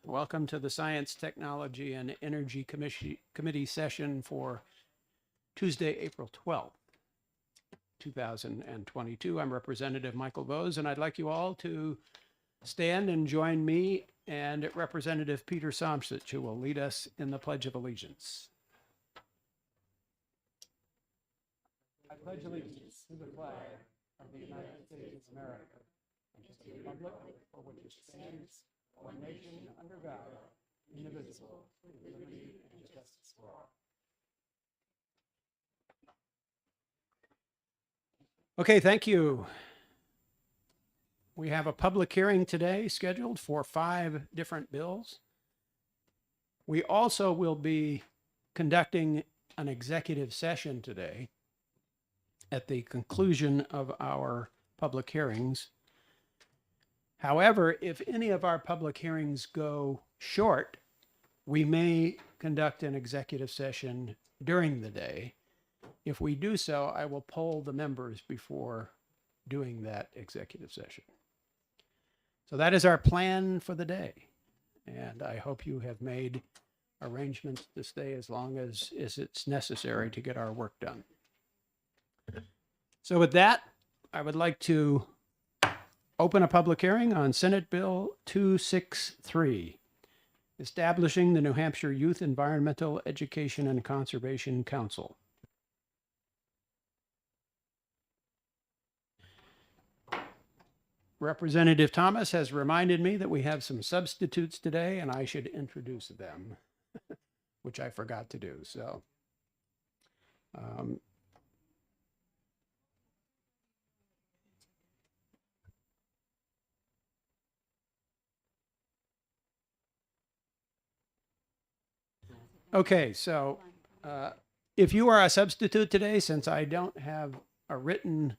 Welcome to the Science, Technology, and Energy Committee session for Tuesday, April 12th, 2022. I'm Representative Michael Bose, and I'd like you all to stand and join me and Representative Peter Somsich, who will lead us in the Pledge of Allegiance. I pledge allegiance to the flag of the United States of America and to the republic for which it stands, one nation under God, indivisible, with liberty and justice for all. Okay, thank you. We have a public hearing today scheduled for 5 different bills. We also will be conducting an executive session today at the conclusion of our public hearings. However, if any of our public hearings go short, we may conduct an executive session during the day. If we do so, I will poll the members before doing that executive session. So that is our plan for the day. And I hope you have made arrangements to stay as long as it's necessary to get our work done. So with that, I would like to open a public hearing on Senate Bill 263, establishing the New Hampshire Youth Environmental Education and Conservation Council. Representative Thomas has reminded me that we have some substitutes today, and I should introduce them, which I forgot to do. So, okay, so if you are a substitute today, since I don't have a written,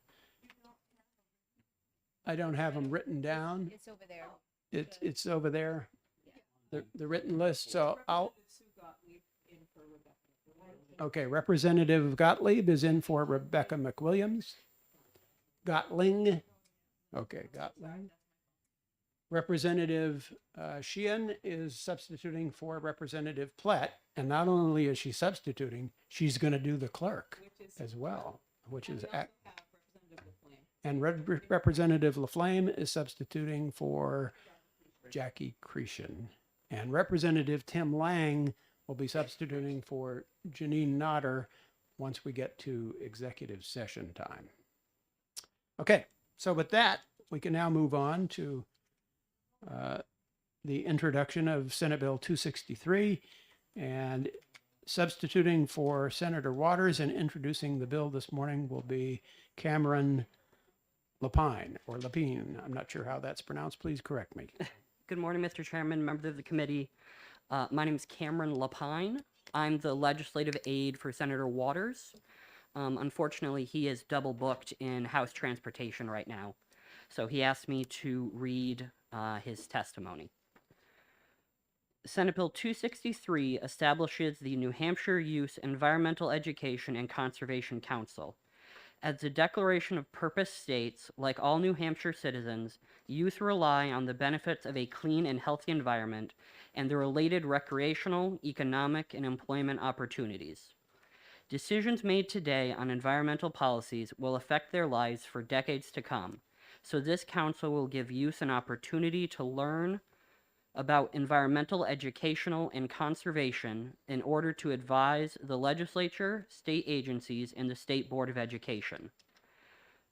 I don't have them written down. It's over there. It's over there, the written list. So I'll. Okay, Representative Gottlieb is in for Rebecca McWilliams. Gottling. Okay, Gottling. Representative Sheehan is substituting for Representative Platt. And not only is she substituting, she's going to do the clerk as well, which is and Representative Laflame is substituting for Jackie Cretion. And Representative Tim Lang will be substituting for Janine Nodder once we get to executive session time. Okay, so with that, we can now move on to the introduction of Senate Bill 263, and substituting for Senator Waters and introducing the bill this morning will be Cameron Lapine, or Lapine. I'm not sure how that's pronounced. Please correct me. Good morning, Mr. Chairman, members of the committee. My name is Cameron Lapine. I'm the legislative aide for Senator Waters. Unfortunately, he is double booked in House Transportation right now. So he asked me to read his testimony. Senate Bill 263 establishes the New Hampshire Youth Environmental Education and Conservation Council. As the Declaration of Purpose states, like all New Hampshire citizens, youth rely on the benefits of a clean and healthy environment and the related recreational, economic, and employment opportunities. Decisions made today on environmental policies will affect their lives for decades to come, so this council will give youth an opportunity to learn about environmental, educational, and conservation in order to advise the legislature, state agencies, and the State Board of Education.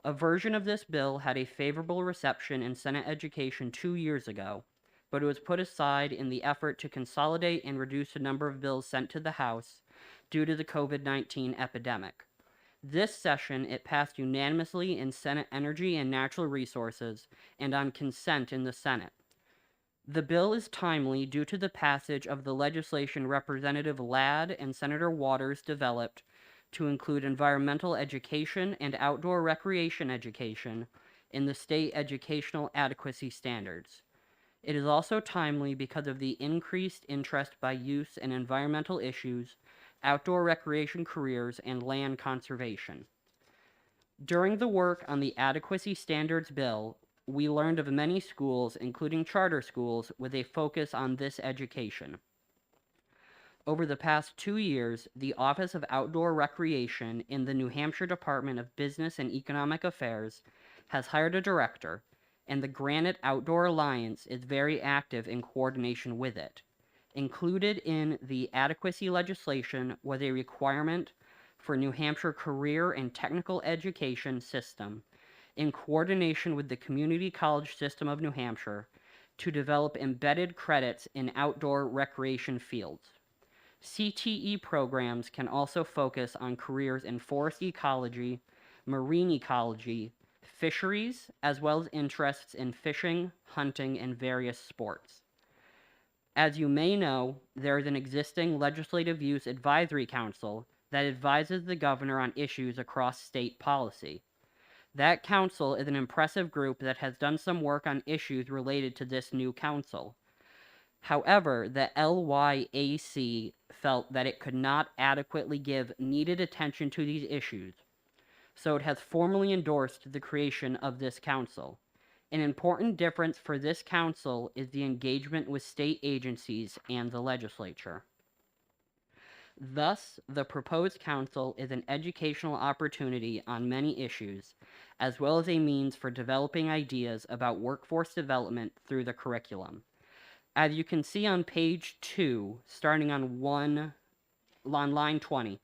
A version of this bill had a favorable reception in Senate Education 2 years ago, but it was put aside in the effort to consolidate and reduce the number of bills sent to the House due to the COVID-19 epidemic. This session, it passed unanimously in Senate Energy and Natural Resources and on consent in the Senate. The bill is timely due to the passage of the legislation Representative Ladd and Senator Waters developed to include environmental education and outdoor recreation education in the state educational adequacy standards. It is also timely because of the increased interest by youth in environmental issues, outdoor recreation careers, and land conservation. During the work on the Adequacy Standards Bill, we learned of many schools, including charter schools, with a focus on this education. Over the past 2 years, the Office of Outdoor Recreation in the New Hampshire Department of Business and Economic Affairs has hired a director, and the Granite Outdoor Alliance is very active in coordination with it. Included in the adequacy legislation was a requirement for New Hampshire career and technical education system, in coordination with the community college system of New Hampshire, to develop embedded credits in outdoor recreation fields. CTE programs can also focus on careers in forest ecology, marine ecology, fisheries, as well as interests in fishing, hunting, and various sports. As you may know, there is an existing Legislative Use Advisory Council that advises the governor on issues across state policy. That council is an impressive group that has done some work on issues related to this new council. However, the LYAC felt that it could not adequately give needed attention to these issues, so it has formally endorsed the creation of this council. An important difference for this council is the engagement with state agencies and the legislature. Thus, the proposed council is an educational opportunity on many issues, as well as a means for developing ideas about workforce development through the curriculum. As you can see on page 2, starting on line 20,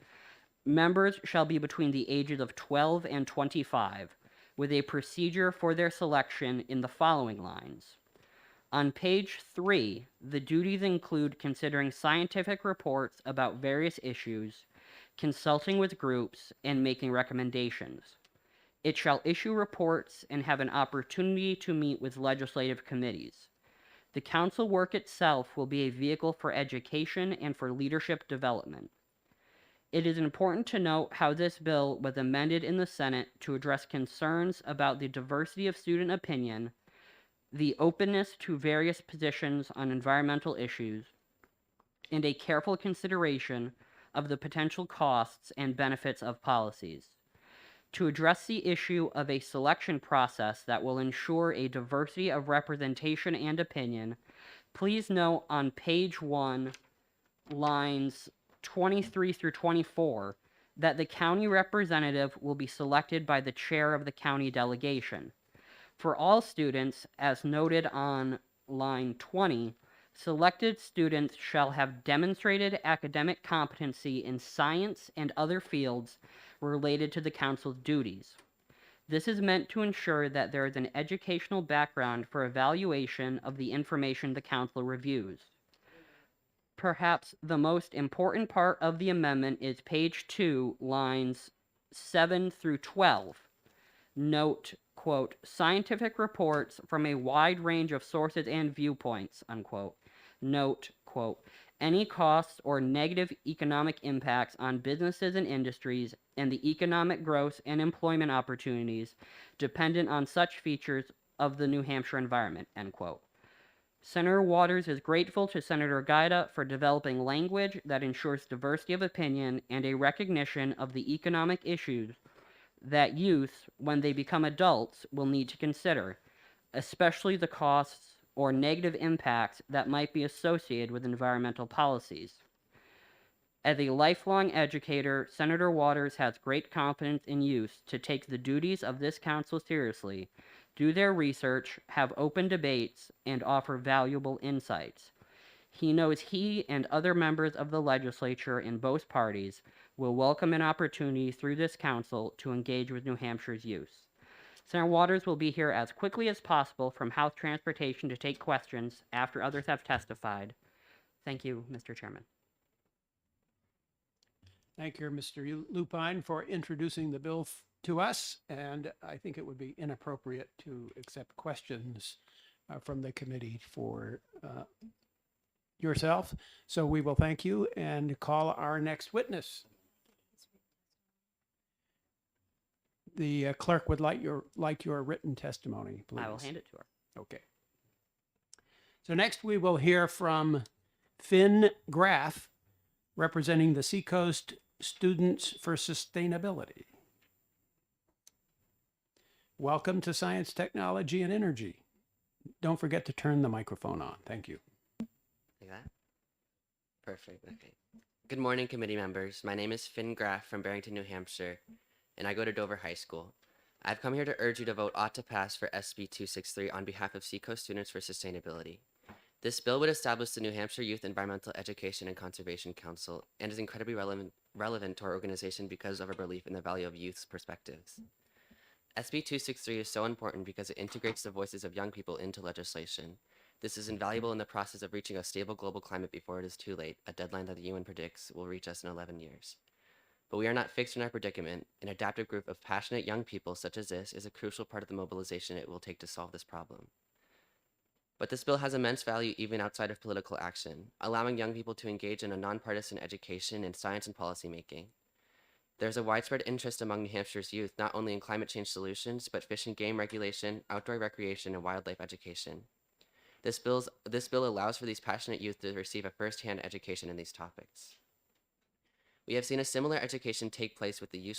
members shall be between the ages of 12 and 25, with a procedure for their selection in the following lines. On page 3, the duties include considering scientific reports about various issues, consulting with groups, and making recommendations. It shall issue reports and have an opportunity to meet with legislative committees. The council work itself will be a vehicle for education and for leadership development. It is important to note how this bill was amended in the Senate to address concerns about the diversity of student opinion, the openness to various positions on environmental issues, and a careful consideration of the potential costs and benefits of policies. To address the issue of a selection process that will ensure a diversity of representation and opinion, please note on page 1, lines 23 through 24, that the county representative will be selected by the chair of the county delegation. For all students, as noted on line 20, selected students shall have demonstrated academic competency in science and other fields related to the council's duties. This is meant to ensure that there is an educational background for evaluation of the information the council reviews. Perhaps the most important part of the amendment is page 2, lines 7 through 12. Note, quote, scientific reports from a wide range of sources and viewpoints, unquote. Note, quote, any costs or negative economic impacts on businesses and industries and the economic growth and employment opportunities dependent on such features of the New Hampshire environment, end quote. Senator Waters is grateful to Senator Gaida for developing language that ensures diversity of opinion and a recognition of the economic issues that youth, when they become adults, will need to consider, especially the costs or negative impacts that might be associated with environmental policies. As a lifelong educator, Senator Waters has great confidence in youth to take the duties of this council seriously, do their research, have open debates, and offer valuable insights. He knows he and other members of the legislature in both parties will welcome an opportunity through this council to engage with New Hampshire's youth. Senator Waters will be here as quickly as possible from House Transportation to take questions after others have testified. Thank you, Mr. Chairman. Thank you, Mr. Lupine, for introducing the bill to us, and I think it would be inappropriate to accept questions from the committee for yourself. So we will thank you and call our next witness. The clerk would like your written testimony, please. I will hand it to her. Okay. So next we will hear from Finn Graff, representing the Seacoast Students for Sustainability. welcome to Science, Technology, and Energy. Don't forget to turn the microphone on. Thank you. Like that? Perfect. Okay. Good morning, committee members. My name is Finn Graff from Barrington, New Hampshire, and I go to Dover High School. I've come here to urge you to vote ought to pass for SB 263 on behalf of Seacoast Students for Sustainability. This bill would establish the New Hampshire Youth Environmental Education and Conservation Council and is incredibly relevant to our organization because of our belief in the value of youth's perspectives. SB 263 is so important because it integrates the voices of young people into legislation. This is invaluable in the process of reaching a stable global climate before it is too late, a deadline that the UN predicts will reach us in 11 years. But we are not fixed in our predicament. An adaptive group of passionate young people such as this is a crucial part of the mobilization it will take to solve this problem. But this bill has immense value even outside of political action, allowing young people to engage in a nonpartisan education in science and policy making. There's a widespread interest among New Hampshire's youth not only in climate change solutions, but fish and game regulation, outdoor recreation, and wildlife education. This bill allows for these passionate youth to receive a first-hand education in these topics. We have seen a similar education take place with the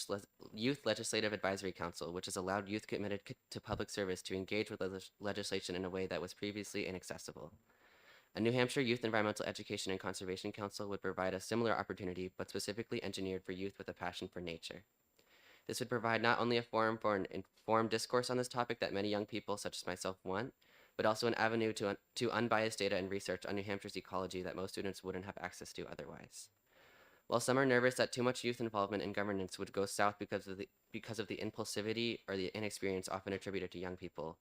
Youth Legislative Advisory Council, which has allowed youth committed to public service to engage with legislation in a way that was previously inaccessible. A New Hampshire Youth Environmental Education and Conservation Council would provide a similar opportunity, but specifically engineered for youth with a passion for nature. This would provide not only a forum for an informed discourse on this topic that many young people, such as myself, want, but also an avenue to unbiased data and research on New Hampshire's ecology that most students wouldn't have access to otherwise. While some are nervous that too much youth involvement in governance would go south because of the impulsivity or the inexperience often attributed to young people,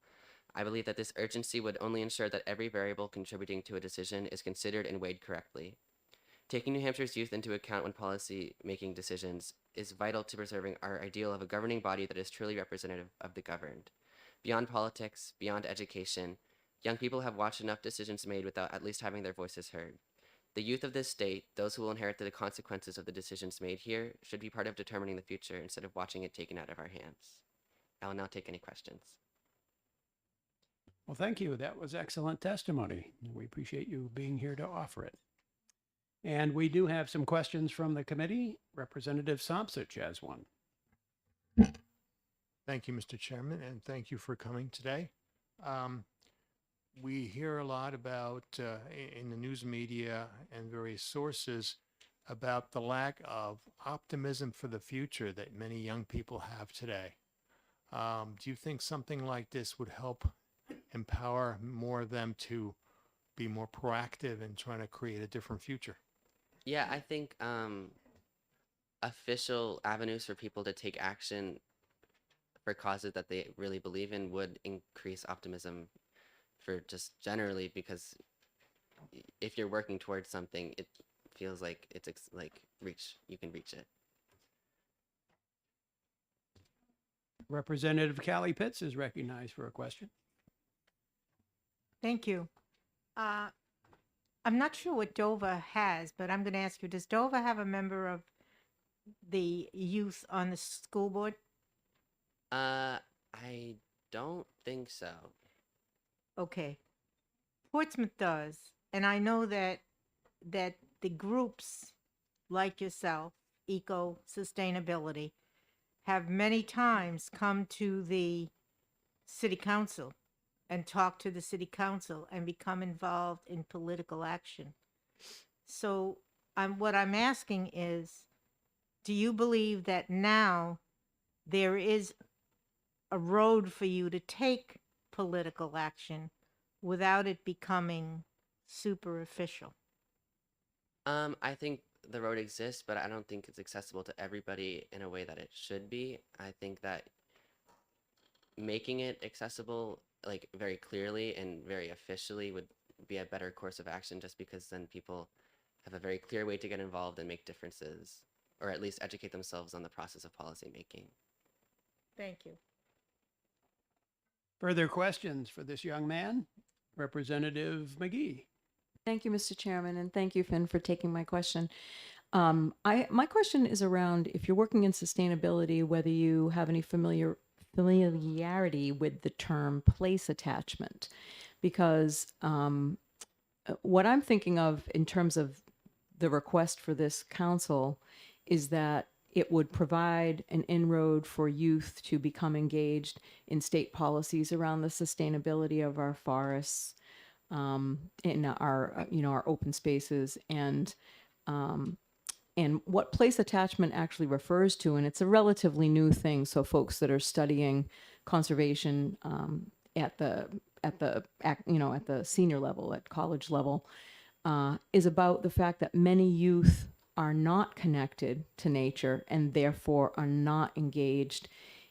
I believe that this urgency would only ensure that every variable contributing to a decision is considered and weighed correctly. Taking New Hampshire's youth into account when policy-making decisions is vital to preserving our ideal of a governing body that is truly representative of the governed. Beyond politics, beyond education, young people have watched enough decisions made without at least having their voices heard. The youth of this state, those who will inherit the consequences of the decisions made here, should be part of determining the future instead of watching it taken out of our hands. I will now take any questions. Well, thank you. That was excellent testimony. We appreciate you being here to offer it. And we do have some questions from the committee. Representative Somsich has one. Thank you, Mr. Chairman, and thank you for coming today. We hear a lot about, in the news media and various sources, about the lack of optimism for the future that many young people have today. Do you think something like this would help empower more of them to be more proactive in trying to create a different future? Yeah, I think official avenues for people to take action for causes that they really believe in would increase optimism for just generally, because if you're working towards something, it feels like it's you can reach it. Representative Callie Pitts is recognized for a question. Thank you. I'm not sure what Dover has, but I'm going to ask you, does Dover have a member of the youth on the school board? I don't think so. Okay. Portsmouth does. And I know that the groups like yourself, Eco Sustainability, have many times come to the city council and talk to the city council and become involved in political action. So what I'm asking is, do you believe that now there is a road for you to take political action without it becoming super official? I think the road exists, but I don't think it's accessible to everybody in a way that it should be. I think that making it accessible, like very clearly and very officially, would be a better course of action, just because then people have a very clear way to get involved and make differences, or at least educate themselves on the process of policy making. Thank you. Further questions for this young man? Representative McGee. Thank you, Mr. Chairman, and thank you, Finn, for taking my question. My question is around, if you're working in sustainability, whether you have any familiarity with the term place attachment, because what I'm thinking of in terms of the request for this council is that it would provide an inroad for youth to become engaged in state policies around the sustainability of our forests, in our, our open spaces, and what place attachment actually refers to. And it's a relatively new thing. So folks that are studying conservation at the senior level, at college level, is about the fact that many youth are not connected to nature and therefore are not engaged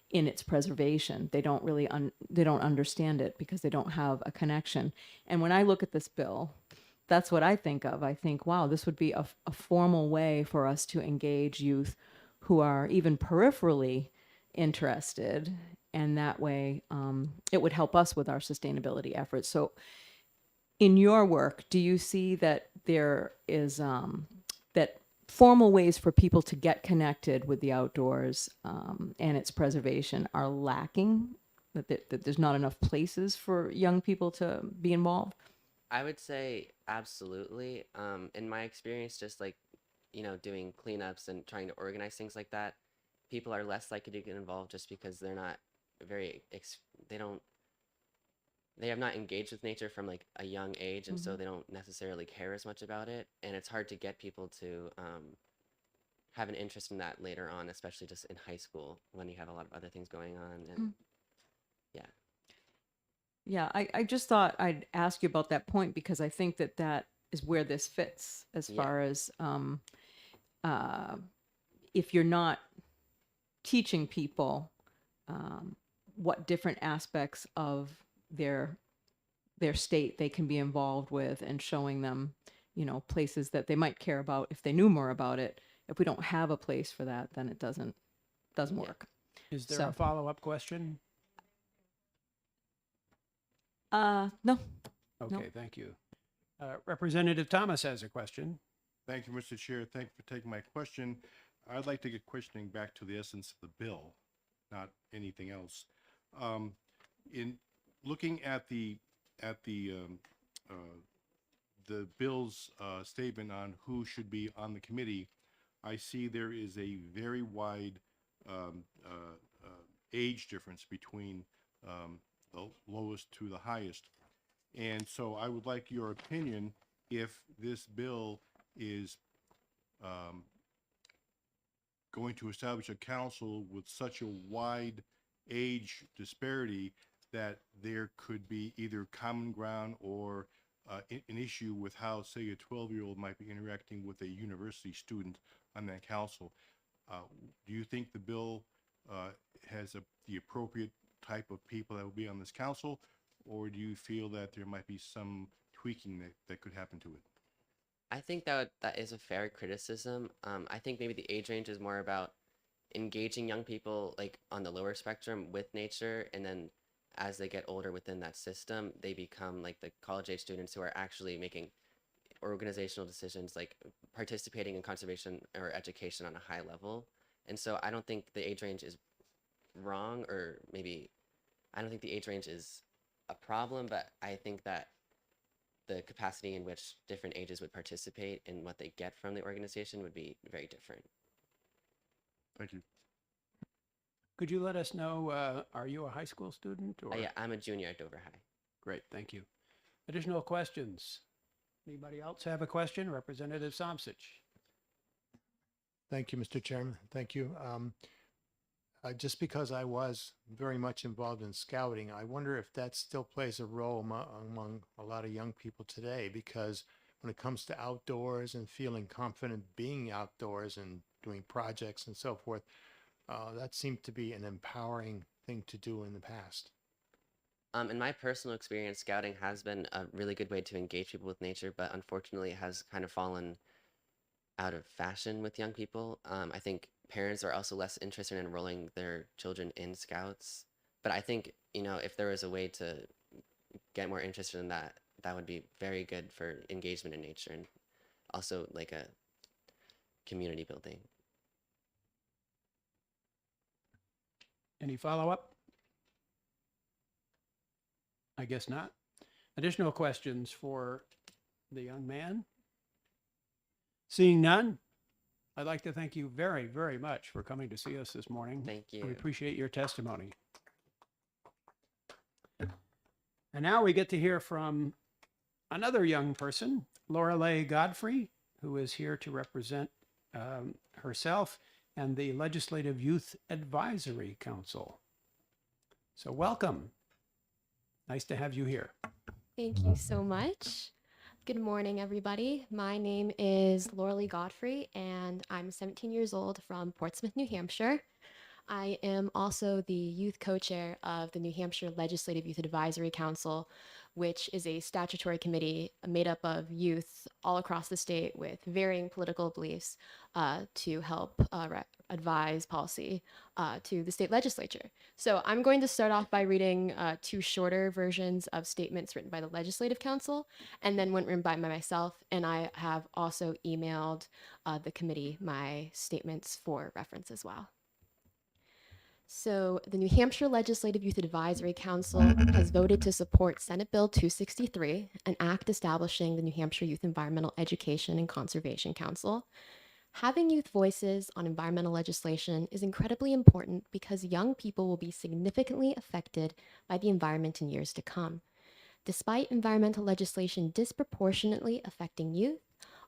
in its preservation. They don't really they don't understand it because they don't have a connection. And when I look at this bill, that's what I think of. I think, wow, this would be a formal way for us to engage youth who are even peripherally interested. And that way, it would help us with our sustainability efforts. So in your work, do you see that there is that formal ways for people to get connected with the outdoors and its preservation are lacking, that there's not enough places for young people to be involved? I would say absolutely. In my experience, just like, doing cleanups and trying to organize things like that, people are less likely to get involved just because they're not they have not engaged with nature from like a young age, and so they don't necessarily care as much about it. And it's hard to get people to have an interest in that later on, especially just in high school when you have a lot of other things going on. And yeah. Yeah, I just thought I'd ask you about that point because I think that is where this fits as far as if you're not teaching people what different aspects of their state they can be involved with, and showing them, places that they might care about if they knew more about it. If we don't have a place for that, then it doesn't work. Is there So- a follow-up question? No. Okay, thank you. Representative Thomas has a question. Thank you, Mr. Chair. Thank you for taking my question. I'd like to get questioning back to the essence of the bill, not anything else. In looking at the bill's statement on who should be on the committee, I see there is a very wide age difference between the lowest to the highest. And so I would like your opinion if this bill is going to establish a council with such a wide age disparity that there could be either common ground or an issue with how, say, a 12-year-old might be interacting with a university student on that council. Do you think the bill has the appropriate type of people that will be on this council, or do you feel that there might be some tweaking that could happen to it? I think that is a fair criticism. I think maybe the age range is more about engaging young people like on the lower spectrum with nature, and then as they get older within that system, they become like the college age students who are actually making organizational decisions, like participating in conservation or education on a high level. And so I don't think the age range is wrong, or maybe I don't think the age range is a problem, but I think that the capacity in which different ages would participate and what they get from the organization would be very different. Thank you. Could you let us know, are you a high school student? Or? Yeah, I'm a junior at Dover High. Great, thank you. Additional questions? Anybody else have a question? Representative Somsich. Thank you, Mr. Chairman. Thank you. Just because I was very much involved in scouting, I wonder if that still plays a role among a lot of young people today, because when it comes to outdoors and feeling confident being outdoors and doing projects and so forth, that seemed to be an empowering thing to do in the past. In my personal experience, scouting has been a really good way to engage people with nature, but unfortunately it has kind of fallen out of fashion with young people. I think parents are also less interested in enrolling their children in scouts. But I think, if there was a way to get more interested in that, that would be very good for engagement in nature and also like a community building. Any follow-up? I guess not. Additional questions for the young man? Seeing none, I'd like to thank you very, very much for coming to see us this morning. Thank you. We appreciate your testimony. And now we get to hear from another young person, Lay Godfrey, who is here to represent herself and the Legislative Youth Advisory Council. So welcome. Nice to have you here. Thank you so much. Good morning, everybody. My name is Lay Godfrey, and I'm 17 years old from Portsmouth, New Hampshire. I am also the youth co-chair of the New Hampshire Legislative Youth Advisory Council, which is a statutory committee made up of youth all across the state with varying political beliefs to help advise policy to the state legislature. So I'm going to start off by reading two shorter versions of statements written by the Legislative Council and then one written by myself. And I have also emailed the committee my statements for reference as well. So the New Hampshire Legislative Youth Advisory Council has voted to support Senate Bill 263, an act establishing the New Hampshire Youth Environmental Education and Conservation Council. Having youth voices on environmental legislation is incredibly important because young people will be significantly affected by the environment in years to come. Despite environmental legislation disproportionately affecting youth,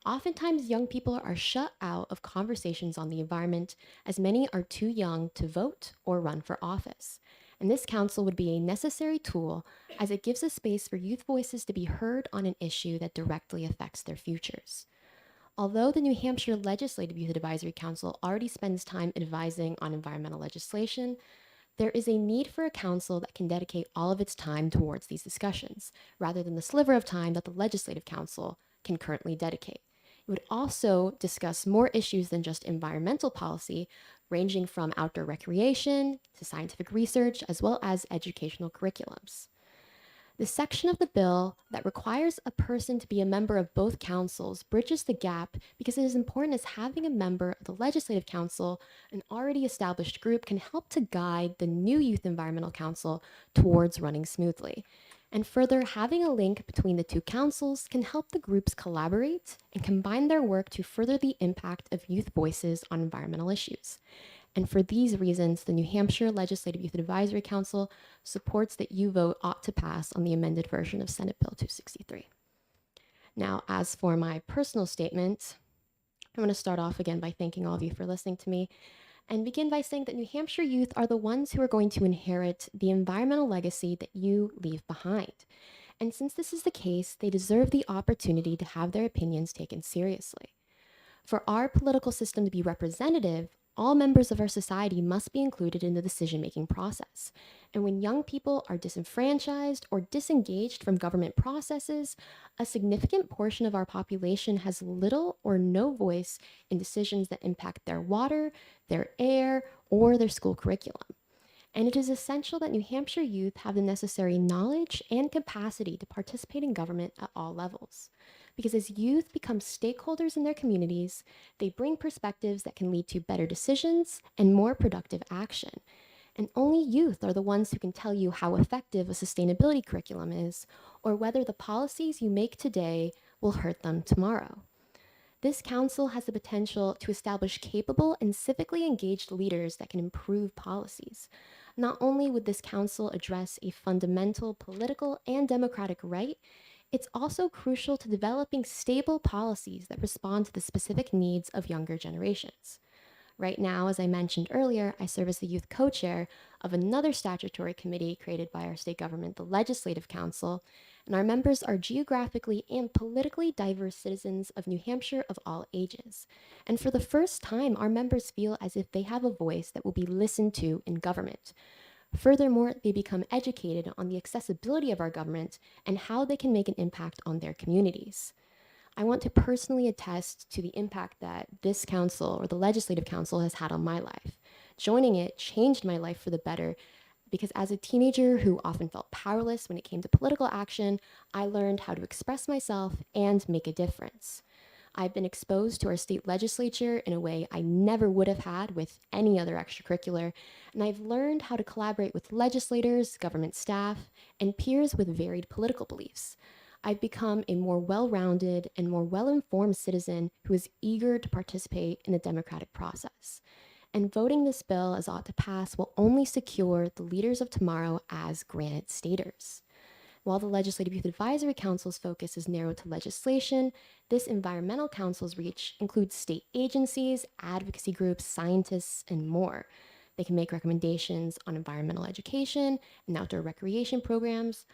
oftentimes young people are shut out of conversations on the environment as many are too young to vote or run for office. And this council would be a necessary tool as it gives a space for youth voices to be heard on an issue that directly affects their futures. Although the New Hampshire Legislative Youth Advisory Council already spends time advising on environmental legislation, there is a need for a council that can dedicate all of its time towards these discussions, rather than the sliver of time that the Legislative Council can currently dedicate. It would also discuss more issues than just environmental policy, ranging from outdoor recreation to scientific research, as well as educational curriculums. The section of the bill that requires a person to be a member of both councils bridges the gap because it is important as having a member of the Legislative Council, an already established group, can help to guide the new Youth Environmental Council towards running smoothly. And further, having a link between the two councils can help the groups collaborate and combine their work to further the impact of youth voices on environmental issues. And for these reasons, the New Hampshire Legislative Youth Advisory Council supports that you vote ought to pass on the amended version of Senate Bill 263. Now, as for my personal statement, I'm going to start off again by thanking all of you for listening to me and begin by saying that New Hampshire youth are the ones who are going to inherit the environmental legacy that you leave behind. And since this is the case, they deserve the opportunity to have their opinions taken seriously. For our political system to be representative, all members of our society must be included in the decision-making process. And when young people are disenfranchised or disengaged from government processes, a significant portion of our population has little or no voice in decisions that impact their water, their air, or their school curriculum. And it is essential that New Hampshire youth have the necessary knowledge and capacity to participate in government at all levels. Because as youth become stakeholders in their communities, they bring perspectives that can lead to better decisions and more productive action. And only youth are the ones who can tell you how effective a sustainability curriculum is, or whether the policies you make today will hurt them tomorrow. This council has the potential to establish capable and civically engaged leaders that can improve policies. Not only would this council address a fundamental political and democratic right, it's also crucial to developing stable policies that respond to the specific needs of younger generations. Right now, as I mentioned earlier, I serve as the youth co-chair of another statutory committee created by our state government, the Legislative Council, and our members are geographically and politically diverse citizens of New Hampshire of all ages. And for the first time, our members feel as if they have a voice that will be listened to in government. Furthermore, they become educated on the accessibility of our government and how they can make an impact on their communities. I want to personally attest to the impact that this council or the Legislative Council has had on my life. Joining it changed my life for the better because as a teenager who often felt powerless when it came to political action, I learned how to express myself and make a difference. I've been exposed to our state legislature in a way I never would have had with any other extracurricular, and I've learned how to collaborate with legislators, government staff, and peers with varied political beliefs. I've become a more well-rounded and more well-informed citizen who is eager to participate in the democratic process. And voting this bill as ought to pass will only secure the leaders of tomorrow as granite staters. While the Legislative Youth Advisory Council's focus is narrowed to legislation, this Environmental Council's reach includes state agencies, advocacy groups, scientists, and more. They can make recommendations on environmental education and outdoor recreation programs,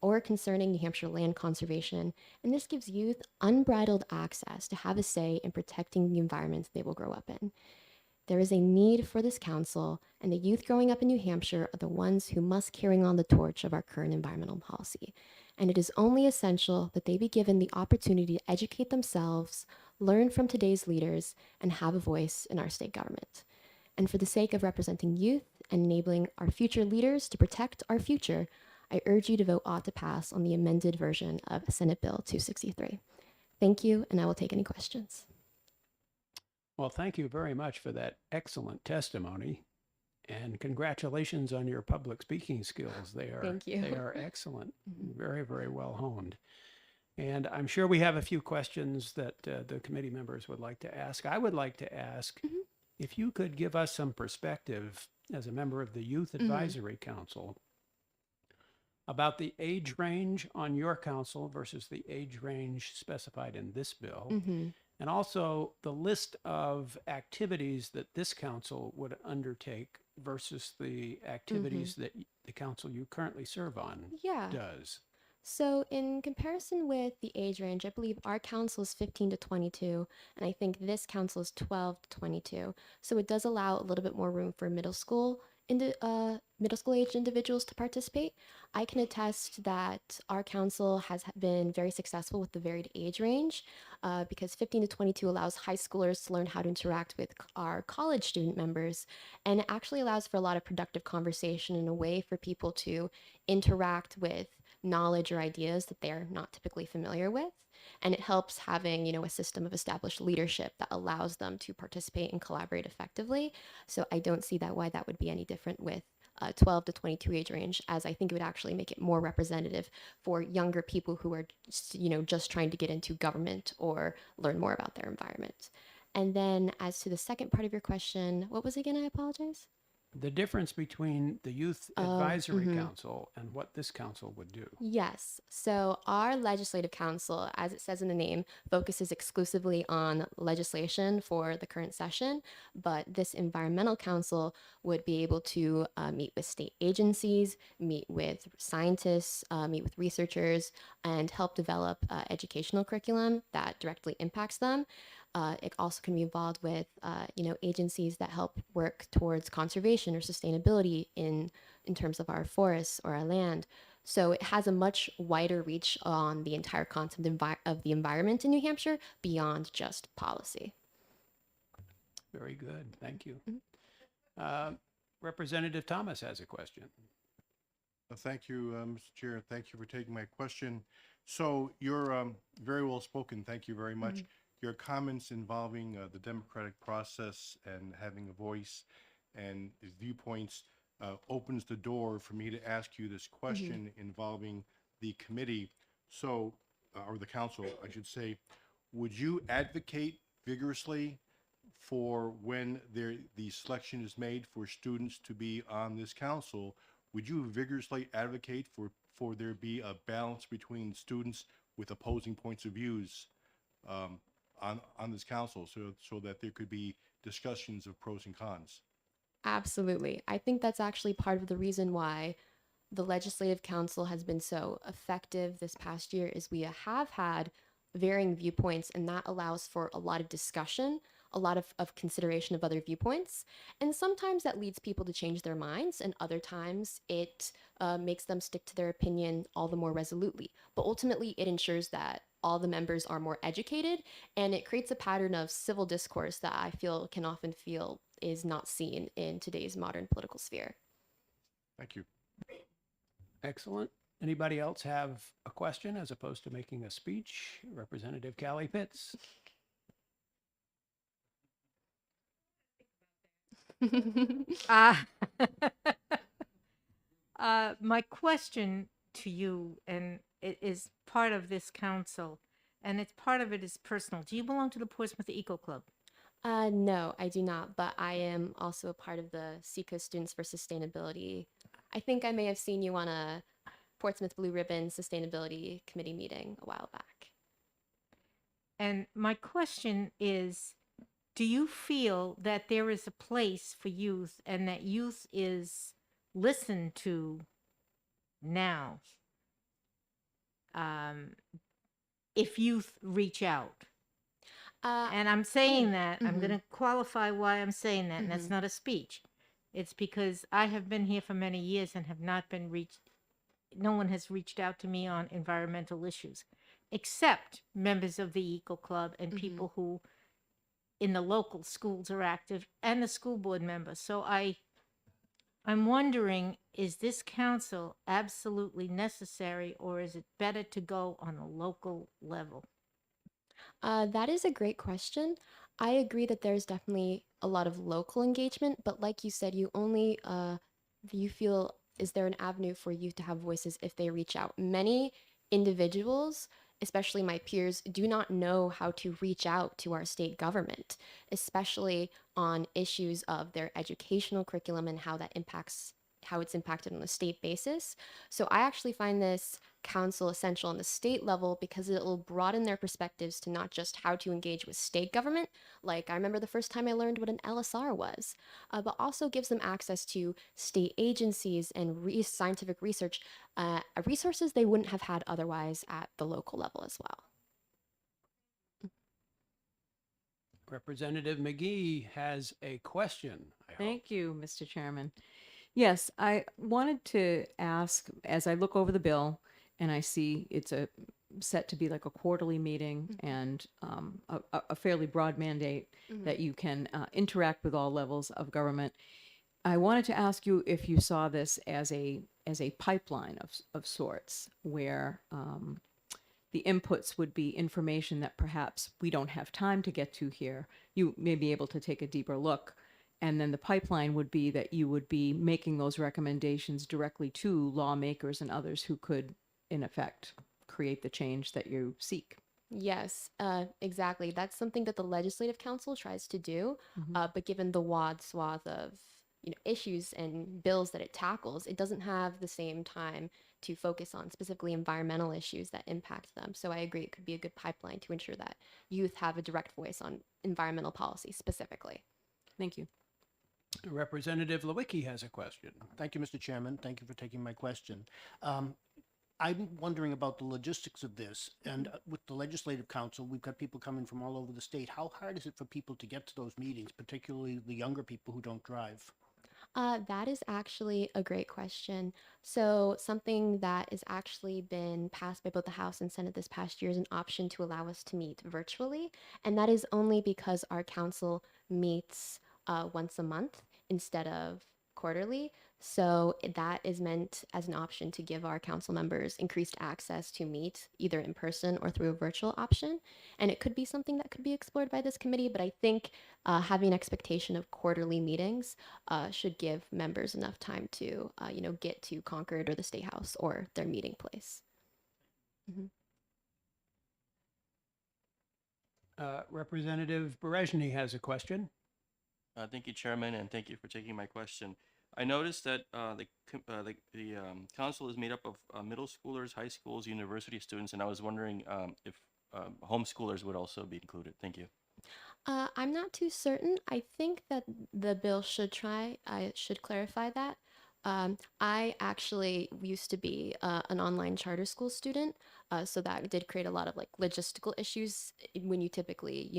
or concerning New Hampshire land conservation, and this gives youth unbridled access to have a say in protecting the environments they will grow up in. There is a need for this council, and the youth growing up in New Hampshire are the ones who must carry on the torch of our current environmental policy. And it is only essential that they be given the opportunity to educate themselves, learn from today's leaders, and have a voice in our state government. And for the sake of representing youth and enabling our future leaders to protect our future, I urge you to vote ought to pass on the amended version of Senate Bill 263. Thank you, and I will take any questions. Well, thank you very much for that excellent testimony, and congratulations on your public speaking skills. Thank you. They are excellent, very, very well honed. And I'm sure we have a few questions that the committee members would like to ask. I would like to ask if you could give us some perspective as a member of the Youth Advisory Council about the age range on your council versus the age range specified in this bill, and also the list of activities that this council would undertake versus the activities that the council you currently serve on Yeah. does. So in comparison with the age range, I believe our council is 15 to 22, and I think this council is 12 to 22. So it does allow a little bit more room for middle school age individuals to participate. I can attest that our council has been very successful with the varied age range because 15 to 22 allows high schoolers to learn how to interact with our college student members, and it actually allows for a lot of productive conversation and a way for people to interact with knowledge or ideas that they're not typically familiar with. And it helps having, a system of established leadership that allows them to participate and collaborate effectively. So I don't see why that would be any different with 12 to 22 age range, as I think it would actually make it more representative for younger people who are, just trying to get into government or learn more about their environment. And then as to the second part of your question, what was it again? I apologize. The difference between the Youth Advisory Council and what this council would do. Yes. So our legislative council, as it says in the name, focuses exclusively on legislation for the current session, but this environmental council would be able to meet with state agencies, meet with scientists, meet with researchers, and help develop educational curriculum that directly impacts them. It also can be involved with, agencies that help work towards conservation or sustainability in terms of our forests or our land. So it has a much wider reach on the entire concept of the environment in New Hampshire beyond just policy. Very good. Thank you. Representative Thomas has a question. Thank you, Mr. Chair. Thank you for taking my question. So you're very well spoken. Thank you very much. Your comments involving the democratic process and having a voice and viewpoints opens the door for me to ask you this question involving the committee. So, or the council, I should say, would you advocate vigorously for when the selection is made for students to be on this council? Would you vigorously advocate for there be a balance between students with opposing points of views on this council, so that there could be discussions of pros and cons? Absolutely. I think that's actually part of the reason why the Legislative Council has been so effective this past year is we have had varying viewpoints, and that allows for a lot of discussion, a lot of consideration of other viewpoints. And sometimes that leads people to change their minds, and other times it makes them stick to their opinion all the more resolutely. But ultimately, it ensures that all the members are more educated, and it creates a pattern of civil discourse that I can often feel is not seen in today's modern political sphere. Thank you. Excellent. Anybody else have a question as opposed to making a speech? Representative Callie Pitts. My question to you, and is part of this council, and it's part of it is personal. Do you belong to the Portsmouth Eco Club? No, I do not, but I am also a part of the Seacoast Students for Sustainability. I think I may have seen you on a Portsmouth Blue Ribbon Sustainability Committee meeting a while back. And my question is, do you feel that there is a place for youth and that youth is listened to now? If youth reach out. And I'm saying that, I'm going to qualify why I'm saying that, and that's not a speech. It's because I have been here for many years and have not been no one has reached out to me on environmental issues, except members of the Eco Club and people who in the local schools are active, and the school board members. So I'm wondering, is this council absolutely necessary, or is it better to go on a local level? That is a great question. I agree that there's definitely a lot of local engagement, but like you said, you feel, is there an avenue for youth to have voices if they reach out? Many individuals, especially my peers, do not know how to reach out to our state government, especially on issues of their educational curriculum and how it's impacted on a state basis. So I actually find this council essential on the state level because it will broaden their perspectives to not just how to engage with state government, like I remember the first time I learned what an LSR was, but also gives them access to state agencies and scientific research, resources they wouldn't have had otherwise at the local level as well. Representative McGee has a question. I hope. Thank you, Mr. Chairman. Yes, I wanted to ask, as I look over the bill and I see it's set to be like a quarterly meeting and a fairly broad mandate that you can interact with all levels of government. I wanted to ask you if you saw this as a pipeline of sorts, where the inputs would be information that perhaps we don't have time to get to here. You may be able to take a deeper look. And then the pipeline would be that you would be making those recommendations directly to lawmakers and others who could, in effect, create the change that you seek. Yes, exactly. That's something that the Legislative Council tries to do, but given the wide swath of issues and bills that it tackles, it doesn't have the same time to focus on specifically environmental issues that impact them. So I agree, it could be a good pipeline to ensure that youth have a direct voice on environmental policy specifically. Thank you. Representative Lewicki has a question. Thank you, Mr. Chairman. Thank you for taking my question. I'm wondering about the logistics of this. And with the Legislative Council, we've got people coming from all over the state. How hard is it for people to get to those meetings, particularly the younger people who don't drive? That is actually a great question. So something that has actually been passed by both the House and Senate this past year is an option to allow us to meet virtually. And that is only because our council meets once a month instead of quarterly. So that is meant as an option to give our council members increased access to meet either in person or through a virtual option. And it could be something that could be explored by this committee, but I think having an expectation of quarterly meetings should give members enough time to, get to Concord or the State House or their meeting place. Representative Berezhny has a question. Thank you, Chairman, and thank you for taking my question. I noticed that the council is made up of middle schoolers, high schools, university students, and I was wondering if homeschoolers would also be included. Thank you. I'm not too certain. I think that the bill should clarify that. I actually used to be an online charter school student, so that did create a lot of logistical issues when you typically,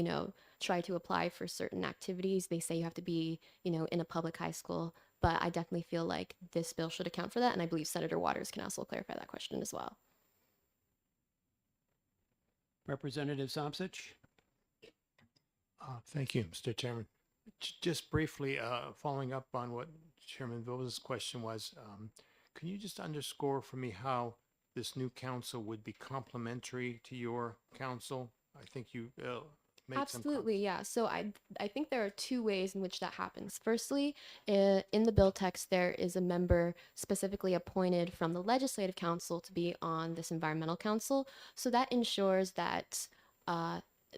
try to apply for certain activities. They say you have to be, in a public high school, but I definitely feel like this bill should account for that, and I believe Senator Waters can also clarify that question as well. Representative Somcich. Thank you, Mr. Chairman. Just briefly, following up on what Chairman Ville's question was, can you just underscore for me how this new council would be complementary to your council? I think you made some Absolutely, yeah. So I think there are two ways in which that happens. Firstly, in the bill text, there is a member specifically appointed from the Legislative Council to be on this Environmental Council. So that ensures that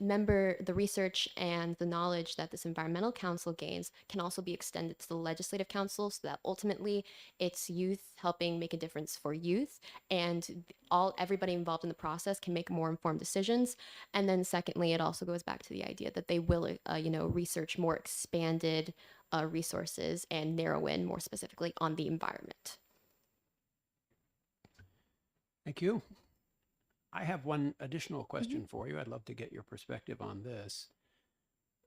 the research and the knowledge that this Environmental Council gains can also be extended to the Legislative Council, so that ultimately it's youth helping make a difference for youth, and everybody involved in the process can make more informed decisions. And then secondly, it also goes back to the idea that they will research more expanded resources and narrow in more specifically on the environment. Thank you. I have one additional question for you. I'd love to get your perspective on this.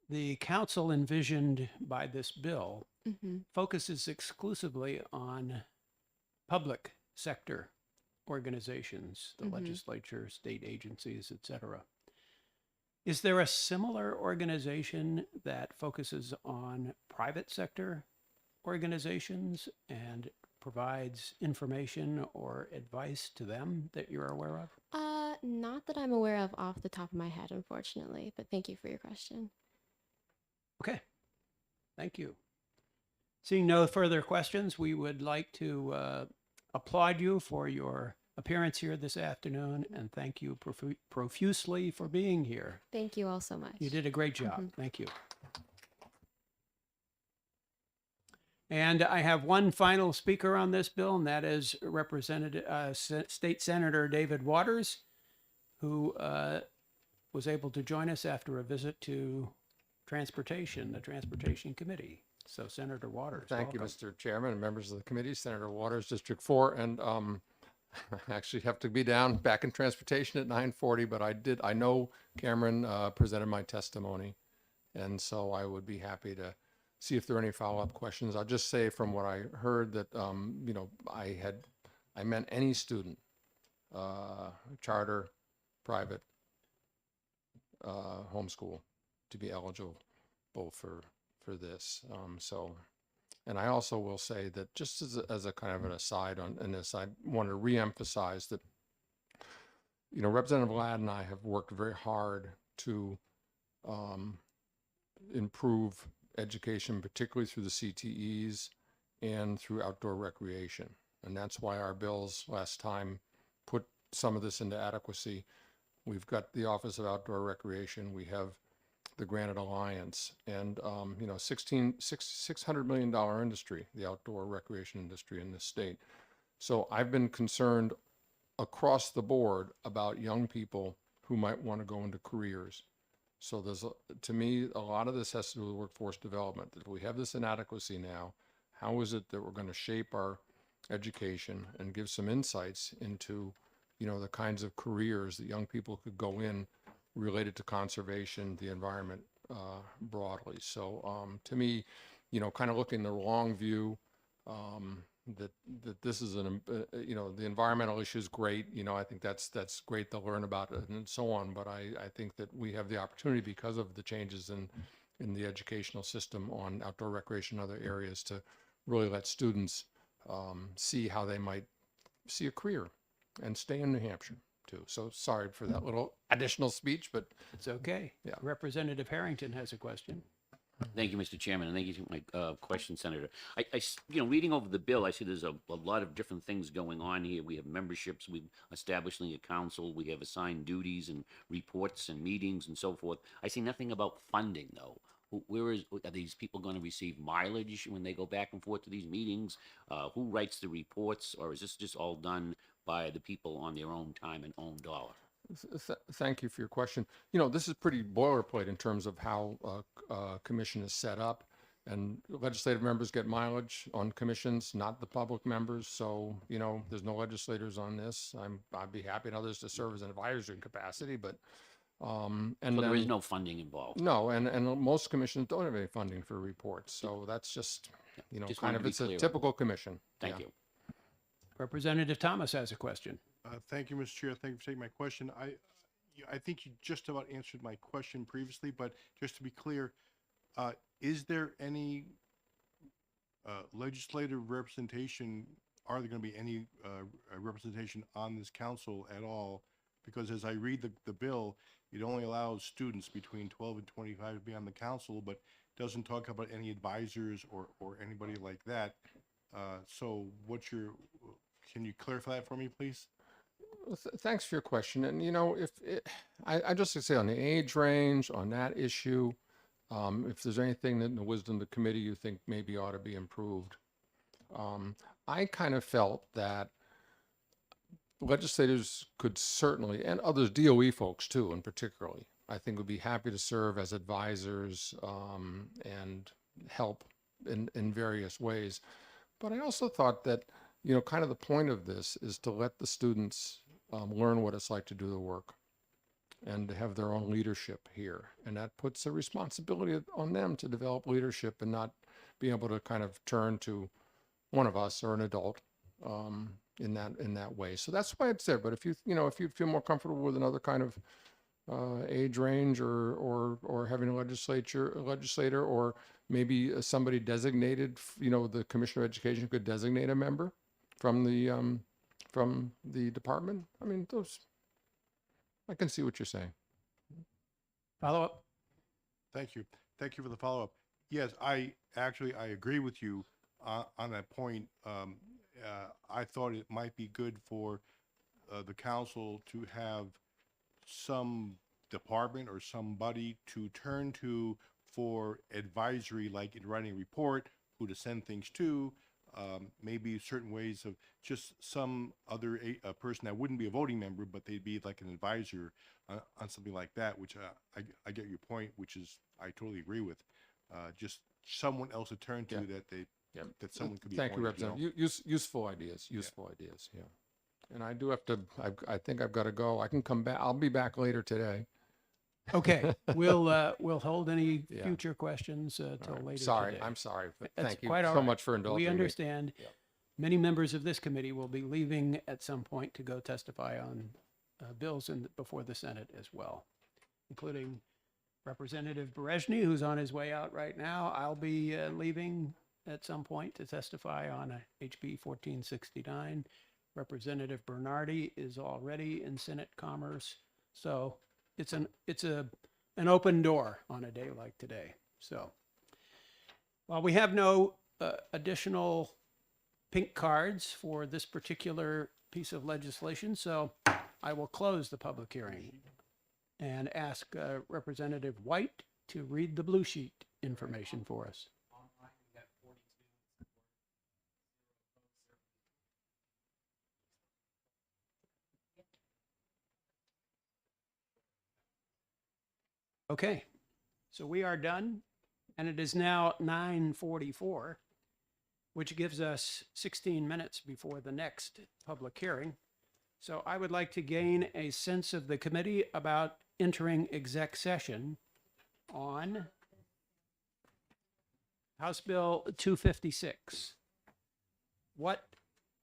The council envisioned by this bill focuses exclusively on public sector organizations, the legislature, state agencies, etc. Is there a similar organization that focuses on private sector organizations and provides information or advice to them that you're aware of? Not that I'm aware of off the top of my head, unfortunately, but thank you for your question. Okay. Thank you. Seeing no further questions, we would like to applaud you for your appearance here this afternoon and thank you profusely for being here. Thank you all so much. You did a great job. Thank you. And I have one final speaker on this bill, and that is Representative State Senator David Waters, who was able to join us after a visit to the Transportation Committee. So Senator Waters, Thank you, welcome. Mr. Chairman and members of the committee. Senator Waters, District 4, and I actually have to be back in transportation at 9:40, but I know Cameron presented my testimony, and so I would be happy to see if there are any follow-up questions. I'll just say from what I heard that, I meant any student, charter, private, homeschool, to be eligible for this. And I also will say that just as a kind of an aside on this, I want to reemphasize that, Representative Ladd and I have worked very hard to improve education, particularly through the CTEs and through outdoor recreation. And that's why our bills last time put some of this into adequacy. We've got the Office of Outdoor Recreation. We have the Granite Alliance, and $600 million industry, the outdoor recreation industry in this state. So I've been concerned across the board about young people who might want to go into careers. So to me, a lot of this has to do with workforce development. If we have this inadequacy now, how is it that we're going to shape our education and give some insights into, the kinds of careers that young people could go in related to conservation, the environment broadly. So to me, kind of looking the long view, that this is the environmental issue is great. I think that's great to learn about it and so on. But I think that we have the opportunity, because of the changes in the educational system on outdoor recreation and other areas, to really let students see how they might see a career and stay in New Hampshire too. So sorry for that little additional speech, but It's okay. Yeah. Representative Harrington has a question. Thank you, Mr. Chairman, and thank you for my question, Senator. Reading over the bill, I see there's a lot of different things going on here. We have memberships, we've established a council, we have assigned duties and reports and meetings and so forth. I see nothing about funding, though. Are these people going to receive mileage when they go back and forth to these meetings? Who writes the reports, or is this just all done by the people on their own time and own dollar? Thank you for your question. This is pretty boilerplate in terms of how a commission is set up, and legislative members get mileage on commissions, not the public members. So, there's no legislators on this. I'd be happy and others to serve as an advisory capacity, but So there is no funding involved. No, and most commissions don't have any funding for reports. So that's just, Just kind wanted of, to be it's a clear on typical commission. Thank Yeah. you. Representative Thomas has a question. Thank you, Mr. Chair. Thank you for taking my question. I think you just about answered my question previously, but just to be clear, is there any legislative representation? Are there going to be any representation on this council at all Because as I read the bill, it only allows students between 12 and 25 to be on the council, but doesn't talk about any advisors or anybody like that. So can you clarify that for me, please? Well, thanks for your question. And, if I just to say on the age range, on that issue, if there's anything that in the wisdom of the committee you think maybe ought to be improved. I kind of felt that legislators could certainly, and others, DOE folks too, and particularly, I think would be happy to serve as advisors and help in various ways. But I also thought that, kind of the point of this is to let the students learn what it's like to do the work and to have their own leadership here. And that puts a responsibility on them to develop leadership and not be able to kind of turn to one of us or an adult in that way. So that's why it's there. But if you feel more comfortable with another kind of age range or having a legislator, or maybe somebody designated, the Commissioner of Education could designate a member from the department. I mean, I can see what you're saying. Follow up? Thank you. Thank you for the follow-up. Yes, I agree with you on that point. I thought it might be good for the council to have some department or somebody to turn to for advisory, like in writing a report, who to send things to, maybe certain ways of just some other person that wouldn't be a voting member, but they'd be like an advisor on something like that, which I get your point, which is I totally agree with. Just someone else to turn to that someone could be Thank you, appointed, Representative. Useful ideas, ideas, yeah. And I do have to, I think I've got to go. I can come back. I'll be back later today. Okay, we'll hold any Yeah. future questions till All right. later Sorry, today. I'm sorry, but That's thank you quite all so right. much for indulging We me. understand. Yeah. Many members of this committee will be leaving at some point to go testify on bills before the Senate as well, including Representative Berezhny, who's on his way out right now. I'll be leaving at some point to testify on HB 1469. Representative Bernardi is already in Senate Commerce. So it's an open door on a day like today. So while we have no additional pink cards for this particular piece of legislation, so I will close the public hearing and ask Representative White to read the blue sheet information for us. Okay, so we are done, and it is now 9:44, which gives us 16 minutes before the next public hearing. So I would like to gain a sense of the committee about entering exec session on House Bill 256. What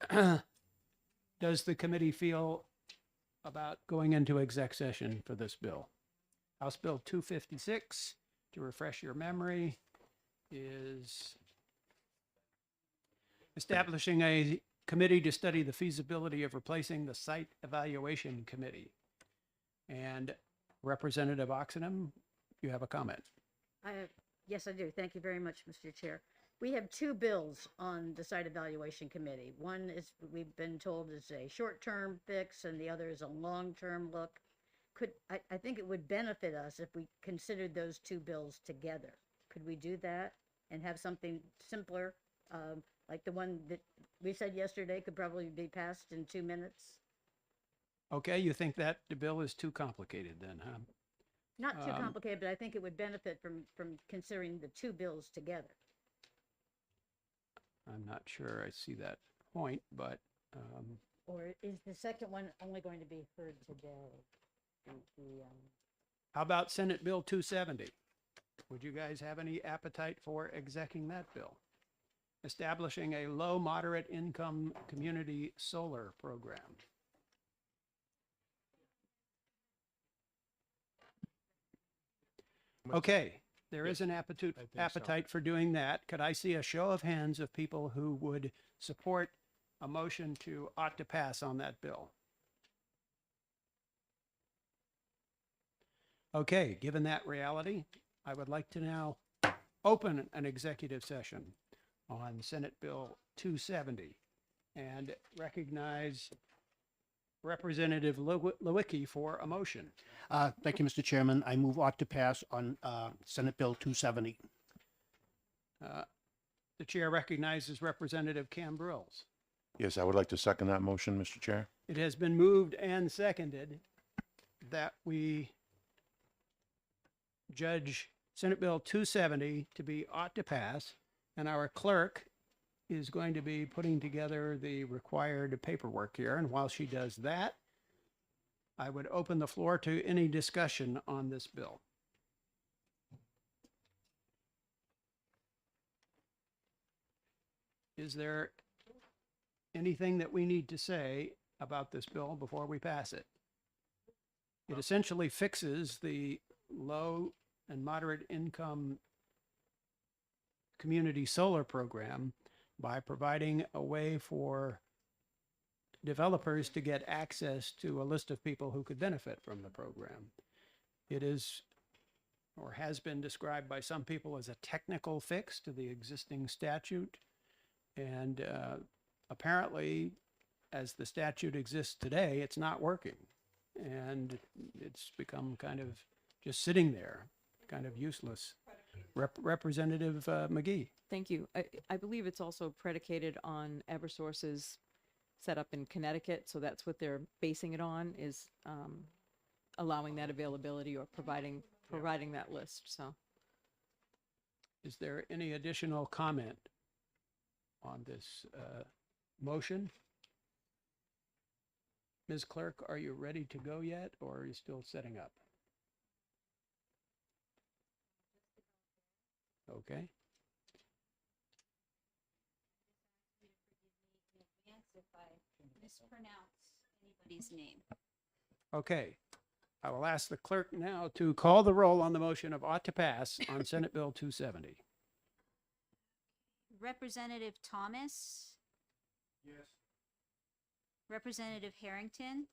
does the committee feel about going into exec session for this bill? House Bill 256, to refresh your memory, is establishing a committee to study the feasibility of replacing the Site Evaluation Committee. And Representative Oxenham, you have a comment. Yes, I do. Thank you very much, Mr. Chair. We have two bills on the Site Evaluation Committee. One is, we've been told, is a short-term fix, and the other is a long-term look. I think it would benefit us if we considered those two bills together. Could we do that and have something simpler, like the one that we said yesterday could probably be passed in 2 minutes? Okay, you think that the bill is too complicated then, huh? Not too complicated, but I think it would benefit from considering the two bills together. I'm not sure I see that point, but Or is the second one only going to be heard today? how about Senate Bill 270? Would you guys have any appetite for execing that bill? Establishing a low moderate income community solar program. Okay, there is an I think so. appetite for doing that. Could I see a show of hands of people who would support a motion ought to pass on that bill? Okay, given that reality, I would like to now open an executive session on Senate Bill 270 and recognize Representative Lewicki for a motion. Thank you, Mr. Chairman. I move ought to pass on Senate Bill 270. The chair recognizes Representative Cambrils. Yes, I would like to second that motion, Mr. Chair. It has been moved and seconded that we judge Senate Bill 270 to be ought to pass, and our clerk is going to be putting together the required paperwork here. And while she does that, I would open the floor to any discussion on this bill. Is there anything that we need to say about this bill before we pass it? It essentially fixes the low and moderate income community solar program by providing a way for developers to get access to a list of people who could benefit from the program. It is, or has been described by some people as a technical fix to the existing statute. And apparently, as the statute exists today, it's not working. And it's become kind of just sitting there, kind of useless. Representative McGee. Thank you. I believe it's also predicated on Eversource's setup in Connecticut, so that's what they're basing it on, is allowing that availability or providing that list. So, is there any additional comment on this motion? Ms. Clerk, are you ready to go yet, or are you still setting up? Okay. If I mispronounce anybody's name. Okay. I will ask the clerk now to call the roll on the motion of ought to pass on Senate Bill 270. Representative Thomas. Yes. Representative Harrington.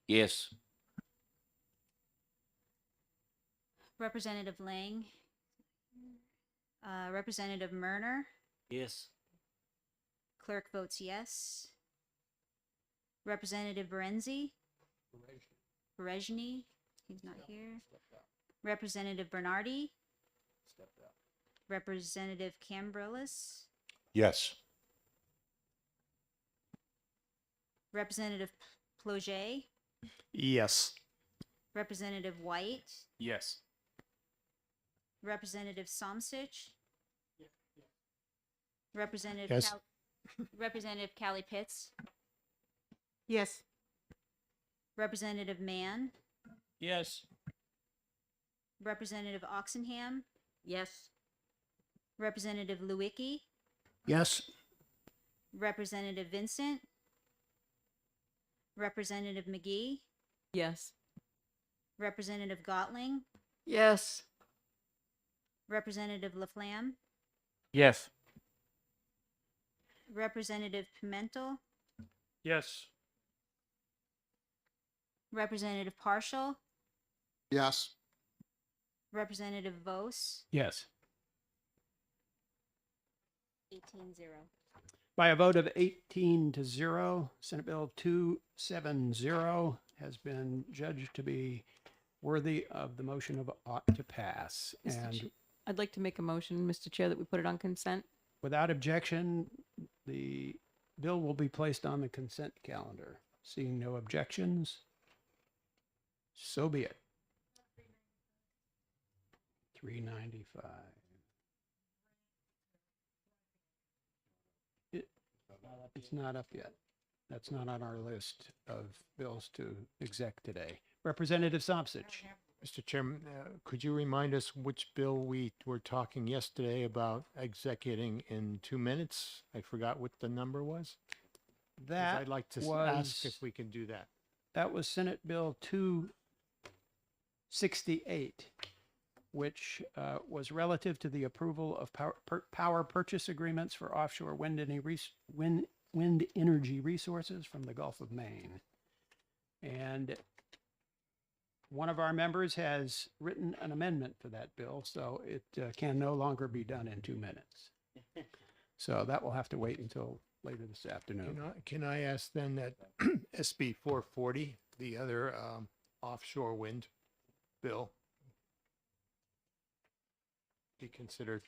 Yes. Representative Lang. Representative Murner. Yes. Clerk votes yes. Representative Berenzi. Berejny. He's not here. Representative Bernardi. Representative Cambrils. Yes. Representative Ploget. Yes. Representative White. Yes. Representative Somsich. Representative Yes. Representative Callie Pitts. Yes. Representative Mann. Yes. Representative Oxenham. Yes. Representative Lewicki. Yes. Representative Vincent. Representative McGee. yes. Representative Gottling. Yes. Representative Laflamme. Yes. Representative Pimentel. Yes. Representative Partial. Yes. Representative Vos. Yes. 18-0. By a vote of 18-0, Senate Bill 270 has been judged to be worthy of the motion of ought to pass. And I'd like to make a motion, Mr. Chair, that we put it on consent. without objection, the bill will be placed on the consent calendar. Seeing no objections, so be it. 395. It's not up yet. That's not on our list of bills to exec today. Representative Somsich. Mr. Chairman, could you remind us which bill we were talking yesterday about executing in 2 minutes? I forgot what the number was. 'Cause That I'd like to was, ask if we can do that. that was Senate Bill 268, which was relative to the approval of power purchase agreements for offshore wind wind energy resources from the Gulf of Maine. And one of our members has written an amendment for that bill, so it can no longer be done in 2 minutes. So that will have to wait until later this afternoon. Can I ask then that SB 440, the other offshore wind bill, be considered?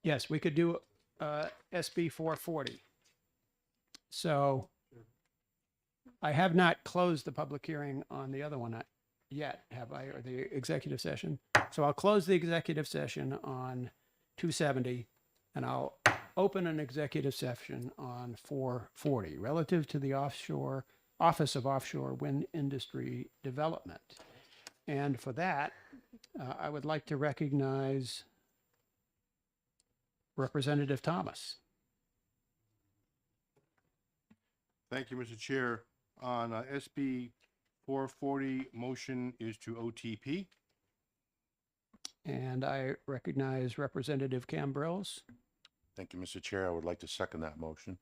Yes, we could do SB 440. So I have not closed the public hearing on the other one yet, have I, or the executive session? So I'll close the executive session on 270, and I'll open an executive session on 440 relative to the Office of Offshore Wind Industry Development. And for that, I would like to recognize Representative Thomas. Thank you, Mr. Chair. On SB 440, motion is to OTP. And I recognize Representative Cambrils. Thank you, Mr. Chair. I would like to second that motion.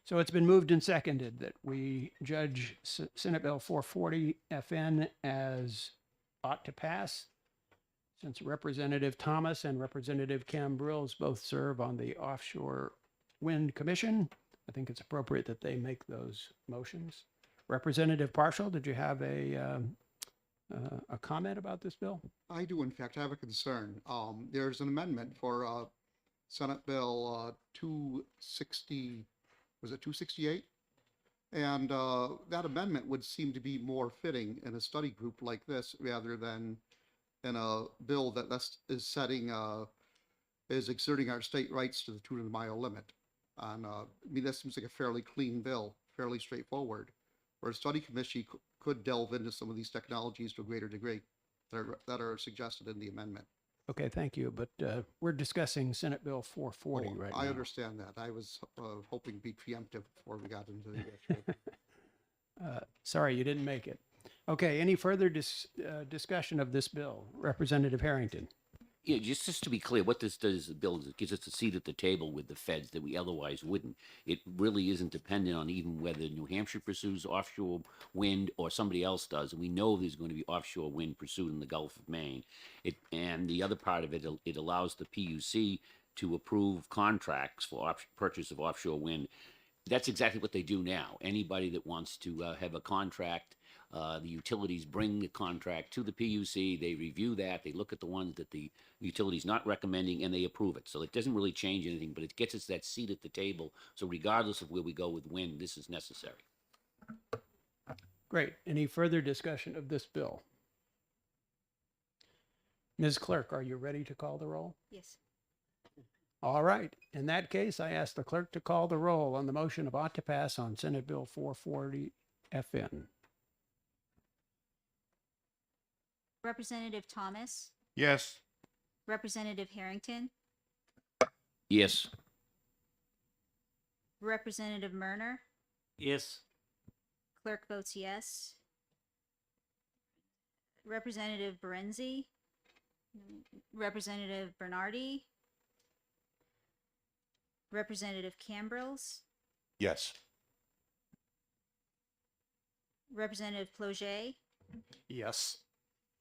So it's been moved and seconded that we judge Senate Bill 440 FN as ought to pass. Since Representative Thomas and Representative Cambrils both serve on the Offshore Wind Commission, I think it's appropriate that they make those motions. Representative Partial, did you have a comment about this bill? I do, in fact, have a concern. There's an amendment for Senate Bill 260, was it 268? And that amendment would seem to be more fitting in a study group like this rather than in a bill that is exerting our state rights to the 200 mile limit. And I mean, that seems like a fairly clean bill, fairly straightforward, where a study committee could delve into some of these technologies to a greater degree that are suggested in the amendment. Okay, thank you. But we're discussing Senate Bill 440 right now. I understand that. I was hoping to be preemptive before we got into the actual. Sorry, you didn't make it. Okay, any further discussion of this bill? Representative Harrington. Yeah, just to be clear, what this does, the bill, is it gives us a seat at the table with the feds that we otherwise wouldn't. It really isn't dependent on even whether New Hampshire pursues offshore wind or somebody else does. And we know there's going to be offshore wind pursued in the Gulf of Maine. And the other part of it, it allows the PUC to approve contracts for purchase of offshore wind. That's exactly what they do now. Anybody that wants to have a contract, the utilities bring the contract to the PUC, they review that, they look at the ones that the utility's not recommending, and they approve it. So it doesn't really change anything, but it gets us that seat at the table. So regardless of where we go with wind, this is necessary. Great. Any further discussion of this bill? Ms. Clerk, are you ready to call the roll? Yes. All right. In that case, I ask the clerk to call the roll on the motion of ought to pass on Senate Bill 440 FN. Representative Thomas, Yes. Representative Harrington, Yes. Representative Murner, Yes. clerk votes yes. Representative Berenzi, Representative Bernardi, Representative Cambrils, Yes. Representative Ploget, Yes.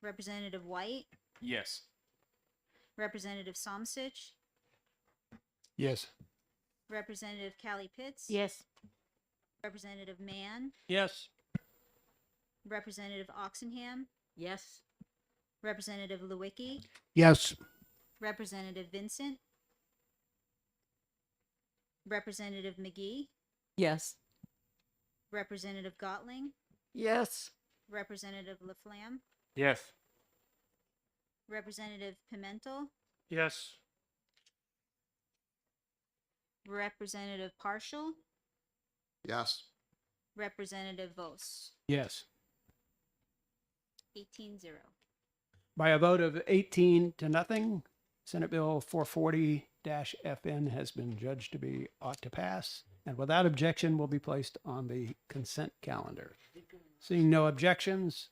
Representative White, Yes. Representative Somsich, Yes. Representative Callie Pitts, Yes. Representative Mann, Yes. Representative Oxenham, Yes. Representative Lewicki, Yes. Representative Vincent, Representative McGee, Yes. Representative Gottling, Yes. Representative Laflamme, Yes. Representative Pimentel, Yes. Representative Partial, Yes. Representative Vos. Yes. 18-0. By a vote of 18 to nothing, Senate Bill 440-FN has been judged to be ought to pass, and without objection will be placed on the consent calendar. Seeing no objections,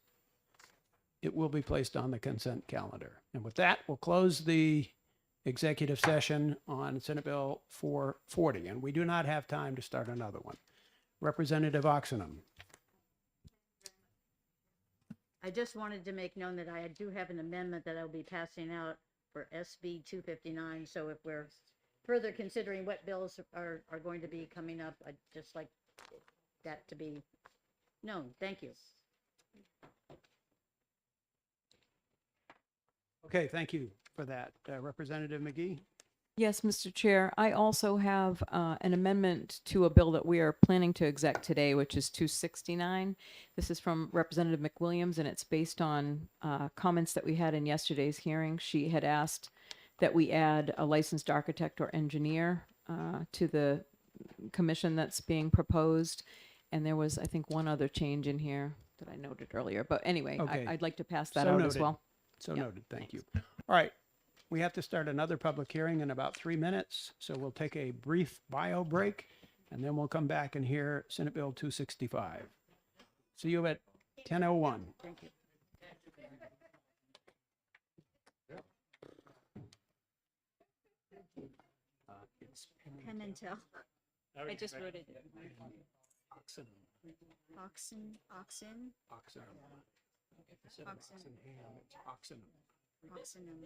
it will be placed on the consent calendar. And with that, we'll close the executive session on Senate Bill 440, and we do not have time to start another one. Representative Oxenham. I just wanted to make known that I do have an amendment that I'll be passing out for SB 259. So if we're further considering what bills are going to be coming up, I'd just like that to be known. Thank you. Okay, thank you for that. Representative McGee? Yes, Mr. Chair. I also have an amendment to a bill that we are planning to exec today, which is 269. This is from Representative McWilliams, and it's based on comments that we had in yesterday's hearing. She had asked that we add a licensed architect or engineer to the commission that's being proposed. And there was, I think, one other change in here that I noted earlier. But anyway, Okay. I'd like to pass that So out noted. as well. So Yep. noted. Thank you. All right. We have to start another public hearing in about 3 minutes. So we'll take a brief bio break and then we'll come back and hear Senate Bill 265. See you at 10:01. Thank you. Penn and Tell. I just wrote it. Oxen. Oxen. Oxen. Instead of Oxen. Oxenham, it's Oxenham. Oxenham.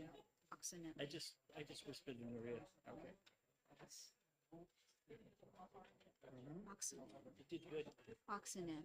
Oxenham. I just whispered in her ear. Okay. Oxen. You did good. Oxenham.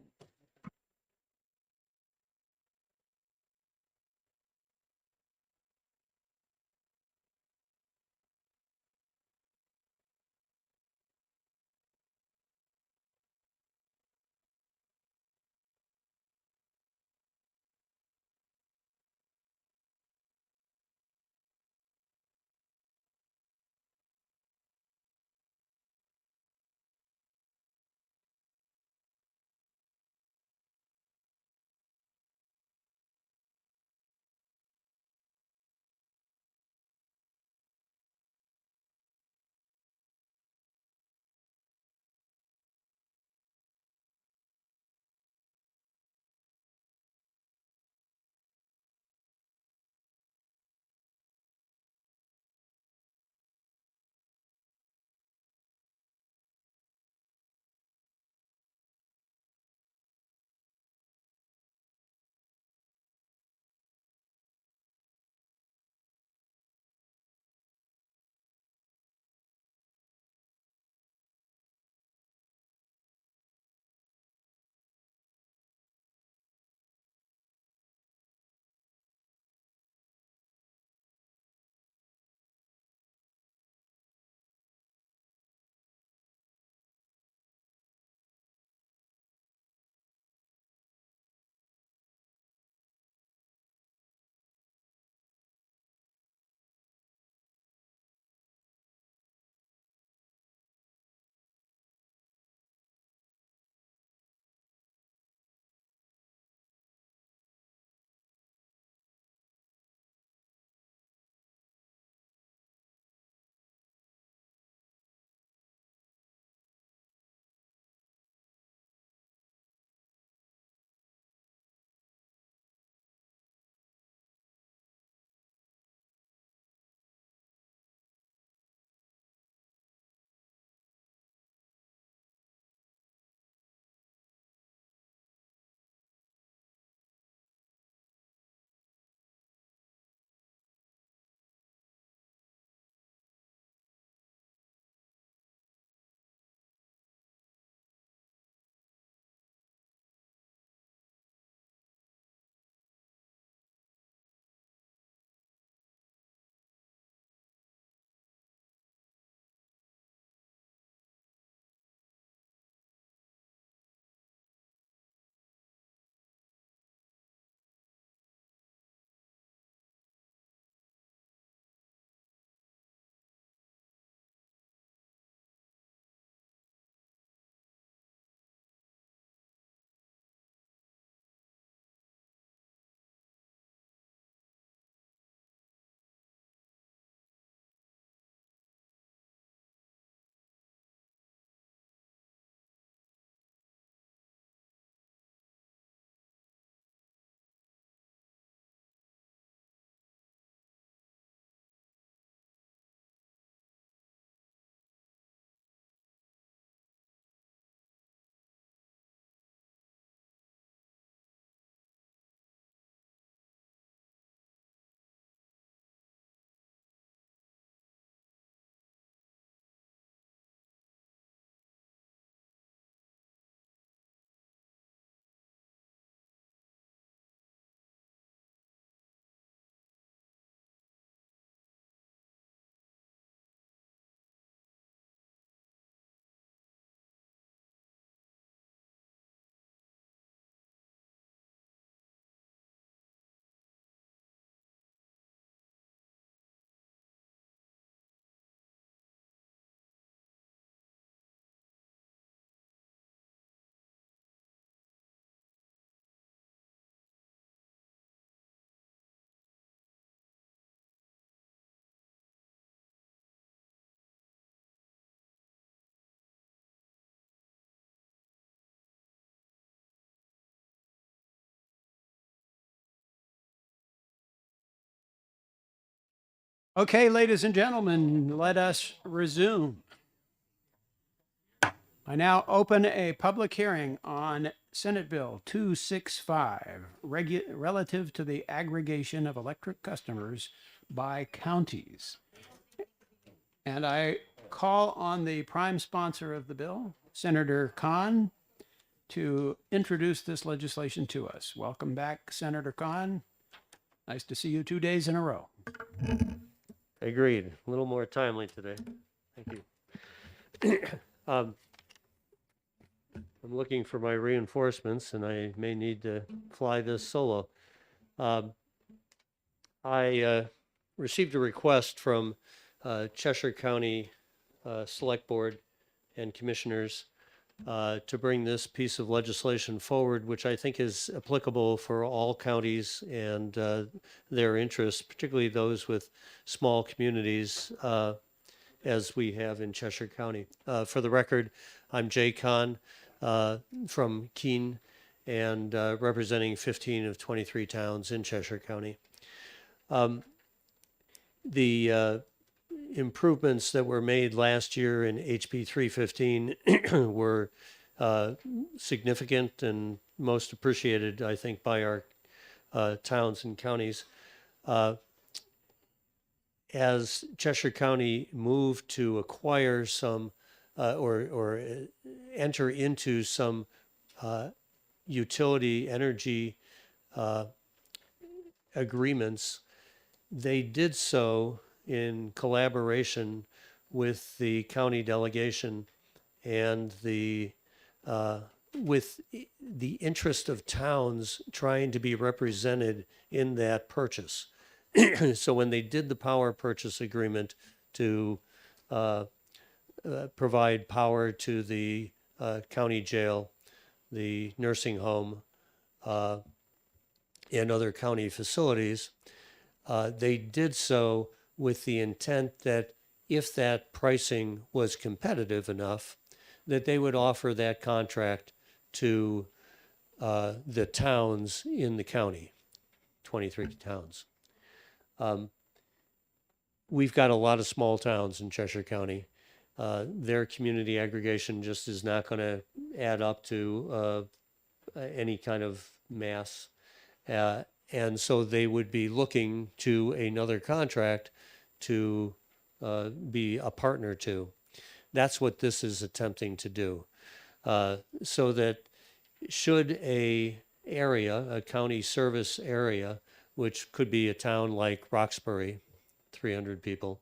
Okay, ladies and gentlemen, let us resume. I now open a public hearing on Senate Bill 265, relative to the aggregation of electric customers by counties. And I call on the prime sponsor of the bill, Senator Khan, to introduce this legislation to us. Welcome back, Senator Khan. Nice to see you 2 days in a row. Agreed. A little more timely today. Thank you. I'm looking for my reinforcements, and I may need to fly this solo. I received a request from Cheshire County Select Board and Commissioners to bring this piece of legislation forward, which I think is applicable for all counties and their interests, particularly those with small communities, as we have in Cheshire County. For the record, I'm Jay Kahn from Keene and representing 15 of 23 towns in Cheshire County. The improvements that were made last year in HB 315 were significant and most appreciated, I think, by our towns and counties. As Cheshire County moved to acquire some or enter into some utility energy agreements, they did so in collaboration with the county delegation and with the interest of towns trying to be represented in that purchase. So when they did the power purchase agreement to provide power to the county jail, the nursing home, and other county facilities, they did so with the intent that if that pricing was competitive enough, that they would offer that contract to the towns in the county, 23 towns. We've got a lot of small towns in Cheshire County. Their community aggregation just is not going to add up to any kind of mass. And so they would be looking to another contract to be a partner to. That's what this is attempting to do. So that should a county service area, which could be a town like Roxbury, 300 people,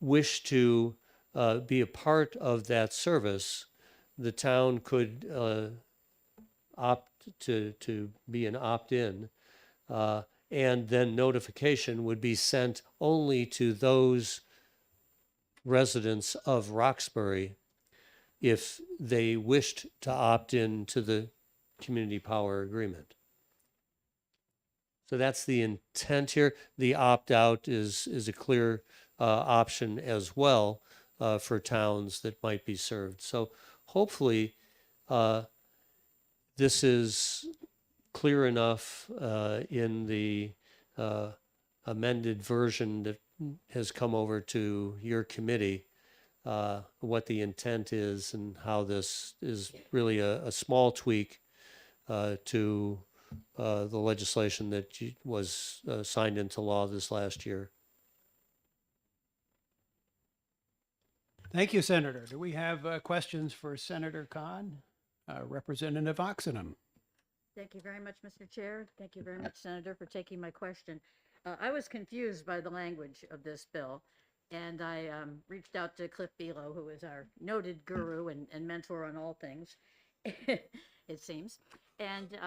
wish to be a part of that service, the town could opt to be an opt-in, and then notification would be sent only to those residents of Roxbury if they wished to opt in to the community power agreement. So that's the intent here. The opt-out is a clear option as well for towns that might be served. So hopefully this is clear enough in the amended version that has come over to your committee, what the intent is and how this is really a small tweak to the legislation that was signed into law this last year. Thank you, Senator. Do we have questions for Senator Khan? Representative Oxenham. Thank you very much, Mr. Chair. Thank you very much, Senator, for taking my question. I was confused by the language of this bill, and I reached out to Cliff Belo, who is our noted guru and mentor on all things, it seems. And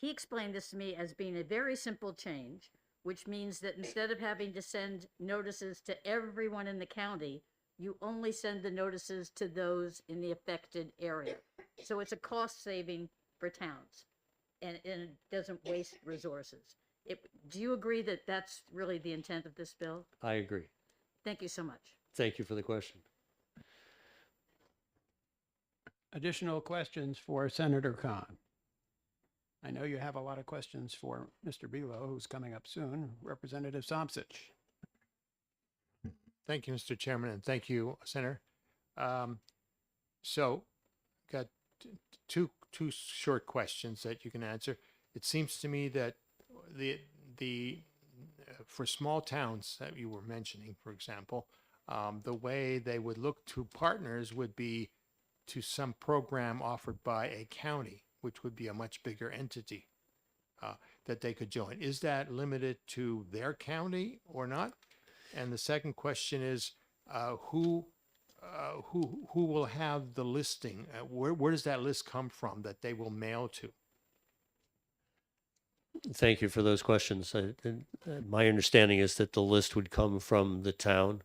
he explained this to me as being a very simple change, which means that instead of having to send notices to everyone in the county, you only send the notices to those in the affected area. So it's a cost saving for towns, and it doesn't waste resources. Do you agree that that's really the intent of this bill? I agree. Thank you so much. Thank you for the question. Additional questions for Senator Khan? I know you have a lot of questions for Mr. Belo, who's coming up soon. Representative Somsich. Thank you, Mr. Chairman, and thank you, Senator. So, got two short questions that you can answer. It seems to me that the for small towns that you were mentioning, for example, the way they would look to partners would be to some program offered by a county, which would be a much bigger entity that they could join. Is that limited to their county or not? And the second question is, who will have the listing? Where does that list come from that they will mail to? Thank you for those questions. My understanding is that the list would come from the town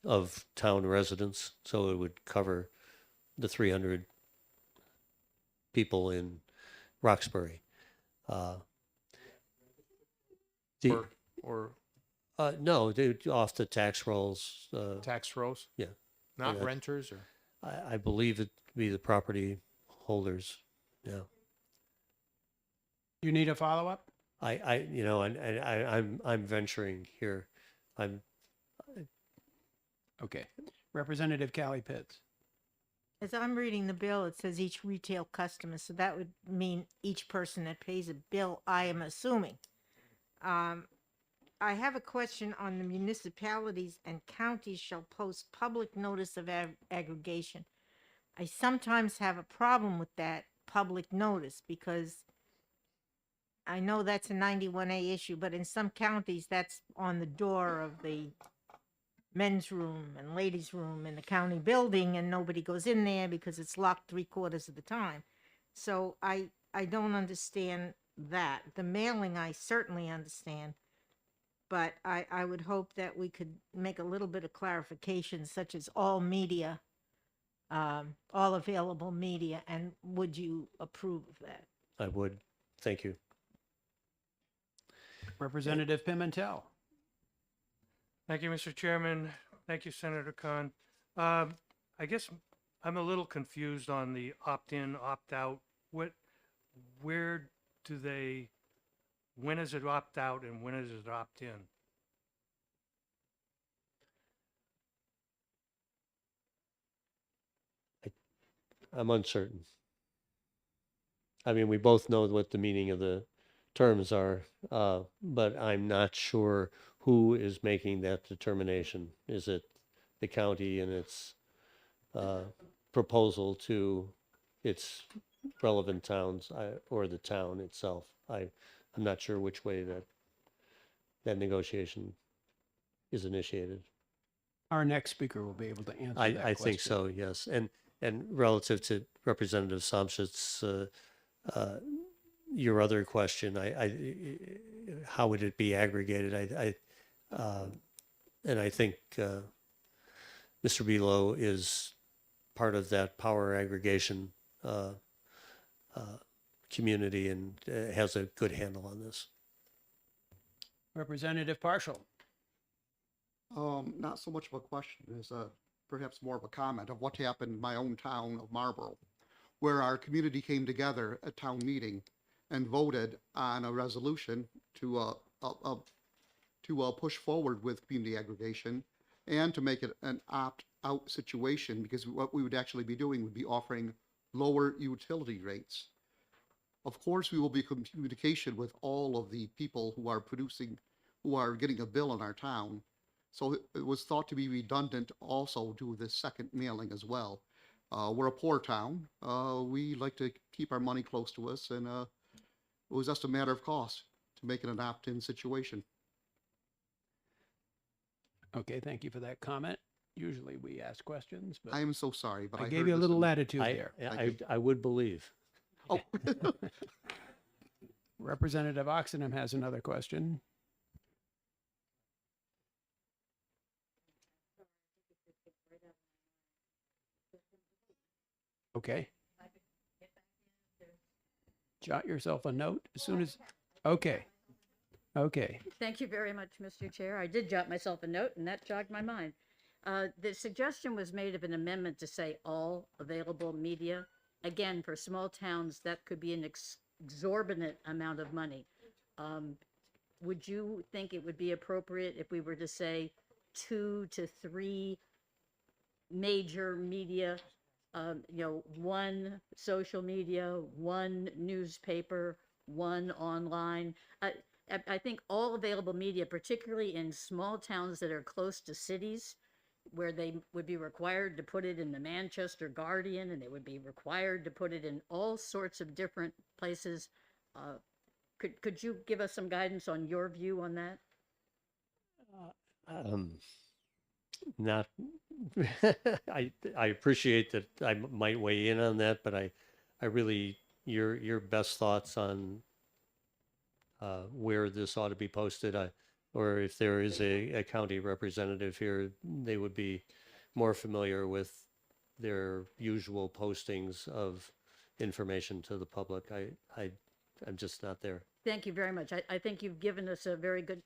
of town residents, so it would cover the 300 people in Roxbury. No, off the tax rolls. Tax rolls? Yeah. Not Yeah. renters or? I believe it to be the property holders. Yeah. You need a follow-up? I'm venturing here. Okay. Representative Callie Pitts. As I'm reading the bill, it says each retail customer, so that would mean each person that pays a bill, I am assuming. I have a question on the municipalities and counties shall post public notice of aggregation. I sometimes have a problem with that public notice because I know that's a 91A issue, but in some counties that's on the door of the men's room and ladies' room in the county building, and nobody goes in there because it's locked 3/4 of the time. So I don't understand that. The mailing I certainly understand, but I would hope that we could make a little bit of clarification, such as all media, all available media, and would you approve of that? I would. Thank you. Representative Pimentel. Thank you, Mr. Chairman. Thank you, Senator Khan. I guess I'm a little confused on the opt-in, opt-out. When is it opt-out and when is it opt-in? I'm uncertain. I mean, we both know what the meaning of the terms are, but I'm not sure who is making that determination. Is it the county and its proposal to its relevant towns, or the town itself? I'm not sure which way that negotiation is initiated. Our next speaker will be able to answer that question. I think so, yes. And relative to Representative Samschit's your other question, how would it be aggregated? And I think Mr. Belo is part of that power aggregation community and has a good handle on this. Representative Partial. Not so much of a question as perhaps more of a comment of what happened in my own town of Marlborough, where our community came together at town meeting and voted on a resolution to push forward with community aggregation and to make it an opt-out situation, because what we would actually be doing would be offering lower utility rates. Of course, we will be in communication with all of the people who are getting a bill in our town. So it was thought to be redundant also do this second mailing as well. We're a poor town. We like to keep our money close to us, and it was just a matter of cost to make it an opt-in situation. Okay, thank you for that comment. Usually we ask questions, but I am so sorry, but I I gave heard you a this little in- latitude there. I would believe. Oh. Representative Oxenham has another question. Okay. Jot yourself a note as soon as, okay. Okay. Thank you very much, Mr. Chair. I did jot myself a note, and that jogged my mind. The suggestion was made of an amendment to say all available media. Again, for small towns, that could be an exorbitant amount of money. Would you think it would be appropriate if we were to say 2 to 3 major media, one social media, one newspaper, one online. I think all available media, particularly in small towns that are close to cities, where they would be required to put it in the Manchester Guardian, and they would be required to put it in all sorts of different places. Could you give us some guidance on your view on that? Not, I appreciate that I might weigh in on that, but I really, your best thoughts on where this ought to be posted, or if there is a county representative here, they would be more familiar with their usual postings of information to the public. I'm just not there. Thank you very much. I think you've given us a very good,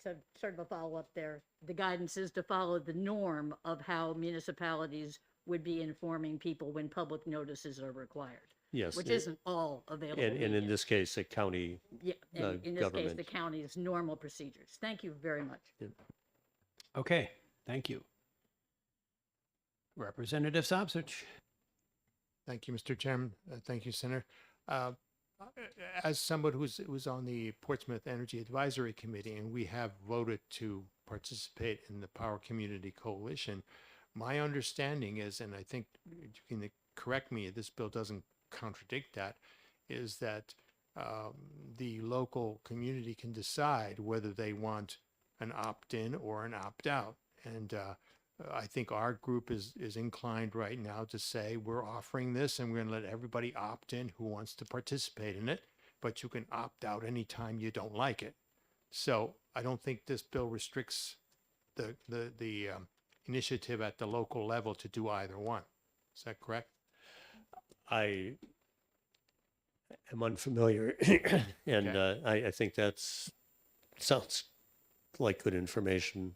sort of a follow-up there. The guidance is to follow the norm of how municipalities would be informing people when public notices are required. Yes. Which isn't all available. And in media. this case, a county Yeah, and in this case, government. the county's normal procedures. Thank you very much. Yeah. Okay, thank you. Representative Sopsich. Thank you, Mr. Chairman. Thank you, Senator. As someone who's on the Portsmouth Energy Advisory Committee, and we have voted to participate in the Power Community Coalition, my understanding is, and I think you can correct me if this bill doesn't contradict that, is that the local community can decide whether they want an opt-in or an opt-out. And I think our group is inclined right now to say we're offering this and we're going to let everybody opt in who wants to participate in it, but you can opt out anytime you don't like it. So I don't think this bill restricts the initiative at the local level to do either one. Is that correct? I am unfamiliar, and Okay. I think that's sounds like good information.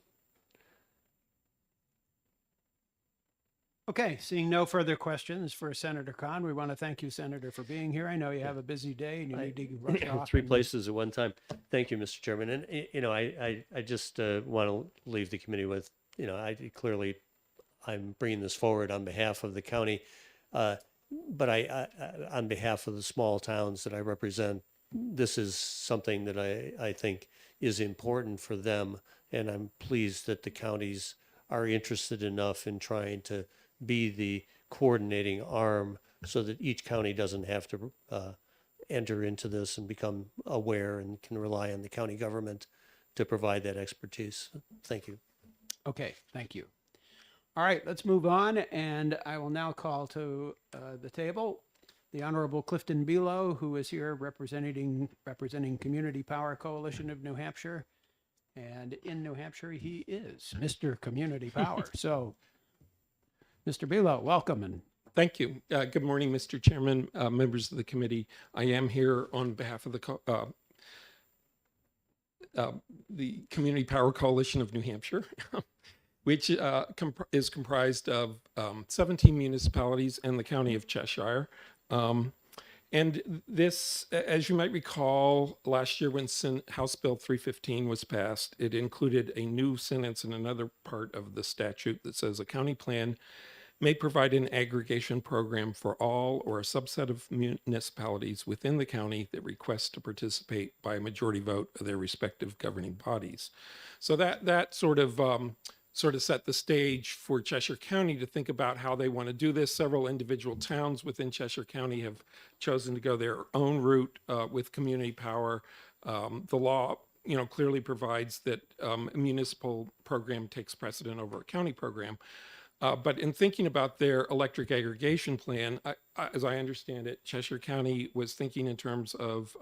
Okay, seeing no further questions for Senator Khan, we want to thank you, Senator, for being here. I know you have a busy day and you need to rush off. Three and- places at one time. Thank you, Mr. Chairman. And I just want to leave the committee with, I'm bringing this forward on behalf of the county, but I on behalf of the small towns that I represent, this is something that I think is important for them, and I'm pleased that the counties are interested enough in trying to be the coordinating arm so that each county doesn't have to enter into this and become aware and can rely on the county government to provide that expertise. Thank you. Okay, thank you. All right, let's move on, and I will now call to the table the Honorable Clifton Below, who is here representing Community Power Coalition of New Hampshire. And in New Hampshire, he is Mr. Community Power. So, Mr. Below, welcome. And thank you. Good morning, Mr. Chairman, members of the committee. I am here on behalf of the Community Power Coalition of New Hampshire, which is comprised of 17 municipalities and the county of Cheshire. And this, as you might recall, last year when House Bill 315 was passed, it included a new sentence in another part of the statute that says a county plan may provide an aggregation program for all or a subset of municipalities within the county that request to participate by a majority vote of their respective governing bodies. So that sort of set the stage for Cheshire County to think about how they want to do this. Several individual towns within Cheshire County have chosen to go their own route with community power. The law, clearly provides that a municipal program takes precedent over a county program. But in thinking about their electric aggregation plan, as I understand it, Cheshire County was thinking in terms of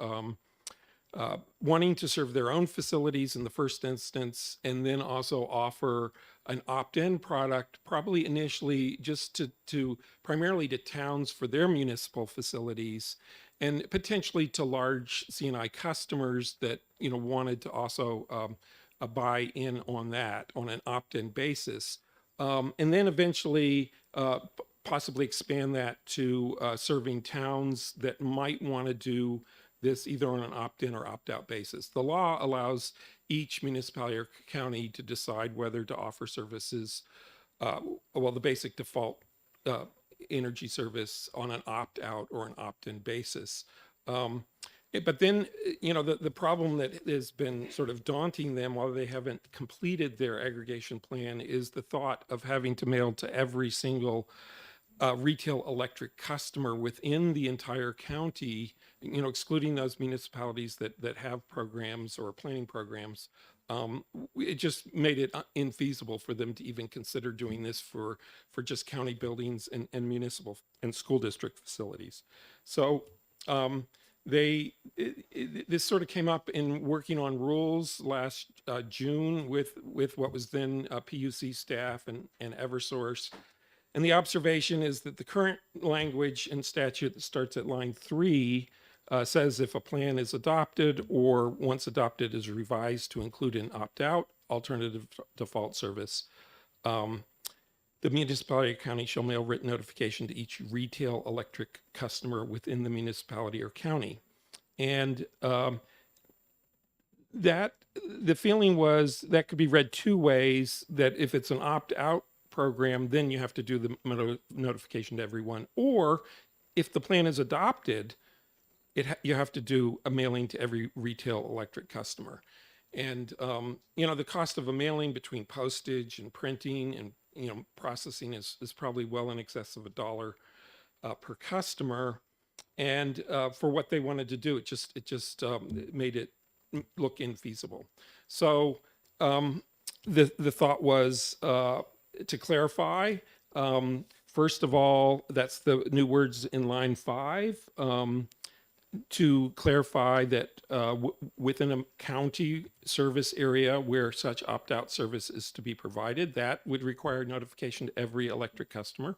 wanting to serve their own facilities in the first instance, and then also offer an opt-in product, probably initially just to primarily to towns for their municipal facilities, and potentially to large C&I customers that wanted to also buy in on that on an opt-in basis, and then eventually possibly expand that to serving towns that might want to do this either on an opt-in or opt-out basis. The law allows each municipality or county to decide whether to offer services, well, the basic default energy service on an opt-out or an opt-in basis. But then, the problem that has been sort of daunting them while they haven't completed their aggregation plan is the thought of having to mail to every single retail electric customer within the entire county, excluding those municipalities that have programs or planning programs. It just made it infeasible for them to even consider doing this for just county buildings and municipal and school district facilities. So this sort of came up in working on rules last June with what was then PUC staff and Eversource. And the observation is that the current language in statute that starts at line 3 says if a plan is adopted or once adopted is revised to include an opt-out alternative default service, the municipality or county shall mail written notification to each retail electric customer within the municipality or county. And that the feeling was that could be read two ways, that if it's an opt-out program, then you have to do the notification to everyone. Or if the plan is adopted, you have to do a mailing to every retail electric customer. And, the cost of a mailing between postage and printing and, processing is probably well in excess of $1 per customer. And for what they wanted to do, it just made it look infeasible. So the thought was to clarify, first of all, that's the new words in line 5, to clarify that within a county service area where such opt-out service is to be provided, that would require notification to every electric customer.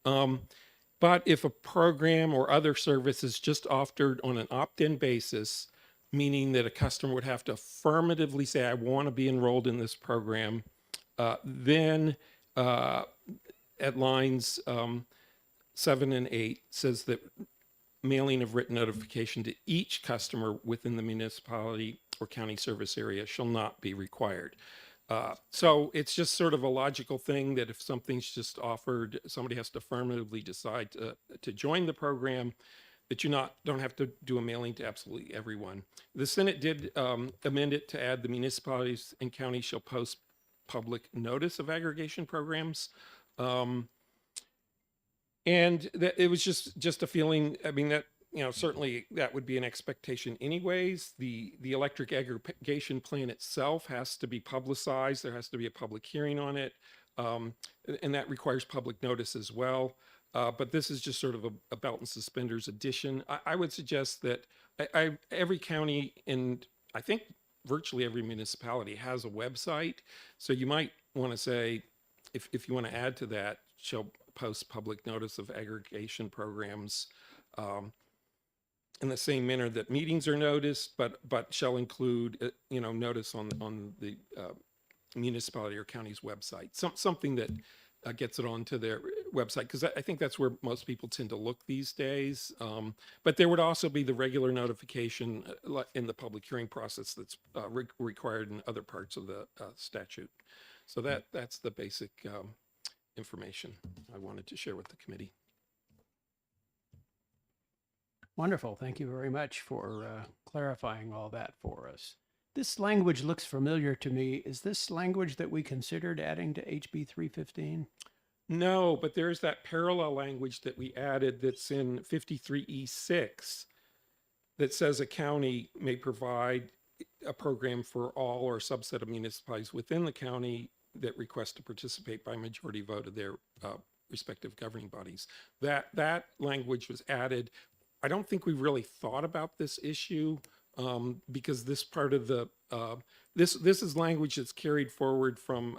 But if a program or other service is just offered on an opt-in basis, meaning that a customer would have to affirmatively say, I want to be enrolled in this program, then at lines 7 and 8 says that mailing of written notification to each customer within the municipality or county service area shall not be required. So it's just sort of a logical thing that if something's just offered, somebody has to affirmatively decide to join the program, that you don't have to do a mailing to absolutely everyone. The Senate did amend it to add the municipalities and counties shall post public notice of aggregation programs. And that it was just a feeling, I mean, that, certainly that would be an expectation anyways. The electric aggregation plan itself has to be publicized. There has to be a public hearing on it. And that requires public notice as well. But this is just sort of a belt and suspenders addition. I would suggest that every county and I think virtually every municipality has a website. So you might want to say, if you want to add to that, shall post public notice of aggregation programs in the same manner that meetings are noticed, but shall include notice on the municipality or county's website. Something that gets it onto their website, because I think that's where most people tend to look these days. But there would also be the regular notification in the public hearing process that's required in other parts of the statute. So that's the basic information I wanted to share with the committee. Wonderful. Thank you very much for clarifying all that for us. This language looks familiar to me. Is this language that we considered adding to HB 315? No, but there's that parallel language that we added that's in 53E6 that says a county may provide a program for all or a subset of municipalities within the county that request to participate by majority vote of their respective governing bodies. That language was added. I don't think we really thought about this issue because this part of the this is language that's carried forward from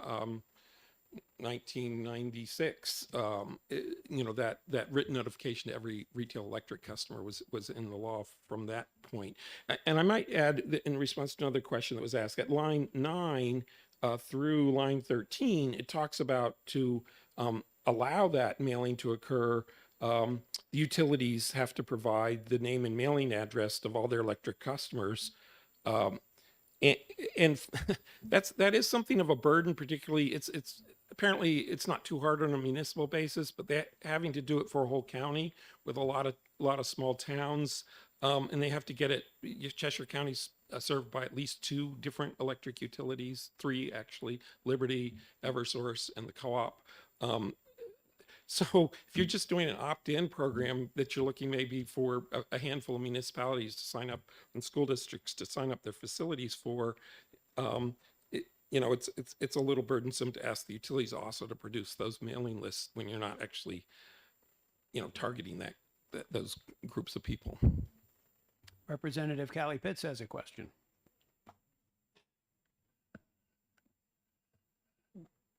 1996. That written notification to every retail electric customer was in the law from that point. And I might add that in response to another question that was asked at line 9 through line 13, it talks about to allow that mailing to occur The utilities have to provide the name and mailing address of all their electric customers. And, and that is something of a burden, particularly it's apparently it's not too hard on a municipal basis, but they're having to do it for a whole county with a lot of small towns. And they have to get it. Cheshire County's served by at least 2 different electric utilities, 3 actually: Liberty, EverSource, and the Co-op. So if you're just doing an opt-in program that you're looking maybe for a handful of municipalities to sign up and school districts to sign up their facilities for, it's a little burdensome to ask the utilities also to produce those mailing lists when you're not actually, targeting those groups of people. Representative Callie Pitts has a question.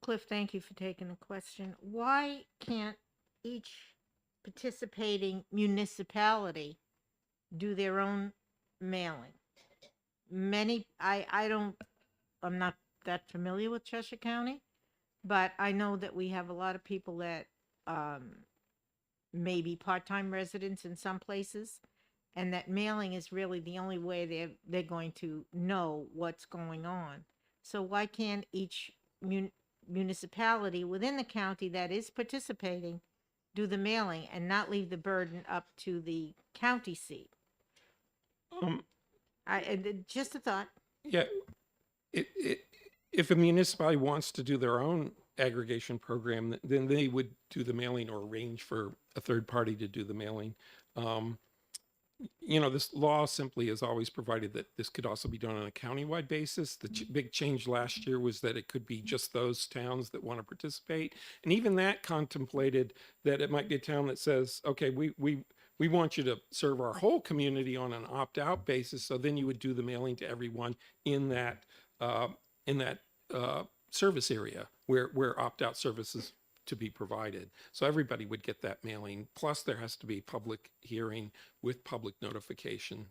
Cliff, thank you for taking the question. Why can't each participating municipality do their own mailing? I'm not that familiar with Cheshire County, but I know that we have a lot of people that may be part-time residents in some places, and that mailing is really the only way they're going to know what's going on. So why can't each municipality within the county that is participating do the mailing and not leave the burden up to the county seat? Just a thought. Yeah, if a municipality wants to do their own aggregation program, then they would do the mailing or arrange for a third party to do the mailing. This law simply has always provided that this could also be done on a countywide basis. The big change last year was that it could be just those towns that want to participate. And even that contemplated that it might be a town that says, okay, we want you to serve our whole community on an opt-out basis. So then you would do the mailing to everyone in that service area where opt-out services to be provided. So everybody would get that mailing. Plus there has to be public hearing with public notification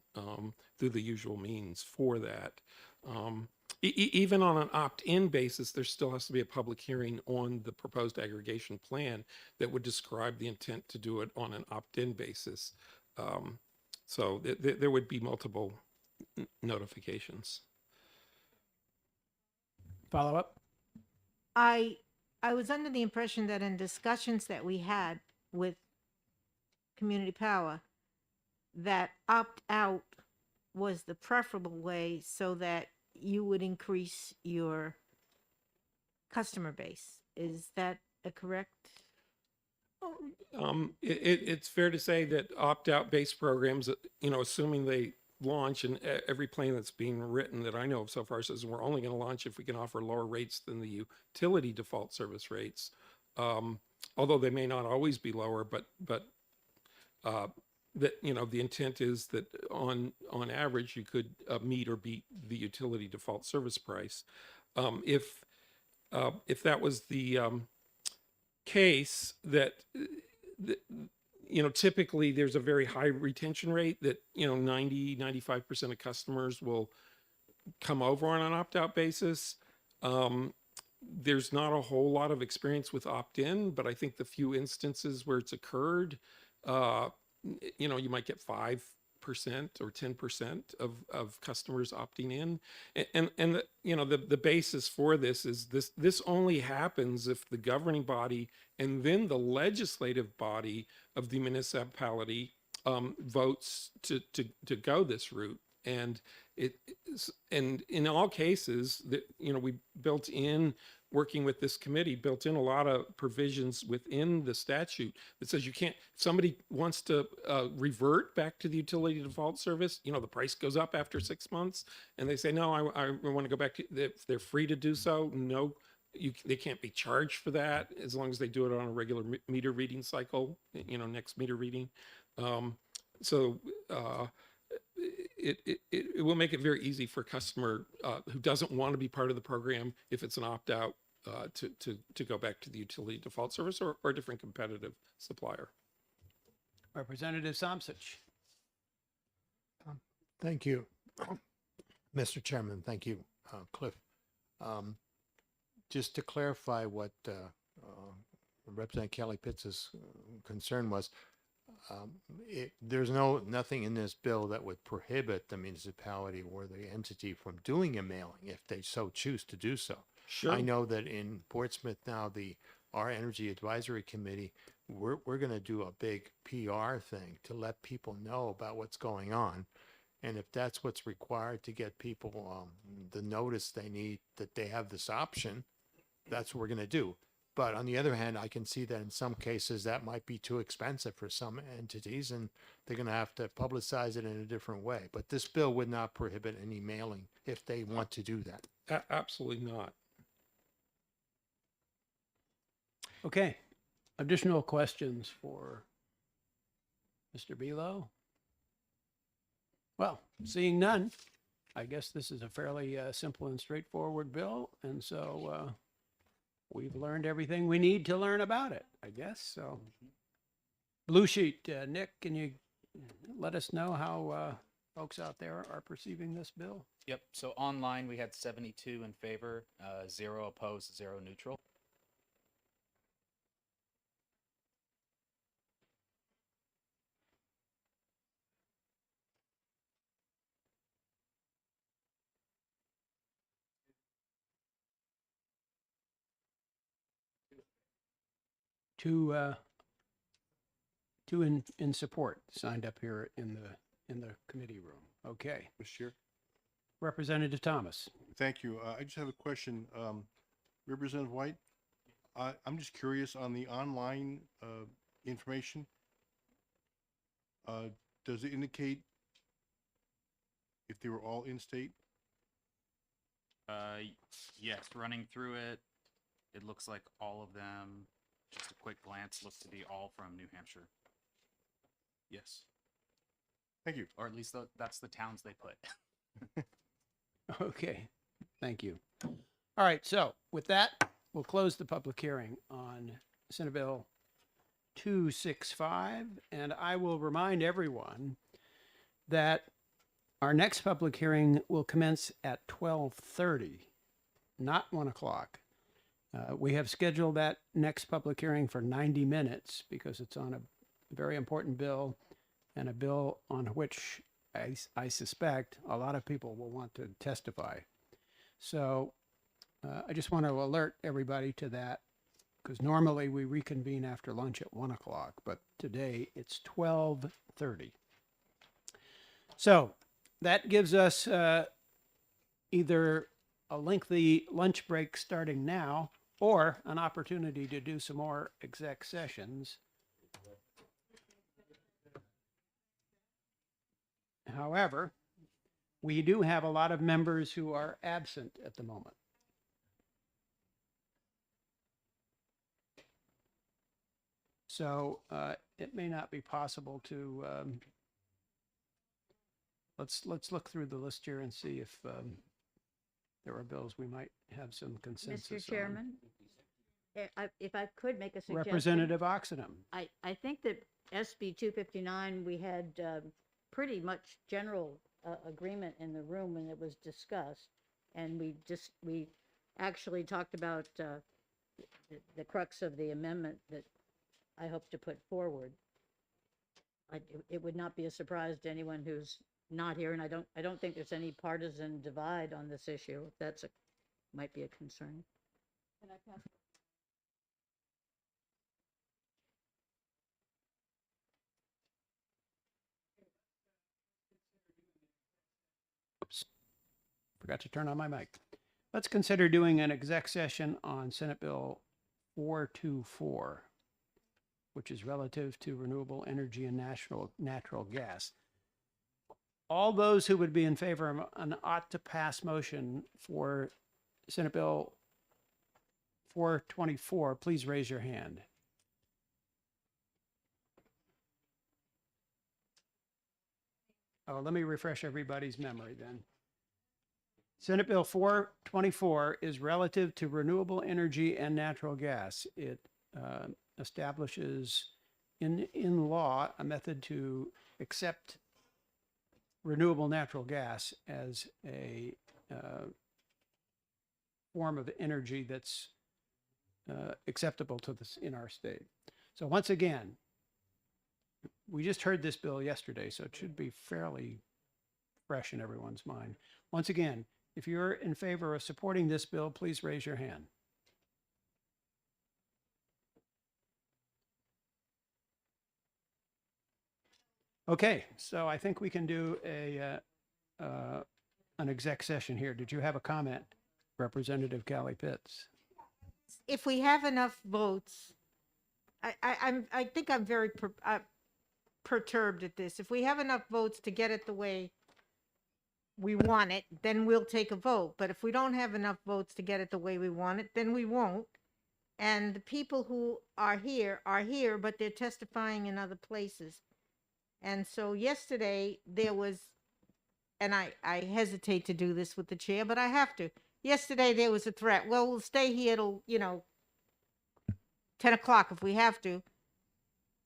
through the usual means for that. Even on an opt-in basis, there still has to be a public hearing on the proposed aggregation plan that would describe the intent to do it on an opt-in basis. So there would be multiple notifications. Follow up? I was under the impression that in discussions that we had with Community Power, that opt-out was the preferable way so that you would increase your customer base. Is that a correct? It's fair to say that opt-out based programs, assuming they launch, and every plan that's being written that I know of so far says we're only going to launch if we can offer lower rates than the utility default service rates, although they may not always be lower, but that the intent is that on average you could meet or beat the utility default service price. If that was the case, that typically there's a very high retention rate that 90-95% of customers will come over on an opt-out basis. There's not a whole lot of experience with opt-in, but I think the few instances where it's occurred, you might get 5% or 10% of customers opting in. And the basis for this is this only happens if the governing body and then the legislative body of the municipality votes to go this route. And and in all cases that we built in, working with this committee, built in a lot of provisions within the statute that says you can't, if somebody wants to revert back to the utility default service, the price goes up after 6 months and they say, no, I want to go back to, if they're free to do so, no, they can't be charged for that as long as they do it on a regular meter reading cycle, next meter reading. It will make it very easy for a customer who doesn't want to be part of the program, if it's an opt-out, to go back to the utility default service or a different competitive supplier. Representative Somsich. Thank you, Mr. Chairman. Thank you, Cliff. Just to clarify what Representative Kelly Pitts' concern was, there's nothing in this bill that would prohibit the municipality or the entity from doing a mailing if they so choose to do so. Sure. I know that in Portsmouth now, our Energy Advisory Committee, we're going to do a big PR thing to let people know about what's going on. And if that's what's required to get people the notice they need that they have this option, that's what we're going to do. But on the other hand, I can see that in some cases that might be too expensive for some entities and they're going to have to publicize it in a different way. But this bill would not prohibit any mailing if they want to do that. Absolutely not. Okay. Additional questions for Mr. Belo? Well, seeing none, I guess this is a fairly simple and straightforward bill. And so we've learned everything we need to learn about it, I guess. So blue sheet, Nick, can you let us know how folks out there are perceiving this bill? Yep. So online, we had 72 in favor, 0 opposed, 0 neutral. Two in support signed up here in the committee room. Okay. Mr. Chair? Representative Thomas. Thank you. I just have a question. Representative White, I'm just curious on the online information. Does it indicate if they were all in state? Yes, running through it, it looks like all of them, just a quick glance, looks to be all from New Hampshire. Yes. Thank you. Or at least that's the towns they put. Okay, thank you. All right, so with that, we'll close the public hearing on Senate Bill 265, and I will remind everyone that our next public hearing will commence at 12:30, not 1 o'clock. We have scheduled that next public hearing for 90 minutes because it's on a very important bill and a bill on which I suspect a lot of people will want to testify. So I just want to alert everybody to that because normally we reconvene after lunch at 1 o'clock, but today it's 12:30. So that gives us either a lengthy lunch break starting now or an opportunity to do some more exec sessions. However, we do have a lot of members who are absent at the moment. So it may not be possible to, let's look through the list here and see if there are bills we might have some consensus on. Mr. Chairman, if I could make a suggestion. Representative Oxenham. I think that SB 259, we had pretty much general agreement in the room when it was discussed. And we actually talked about the crux of the amendment that I hope to put forward. It would not be a surprise to anyone who's not here, and I don't think there's any partisan divide on this issue. That's might be a concern. Can I pass? Oops, forgot to turn on my mic. Let's consider doing an exec session on Senate Bill 424, which is relative to renewable energy and natural gas. All those who would be in favor of an ought to pass motion for Senate Bill 424, please raise your hand. Oh, let me refresh everybody's memory then. Senate Bill 424 is relative to renewable energy and natural gas. It establishes in law a method to accept renewable natural gas as a form of energy that's acceptable to this in our state. So once again, we just heard this bill yesterday, so it should be fairly fresh in everyone's mind. Once again, if you're in favor of supporting this bill, please raise your hand. Okay, so I think we can do an exec session here. Did you have a comment, Representative Callie Pitts? If we have enough votes, I think I'm very perturbed at this. If we have enough votes to get it the way we want it, then we'll take a vote. But if we don't have enough votes to get it the way we want it, then we won't. And the people who are here, but they're testifying in other places. And so yesterday there was, and I hesitate to do this with the chair, but I have to. Yesterday there was a threat. Well, we'll stay here till, 10 o'clock if we have to.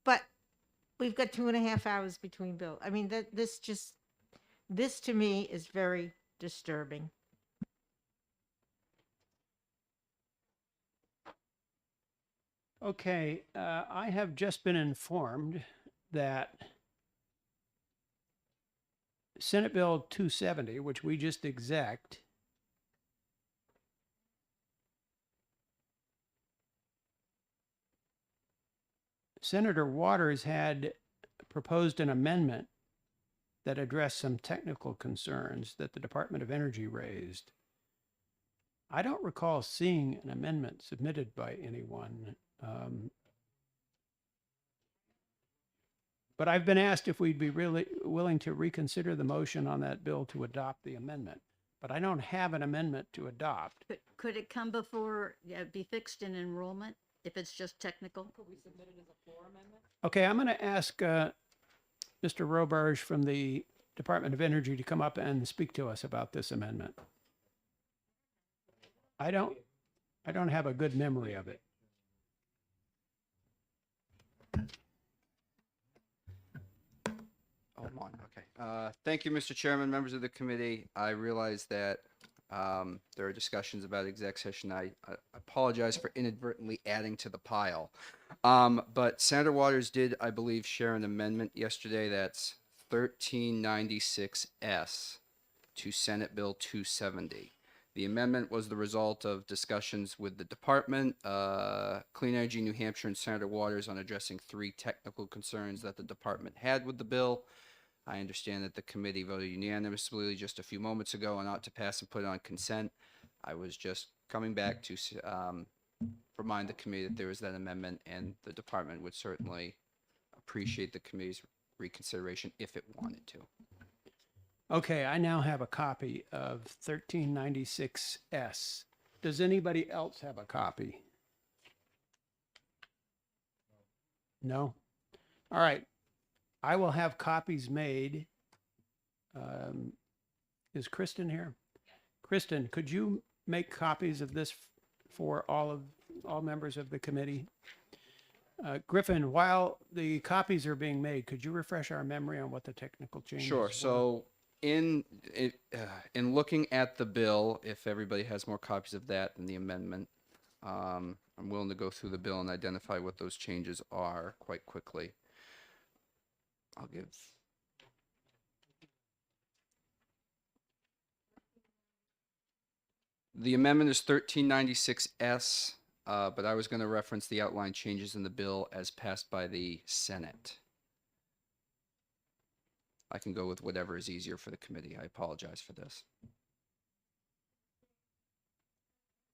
But we've got 2.5 hours between bills. I mean, this to me is very disturbing. Okay, I have just been informed that Senate Bill 270, which we just exec'd, Senator Waters had proposed an amendment that addressed some technical concerns that the Department of Energy raised. I don't recall seeing an amendment submitted by anyone. But I've been asked if we'd be really willing to reconsider the motion on that bill to adopt the amendment. But I don't have an amendment to adopt. Could it come before, be fixed in enrollment if it's just technical? Could we submit it as a floor amendment? Okay, I'm going to ask Mr. Roberge from the Department of Energy to come up and speak to us about this amendment. I don't have a good memory of it. Oh, I'm on. Okay. Thank you, Mr. Chairman, members of the committee. I realize that there are discussions about exec session. I apologize for inadvertently adding to the pile. But Senator Waters did, I believe, share an amendment yesterday that's 1396S to Senate Bill 270. The amendment was the result of discussions with the department, Clean Energy New Hampshire, and Senator Waters on addressing 3 technical concerns that the department had with the bill. I understand that the committee voted unanimously just a few moments ago and ought to pass and put it on consent. I was just coming back to remind the committee that there was that amendment, and the department would certainly appreciate the committee's reconsideration if it wanted to. Okay, I now have a copy of 1396S. Does anybody else have a copy? No? All right. I will have copies made. Is Kristen here? Kristen, could you make copies of this for all members of the committee? Griffin, while the copies are being made, could you refresh our memory on what the technical changes Sure. were? So in looking at the bill, if everybody has more copies of that than the amendment, I'm willing to go through the bill and identify what those changes are quite quickly. I'll give. The amendment is 1396S, but I was going to reference the outline changes in the bill as passed by the Senate. I can go with whatever is easier for the committee. I apologize for this.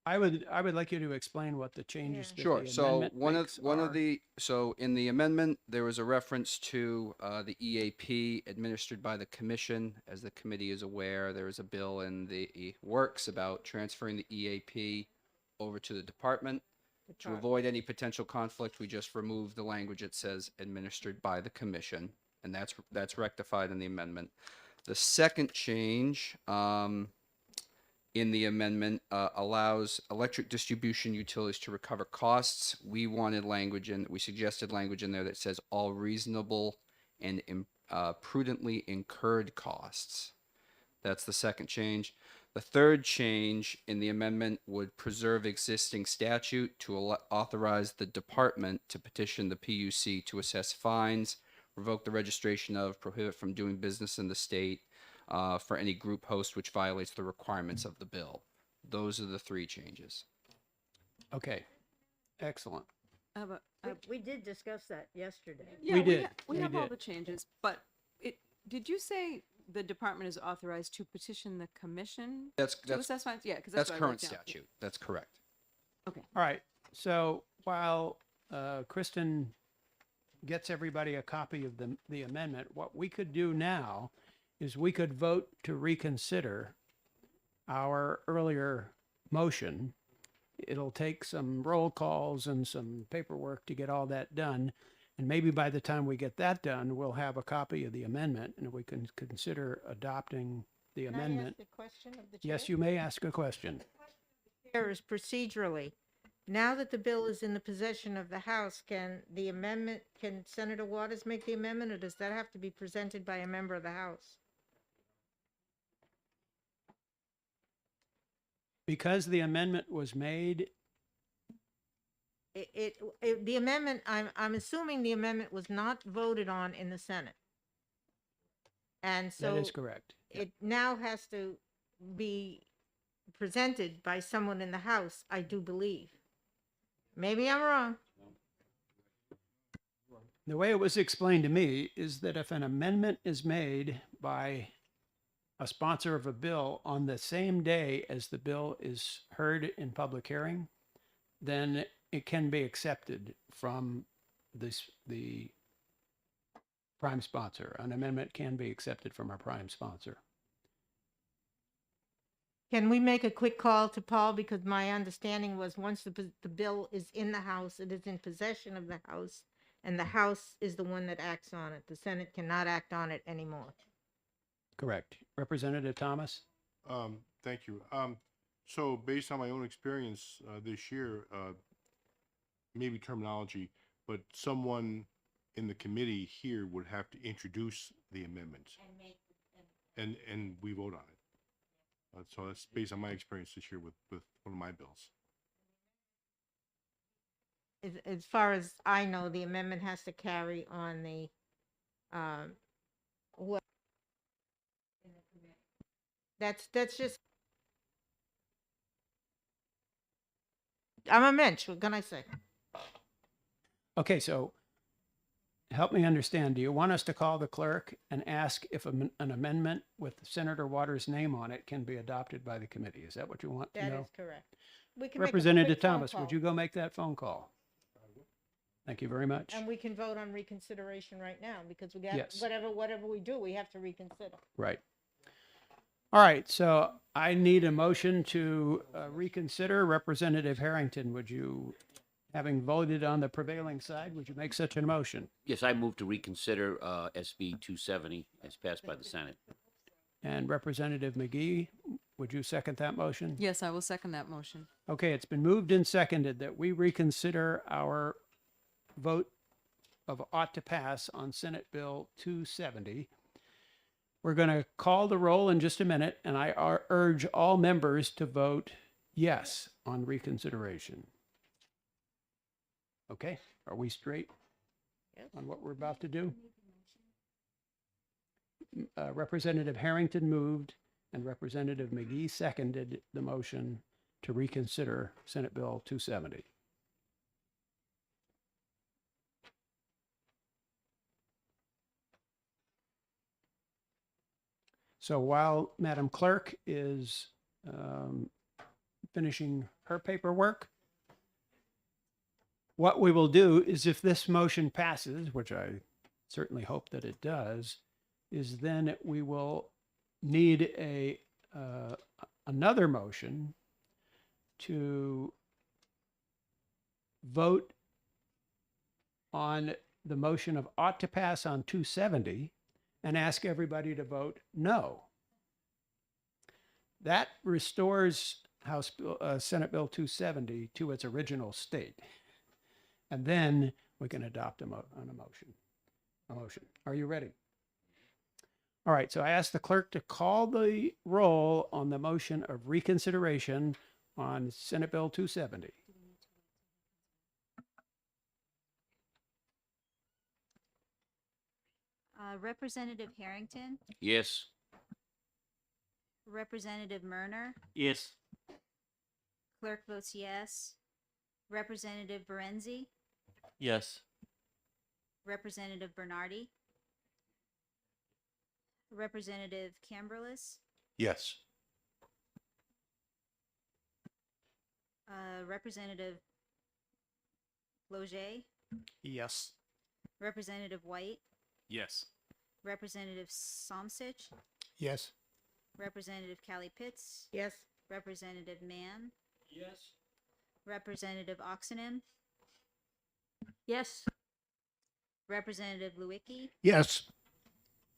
I would like you to explain what the changes. that Sure. the So amendment one makes of are. the in the amendment there was a reference to the EAP administered by the commission. As the committee is aware, there is a bill in the works about transferring the EAP over to the department. To avoid any potential conflict, we just removed the language that says administered by the commission, and that's rectified in the amendment. The second change in the amendment allows electric distribution utilities to recover costs. We wanted language in, we suggested language in there that says all reasonable and prudently incurred costs. That's the second change. The third change in the amendment would preserve existing statute to authorize the department to petition the PUC to assess fines, revoke the registration of, prohibit from doing business in the state for any group host which violates the requirements of the bill. Those are the three changes. Okay, excellent. We did discuss that yesterday. Yeah, We did. We We have all did. the changes, but did you say the department is authorized to petition the commission to assess fines? Yeah, because That's what I wrote current down. statute. That's correct. Okay. All right, so while Kristen gets everybody a copy of the amendment, what we could do now is we could vote to reconsider our earlier motion. It'll take some roll calls and some paperwork to get all that done. And maybe by the time we get that done, we'll have a copy of the amendment and we can consider adopting the Can I amendment. ask a question of the Yes, chair? you may ask a question. Chair is procedurally, now that the bill is in the possession of the House, can Senator Waters make the amendment, or does that have to be presented by a member of the House? Because the amendment was made, The amendment, I'm assuming the amendment was not voted on in the Senate. And so. that is correct. It now has to be presented by someone in the House, I do believe. Maybe I'm wrong. The way it was explained to me is that if an amendment is made by a sponsor of a bill on the same day as the bill is heard in public hearing, then it can be accepted from the prime sponsor. An amendment can be accepted from our prime sponsor. Can we make a quick call to Paul? Because my understanding was once the bill is in the House, it is in possession of the House, and the House is the one that acts on it. The Senate cannot act on it anymore. Correct. Representative Thomas? Thank you. So based on my own experience this year, maybe terminology, but someone in the committee here would have to introduce the amendment. And we vote on it. So that's based on my experience this year with one of my bills. As far as I know, the amendment has to carry on the, what? That's just. I'm a mensch, what can I say? Okay, so help me understand. Do you want us to call the clerk and ask if an amendment with Senator Waters' name on it can be adopted by the committee? Is that what you want to That know? is correct. We can make a Representative quick phone Thomas, call, would you go make that phone call? Thank you very much. and we can vote on reconsideration right now, because we got, Yes. whatever we do, we have to reconsider. Right. All right, so I need a motion to reconsider. Representative Harrington, would you, having voted on the prevailing side, would you make such a motion? Yes, I move to reconsider SB 270 as passed by the Senate. And Representative McGee, would you second that motion? Yes, I will second that motion. Okay, it's been moved and seconded that we reconsider our vote of ought to pass on Senate Bill 270. We're going to call the roll in just a minute, and I urge all members to vote yes on reconsideration. Okay, are we straight on what we're about to do? Representative Harrington moved and Representative McGee seconded the motion to reconsider Senate Bill 270. So while Madam Clerk is finishing her paperwork, what we will do is if this motion passes, which I certainly hope that it does, is then we will need another motion to vote on the motion of ought to pass on 270 and ask everybody to vote no. That restores Senate Bill 270 to its original state. And then we can adopt a motion. Are you ready? All right, so I ask the clerk to call the roll on the motion of reconsideration on Senate Bill 270. Representative Harrington, Yes. Representative Murner, Yes. clerk votes yes. Representative Berenzi, Yes. Representative Bernardi, Representative Camberlis, Yes. Representative Loget, Yes. Representative White, Yes. Representative Somsich, Yes. Representative Callie Pitts, Yes. Representative Mann, Yes. Representative Oxenham, Yes. Representative Lewicki, Yes.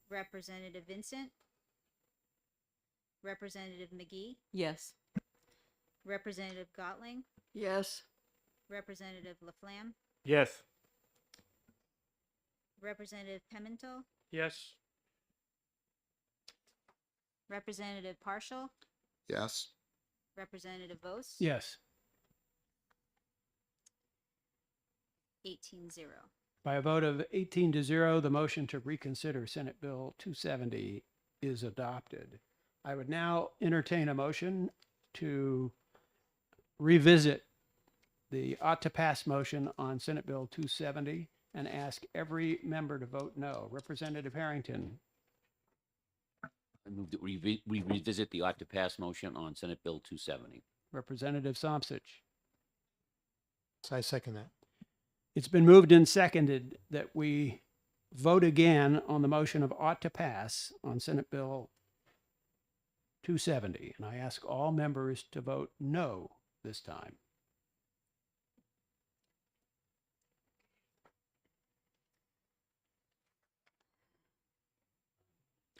Representative Vincent, Representative McGee, Yes. Representative Gotling, Yes. Representative Laflamme, Yes. Representative Pimentel, Yes. Representative Partial, Yes. Representative Vos. Yes. 18-0. By a vote of 18-0, the motion to reconsider Senate Bill 270 is adopted. I would now entertain a motion to revisit the ought to pass motion on Senate Bill 270 and ask every member to vote no. Representative Harrington, I move that we revisit the ought to pass motion on Senate Bill 270. Representative Somsich. So I second that. It's been moved and seconded that we vote again on the motion of ought to pass on Senate Bill 270. And I ask all members to vote no this time.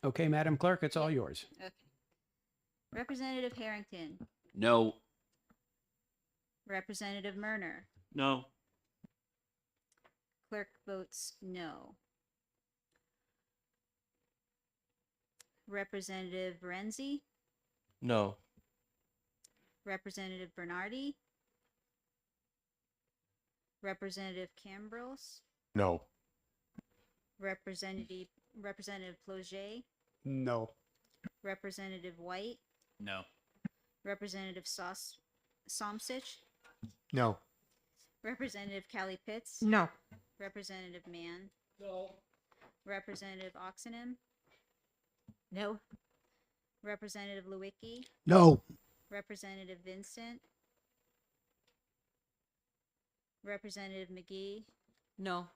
Okay, Madam Clerk, it's all yours. Okay. Representative Harrington, No. Representative Murner, No. clerk votes no. Representative Berenzi, No. Representative Bernardi, Representative Cambrils, No. Representative Ploget, No. Representative White, No. Representative Somsich, No. Representative Callie Pitts, No. Representative Mann, No. Representative Oxenham, No. Representative Lewicki, No. Representative Vincent, Representative McGee, No.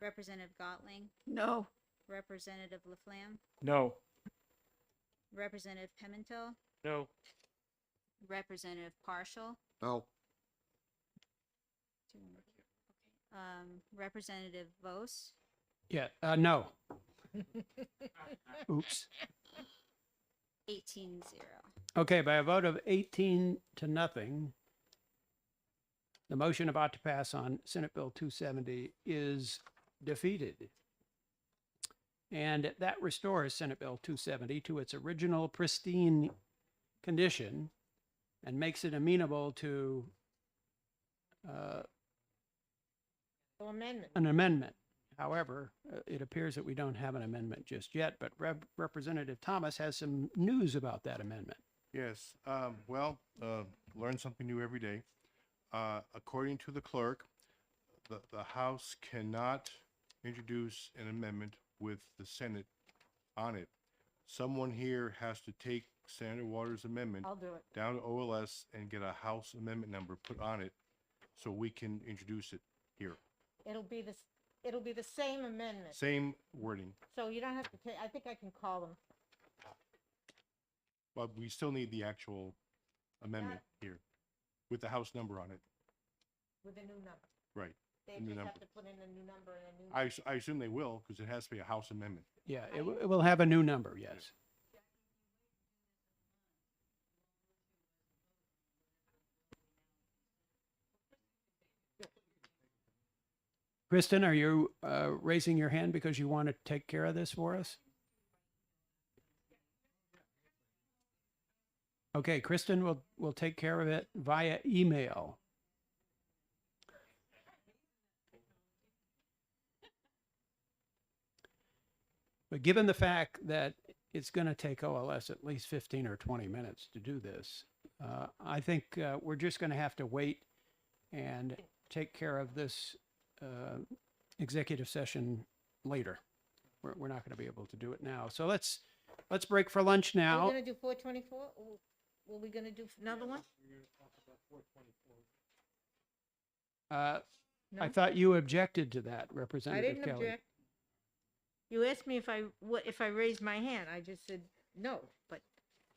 Representative Gotling, No. Representative Laflamme, No. Representative Pimentel, No. Representative Partial, No. Representative Vos, Yeah, no. Oops. 18-0. Okay, by a vote of 18-0, the motion of ought to pass on Senate Bill 270 is defeated. And that restores Senate Bill 270 to its original pristine condition and makes it amenable to Amendment. an amendment. However, it appears that we don't have an amendment just yet, but Representative Thomas has some news about that amendment. Yes, learn something new every day. According to the clerk, the House cannot introduce an amendment with the Senate on it. Someone here has to take Senator Waters' amendment I'll do it. down to OLS and get a House amendment number put on it so we can introduce it here. It'll be the same amendment. Same wording, So you don't have to take, I think I can call them. but we still need the actual amendment here with the House number on it. With a new number. Right. They New just number. have to put in a new number and a new. I assume they will, because it has to be a House amendment. Yeah, it will have a new number, yes. Kristen, are you raising your hand because you want to take care of this for us? Okay, Kristen will take care of it via email. But given the fact that it's going to take OLS at least 15 or 20 minutes to do this, I think we're just going to have to wait and take care of this executive session later. We're not going to be able to do it now. So let's break for lunch Are now. we gonna do 424? Or were we gonna do another one? I No? thought you objected to that, I Representative didn't Kelly. object. You asked me if I raised my hand. I just said no, but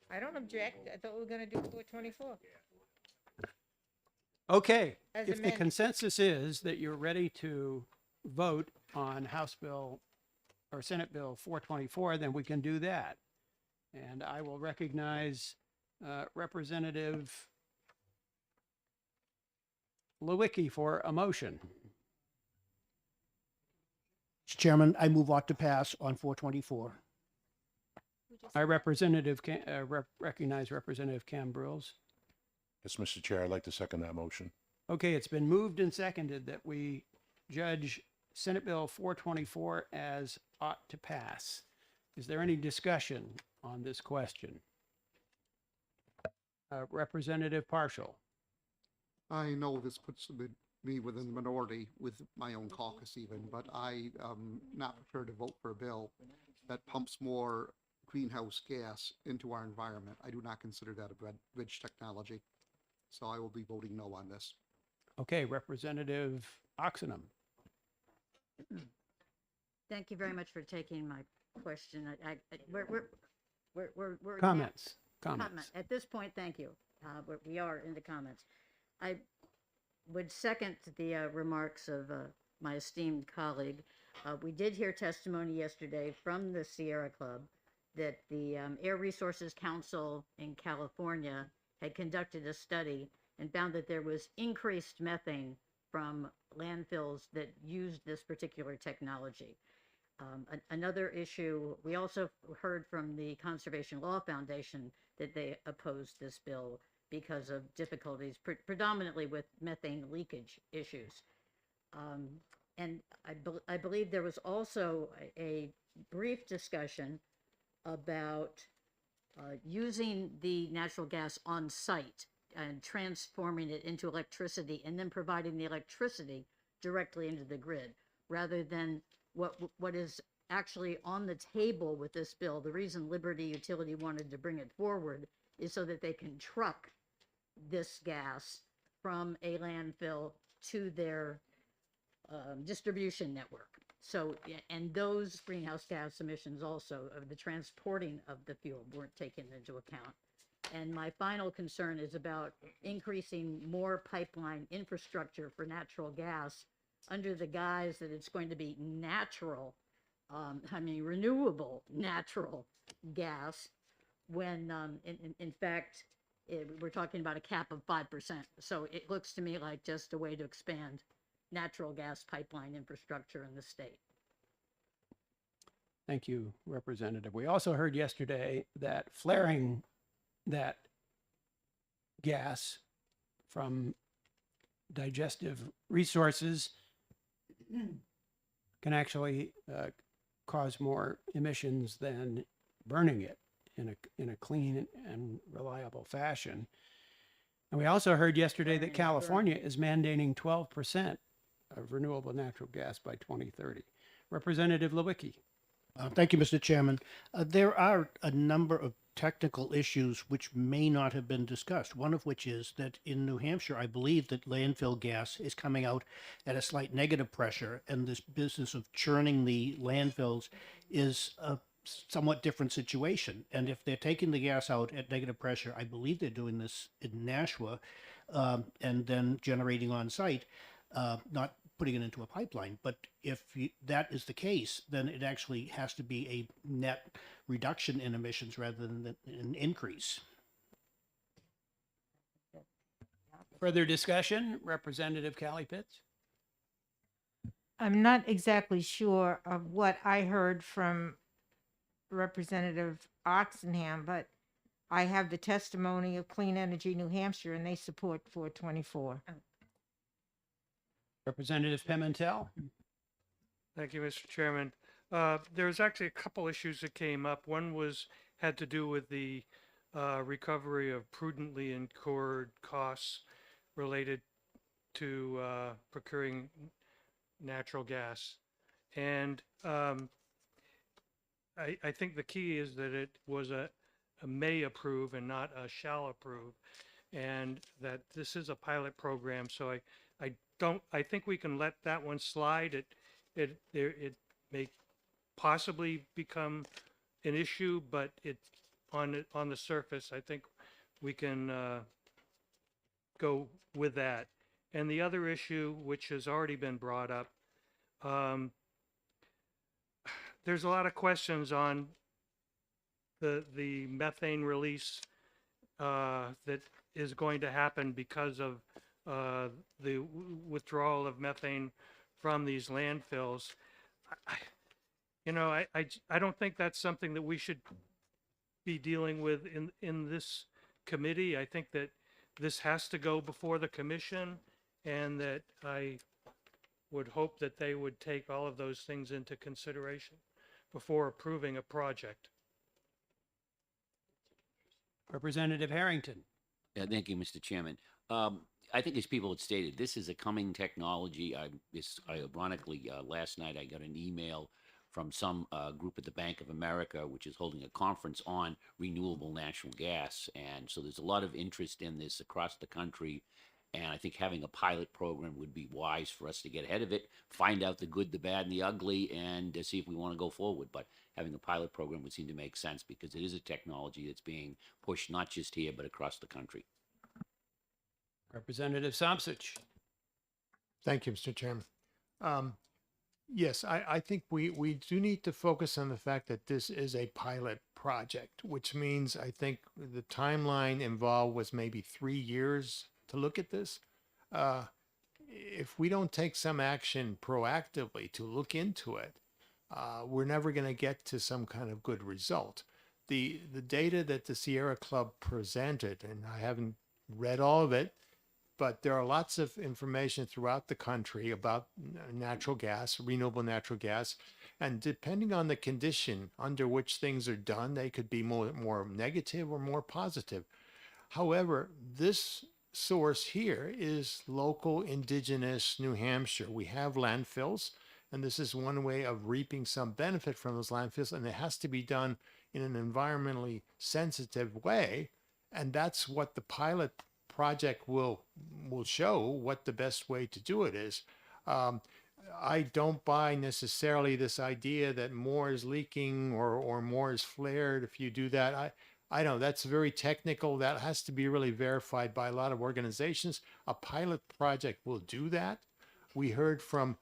I don't object. I thought we were gonna do 424. Okay, As if the amended. consensus is that you're ready to vote on House Bill or Senate Bill 424, then we can do that. And I will recognize Representative Lewicki for a motion. Mr. Chairman, I move ought to pass on 424. I recognize Representative Cambrils. Yes, Mr. Chair, I'd like to second that motion. Okay, it's been moved and seconded that we judge Senate Bill 424 as ought to pass. Is there any discussion on this question? Representative Partial. I know this puts me within the minority with my own caucus even, but I am not prepared to vote for a bill that pumps more greenhouse gas into our environment. I do not consider that a bridge technology. So I will be voting no on this. Okay, Representative Oxenham. Thank you very much for taking my question. We're now- Comments. At this point, thank you. We are in the comments. I would second the remarks of my esteemed colleague. We did hear testimony yesterday from the Sierra Club that the Air Resources Council in California had conducted a study and found that there was increased methane from landfills that used this particular technology. Another issue, we also heard from the Conservation Law Foundation that they opposed this bill because of difficulties predominantly with methane leakage issues. And I believe there was also a brief discussion about using the natural gas on site and transforming it into electricity and then providing the electricity directly into the grid rather than what is actually on the table with this bill. The reason Liberty Utility wanted to bring it forward is so that they can truck this gas from a landfill to their distribution network. So, and those greenhouse gas emissions also of the transporting of the fuel weren't taken into account. And my final concern is about increasing more pipeline infrastructure for natural gas under the guise that it's going to be natural, renewable natural gas, when in fact, we're talking about a cap of 5%. So it looks to me like just a way to expand natural gas pipeline infrastructure in the state. Thank you, Representative. We also heard yesterday that flaring that gas from digestive resources can actually cause more emissions than burning it in a clean and reliable fashion. And we also heard yesterday that California is mandating 12% of renewable natural gas by 2030. Representative Lewicki. Thank you, Mr. Chairman. There are a number of technical issues which may not have been discussed. One of which is that in New Hampshire, I believe that landfill gas is coming out at a slight negative pressure, and this business of churning the landfills is a somewhat different situation. And if they're taking the gas out at negative pressure, I believe they're doing this in Nashua, and then generating on site, not putting it into a pipeline. But if that is the case, then it actually has to be a net reduction in emissions rather than an increase. Further discussion, Representative Callie Pitts. I'm not exactly sure of what I heard from Representative Oxenham, but I have the testimony of Clean Energy New Hampshire, and they support 424. Representative Pimentel. Thank you, Mr. Chairman. There's actually a couple issues that came up. One had to do with the recovery of prudently incurred costs related to procuring natural gas. And I think the key is that it was a may approve and not a shall approve, and that this is a pilot program. So I think we can let that one slide. It may possibly become an issue, but on the surface, I think we can go with that. And the other issue, which has already been brought up, there's a lot of questions on the methane release that is going to happen because of the withdrawal of methane from these landfills. I don't think that's something that we should be dealing with in this committee. I think that this has to go before the commission, and that I would hope that they would take all of those things into consideration before approving a project. Representative Harrington. Thank you, Mr. Chairman. I think as people had stated, this is a coming technology. Ironically, last night I got an email from some group at the Bank of America, which is holding a conference on renewable natural gas. And so there's a lot of interest in this across the country. And I think having a pilot program would be wise for us to get ahead of it, find out the good, the bad, and the ugly, and see if we want to go forward. But having a pilot program would seem to make sense because it is a technology that's being pushed not just here, but across the country. Representative Samsic. Thank you, Mr. Chairman. Yes, I think we do need to focus on the fact that this is a pilot project, which means I think the timeline involved was maybe 3 years to look at this. If we don't take some action proactively to look into it, we're never going to get to some kind of good result. The data that the Sierra Club presented, and I haven't read all of it, but there are lots of information throughout the country about natural gas, renewable natural gas, and depending on the condition under which things are done, they could be more negative or more positive. However, this source here is local indigenous New Hampshire. We have landfills, and this is one way of reaping some benefit from those landfills, and it has to be done in an environmentally sensitive way, and that's what the pilot project will show, what the best way to do it is. I don't buy necessarily this idea that more is leaking or more is flared if you do that. I know that's very technical. That has to be really verified by a lot of organizations. A pilot project will do that. We heard from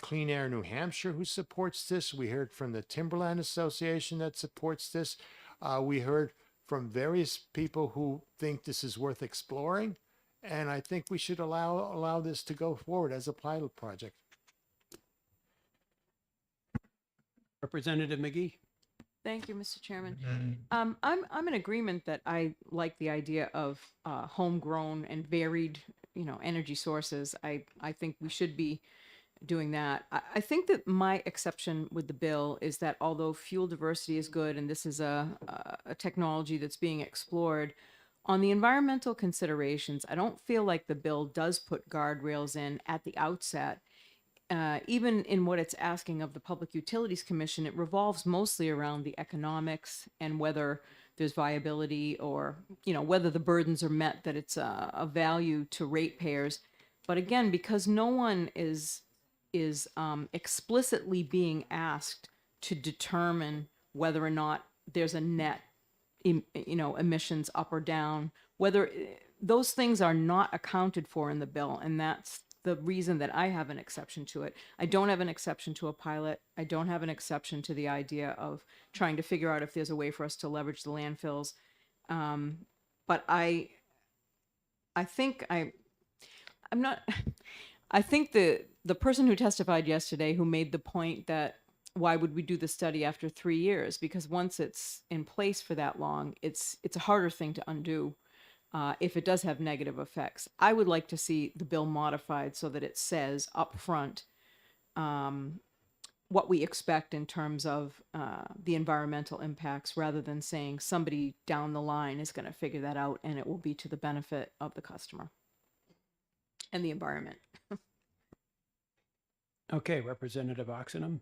Clean Air New Hampshire who supports this. We heard from the Timberland Association that supports this. We heard from various people who think this is worth exploring. And I think we should allow this to go forward as a pilot project. Representative McGee. Thank you, Mr. Chairman. I'm in agreement that I like the idea of homegrown and varied, energy sources. I think we should be doing that. I think that my exception with the bill is that although fuel diversity is good and this is a technology that's being explored, on the environmental considerations, I don't feel like the bill does put guardrails in at the outset. Even in what it's asking of the Public Utilities Commission, it revolves mostly around the economics and whether there's viability or, whether the burdens are met, that it's a value to ratepayers. But again, because no one is explicitly being asked to determine whether or not there's a net, emissions up or down, whether those things are not accounted for in the bill, and that's the reason that I have an exception to it. I don't have an exception to a pilot. I don't have an exception to the idea of trying to figure out if there's a way for us to leverage the landfills. But I think I think the person who testified yesterday, who made the point that why would we do the study after 3 years? Because once it's in place for that long, it's a harder thing to undo if it does have negative effects. I would like to see the bill modified so that it says up front what we expect in terms of the environmental impacts, rather than saying somebody down the line is going to figure that out and it will be to the benefit of the customer and the environment. Okay, Representative Oxenham.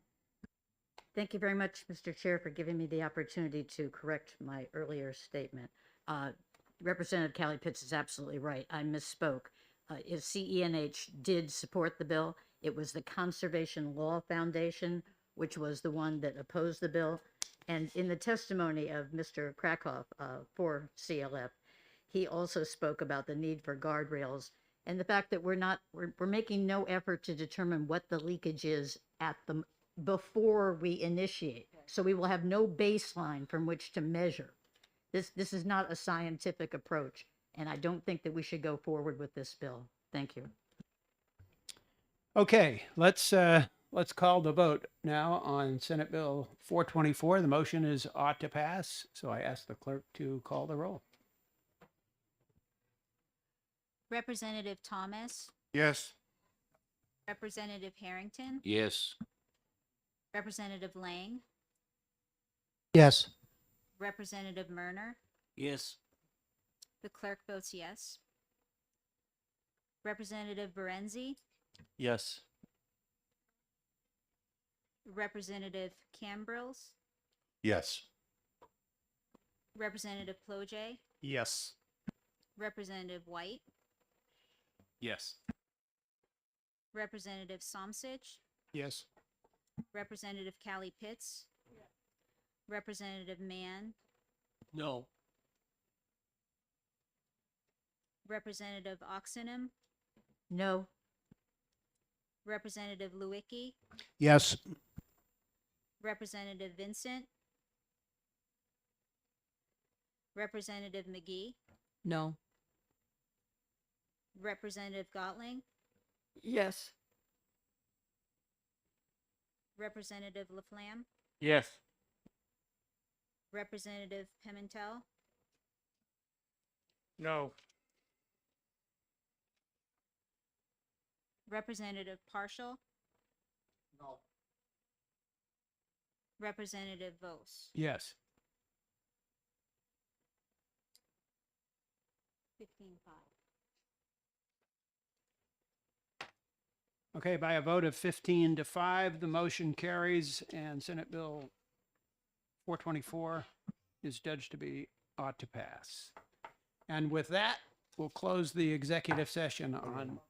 Thank you very much, Mr. Chair, for giving me the opportunity to correct my earlier statement. Representative Callie Pitts is absolutely right. I misspoke. If CENH did support the bill, it was the Conservation Law Foundation, which was the one that opposed the bill. And in the testimony of Mr. Krakoff for CLF, he also spoke about the need for guardrails and the fact that we're making no effort to determine what the leakage is before we initiate. So we will have no baseline from which to measure. This is not a scientific approach, and I don't think that we should go forward with this bill. Thank you. Okay, let's call the vote now on Senate Bill 424. The motion is ought to pass, so I ask the clerk to call the roll. Representative Thomas, Yes. Representative Harrington, Yes. Representative Lang, Yes. Representative Murner. Yes. The clerk votes yes. Representative Berenzi, Yes. Representative Cambrils, Yes. Representative Ploj, Yes. Representative White, Yes. Representative Somsich, Yes. Representative Callie Pitts, Representative Mann, No. Representative Oxenham, No. Representative Lewicki, Yes. Representative Vincent, Representative McGee, No. Representative Gotling, Yes. Representative Laflamme, Yes. Representative Pimentel, No. Representative Partial, No. Representative Vos. Yes. 15-5. Okay, by a vote of 15-5, the motion carries and Senate Bill 424 is judged to be ought to pass. And with that, we'll close the executive session on,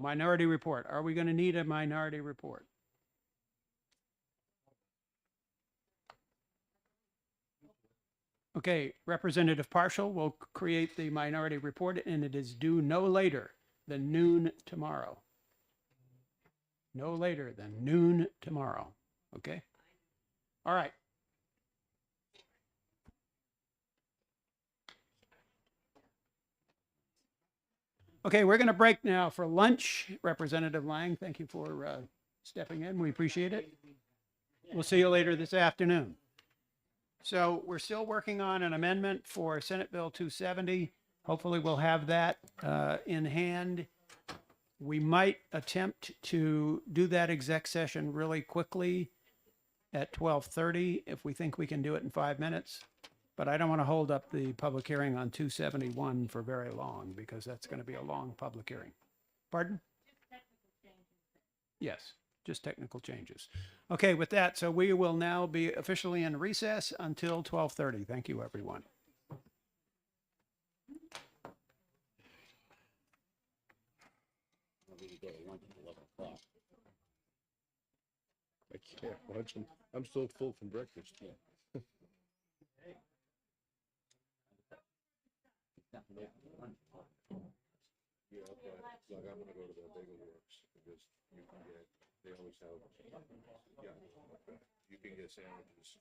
minority report. Are we going to need a minority report? Okay, Representative Partial will create the minority report and it is due no later than noon tomorrow. No later than noon tomorrow. Okay? All right. Okay, we're going to break now for lunch. Representative Lang, thank you for stepping in. We appreciate it. We'll see you later this afternoon. So we're still working on an amendment for Senate Bill 270. Hopefully we'll have that in hand. We might attempt to do that exec session really quickly at 12:30 if we think we can do it in 5 minutes. But I don't want to hold up the public hearing on 271 for very long because that's going to be a long public hearing. Pardon? Yes, just technical changes. Okay, with that, so we will now be officially in recess until 12:30. Thank you, everyone. I can't watch them. I'm still full from breakfast. Yeah, but like I'm gonna go to the Bagel Works because you can get, they always have, yeah, you can get sandwiches.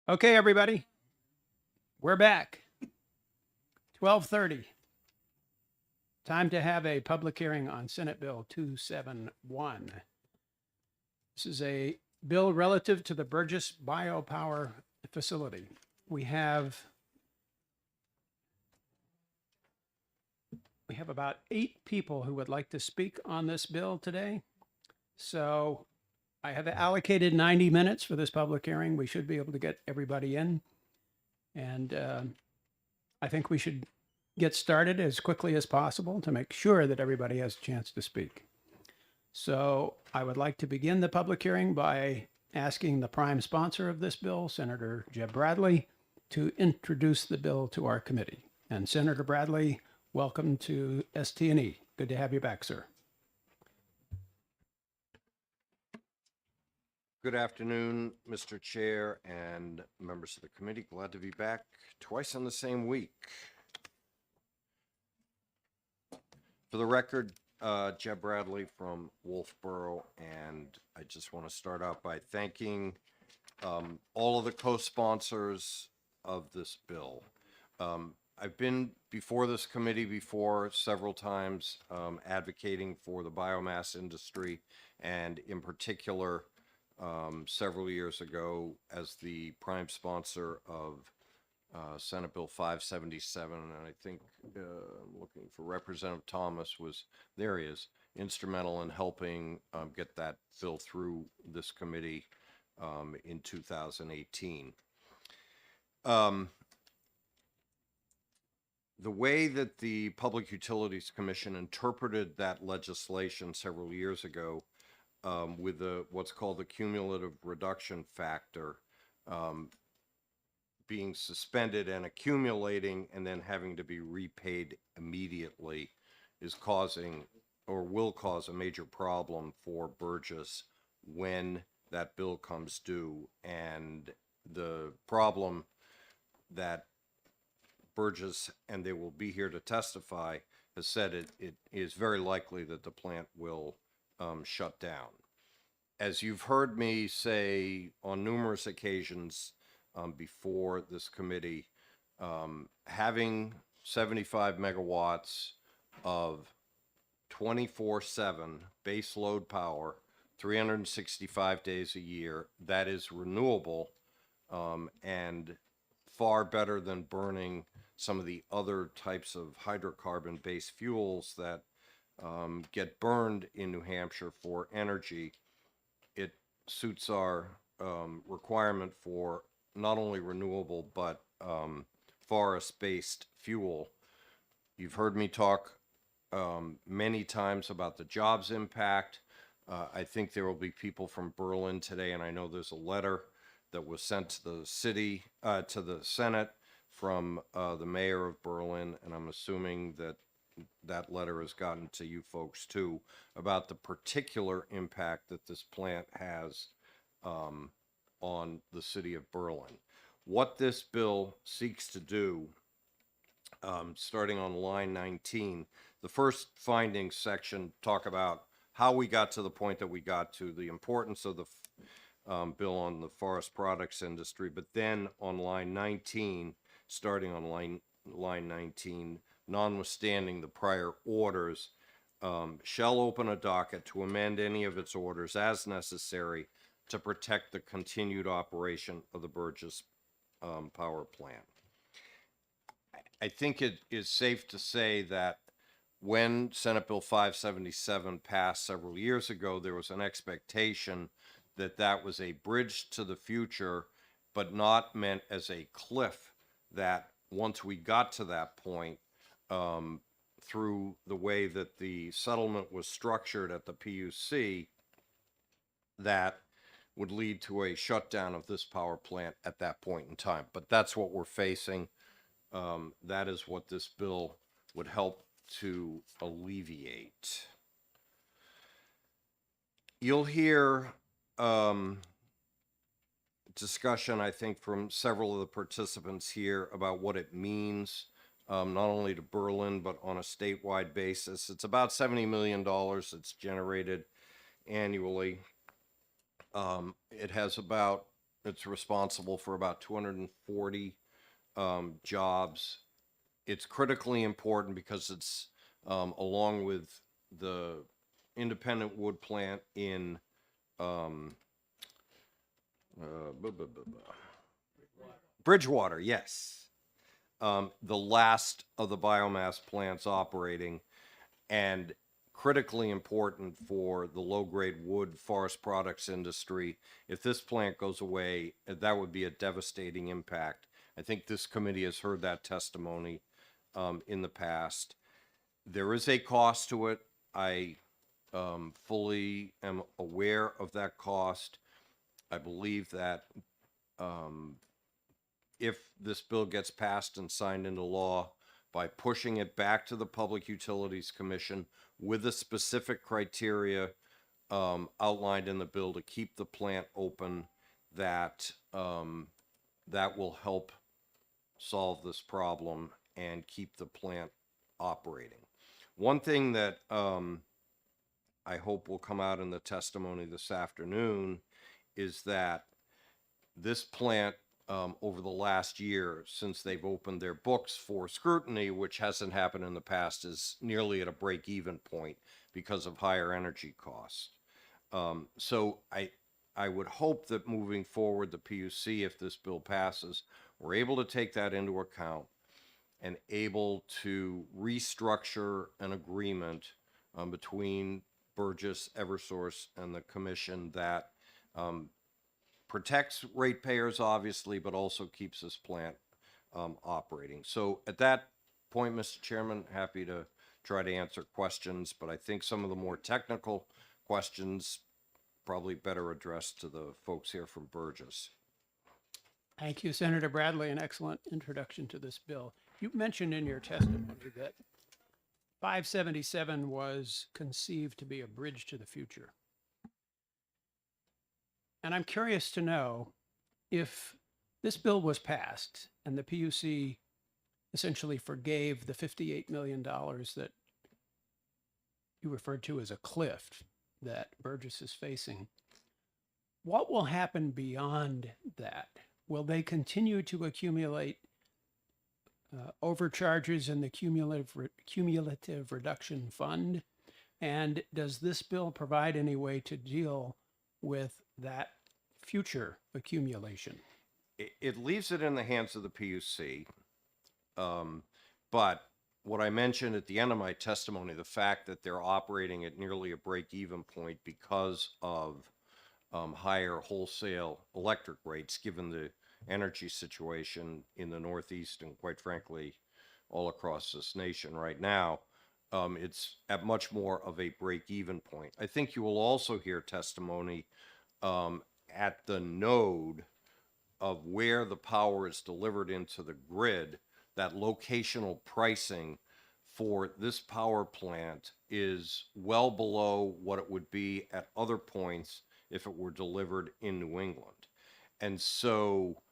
Okay, everybody, we're back. 12:30. Time to have a public hearing on Senate Bill 271. This is a bill relative to the Burgess Biopower Facility. We have about 8 people who would like to speak on this bill today. So I have allocated 90 minutes for this public hearing. We should be able to get everybody in. And I think we should get started as quickly as possible to make sure that everybody has a chance to speak. So I would like to begin the public hearing by asking the prime sponsor of this bill, Senator Jeb Bradley, to introduce the bill to our committee. And Senator Bradley, welcome to ST&E. Good to have you back, sir. Good afternoon, Mr. Chair and members of the committee. Glad to be back twice in the same week. For the record, Jeb Bradley from Wolfboro, and I just want to start out by thanking all of the co-sponsors of this bill. I've been before this committee before several times advocating for the biomass industry, and in particular, several years ago as the prime sponsor of Senate Bill 577, and I think I'm looking for Representative Thomas there he is, instrumental in helping get that bill through this committee in 2018. The way that the Public Utilities Commission interpreted that legislation several years ago with what's called the cumulative reduction factor being suspended and accumulating and then having to be repaid immediately is causing or will cause a major problem for Burgess when that bill comes due. And the problem that Burgess, and they will be here to testify, has said it is very likely that the plant will shut down. As you've heard me say on numerous occasions before this committee, having 75 megawatts of 24/7 base load power, 365 days a year, that is renewable and far better than burning some of the other types of hydrocarbon-based fuels that get burned in New Hampshire for energy. It suits our requirement for not only renewable but forest-based fuel. You've heard me talk many times about the jobs impact. I think there will be people from Berlin today, and I know there's a letter that was sent to the city, to the Senate from the mayor of Berlin, and I'm assuming that that letter has gotten to you folks too, about the particular impact that this plant has on the city of Berlin. What this bill seeks to do, starting on line 19, the first findings section talk about how we got to the point that we got to, the importance of the bill on the forest products industry, but then on line 19, starting on line 19, notwithstanding the prior orders, shall open a docket to amend any of its orders as necessary to protect the continued operation of the Burgess power plant. I think it is safe to say that when Senate Bill 577 passed several years ago, there was an expectation that that was a bridge to the future, but not meant as a cliff, that once we got to that point, through the way that the settlement was structured at the PUC, that would lead to a shutdown of this power plant at that point in time. But that's what we're facing. That is what this bill would help to alleviate. You'll hear discussion, I think, from several of the participants here about what it means, not only to Berlin, but on a statewide basis. It's about $70 million that's generated annually. It has about It's responsible for about 240 jobs. It's critically important because it's along with the independent wood plant in Bridgewater, yes. The last of the biomass plants operating, and critically important for the low-grade wood forest products industry. If this plant goes away, that would be a devastating impact. I think this committee has heard that testimony in the past. There is a cost to it. I fully am aware of that cost. I believe that if this bill gets passed and signed into law, by pushing it back to the Public Utilities Commission with the specific criteria outlined in the bill to keep the plant open, that that will help solve this problem and keep the plant operating. One thing that I hope will come out in the testimony this afternoon is that this plant, over the last year, since they've opened their books for scrutiny, which hasn't happened in the past, is nearly at a break-even point because of higher energy costs. So I would hope that moving forward, the PUC, if this bill passes, we're able to take that into account and able to restructure an agreement between Burgess, Eversource, and the commission that protects ratepayers, obviously, but also keeps this plant operating. So at that point, Mr. Chairman, happy to try to answer questions, but I think some of the more technical questions probably better addressed to the folks here from Burgess. Thank you, Senator Bradley. An excellent introduction to this bill. You mentioned in your testimony that 577 was conceived to be a bridge to the future. And I'm curious to know if this bill was passed and the PUC essentially forgave the $58 million that you referred to as a cliff that Burgess is facing, what will happen beyond that? Will they continue to accumulate overcharges in the cumulative reduction fund? And does this bill provide any way to deal with that future accumulation? It leaves it in the hands of the PUC. But what I mentioned at the end of my testimony, the fact that they're operating at nearly a break-even point because of higher wholesale electric rates, given the energy situation in the Northeast and quite frankly, all across this nation right now, it's at much more of a break-even point. I think you will also hear testimony at the node of where the power is delivered into the grid. That locational pricing for this power plant is well below what it would be at other points if it were delivered in New England. And so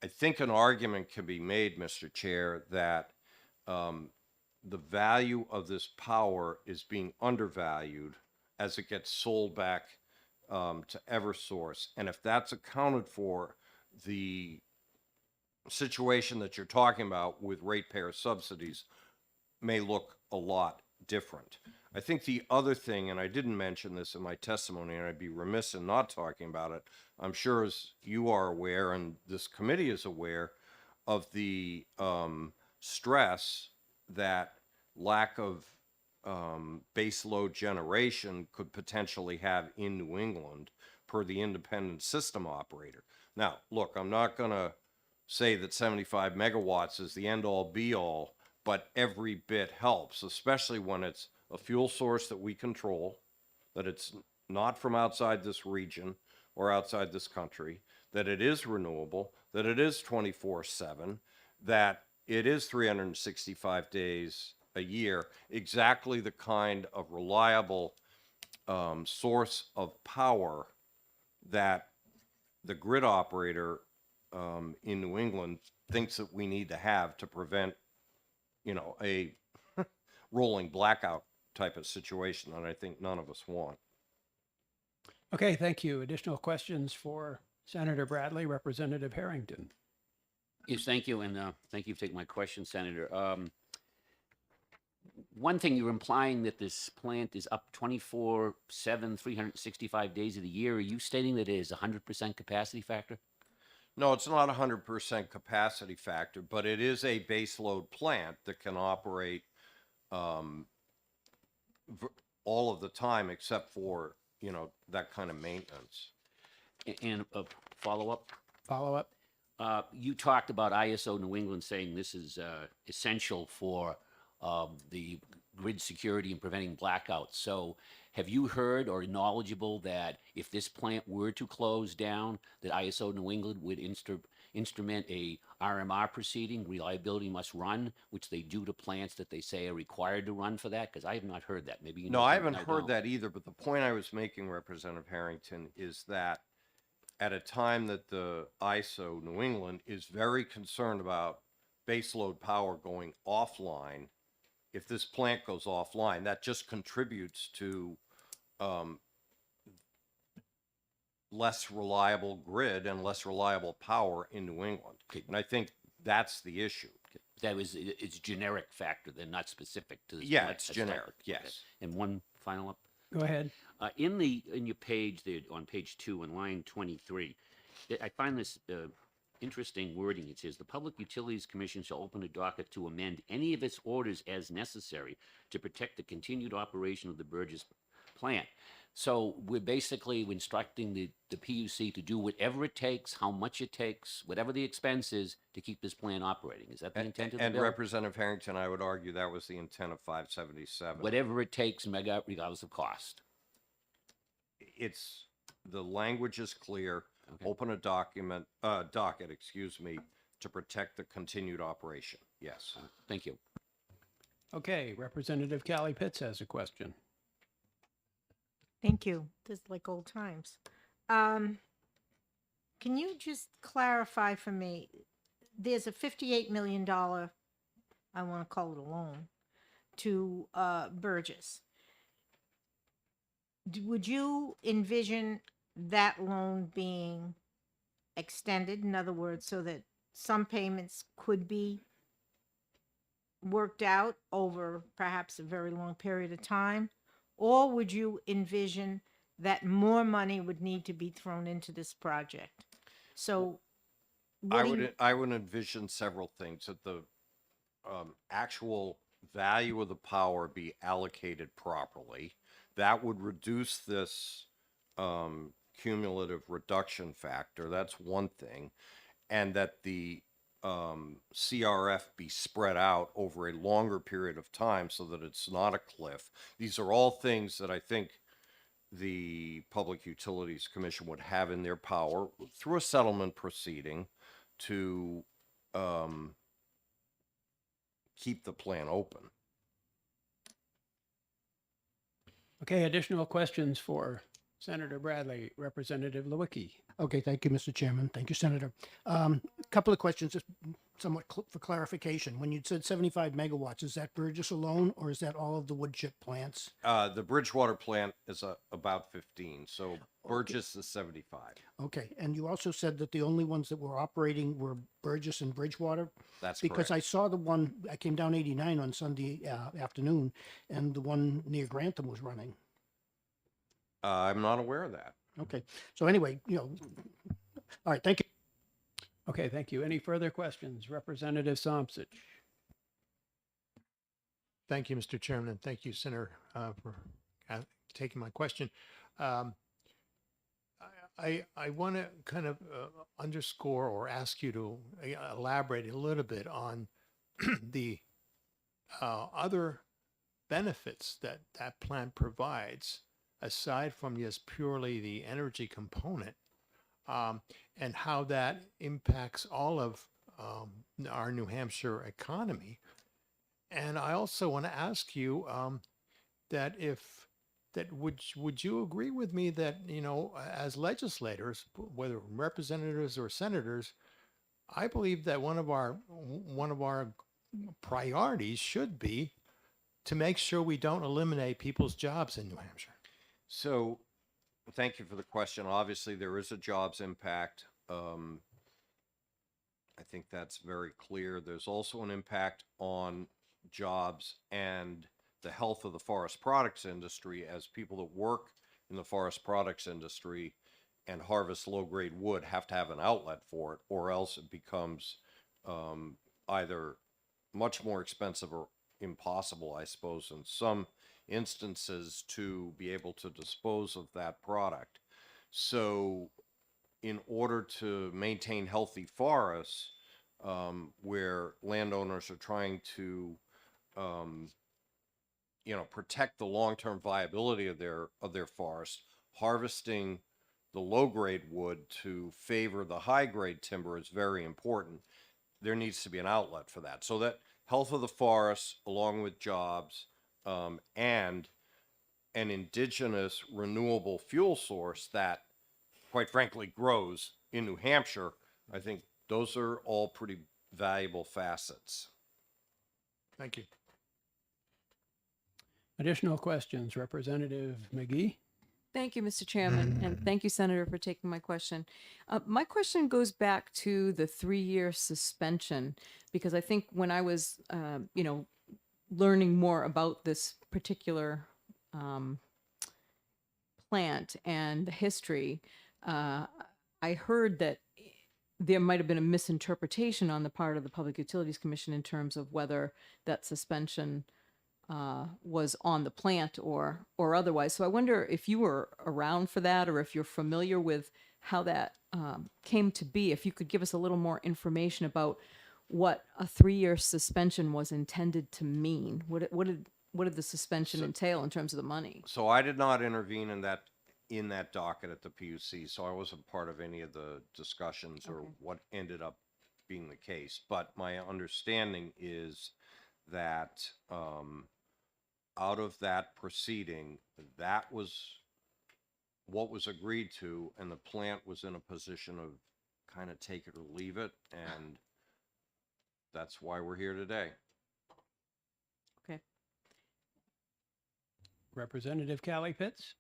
I think an argument can be made, Mr. Chair, that the value of this power is being undervalued as it gets sold back to Eversource. And if that's accounted for, the situation that you're talking about with ratepayer subsidies may look a lot different. I think the other thing, and I didn't mention this in my testimony, and I'd be remiss in not talking about it, I'm sure as you are aware, and this committee is aware, of the stress that lack of base load generation could potentially have in New England per the independent system operator. Now, look, I'm not going to say that 75 megawatts is the end-all be-all, but every bit helps, especially when it's a fuel source that we control, that it's not from outside this region or outside this country, that it is renewable, that it is 24/7, that it is 365 days a year, exactly the kind of reliable source of power that the grid operator in New England thinks that we need to have to prevent, you know, a rolling blackout type of situation that I think none of us want. Okay, thank you. Additional questions for Senator Bradley, Representative Harrington. Yes, thank you, and thank you for taking my question, Senator. One thing, you're implying that this plant is up 24/7, 365 days of the year. Are you stating that it is 100% capacity factor? No, it's not a 100% capacity factor, but it is a baseload plant that can operate all of the time except for, that kind of maintenance. And a follow-up? Follow-up? You talked about ISO New England saying this is essential for the grid security and preventing blackouts. So have you heard or knowledgeable that if this plant were to close down, that ISO New England would instrument a RMR proceeding, reliability must run, which they do to plants that they say are required to run for that? Because I have not heard that. Maybe you know No, I something haven't heard don't. that either, but the point I was making, Representative Harrington, is that at a time that the ISO New England is very concerned about baseload power going offline, if this plant goes offline, that just contributes to less reliable grid and less reliable power in New England. And I think that's the issue. It's generic factor, then not specific to this Yeah, plant. it's That's fine. generic, Okay. yes. And one final up. Go ahead. In your page there, on page 2, in line 23, I find this interesting wording. It says, "The Public Utilities Commission shall open a docket to amend any of its orders as necessary to protect the continued operation of the Burgess plant." So we're basically instructing the PUC to do whatever it takes, how much it takes, whatever the expense is, to keep this plant operating. Is that the intent of the And bill? Representative Harrington, I would argue that was the intent of 577. Whatever it takes, regardless of cost. It's, the language is clear. Okay. Open a docket, to protect the continued operation. Yes. Thank you. Okay, Representative Callie Pitts has a question. Thank you. This is like old times. Can you just clarify for me? There's a $58 million, I want to call it a loan, to Burgess. Would you envision that loan being extended? In other words, so that some payments could be worked out over perhaps a very long period of time? Or would you envision that more money would need to be thrown into this project? So what do you- I would envision several things, that the actual value of the power be allocated properly. That would reduce this cumulative reduction factor. That's one thing. And that the CRF be spread out over a longer period of time so that it's not a cliff. These are all things that I think the Public Utilities Commission would have in their power through a settlement proceeding to keep the plant open. Okay, additional questions for Senator Bradley, Representative Lewicki. Okay, thank you, Mr. Chairman. Thank you, Senator. Couple of questions, just somewhat for clarification. When you said 75 megawatts, is that Burgess alone, or is that all of the wood chip plants? The Bridgewater plant is about 15, so Burgess is 75. Okay, and you also said that the only ones that were operating were Burgess and Bridgewater? That's Because I correct. saw the one, I came down 89 on Sunday afternoon, and the one near Grantham was running. I'm not aware of that. Okay, so anyway, all right, thank you. Okay, thank you. Any further questions? Representative Somcich. Thank you, Mr. Chairman, and thank you, Senator, for taking my question. I want to kind of underscore or ask you to elaborate a little bit on the other benefits that that plant provides, aside from just purely the energy component, and how that impacts all of our New Hampshire economy. And I also want to ask you would you agree with me that, as legislators, whether representatives or senators, I believe that one of our priorities should be to make sure we don't eliminate people's jobs in New Hampshire. So thank you for the question. Obviously, there is a jobs impact. I think that's very clear. There's also an impact on jobs and the health of the forest products industry, as people that work in the forest products industry and harvest low-grade wood have to have an outlet for it, or else it becomes either much more expensive or impossible, I suppose, in some instances, to be able to dispose of that product. So in order to maintain healthy forests, where landowners are trying to protect the long-term viability of their forest, harvesting the low-grade wood to favor the high-grade timber is very important. There needs to be an outlet for that, so that health of the forest, along with jobs, and an indigenous renewable fuel source that, quite frankly, grows in New Hampshire, I think those are all pretty valuable facets. Thank you. Additional questions, Representative McGee? Thank you, Mr. Chairman, and thank you, Senator, for taking my question. My question goes back to the 3-year suspension, because I think when I was, learning more about this particular plant and the history, I heard that there might have been a misinterpretation on the part of the Public Utilities Commission in terms of whether that suspension was on the plant or otherwise. So I wonder if you were around for that, or if you're familiar with how that came to be. If you could give us a little more information about what a 3-year suspension was intended to mean. What did the suspension entail in terms of the money? So I did not intervene in that docket at the PUC, so I wasn't part of any of the discussions or what ended up being the case. But my understanding is that out of that proceeding, that was what was agreed to, and the plant was in a position of kind of take it or leave it, and that's why we're here today. Okay. Representative Callie Pitts?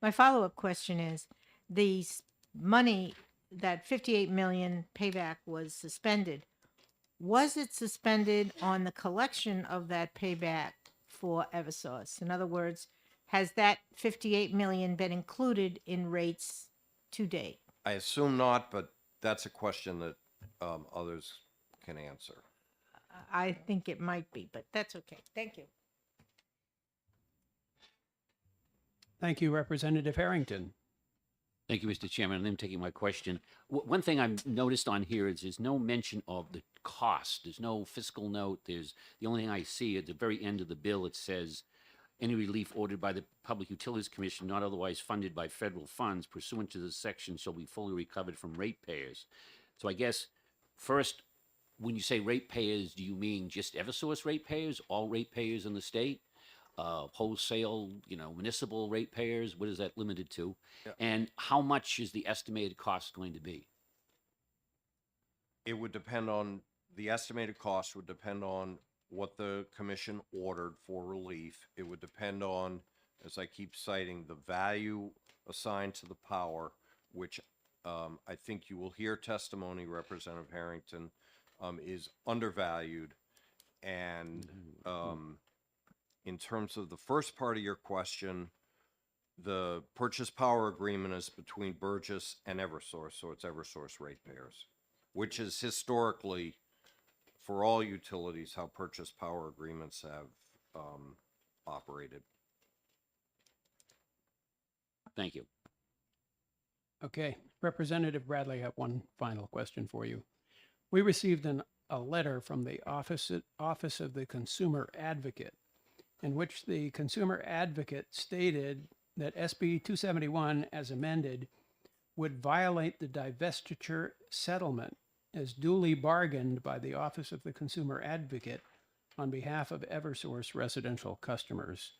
My follow-up question is, the money, that 58 million payback was suspended. Was it suspended on the collection of that payback for Eversource? In other words, has that 58 million been included in rates to date? I assume not, but that's a question that others can answer. I think it might be, but that's okay. Thank you. Thank you, Representative Harrington. Thank you, Mr. Chairman. I'm taking my question. One thing I've noticed on here is there's no mention of the cost. There's no fiscal note. The only thing I see at the very end of the bill, it says, any relief ordered by the Public Utilities Commission not otherwise funded by federal funds pursuant to this section shall be fully recovered from ratepayers. So I guess, first, when you say ratepayers, do you mean just Eversource ratepayers, all ratepayers in the state? Wholesale, municipal ratepayers? What is that limited to? Yeah. And how much is the estimated cost going to be? It would depend on, the estimated cost would depend on what the commission ordered for relief. It would depend on, as I keep citing, the value assigned to the power, which I think you will hear testimony, Representative Harrington, is undervalued. And in terms of the first part of your question, the purchase power agreement is between Burgess and Eversource, so it's Eversource ratepayers, which is historically, for all utilities, how purchase power agreements have operated. Thank you. Okay, Representative Bradley, I have one final question for you. We received a letter from the Office of the Consumer Advocate, in which the Consumer Advocate stated that SB 271, as amended, would violate the divestiture settlement as duly bargained by the Office of the Consumer Advocate on behalf of Eversource residential customers.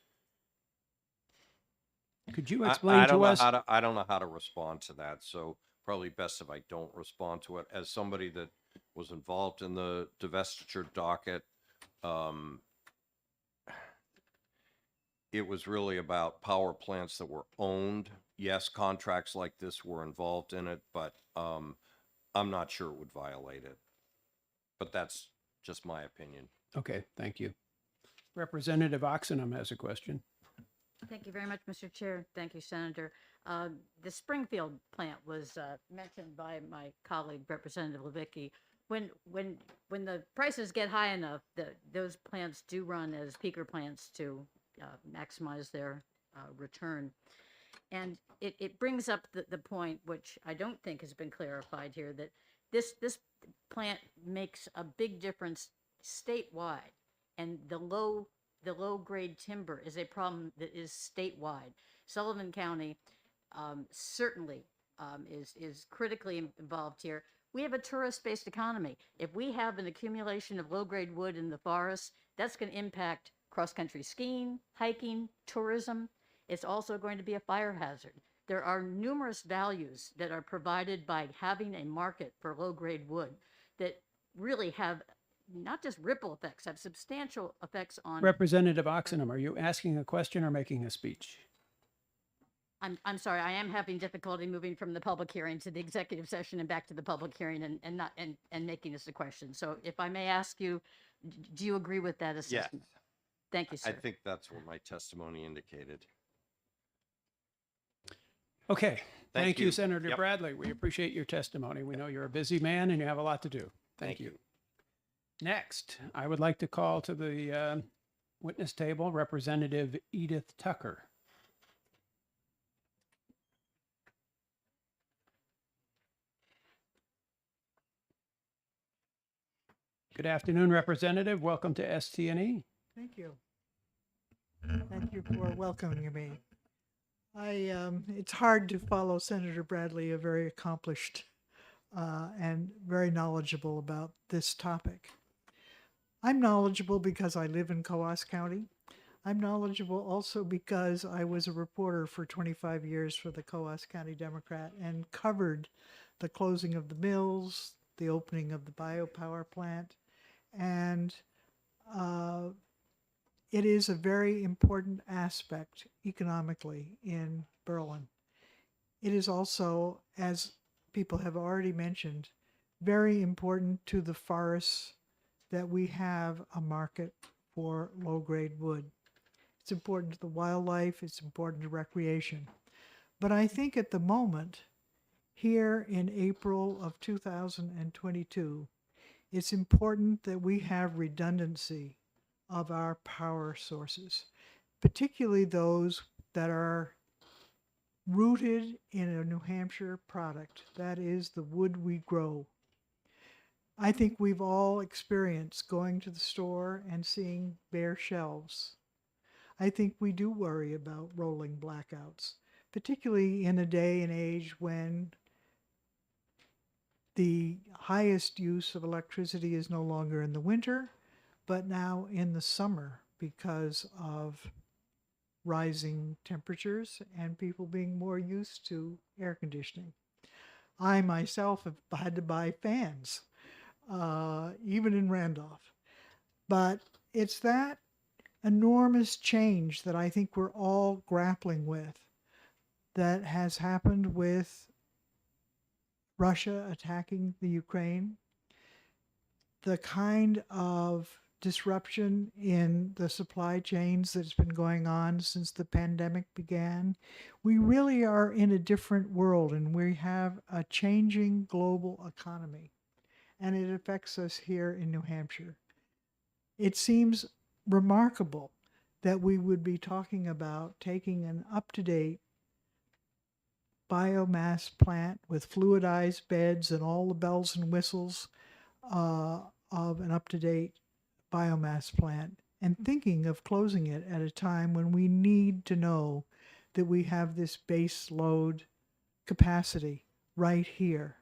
Could you explain to us? I don't know how to respond to that, so probably best if I don't respond to it. As somebody that was involved in the divestiture docket, it was really about power plants that were owned. Yes, contracts like this were involved in it, but I'm not sure it would violate it. But that's just my opinion. Okay, thank you. Representative Oxenham has a question. Thank you very much, Mr. Chair. Thank you, Senator. The Springfield plant was mentioned by my colleague, Representative Levicki. When the prices get high enough, those plants do run as peaker plants to maximize their return. And it brings up the point, which I don't think has been clarified here, that this plant makes a big difference statewide, and the low grade timber is a problem that is statewide. Sullivan County certainly is critically involved here. We have a tourist-based economy. If we have an accumulation of low grade wood in the forests, that's going to impact cross-country skiing, hiking, tourism. It's also going to be a fire hazard. There are numerous values that are provided by having a market for low grade wood that really have not just ripple effects, have substantial effects on. Representative Oxenham, are you asking a question or making a speech? I'm sorry, I am having difficulty moving from the public hearing to the executive session and back to the public hearing and making this a question. So if I may ask you, do you agree with that assessment? Yes. Thank you, sir. I think that's what my testimony indicated. Okay, thank you, you. Senator Yep. Bradley. We appreciate your testimony. We know you're a busy man and you have a lot to do. Thank you. Next, I would like to call to the witness table Representative Edith Tucker. Good afternoon, Representative. Welcome to ST&E. Thank you. Thank you for welcoming me. It's hard to follow Senator Bradley, a very accomplished and very knowledgeable about this topic. I'm knowledgeable because I live in Coos County. I'm knowledgeable also because I was a reporter for 25 years for the Coos County Democrat and covered the closing of the mills, the opening of the biopower plant, and it is a very important aspect economically in Berlin. It is also, as people have already mentioned, very important to the forests that we have a market for low-grade wood. It's important to the wildlife, it's important to recreation. But I think at the moment, here in April of 2022, it's important that we have redundancy of our power sources, particularly those that are rooted in a New Hampshire product, that is the wood we grow. I think we've all experienced going to the store and seeing bare shelves. I think we do worry about rolling blackouts, particularly in a day and age when the highest use of electricity is no longer in the winter, but now in the summer because of rising temperatures and people being more used to air conditioning. I myself have had to buy fans, even in Randolph. But it's that enormous change that I think we're all grappling with that has happened with Russia attacking the Ukraine, the kind of disruption in the supply chains that's been going on since the pandemic began. We really are in a different world, and we have a changing global economy, and it affects us here in New Hampshire. It seems remarkable that we would be talking about taking an up-to-date biomass plant with fluidized beds and all the bells and whistles of an up-to-date biomass plant and thinking of closing it at a time when we need to know that we have this base load capacity right here,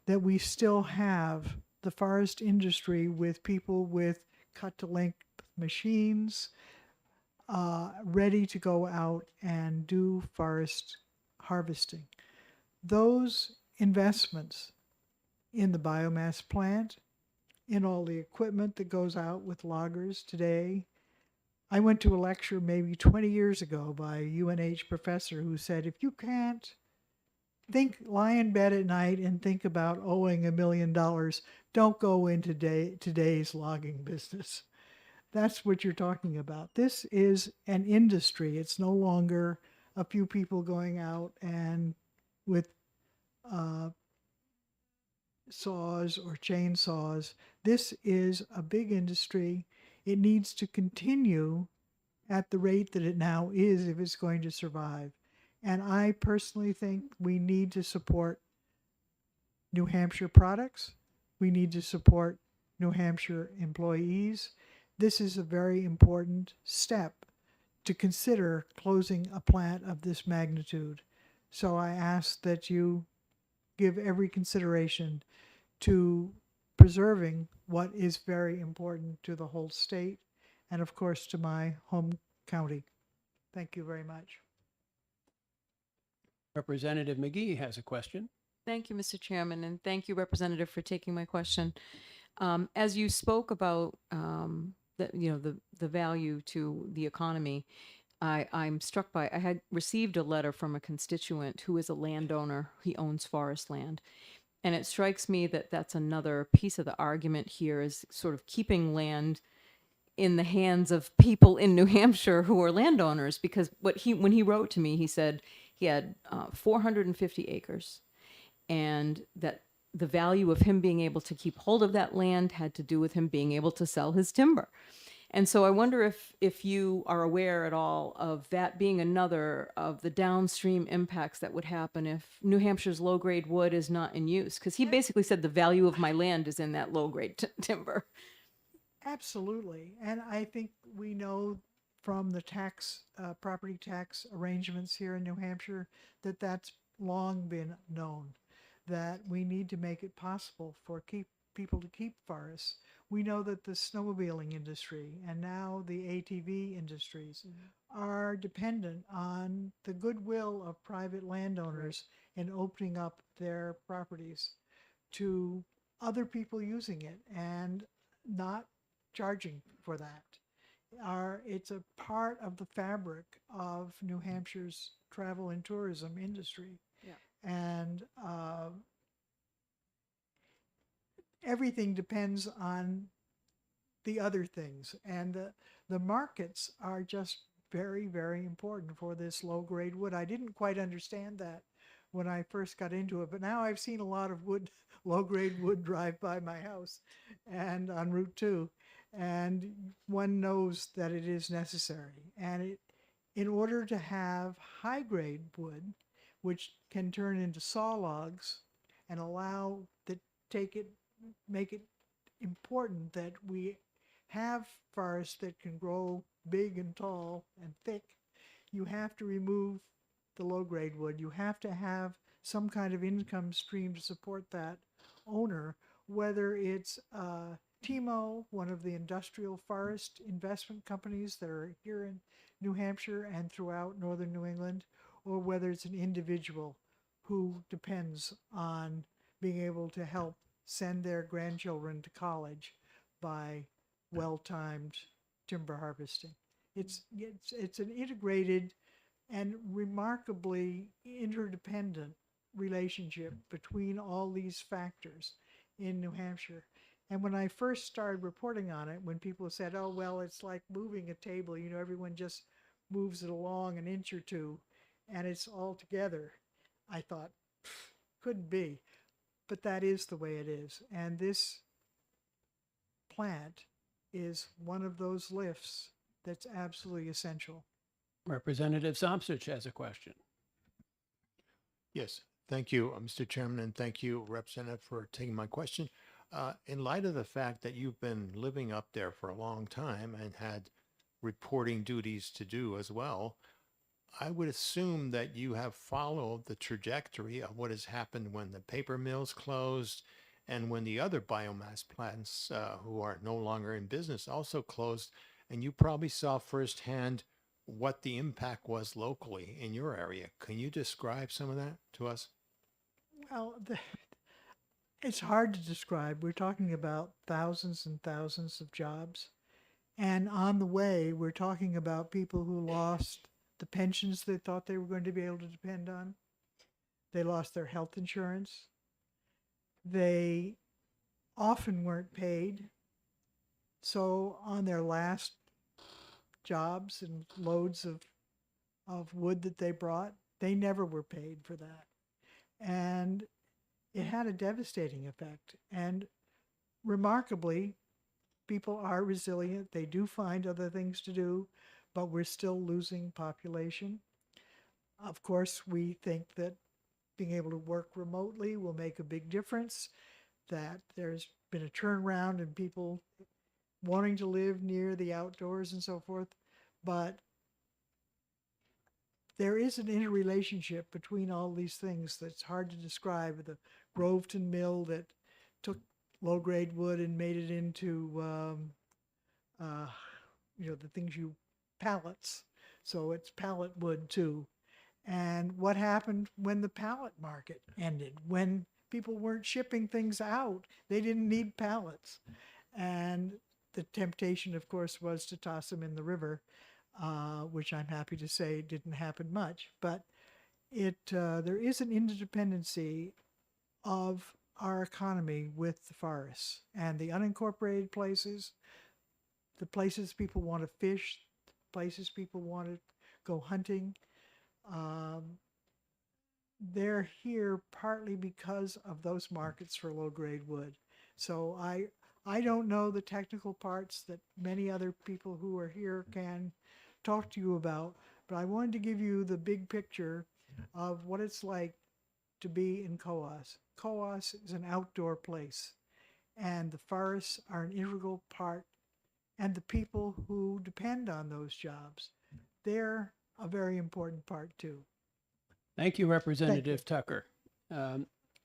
that we still have the forest industry with people with cut-to-length machines ready to go out and do forest harvesting. Those investments in the biomass plant, in all the equipment that goes out with loggers today, I went to a lecture maybe 20 years ago by a UNH professor who said, if you can't lie in bed at night and think about owing $1 million, don't go into today's logging business. That's what you're talking about. This is an industry. It's no longer a few people going out and with saws or chainsaws. This is a big industry. It needs to continue at the rate that it now is if it's going to survive. And I personally think we need to support New Hampshire products. We need to support New Hampshire employees. This is a very important step to consider closing a plant of this magnitude. So I ask that you give every consideration to preserving what is very important to the whole state and, of course, to my home county. Thank you very much. Representative McGee has a question. Thank you, Mr. Chairman, and thank you, Representative, for taking my question. As you spoke about the value to the economy, I'm struck by, I had received a letter from a constituent who is a landowner. He owns forest land. And it strikes me that that's another piece of the argument here, is sort of keeping land in the hands of people in New Hampshire who are landowners. Because when he wrote to me, he said he had 450 acres, and that the value of him being able to keep hold of that land had to do with him being able to sell his timber. And so I wonder if you are aware at all of that being another of the downstream impacts that would happen if New Hampshire's low-grade wood is not in use. Because he basically said the value of my land is in that low-grade timber. Absolutely. And I think we know from the property tax arrangements here in New Hampshire that that's long been known, that we need to make it possible for people to keep forests. We know that the snowmobiling industry and now the ATV industries are dependent on the goodwill of private landowners in opening up their properties to other people using it and not charging for that. It's a part of the fabric of New Hampshire's travel and tourism industry. Yeah. And everything depends on the other things. And the markets are just very, very important for this low-grade wood. I didn't quite understand that when I first got into it, but now I've seen a lot of low-grade wood drive by my house and on Route 2. And one knows that it is necessary. And in order to have high-grade wood, which can turn into saw logs and make it important that we have forests that can grow big and tall and thick, you have to remove the low-grade wood. You have to have some kind of income stream to support that owner, whether it's TIMO, one of the industrial forest investment companies that are here in New Hampshire and throughout northern New England, or whether it's an individual who depends on being able to help send their grandchildren to college by well-timed timber harvesting. It's an integrated and remarkably interdependent relationship between all these factors in New Hampshire. And when I first started reporting on it, when people said, oh, well, it's like moving a table, everyone just moves it along an inch or two and it's all together, I thought, couldn't be. But that is the way it is. And this plant is one of those lifts that's absolutely essential. Representative Somsich has a question. Yes, thank you, Mr. Chairman, and thank you, Representative, for taking my question. In light of the fact that you've been living up there for a long time and had reporting duties to do as well, I would assume that you have followed the trajectory of what has happened when the paper mills closed and when the other biomass plants who are no longer in business also closed. And you probably saw firsthand what the impact was locally in your area. Can you describe some of that to us? Well, it's hard to describe. We're talking about thousands and thousands of jobs. And on the way, we're talking about people who lost the pensions they thought they were going to be able to depend on. They lost their health insurance. They often weren't paid. So on their last jobs and loads of wood that they brought, they never were paid for that. And it had a devastating effect. And remarkably, people are resilient. They do find other things to do, but we're still losing population. Of course, we think that being able to work remotely will make a big difference, that there's been a turnaround in people wanting to live near the outdoors and so forth. But there is an interrelationship between all these things that's hard to describe. The Groveton mill that took low-grade wood and made it into, the things pallets. So it's pallet wood too. And what happened when the pallet market ended? When people weren't shipping things out, they didn't need pallets. And the temptation, of course, was to toss them in the river, which I'm happy to say didn't happen much. But there is an interdependency of our economy with the forests and the unincorporated places, the places people want to fish, the places people want to go hunting. They're here partly because of those markets for low-grade wood. So I don't know the technical parts that many other people who are here can talk to you about, but I wanted to give you the big picture of what it's like to be in Coas. Coas is an outdoor place, and the forests are an integral part, and the people who depend on those jobs, they're a very important part too. Thank you, Representative Tucker.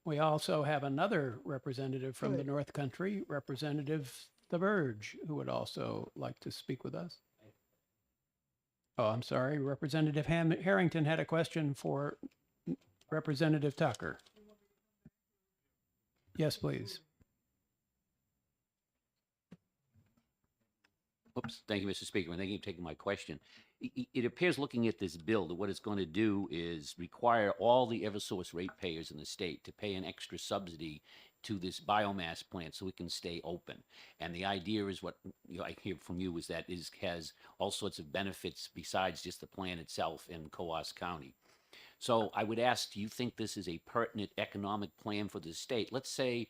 We also have another representative from the Good. North Country, Representative TheBurge, who would also like to speak with us. Oh, I'm sorry. Representative Harrington had a question for Representative Tucker. Yes, please. Oops, thank you, Mr. Speaker, and thank you for taking my question. It appears, looking at this bill, that what it's going to do is require all the Eversource ratepayers in the state to pay an extra subsidy to this biomass plant so it can stay open. And the idea is, what I hear from you, is that has all sorts of benefits besides just the plant itself in Coas County. So I would ask, do you think this is a pertinent economic plan for the state? Let's say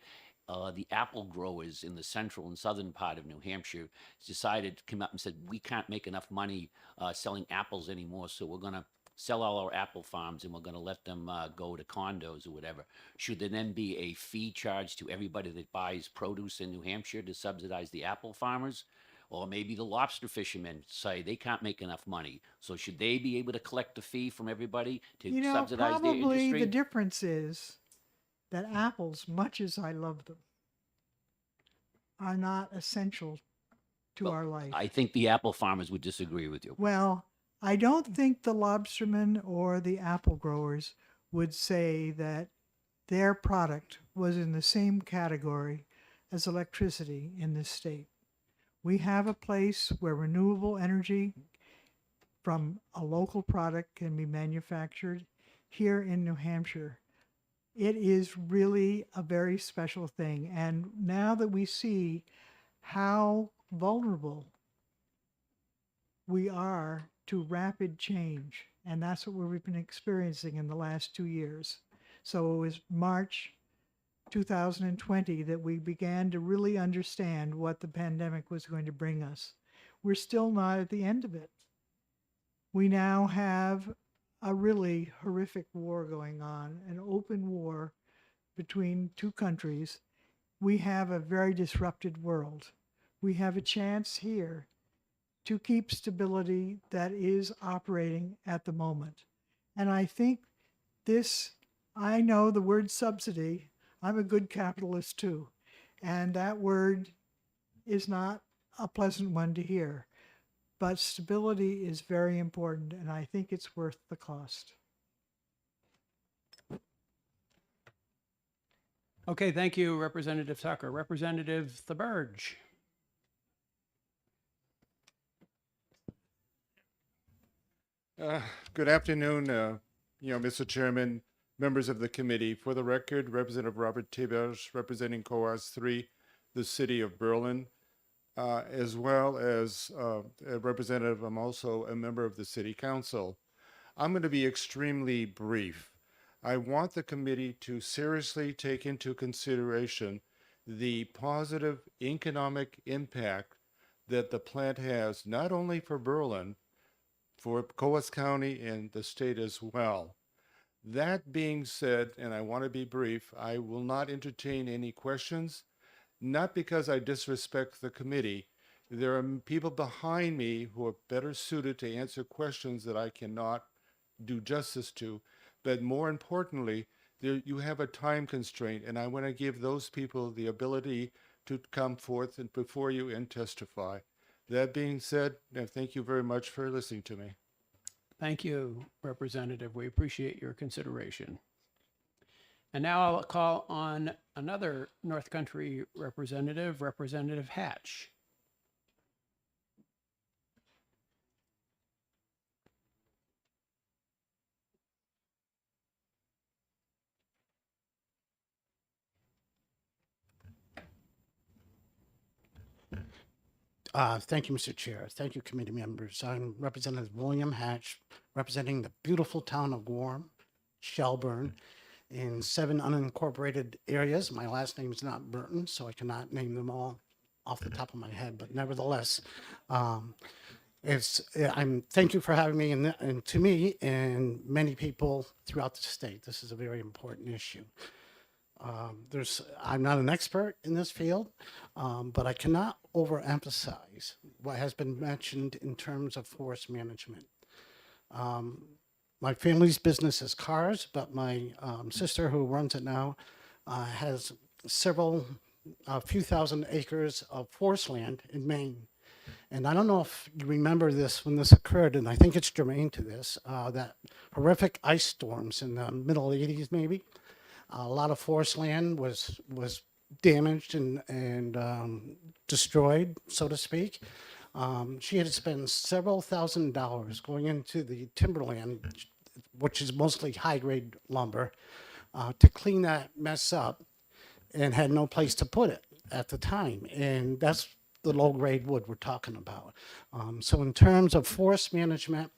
the apple growers in the central and southern part of New Hampshire decided to come up and said, we can't make enough money selling apples anymore, so we're going to sell all our apple farms and we're going to let them go to condos or whatever. Should there then be a fee charged to everybody that buys produce in New Hampshire to subsidize the apple farmers? Or maybe the lobster fishermen say they can't make enough money, so should they be able to collect a fee from everybody to subsidize their Probably industry? the difference is that apples, much as I love them, are not essential to our life. I think the apple farmers would disagree with you. Well, I don't think the lobstermen or the apple growers would say that their product was in the same category as electricity in this state. We have a place where renewable energy from a local product can be manufactured here in New Hampshire. It is really a very special thing. And now that we see how vulnerable we are to rapid change, and that's what we've been experiencing in the last 2 years. So it was March 2020 that we began to really understand what the pandemic was going to bring us. We're still not at the end of it. We now have a really horrific war going on, an open war between two countries. We have a very disrupted world. We have a chance here to keep stability that is operating at the moment. And I think I know the word subsidy, I'm a good capitalist too, and that word is not a pleasant one to hear. But stability is very important, and I think it's worth the cost. Okay, thank you, Representative Tucker. Representative TheBurge. Good afternoon, Mr. Chairman, members of the committee. For the record, Representative Robert Tiberge, representing COAS 3, the city of Berlin, as well as a representative. I'm also a member of the city council. I'm going to be extremely brief. I want the committee to seriously take into consideration the positive economic impact that the plant has, not only for Berlin, for Coas County and the state as well. That being said, and I want to be brief, I will not entertain any questions, not because I disrespect the committee. There are people behind me who are better suited to answer questions that I cannot do justice to, but more importantly, you have a time constraint, and I want to give those people the ability to come forth and before you and testify. That being said, thank you very much for listening to me. Thank you, Representative. We appreciate your consideration. And now I'll call on another North Country representative, Representative Hatch. Thank you, Mr. Chair. Thank you, committee members. I'm Representative William Hatch, representing the beautiful town of Gorham, Shelburne, in 7 unincorporated areas. My last name is not Burton, so I cannot name them all off the top of my head, but nevertheless, thank you for having me, and to me and many people throughout the state, this is a very important issue. I'm not an expert in this field, but I cannot overemphasize what has been mentioned in terms of forest management. My family's business is cars, but my sister, who runs it now, has a few thousand acres of forest land in Maine. And I don't know if you remember this when this occurred, and I think it's germane to this, that horrific ice storms in the middle 80s, maybe. A lot of forest land was damaged and destroyed, so to speak. She had to spend several $1,000s going into the timberland, which is mostly high-grade lumber, to clean that mess up, and had no place to put it at the time. And that's the low-grade wood we're talking about. So in terms of forest management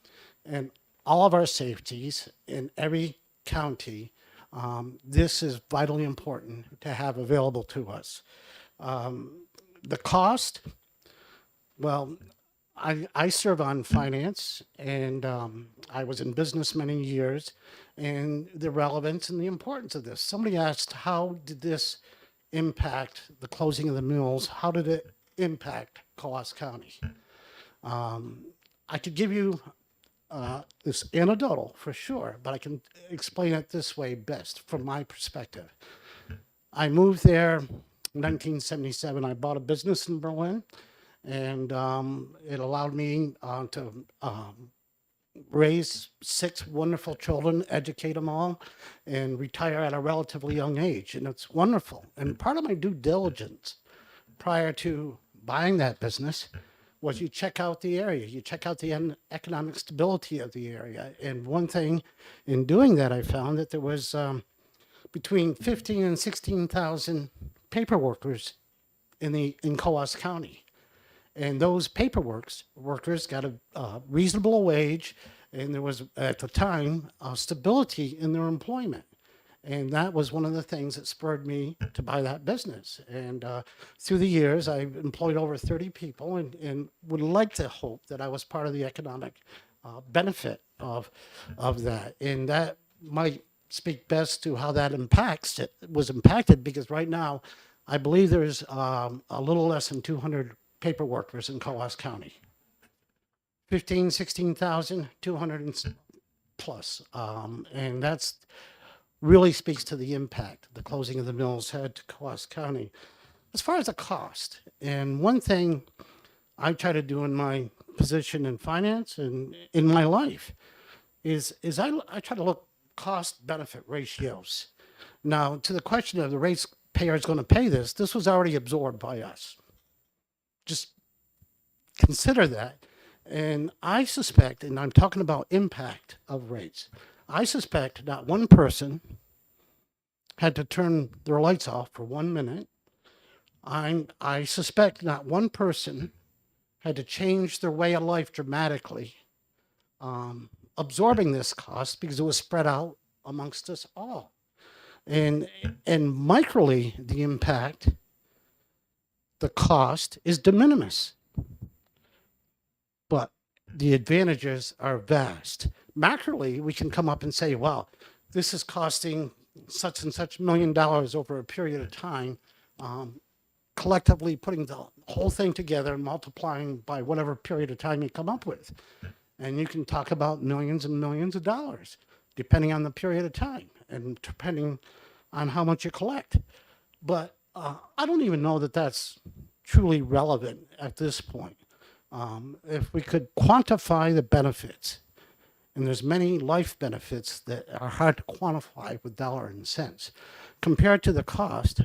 and all of our safeties in every county, this is vitally important to have available to us. The cost, well, I serve on finance, and I was in business many years, and the relevance and the importance of this. Somebody asked, how did this impact the closing of the mills? How did it impact Coas County? I could give you this anecdotal for sure, but I can explain it this way best from my perspective. I moved there in 1977. I bought a business in Berlin, and it allowed me to raise 6 wonderful children, educate them all, and retire at a relatively young age. And it's wonderful. And part of my due diligence prior to buying that business was you check out the area, you check out the economic stability of the area. And one thing in doing that, I found that there was between 15 and 16,000 paper workers in Coas County. And those workers got a reasonable wage, and there was, at the time, stability in their employment. And that was one of the things that spurred me to buy that business. And through the years, I've employed over 30 people, and would like to hope that I was part of the economic benefit of that. And that might speak best to how that was impacted, because right now, I believe there's a little less than 200 paper workers in Coas County. 15, 16,000, 200 plus. And that's really speaks to the impact the closing of the mills had to Coas County. As far as the cost, and one thing I try to do in my position in finance and in my life is I try to look cost-benefit ratios. Now, to the question of the ratepayer is going to pay this was already absorbed by us. Just consider that. And I suspect, and I'm talking about impact of rates, I suspect not one person had to turn their lights off for 1 minute. I suspect not one person had to change their way of life dramatically, absorbing this cost because it was spread out amongst us all. And microly, the impact, the cost is de minimis, but the advantages are vast. Macroly, we can come up and say, well, this is costing such and such $1 million over a period of time. Collectively putting the whole thing together and multiplying by whatever period of time you come up with. And you can talk about millions and millions of dollars, depending on the period of time and depending on how much you collect. But I don't even know that that's truly relevant at this point. If we could quantify the benefits, and there's many life benefits that are hard to quantify with dollar and cents, compared to the cost,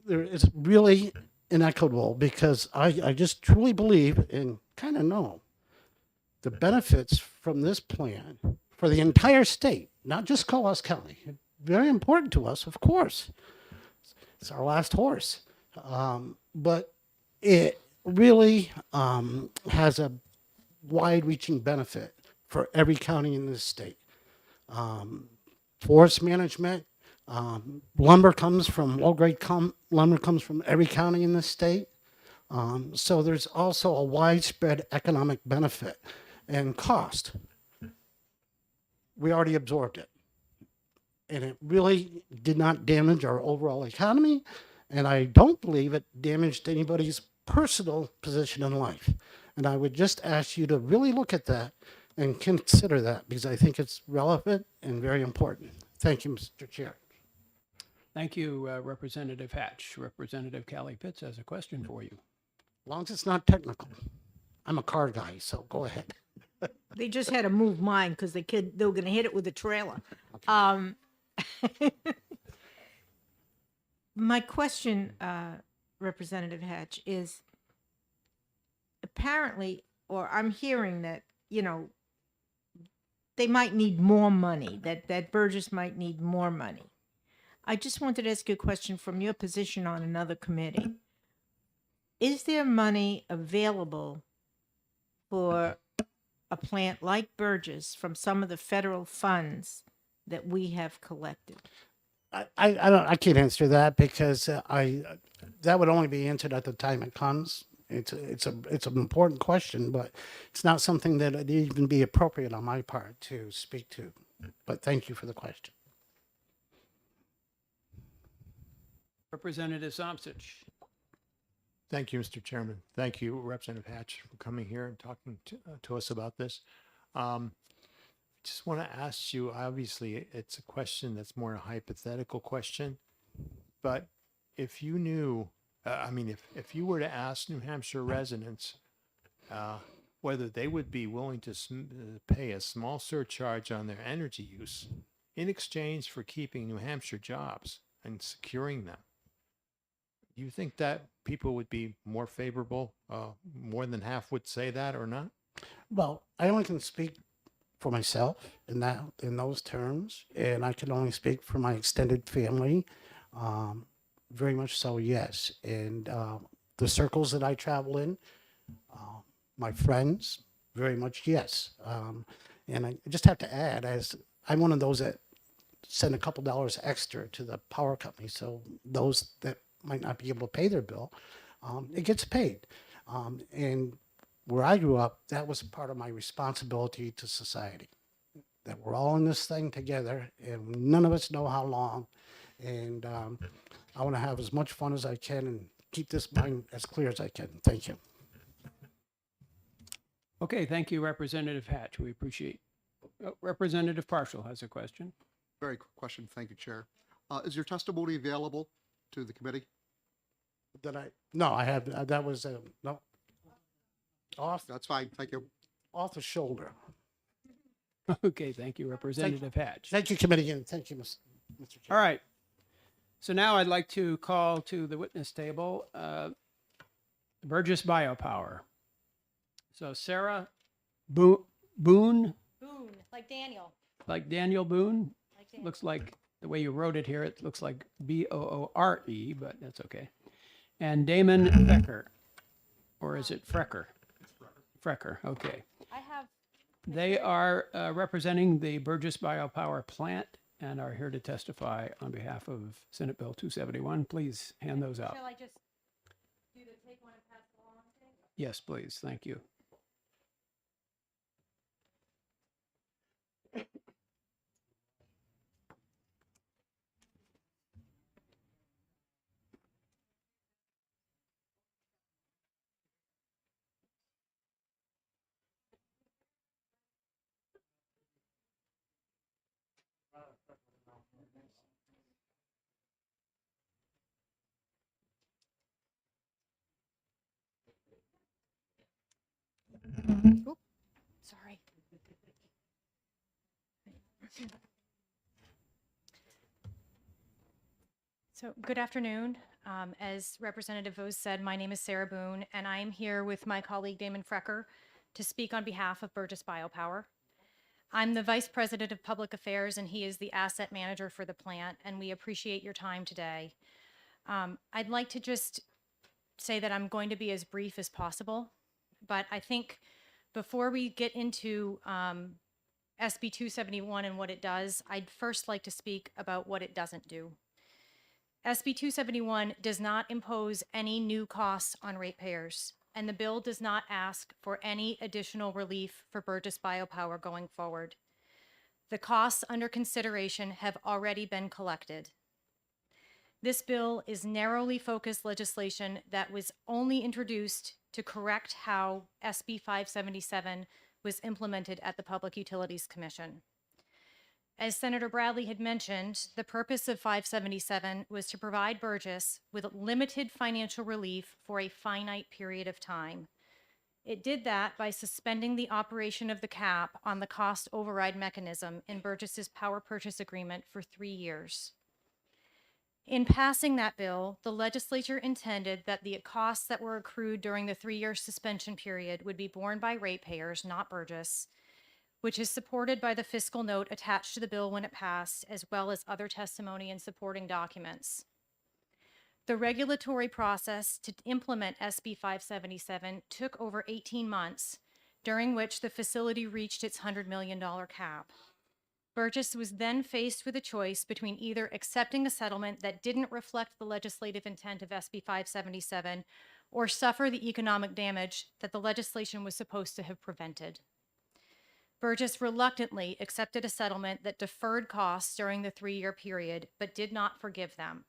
there is really inequitable because I just truly believe and kind of know the benefits from this plan for the entire state, not just Coas County. Very important to us, of course. It's our last horse. But it really has a wide-reaching benefit for every county in this state. Forest management, lumber comes from low-grade lumber comes from every county in this state. So there's also a widespread economic benefit and cost. We already absorbed it. And it really did not damage our overall economy. And I don't believe it damaged anybody's personal position in life. And I would just ask you to really look at that and consider that because I think it's relevant and very important. Thank you, Mr. Chair. Thank you, Representative Hatch. Representative Callie Pitts has a question for you. As long as it's not technical. I'm a car guy, so go ahead. They just had to move mine because they were going to hit it with a trailer. My question, Representative Hatch, is apparently, or I'm hearing that, they might need more money, that Burgess might need more money. I just wanted to ask you a question from your position on another committee. Is there money available for a plant like Burgess from some of the federal funds that we have collected? I can't answer that because that would only be answered at the time it comes. It's an important question, but it's not something that would even be appropriate on my part to speak to. But thank you for the question. Representative Somsich. Thank you, Mr. Chairman. Thank you, Representative Hatch, for coming here and talking to us about this. Just want to ask you, obviously, it's a question that's more a hypothetical question, but if you knew, if you were to ask New Hampshire residents whether they would be willing to pay a small surcharge on their energy use in exchange for keeping New Hampshire jobs and securing them, do you think that people would be more favorable? More than half would say that or not? Well, I only can speak for myself in those terms, and I can only speak for my extended family. Very much so, yes. And the circles that I travel in, my friends, very much yes. And I just have to add, as I'm one of those that send a couple dollars extra to the power company, so those that might not be able to pay their bill, it gets paid. And where I grew up, that was part of my responsibility to society, that we're all in this thing together and none of us know how long. And I want to have as much fun as I can and keep this mind as clear as I can. Thank you. Okay, thank you, Representative Hatch. We appreciate. Representative Partial has a question. Very quick question. Thank you, Chair. Is your testimony available to the committee? No, I have, that was, no. Off. That's fine. Thank you. Off the shoulder. Okay, thank you, Representative Hatch. Thank you, committee, and thank you, Mr. Chair. All right. So now I'd like to call to the witness table Burgess Biopower. So Sarah Boone, Boone, like Daniel. like Daniel Boone. Like Daniel. Looks like the way you wrote it here, it looks like Boore, but that's okay. And Damon Frecker, or is it Frecker? Frecker, okay. I have. They are representing the Burgess Biopower plant and are here to testify on behalf of Senate Bill 271. Please hand those out. Shall I just do the take one and pass it along? Yes, please. Thank you. Oop, sorry. So, good afternoon. As Representative Vose said, my name is Sarah Boone, and I am here with my colleague Damon Frecker to speak on behalf of Burgess Biopower. I'm the Vice President of Public Affairs, and he is the asset manager for the plant, and we appreciate your time today. I'd like to just say that I'm going to be as brief as possible, but I think before we get into SB 271 and what it does, I'd first like to speak about what it doesn't do. SB 271 does not impose any new costs on ratepayers, and the bill does not ask for any additional relief for Burgess Biopower going forward. The costs under consideration have already been collected. This bill is narrowly focused legislation that was only introduced to correct how SB 577 was implemented at the Public Utilities Commission. As Senator Bradley had mentioned, the purpose of 577 was to provide Burgess with limited financial relief for a finite period of time. It did that by suspending the operation of the cap on the cost override mechanism in Burgess's power purchase agreement for 3 years. In passing that bill, the legislature intended that the costs that were accrued during the 3-year suspension period would be borne by ratepayers, not Burgess, which is supported by the fiscal note attached to the bill when it passed, as well as other testimony and supporting documents. The regulatory process to implement SB 577 took over 18 months, during which the facility reached its $100 million cap. Burgess was then faced with a choice between either accepting a settlement that didn't reflect the legislative intent of SB 577 or suffer the economic damage that the legislation was supposed to have prevented. Burgess reluctantly accepted a settlement that deferred costs during the 3-year period, but did not forgive them.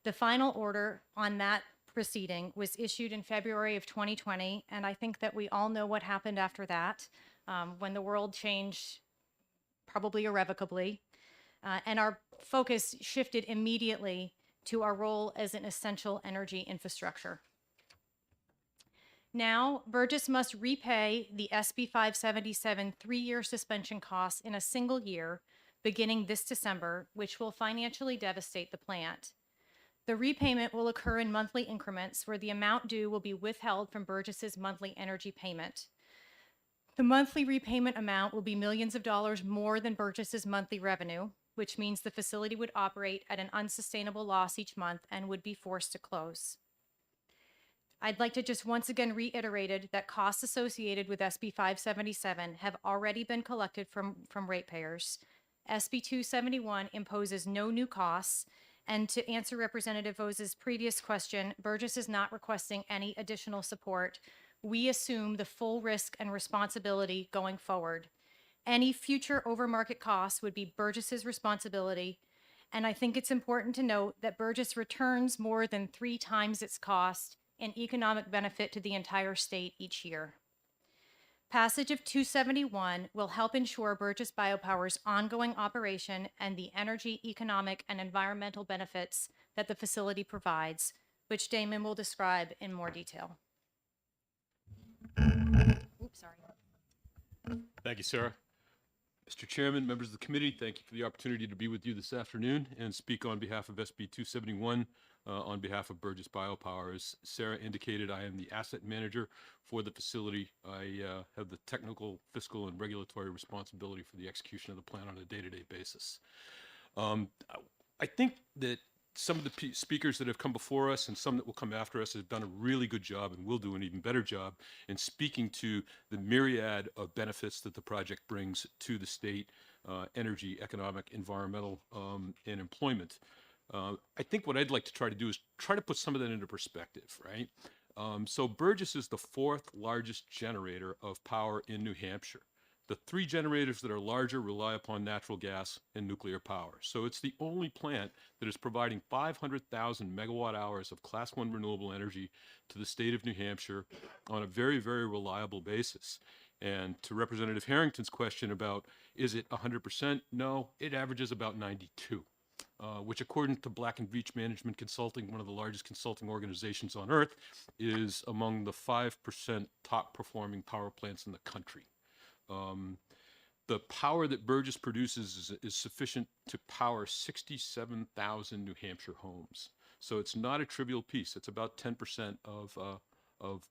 The final order on that proceeding was issued in February of 2020, and I think that we all know what happened after that, when the world changed probably irrevocably, and our focus shifted immediately to our role as an essential energy infrastructure. Now, Burgess must repay the SB 577 3-year suspension costs in a single year, beginning this December, which will financially devastate the plant. The repayment will occur in monthly increments where the amount due will be withheld from Burgess's monthly energy payment. The monthly repayment amount will be millions of dollars more than Burgess's monthly revenue, which means the facility would operate at an unsustainable loss each month and would be forced to close. I'd like to just once again reiterate that costs associated with SB 577 have already been collected from ratepayers. SB 271 imposes no new costs, and to answer Representative Vose's previous question, Burgess is not requesting any additional support. We assume the full risk and responsibility going forward. Any future overmarket costs would be Burgess's responsibility, and I think it's important to note that Burgess returns more than 3 times its cost in economic benefit to the entire state each year. Passage of 271 will help ensure Burgess Biopower's ongoing operation and the energy, economic, and environmental benefits that the facility provides, which Damon will describe in more detail. Oops, sorry. Thank you, Sarah. Mr. Chairman, members of the committee, thank you for the opportunity to be with you this afternoon and speak on behalf of SB 271 on behalf of Burgess Biopower. As Sarah indicated, I am the asset manager for the facility. I have the technical, fiscal, and regulatory responsibility for the execution of the plan on a day-to-day basis. I think that some of the speakers that have come before us and some that will come after us have done a really good job and will do an even better job in speaking to the myriad of benefits that the project brings to the state, energy, economic, environmental, and employment. I think what I'd like to try to do is try to put some of that into perspective, right? So Burgess is the 4th largest generator of power in New Hampshire. The 3 generators that are larger rely upon natural gas and nuclear power. So it's the only plant that is providing 500,000 megawatt hours of Class 1 renewable energy to the state of New Hampshire on a very, very reliable basis. And to Representative Harrington's question about, is it 100%? No, it averages about 92. Which according to Black & Veatch Management Consulting, one of the largest consulting organizations on earth, is among the 5% top performing power plants in the country. The power that Burgess produces is sufficient to power 67,000 New Hampshire homes. So it's not a trivial piece. It's about 10% of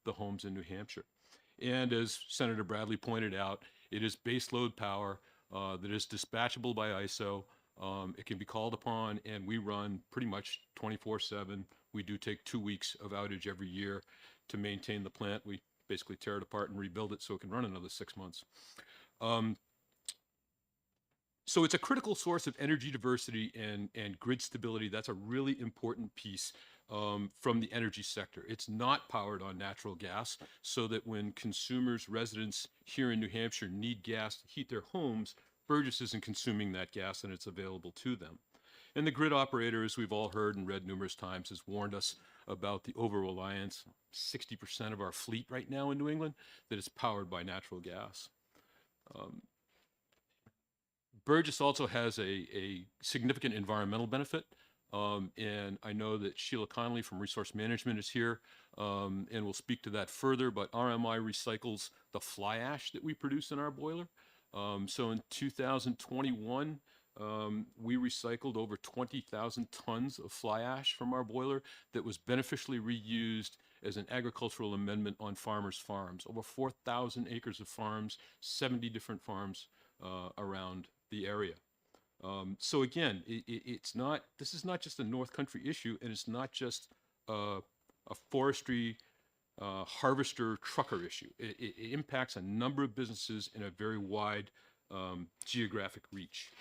the homes in New Hampshire. And as Senator Bradley pointed out, it is baseload power that is dispatchable by ISO. It can be called upon, and we run pretty much 24/7. We do take 2 weeks of outage every year to maintain the plant. We basically tear it apart and rebuild it so it can run another 6 months. So it's a critical source of energy diversity and grid stability. That's a really important piece from the energy sector. It's not powered on natural gas, so that when consumers, residents here in New Hampshire need gas to heat their homes, Burgess isn't consuming that gas and it's available to them. And the grid operator, as we've all heard and read numerous times, has warned us about the over-reliance, 60% of our fleet right now in New England, that is powered by natural gas. Burgess also has a significant environmental benefit. And I know that Sheila Connolly from Resource Management is here and will speak to that further, but RMI recycles the fly ash that we produce in our boiler. So in 2021, we recycled over 20,000 tons of fly ash from our boiler that was beneficially reused as an agricultural amendment on farmers' farms. Over 4,000 acres of farms, 70 different farms around the area. So again, this is not just a North Country issue, and it's not just a forestry harvester trucker issue. It impacts a number of businesses in a very wide geographic reach.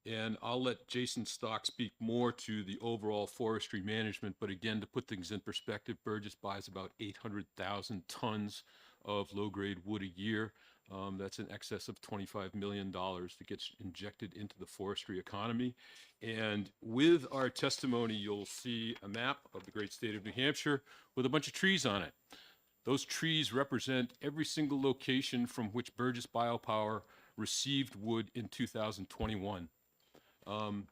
And I'll let Jason Stock speak more to the overall forestry management, but again, to put things in perspective, Burgess buys about 800,000 tons of low-grade wood a year. That's in excess of $25 million that gets injected into the forestry economy. And with our testimony, you'll see a map of the great state of New Hampshire with a bunch of trees on it. Those trees represent every single location from which Burgess Biopower received wood in 2021. The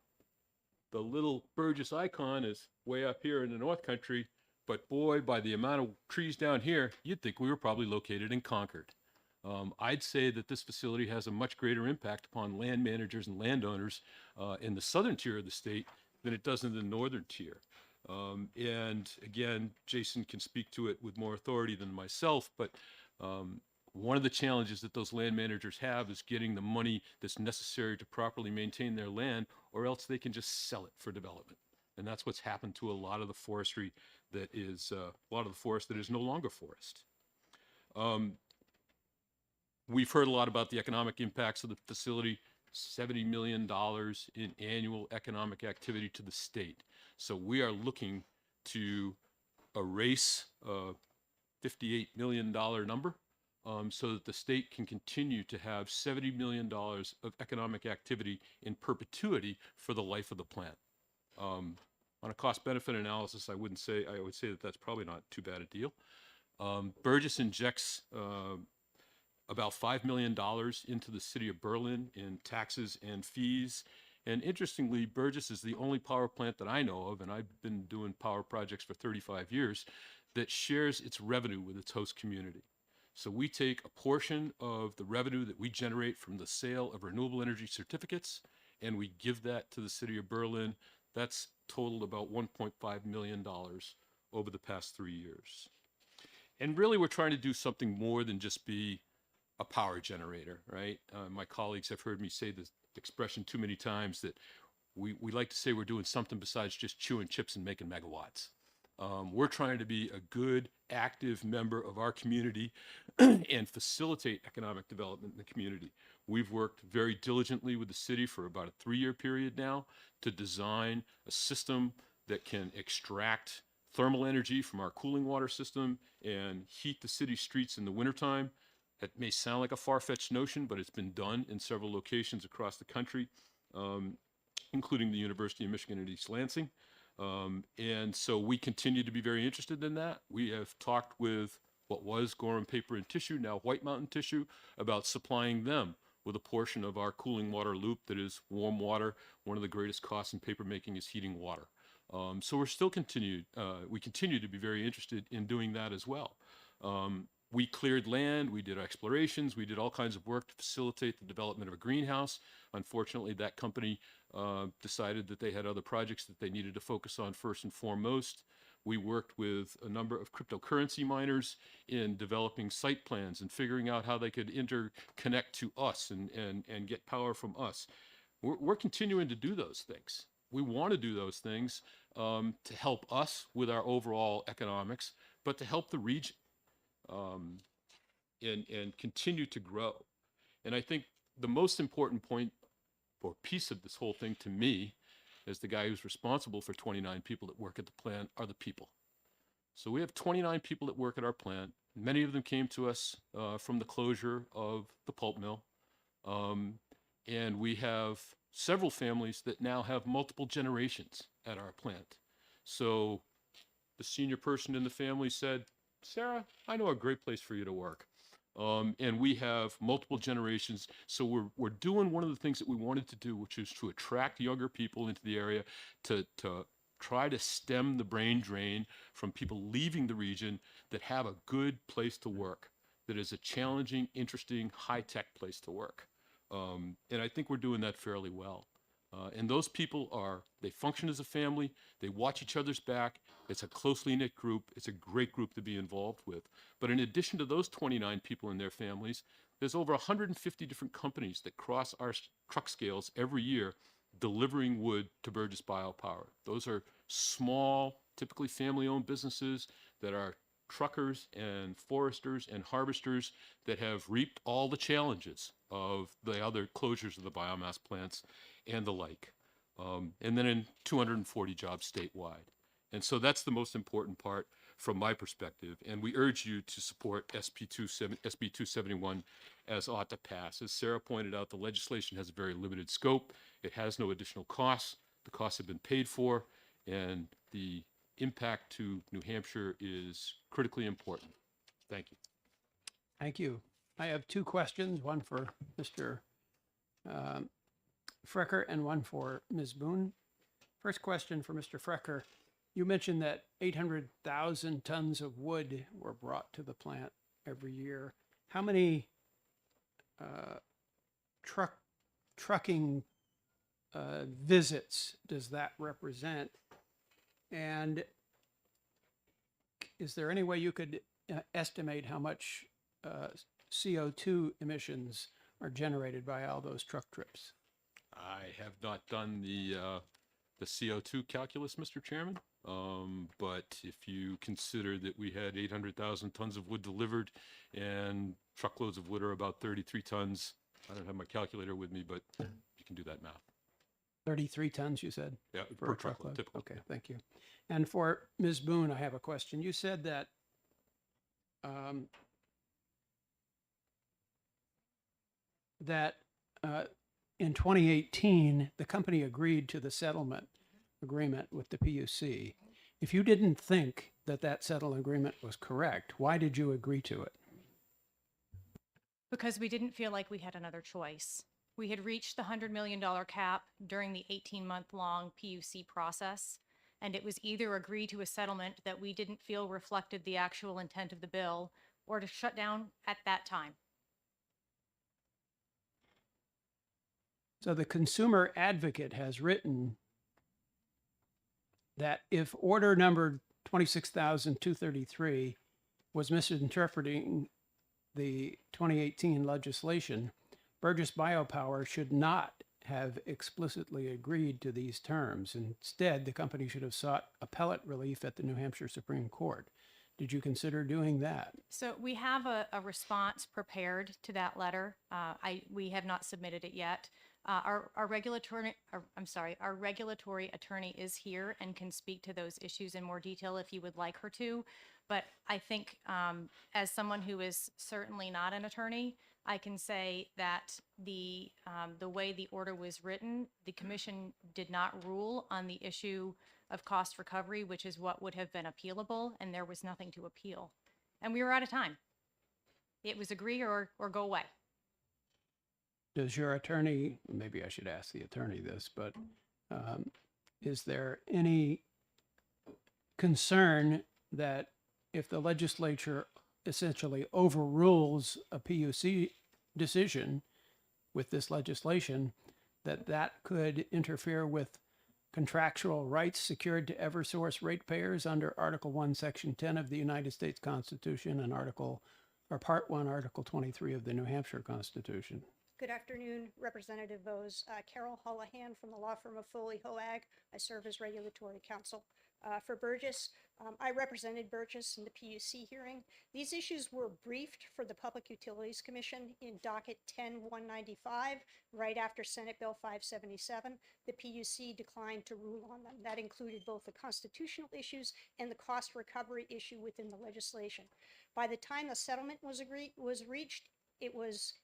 little Burgess icon is way up here in the North Country, but boy, by the amount of trees down here, you'd think we were probably located in Concord. I'd say that this facility has a much greater impact upon land managers and landowners in the southern tier of the state than it does in the northern tier. And again, Jason can speak to it with more authority than myself, but one of the challenges that those land managers have is getting the money that's necessary to properly maintain their land, or else they can just sell it for development. And that's what's happened to a lot of the forestry that is, a lot of the forest that is no longer forest. We've heard a lot about the economic impacts of the facility, $70 million in annual economic activity to the state. So we are looking to erase a $58 million number so that the state can continue to have $70 million of economic activity in perpetuity for the life of the plant. On a cost-benefit analysis, I would say that that's probably not too bad a deal. Burgess injects about $5 million into the city of Berlin in taxes and fees. And interestingly, Burgess is the only power plant that I know of, and I've been doing power projects for 35 years, that shares its revenue with its host community. So we take a portion of the revenue that we generate from the sale of renewable energy certificates, and we give that to the city of Berlin. That's totaled about $1.5 million over the past 3 years. And really, we're trying to do something more than just be a power generator, right? My colleagues have heard me say this expression too many times that we like to say we're doing something besides just chewing chips and making megawatts. We're trying to be a good, active member of our community and facilitate economic development in the community. We've worked very diligently with the city for about a 3-year period now to design a system that can extract thermal energy from our cooling water system and heat the city streets in the wintertime. That may sound like a far-fetched notion, but it's been done in several locations across the country, including the University of Michigan at East Lansing. And so we continue to be very interested in that. We have talked with what was Gorham Paper and Tissue, now White Mountain Tissue, about supplying them with a portion of our cooling water loop that is warm water. One of the greatest costs in paper making is heating water. So we continue to be very interested in doing that as well. We cleared land, we did explorations, we did all kinds of work to facilitate the development of a greenhouse. Unfortunately, that company decided that they had other projects that they needed to focus on first and foremost. We worked with a number of cryptocurrency miners in developing site plans and figuring out how they could interconnect to us and get power from us. We're continuing to do those things. We want to do those things to help us with our overall economics, but to help the region and continue to grow. And I think the most important point or piece of this whole thing to me, as the guy who's responsible for 29 people that work at the plant, are the people. So we have 29 people that work at our plant. Many of them came to us from the closure of the pulp mill. And we have several families that now have multiple generations at our plant. So the senior person in the family said, "Sarah, I know a great place for you to work." And we have multiple generations. So we're doing one of the things that we wanted to do, which is to attract younger people into the area, to try to stem the brain drain from people leaving the region that have a good place to work, that is a challenging, interesting, high-tech place to work. And I think we're doing that fairly well. And those people they function as a family, they watch each other's back, it's a closely knit group, it's a great group to be involved with. But in addition to those 29 people and their families, there's over 150 different companies that cross our truck scales every year delivering wood to Burgess Biopower. Those are small, typically family-owned businesses that are truckers and foresters and harvesters that have reaped all the challenges of the other closures of the biomass plants and the like. And then in 240 jobs statewide. And so that's the most important part from my perspective. And we urge you to support SB 271 as ought to pass. As Sarah pointed out, the legislation has a very limited scope. It has no additional costs. The costs have been paid for, and the impact to New Hampshire is critically important. Thank you. Thank you. I have two questions, one for Mr. Frecker and one for Ms. Boone. First question for Mr. Frecker. You mentioned that 800,000 tons of wood were brought to the plant every year. How many trucking visits does that represent? And is there any way you could estimate how much CO2 emissions are generated by all those truck trips? I have not done the CO2 calculus, Mr. Chairman. But if you consider that we had 800,000 tons of wood delivered and truckloads of wood are about 33 tons, I don't have my calculator with me, but you can do that math. 33 tons, you said? Yeah, for per a truckload, typically. Okay, thank you. And for Ms. Boone, I have a question. You said that in 2018, the company agreed to the settlement agreement with the PUC. If you didn't think that that settlement agreement was correct, why did you agree to it? Because we didn't feel like we had another choice. We had reached the $100 million cap during the 18-month-long PUC process, and it was either agree to a settlement that we didn't feel reflected the actual intent of the bill, or to shut down at that time. So the consumer advocate has written that if order number 26,233 was misinterpreting the 2018 legislation, Burgess Biopower should not have explicitly agreed to these terms. Instead, the company should have sought appellate relief at the New Hampshire Supreme Court. Did you consider doing that? So we have a response prepared to that letter. We have not submitted it yet. Our regulatory attorney is here and can speak to those issues in more detail if you would like her to. But I think as someone who is certainly not an attorney, I can say that the way the order was written, the commission did not rule on the issue of cost recovery, which is what would have been appealable, and there was nothing to appeal. And we were out of time. It was agree or go away. Does your attorney, maybe I should ask the attorney this, but is there any concern that if the legislature essentially overrules a PUC decision with this legislation, that could interfere with contractual rights secured to Eversource ratepayers under Article 1, Section 10 of the United States Constitution and Part 1, Article 23 of the New Hampshire Constitution? Good afternoon, Representative Vose. Carol Holohan from the law firm of Foley Hoag. I serve as regulatory counsel for Burgess. I represented Burgess in the PUC hearing. These issues were briefed for the Public Utilities Commission in docket 10-195, right after Senate Bill 577. The PUC declined to rule on them. That included both the constitutional issues and the cost recovery issue within the legislation. By the time the settlement was reached, it was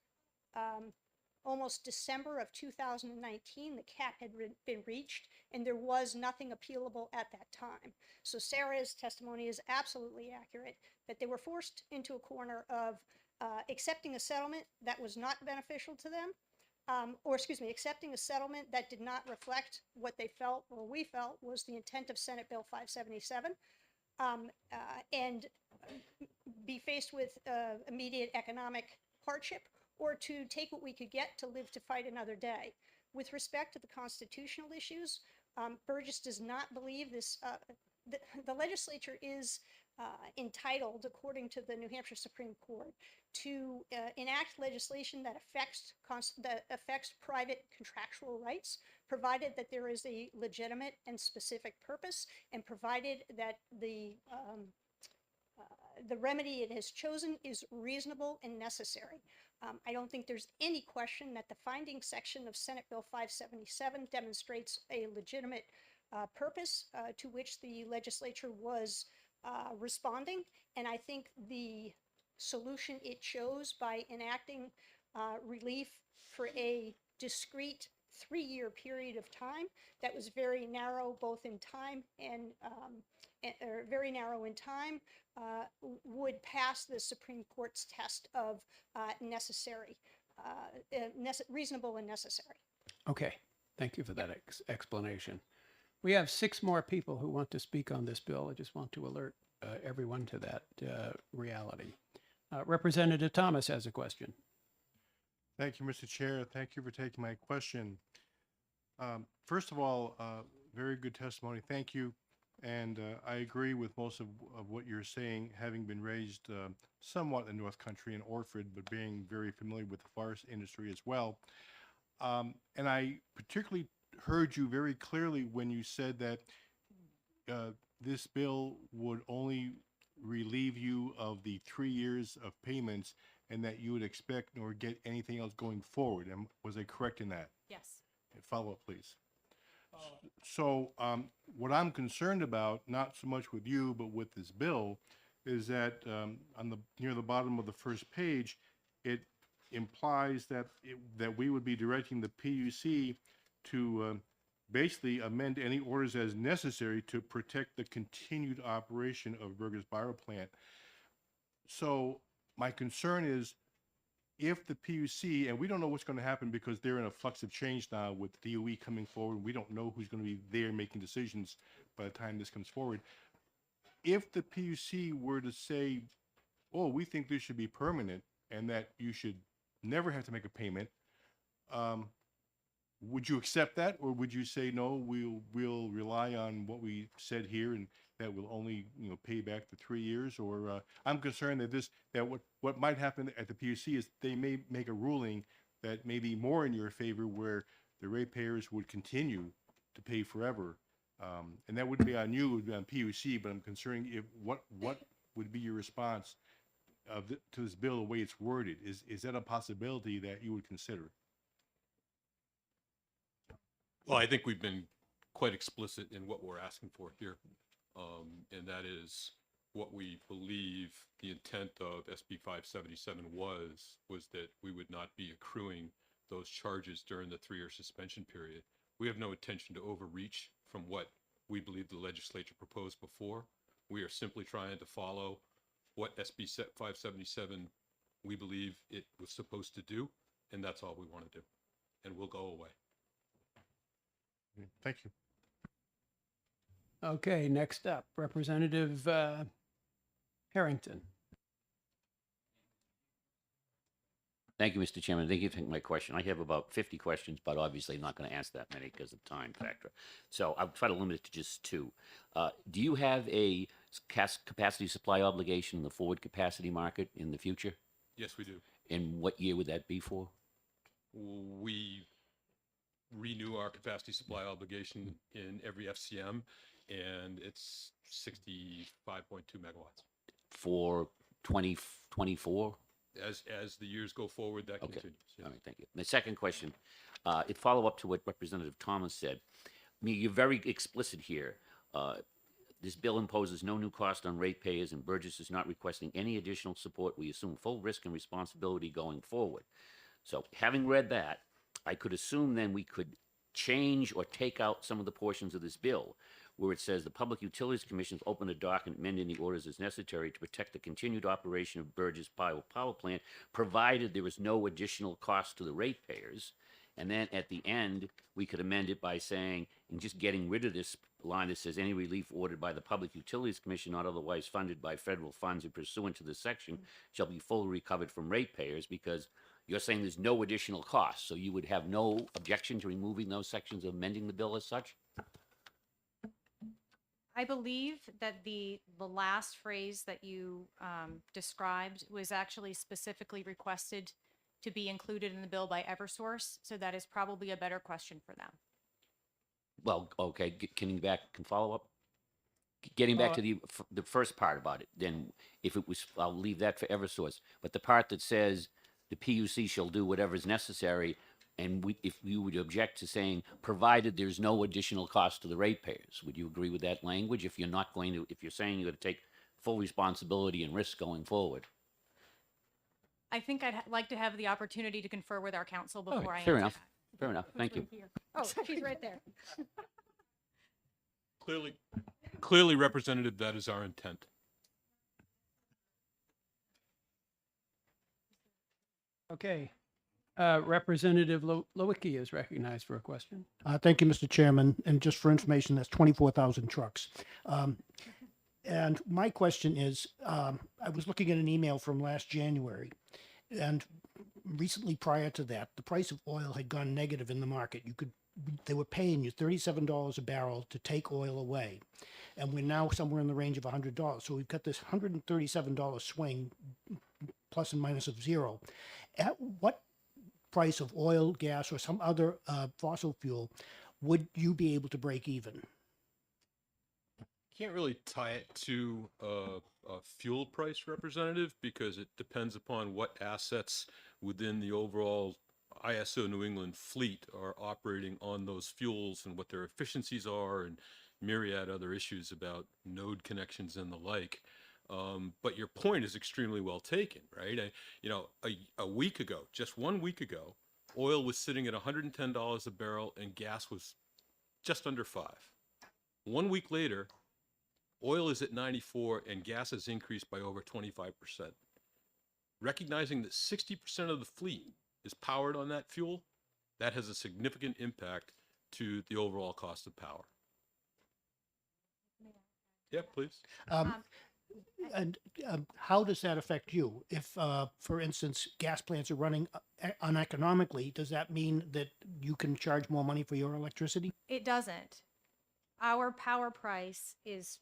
almost December of 2019, the cap had been reached, and there was nothing appealable at that time. So Sarah's testimony is absolutely accurate, that they were forced into a corner of accepting a settlement that was not beneficial to them, accepting a settlement that did not reflect what they felt, or we felt, was the intent of Senate Bill 577, and be faced with immediate economic hardship, or to take what we could get to live to fight another day. With respect to the constitutional issues, Burgess does not believe this. The legislature is entitled, according to the New Hampshire Supreme Court, to enact legislation that affects private contractual rights, provided that there is a legitimate and specific purpose, and provided that the remedy it has chosen is reasonable and necessary. I don't think there's any question that the finding section of Senate Bill 577 demonstrates a legitimate purpose to which the legislature was responding. And I think the solution it chose by enacting relief for a discrete 3-year period of time that was very narrow, both in time and very narrow in time, would pass the Supreme Court's test of reasonable and necessary. Okay, thank you for that explanation. We have 6 more people who want to speak on this bill. I just want to alert everyone to that reality. Representative Thomas has a question. Thank you, Mr. Chair. Thank you for taking my question. First of all, very good testimony. Thank you. And I agree with most of what you're saying, having been raised somewhat in North Country in Orford, but being very familiar with the forest industry as well. And I particularly heard you very clearly when you said that this bill would only relieve you of the 3 years of payments and that you would expect nor get anything else going forward. And was I correct in that? Yes. Follow up, please. So what I'm concerned about, not so much with you, but with this bill, is that near the bottom of the first page, it implies that we would be directing the PUC to basically amend any orders as necessary to protect the continued operation of Burgess Bioplant. So my concern is, if the PUC, and we don't know what's going to happen because they're in a flux of change now with DOE coming forward, we don't know who's going to be there making decisions by the time this comes forward. If the PUC were to say, oh, we think this should be permanent and that you should never have to make a payment, would you accept that, or would you say, no, we'll rely on what we said here and that will only, pay back the 3 years? Or I'm concerned that what might happen at the PUC is they may make a ruling that may be more in your favor, where the ratepayers would continue to pay forever. And that wouldn't be on you, it would be on PUC, but I'm concerned what would be your response to this bill, the way it's worded? Is that a possibility that you would consider? Well, I think we've been quite explicit in what we're asking for here. And that is what we believe the intent of SB 577 was that we would not be accruing those charges during the 3-year suspension period. We have no intention to overreach from what we believe the legislature proposed before. We are simply trying to follow what SB 577 we believe it was supposed to do, and that's all we want to do. And we'll go away. Thank you. Okay, next up, Representative Harrington. Thank you, Mr. Chairman. Thank you for taking my question. I have about 50 questions, but obviously I'm not going to ask that many because of time factor. So I'll try to limit it to just 2. Do you have a capacity supply obligation in the forward capacity market in the future? Yes, we do. And what year would that be for? We renew our capacity supply obligation in every FCM, and it's 65.2 megawatts. For 2024? As the years go forward, that Okay. continues. Yes. All right, thank you. The second question, it follow up to what Representative Thomas said. I mean, you're very explicit here. This bill imposes no new cost on ratepayers, and Burgess is not requesting any additional support. We assume full risk and responsibility going forward. So having read that, I could assume then we could change or take out some of the portions of this bill where it says the Public Utilities Commission open a dock and amend any orders as necessary to protect the continued operation of Burgess Power Plant, provided there is no additional cost to the ratepayers. And then at the end, we could amend it by saying, and just getting rid of this line that says any relief ordered by the Public Utilities Commission not otherwise funded by federal funds and pursuant to this section shall be fully recovered from ratepayers, because you're saying there's no additional cost. So you would have no objection to removing those sections of amending the bill as such? I believe that the last phrase that you described was actually specifically requested to be included in the bill by Eversource. So that is probably a better question for them. Well, okay, can follow up? Getting back to the first part about it, then if it was, I'll leave that for Eversource. But the part that says the PUC shall do whatever is necessary, and if you would object to saying, provided there's no additional cost to the ratepayers, would you agree with that language? If you're not going to, if you're saying you're going to take full responsibility and risk going forward? I think I'd like to have the opportunity to confer with our counsel before I Fair answer enough. that. Fair enough. Thank you. Oh, she's right there. Clearly, Representative, that is our intent. Okay, Representative Lewicki is recognized for a question. Thank you, Mr. Chairman. And just for information, that's 24,000 trucks. And my question is, I was looking at an email from last January, and recently prior to that, the price of oil had gone negative in the market. They were paying you $37 a barrel to take oil away. And we're now somewhere in the range of $100. So we've got this $137 swing, plus and minus of zero. At what price of oil, gas, or some other fossil fuel would you be able to break even? Can't really tie it to a fuel price, Representative, because it depends upon what assets within the overall ISO New England fleet are operating on those fuels and what their efficiencies are, and myriad other issues about node connections and the like. But your point is extremely well taken, right? A week ago, just 1 week ago, oil was sitting at $110 a barrel and gas was just under $5. 1 week later, oil is at 94 and gas has increased by over 25%. Recognizing that 60% of the fleet is powered on that fuel, that has a significant impact to the overall cost of power. Yeah, please. And how does that affect you? If, for instance, gas plants are running uneconomically, does that mean that you can charge more money for your electricity? It doesn't. Our power price is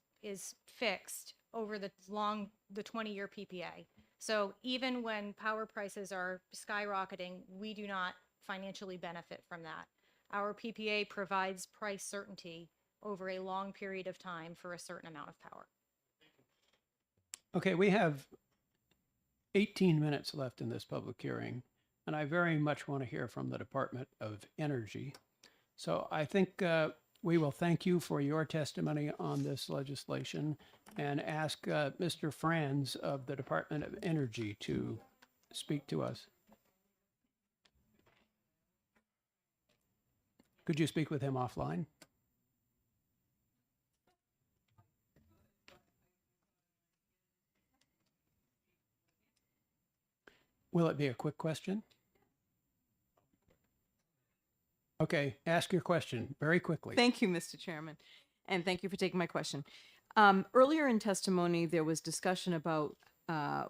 fixed over the 20-year PPA. So even when power prices are skyrocketing, we do not financially benefit from that. Our PPA provides price certainty over a long period of time for a certain amount of power. Okay, we have 18 minutes left in this public hearing, and I very much want to hear from the Department of Energy. So I think we will thank you for your testimony on this legislation and ask Mr. Franz of the Department of Energy to speak to us. Could you speak with him offline? Will it be a quick question? Okay, ask your question very quickly. Thank you, Mr. Chairman, and thank you for taking my question. Earlier in testimony, there was discussion about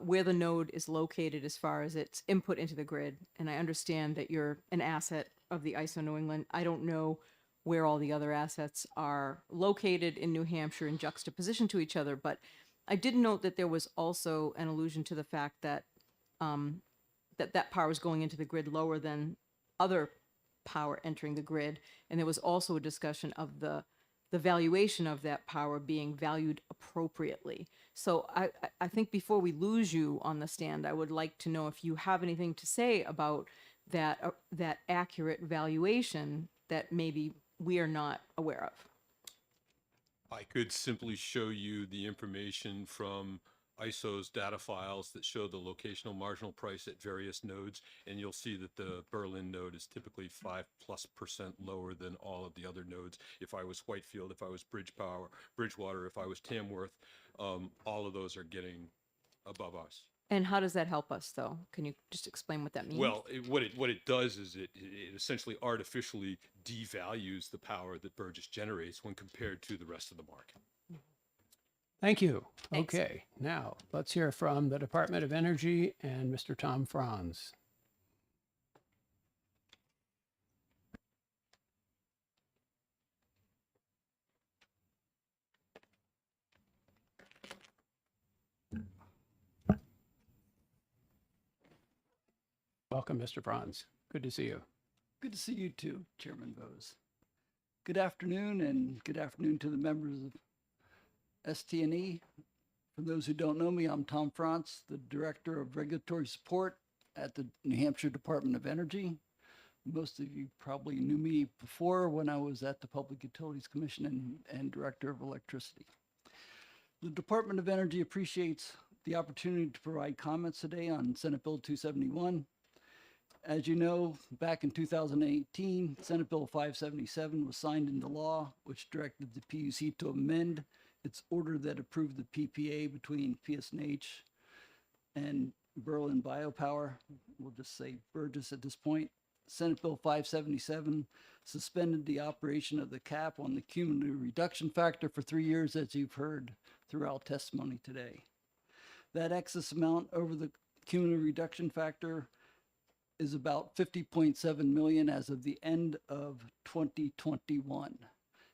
where the node is located as far as its input into the grid, and I understand that you're an asset of the ISO New England. I don't know where all the other assets are located in New Hampshire in juxtaposition to each other, but I did note that there was also an allusion to the fact that that power is going into the grid lower than other power entering the grid, and there was also a discussion of the valuation of that power being valued appropriately. So I think before we lose you on the stand, I would like to know if you have anything to say about that that accurate valuation that maybe we are not aware of. I could simply show you the information from ISO's data files that show the locational marginal price at various nodes, and you'll see that the Berlin node is typically 5+% lower than all of the other nodes. If I was Whitefield, if I was Bridgewater, if I was Tamworth, all of those are getting above us. And how does that help us, though? Can you just explain what that means? Well, what it does is it essentially artificially devalues the power that Burgess generates when compared to the rest of the market. Thank you. Thanks. Okay, now let's hear from the Department of Energy and Mr. Tom Franz. Welcome, Mr. Franz. Good to see you. Good to see you too, Chairman Bose. Good afternoon, and good afternoon to the members of ST&E. For those who don't know me, I'm Tom Franz, the Director of Regulatory Support at the New Hampshire Department of Energy. Most of you probably knew me before when I was at the Public Utilities Commission and Director of Electricity. The Department of Energy appreciates the opportunity to provide comments today on Senate Bill 271. As you know, back in 2018, Senate Bill 577 was signed into law, which directed the PUC to amend its order that approved the PPA between PSNH and Berlin Biopower. We'll just say Burgess at this point. Senate Bill 577 suspended the operation of the cap on the cumulative reduction factor for 3 years, as you've heard throughout testimony today. That excess amount over the cumulative reduction factor is about 50.7 million as of the end of 2021.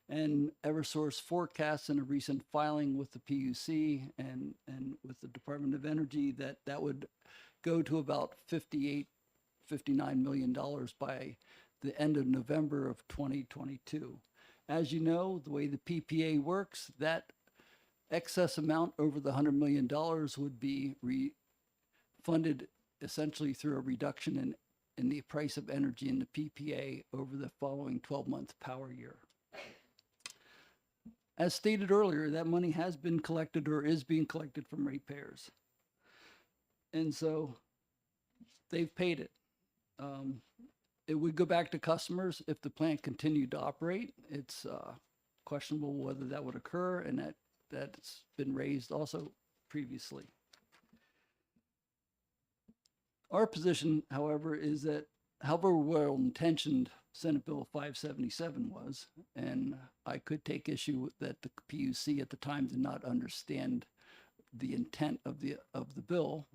And Eversource forecasts in a recent filing with the PUC and with the Department of Energy that would go to about $59 million by the end of November of 2022. As you know, the way the PPA works, that excess amount over the $100 million would be refunded essentially through a reduction in the price of energy in the PPA over the following 12-month power year. As stated earlier, that money has been collected or is being collected from ratepayers. And so they've paid it. It would go back to customers if the plant continued to operate. It's questionable whether that would occur, and that's been raised also previously. Our position, however, is that however well-intentioned Senate Bill 577 was, and I could take issue with that the PUC at the time did not understand the intent of the bill,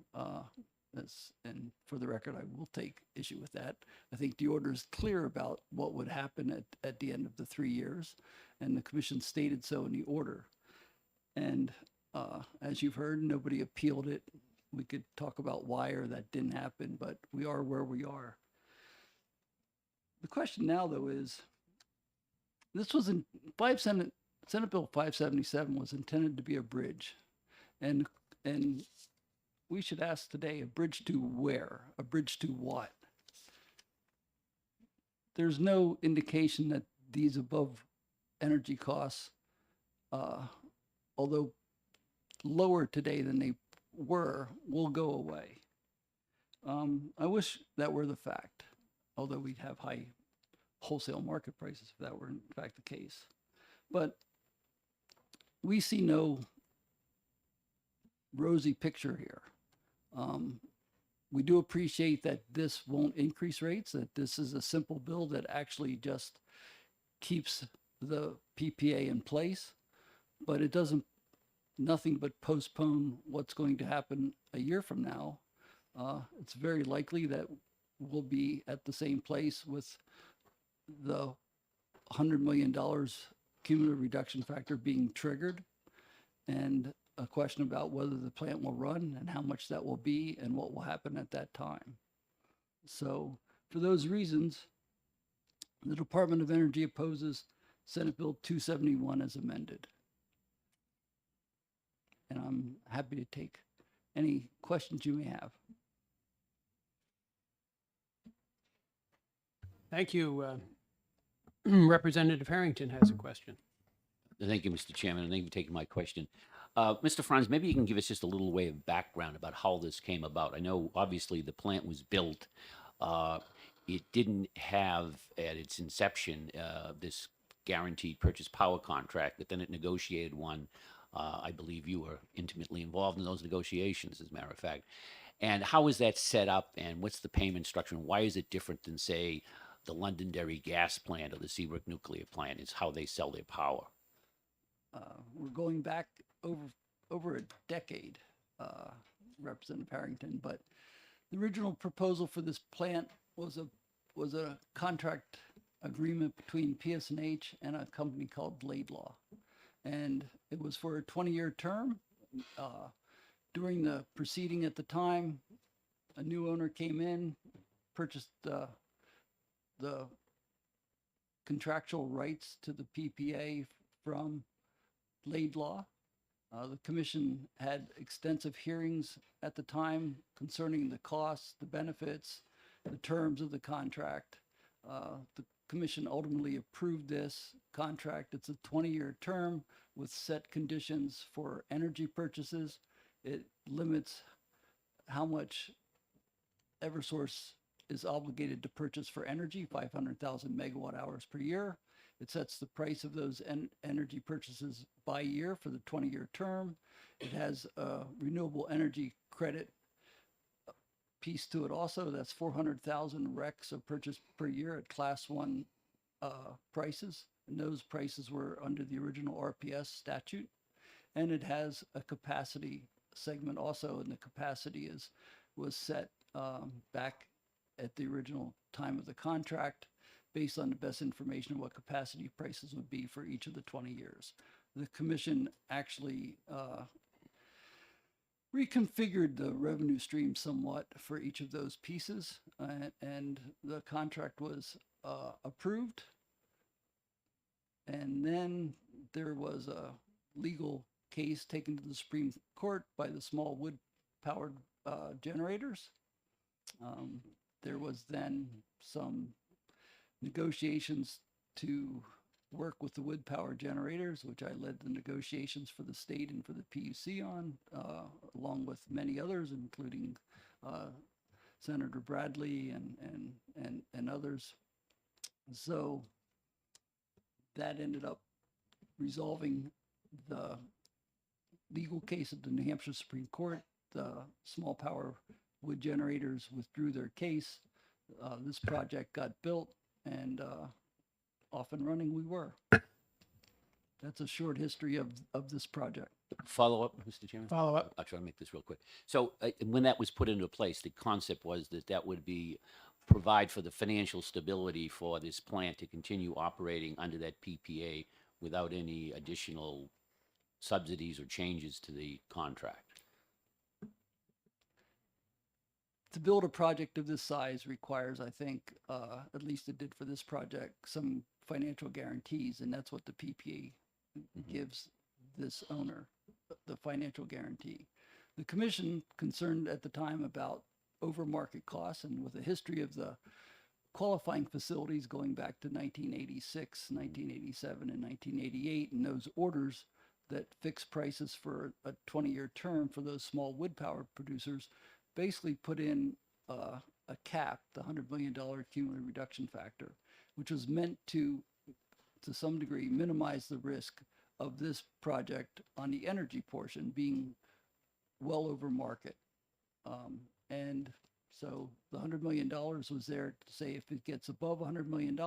and for the record, I will take issue with that. I think the order is clear about what would happen at the end of the 3 years, and the commission stated so in the order. And as you've heard, nobody appealed it. We could talk about why or that didn't happen, but we are where we are. The question now, though, is this was in Senate Bill 577 was intended to be a bridge, and we should ask today, a bridge to where? A bridge to what? There's no indication that these above energy costs, although lower today than they were, will go away. I wish that were the fact, although we'd have high wholesale market prices if that were in fact the case. But we see no rosy picture here. We do appreciate that this won't increase rates, that this is a simple bill that actually just keeps the PPA in place, but it doesn't, nothing but postpone what's going to happen a year from now. It's very likely that we'll be at the same place with the $100 million cumulative reduction factor being triggered, and a question about whether the plant will run and how much that will be and what will happen at that time. So for those reasons, the Department of Energy opposes Senate Bill 271 as amended. And I'm happy to take any questions you may have. Thank you. Representative Harrington has a question. Thank you, Mr. Chairman, and thank you for taking my question. Mr. Franz, maybe you can give us just a little way of background about how this came about. I know, obviously, the plant was built. It didn't have, at its inception, this guaranteed purchase power contract, but then it negotiated one. I believe you were intimately involved in those negotiations, as a matter of fact. And how is that set up, and what's the payment structure, and why is it different than, say, the Londonderry gas plant or the Seabrook nuclear plant? It's how they sell their power. We're going back over a decade, Representative Harrington, but the original proposal for this plant was a contract agreement between PSNH and a company called Laidlaw, and it was for a 20-year term. During the proceeding at the time, a new owner came in, purchased the contractual rights to the PPA from Laidlaw. The commission had extensive hearings at the time concerning the costs, the benefits, the terms of the contract. The commission ultimately approved this contract. It's a 20-year term with set conditions for energy purchases. It limits how much Eversource is obligated to purchase for energy, 500,000 megawatt hours per year. It sets the price of those energy purchases by year for the 20-year term. It has a renewable energy credit piece to it also. That's 400,000 RECs of purchase per year at Class 1 prices. And those prices were under the original RPS statute. And it has a capacity segment also, and the capacity was set back at the original time of the contract, based on the best information of what capacity prices would be for each of the 20 years. The commission actually reconfigured the revenue stream somewhat for each of those pieces, and the contract was approved. And then there was a legal case taken to the Supreme Court by the small wood-powered generators. There was then some negotiations to work with the wood power generators, which I led the negotiations for the state and for the PUC on, along with many others, including Senator Bradley and others. So that ended up resolving the legal case at the New Hampshire Supreme Court. The small power wood generators withdrew their case. This project got built, and off and running we were. That's a short history of this project. Follow up, Mr. Chairman? Follow up. I'll try to make this real quick. So when that was put into place, the concept was that that would be provide for the financial stability for this plant to continue operating under that PPA without any additional subsidies or changes to the contract. To build a project of this size requires, I think, at least it did for this project, some financial guarantees, and that's what the PPA gives this owner, the financial guarantee. The commission, concerned at the time about over market costs and with a history of the qualifying facilities going back to 1986, 1987, and 1988, and those orders that fix prices for a 20-year term for those small wood power producers, basically put in a cap, the $100 million cumulative reduction factor, which was meant to some degree, minimize the risk of this project on the energy portion being well over market. And so the $100 million was there to say if it gets above $100 million,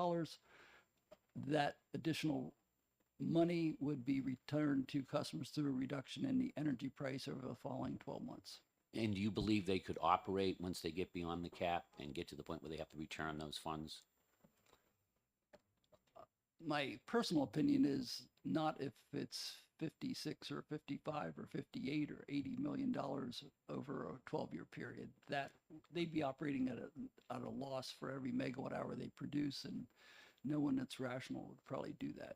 that additional money would be returned to customers through a reduction in the energy price over the following 12 months. And do you believe they could operate once they get beyond the cap and get to the point where they have to return those funds? My personal opinion is not if it's 56 or 55 or 58 or $80 million over a 12-year period. That they'd be operating at a loss for every megawatt hour they produce, and no one that's rational would probably do that.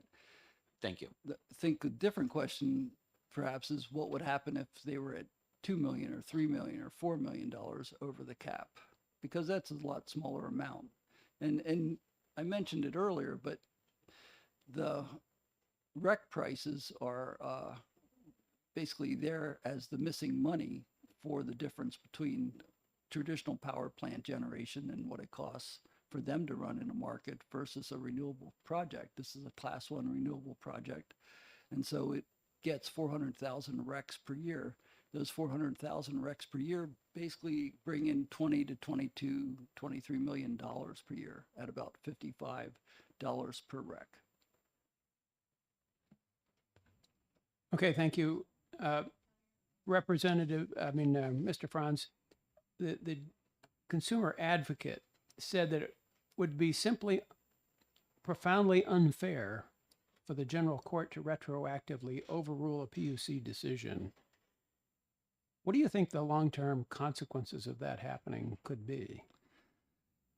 Thank you. I think a different question perhaps is what would happen if they were at $2 million or $3 million or $4 million over the cap, because that's a lot smaller amount. And I mentioned it earlier, but the REC prices are basically there as the missing money for the difference between traditional power plant generation and what it costs for them to run in a market versus a renewable project. This is a class 1 renewable project. And so it gets 400,000 RECs per year. Those 400,000 RECs per year basically bring in 20 to 22, $23 million per year at about $55 per REC. Okay, thank you. Mr. Franz, the consumer advocate said that it would be simply profoundly unfair for the general court to retroactively overrule a PUC decision. What do you think the long-term consequences of that happening could be?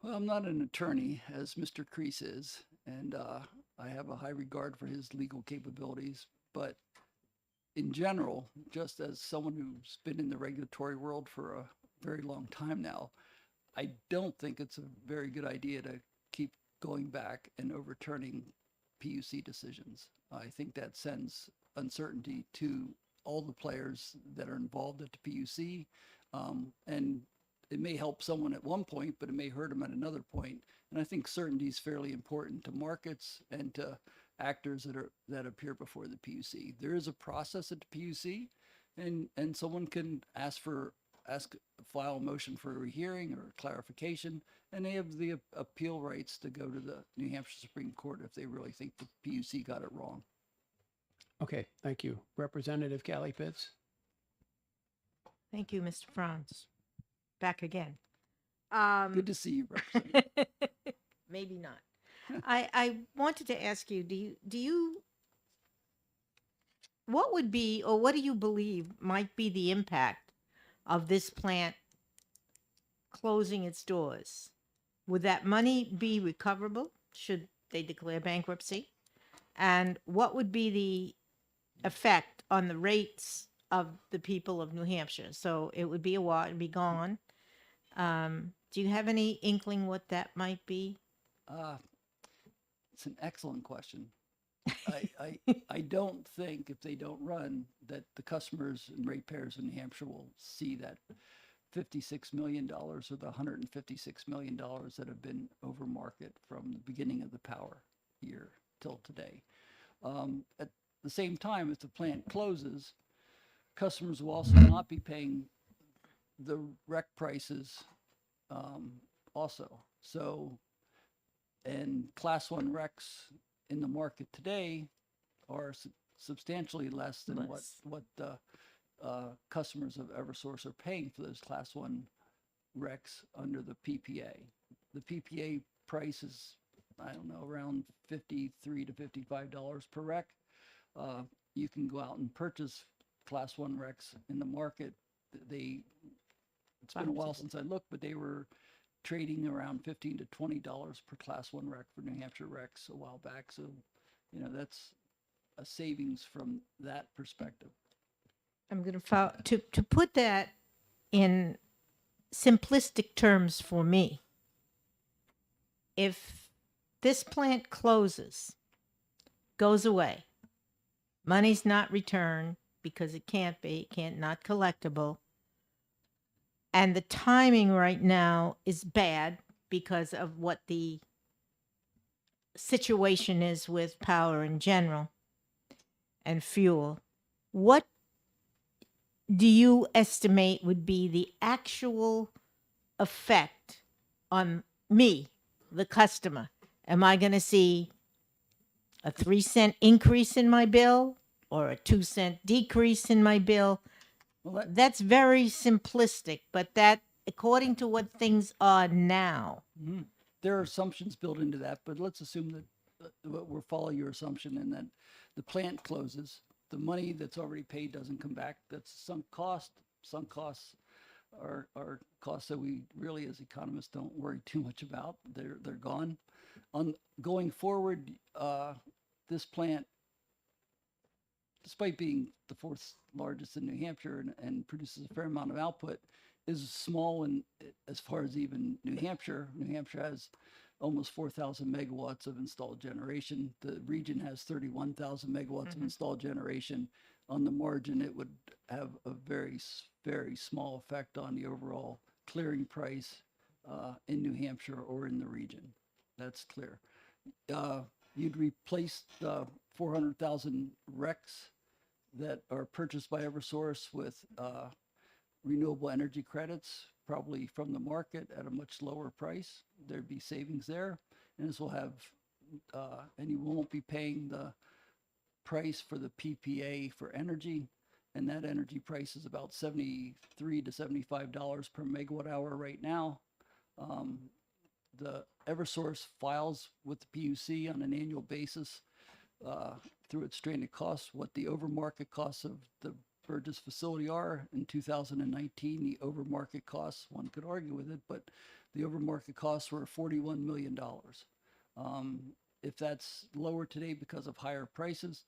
Well, I'm not an attorney, as Mr. Crease is, and I have a high regard for his legal capabilities. But in general, just as someone who's been in the regulatory world for a very long time now, I don't think it's a very good idea to keep going back and overturning PUC decisions. I think that sends uncertainty to all the players that are involved at the PUC, and it may help someone at one point, but it may hurt them at another point. And I think certainty is fairly important to markets and to actors that appear before the PUC. There is a process at the PUC, and someone can file a motion for a rehearing or clarification, and they have the appeal rights to go to the New Hampshire Supreme Court if they really think the PUC got it wrong. Okay, thank you. Representative Callie Pitts. Thank you, Mr. Franz. Back again. Good to see you, Representative. Maybe not. I wanted to ask you, what would be, or what do you believe might be the impact of this plant closing its doors? Would that money be recoverable should they declare bankruptcy? And what would be the effect on the rates of the people of New Hampshire? So it would be it'd be gone. Do you have any inkling what that might be? It's an excellent question. I don't think if they don't run that the customers and ratepayers in New Hampshire will see that $56 million or the $156 million that have been over market from the beginning of the power year till today. At the same time, if the plant closes, customers will also not be paying the REC prices also. So, and class 1 RECs in the market today are substantially less than what the customers of Eversource are paying for those Class 1 RECs under the PPA. The PPA price is, I don't know, around $53 to $55 per REC. You can go out and purchase Class 1 RECs in the market. It's been a while since I looked, but they were trading around $15 to $20 per Class 1 REC for New Hampshire RECs a while back. So, you know, that's a savings from that perspective. I'm going to put that in simplistic terms for me. If this plant closes, goes away, money's not returned because it can't be, not collectible, and the timing right now is bad because of what the situation is with power in general and fuel, what do you estimate would be the actual effect on me, the customer? Am I going to see a 3-cent increase in my bill or a 2-cent decrease in my bill? Well, that's very simplistic, but that, according to what things are now. There are assumptions built into that, but let's assume that we'll follow your assumption and that the plant closes. The money that's already paid doesn't come back. That's sunk cost. Sunk costs are costs that we really, as economists, don't worry too much about. They're gone. Going forward, this plant, despite being the 4th largest in New Hampshire and produces a fair amount of output, is small in as far as even New Hampshire. New Hampshire has almost 4,000 megawatts of installed generation. The region has 31,000 megawatts of installed generation. On the margin, it would have a very, very small effect on the overall clearing price in New Hampshire or in the region. That's clear. You'd replace the 400,000 RECs that are purchased by Eversource with renewable energy credits, probably from the market at a much lower price. There'd be savings there. And this will have, and you won't be paying the price for the PPA for energy. And that energy price is about $73 to $75 per megawatt hour right now. The Eversource files with the PUC on an annual basis through its stranded costs what the overmarket costs of the Burgess facility are. In 2019, the overmarket costs, one could argue with it, but the overmarket costs were $41 million. If that's lower today because of higher prices,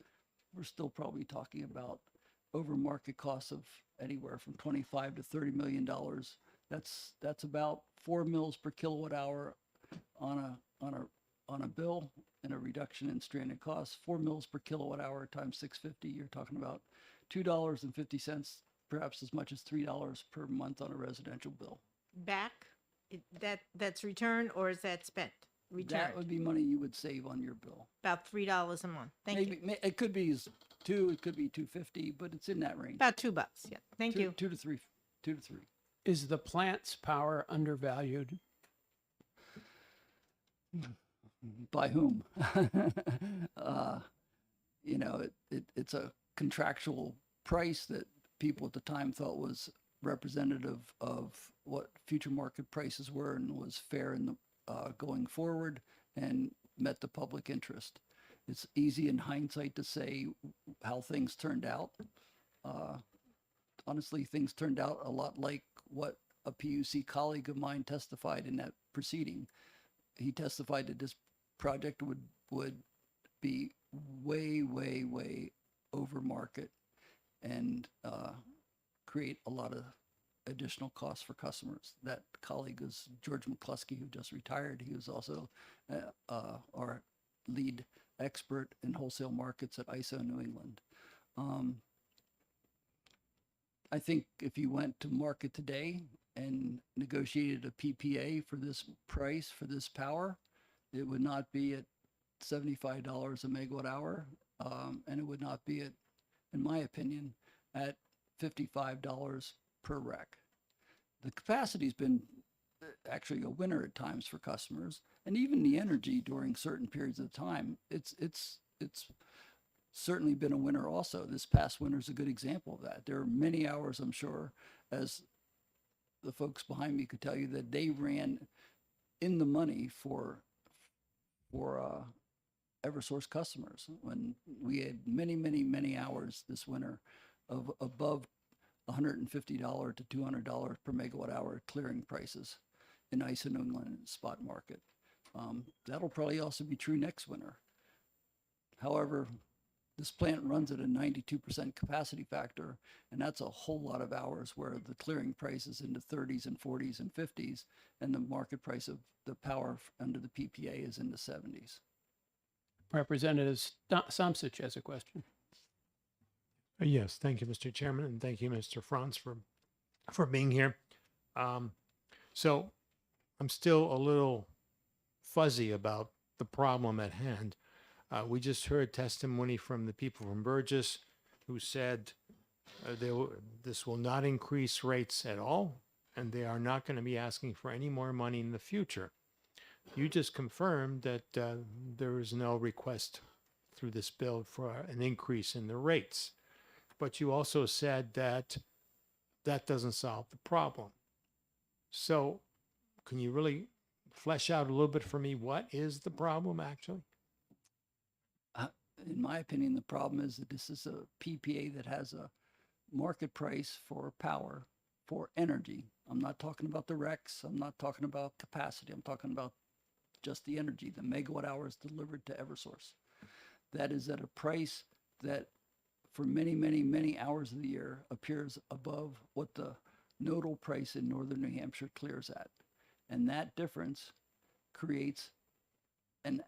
we're still probably talking about overmarket costs of anywhere from $25 to $30 million. That's about 4 mils per kilowatt hour on a bill, and a reduction in stranded costs. 4 mils per kilowatt hour times 650, you're talking about $2.50, perhaps as much as $3 per month on a residential bill. Back? That's returned, or is that spent? Returned. That would be money you would save on your bill. About $3 a month. Thank you. It could be $2, it could be $2.50, but it's in that range. About $2. Yeah. Thank you. 2 to 3. Is the plant's power undervalued? By whom? You know, it's a contractual price that people at the time thought was representative of what future market prices were and was fair in the going forward and met the public interest. It's easy in hindsight to say how things turned out. Honestly, things turned out a lot like what a PUC colleague of mine testified in that proceeding. He testified that this project would be way, way, way over market and create a lot of additional costs for customers. That colleague is George McCluskey, who just retired. He was also our lead expert in wholesale markets at ISO New England. I think if you went to market today and negotiated a PPA for this price, for this power, it would not be at $75 a megawatt hour, and it would not be at, in my opinion, at $55 per REC. The capacity's been actually a winner at times for customers, and even the energy during certain periods of time, it's certainly been a winner also. This past winter is a good example of that. There are many hours, I'm sure, as the folks behind me could tell you, that they ran in the money for Eversource customers when we had many hours this winter of above $150 to $200 per megawatt hour clearing prices in ISO New England spot market. That'll probably also be true next winter. However, this plant runs at a 92% capacity factor, and that's a whole lot of hours where the clearing price is in the 30s and 40s and 50s, and the market price of the power under the PPA is in the 70s. Representative Somsich has a question. Yes, thank you, Mr. Chairman, and thank you, Mr. Franz, for being here. So I'm still a little fuzzy about the problem at hand. We just heard testimony from the people from Burgess who said this will not increase rates at all, and they are not going to be asking for any more money in the future. You just confirmed that there is no request through this bill for an increase in the rates. But you also said that that doesn't solve the problem. So can you really flesh out a little bit for me what is the problem actually? In my opinion, the problem is that this is a PPA that has a market price for power, for energy. I'm not talking about the RECs. I'm not talking about capacity. I'm talking about just the energy, the megawatt hours delivered to Eversource. That is at a price that for many hours of the year appears above what the nodal price in northern New Hampshire clears at. And that difference creates and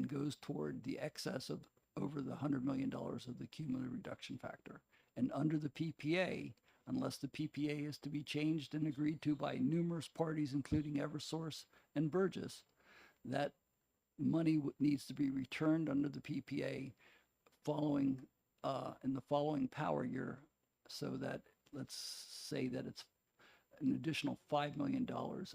goes toward the excess of over the $100 million of the cumulative reduction factor. And under the PPA, unless the PPA is to be changed and agreed to by numerous parties, including Eversource and Burgess, that money needs to be returned under the PPA following in the following power year, so that let's say that it's an additional $5 million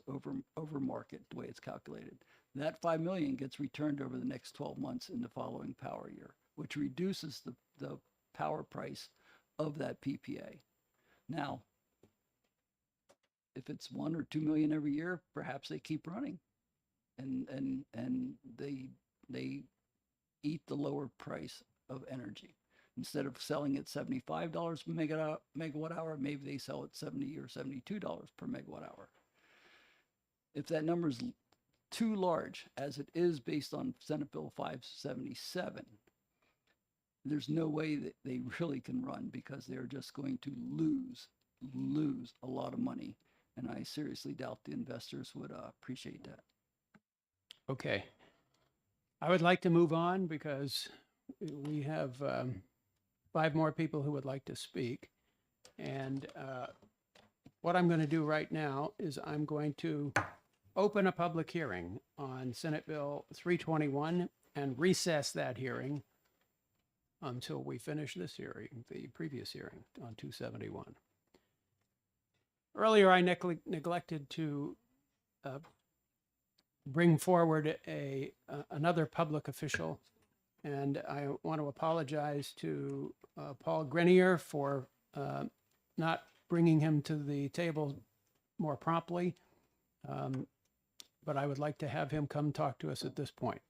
over market the way it's calculated. That $5 million gets returned over the next 12 months in the following power year, which reduces the power price of that PPA. Now, if it's 1 or 2 million every year, perhaps they keep running, and they eat the lower price of energy. Instead of selling at $75 per megawatt hour, maybe they sell at $70 or $72 per megawatt hour. If that number is too large, as it is based on Senate Bill 577, there's no way that they really can run, because they're just going to lose a lot of money. And I seriously doubt the investors would appreciate that. Okay. I would like to move on because we have 5 more people who would like to speak. And what I'm going to do right now is I'm going to open a public hearing on Senate Bill 321 and recess that hearing until we finish this hearing, the previous hearing on 271. Earlier, I neglected to bring forward another public official, and I want to apologize to Paul Grenier for not bringing him to the table more promptly, but I would like to have him come talk to us at this point.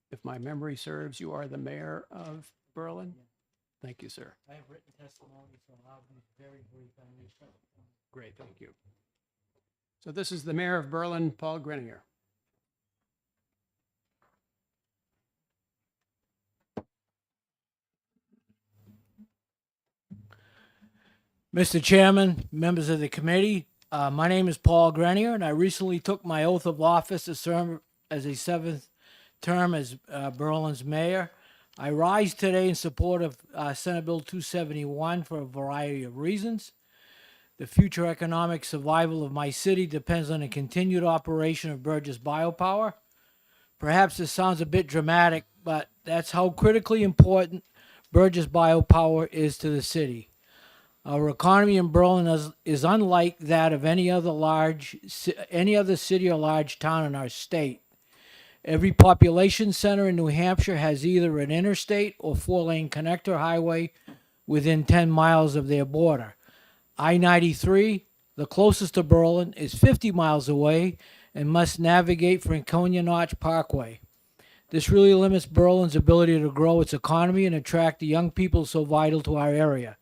If my memory serves, you are the mayor of Berlin? Thank you, sir. I have written testimony, so I'll be very brief on this. Great, thank you. So this is the mayor of Berlin, Paul Grenier. Mr. Chairman, members of the committee, my name is Paul Grenier, and I recently took my oath of office to serve as a 7th term as Berlin's mayor. I rise today in support of Senate Bill 271 for a variety of reasons. The future economic survival of my city depends on the continued operation of Burgess Biopower. Perhaps this sounds a bit dramatic, but that's how critically important Burgess Biopower is to the city. Our economy in Berlin is unlike that of any other city or large town in our state. Every population center in New Hampshire has either an interstate or 4-lane connector highway within 10 miles of their border. I-93, the closest to Berlin, is 50 miles away and must navigate Franconia Notch Parkway. This really limits Berlin's ability to grow its economy and attract the young people so vital to our area.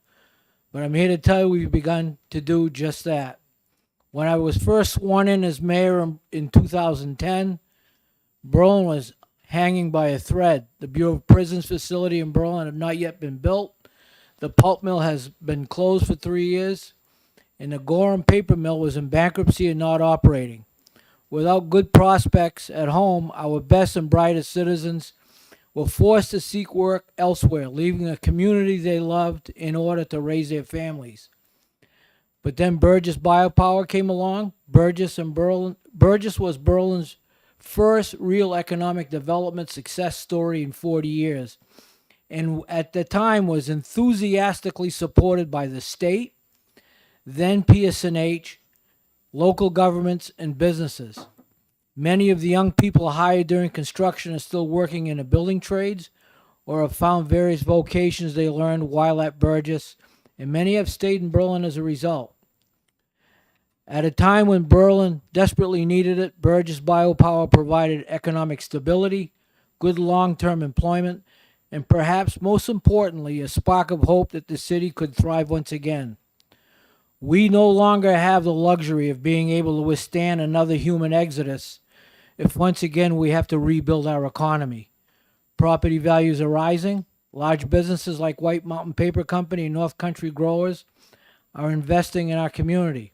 But I'm here to tell you we've begun to do just that. When I was first sworn in as mayor in 2010, Berlin was hanging by a thread. The Bureau of Prisons facility in Berlin had not yet been built. The pulp mill has been closed for 3 years, and the Gorham paper mill was in bankruptcy and not operating. Without good prospects at home, our best and brightest citizens were forced to seek work elsewhere, leaving a community they loved in order to raise their families. But then Burgess Biopower came along. Burgess was Berlin's first real economic development success story in 40 years, and at the time was enthusiastically supported by the state, then PSNH, local governments, and businesses. Many of the young people hired during construction are still working in the building trades or have found various vocations they learned while at Burgess, and many have stayed in Berlin as a result. At a time when Berlin desperately needed it, Burgess Biopower provided economic stability, good long-term employment, and perhaps most importantly, a spark of hope that the city could thrive once again. We no longer have the luxury of being able to withstand another human exodus if once again we have to rebuild our economy. Property values are rising. Large businesses like White Mountain Paper Company and North Country Growers are investing in our community.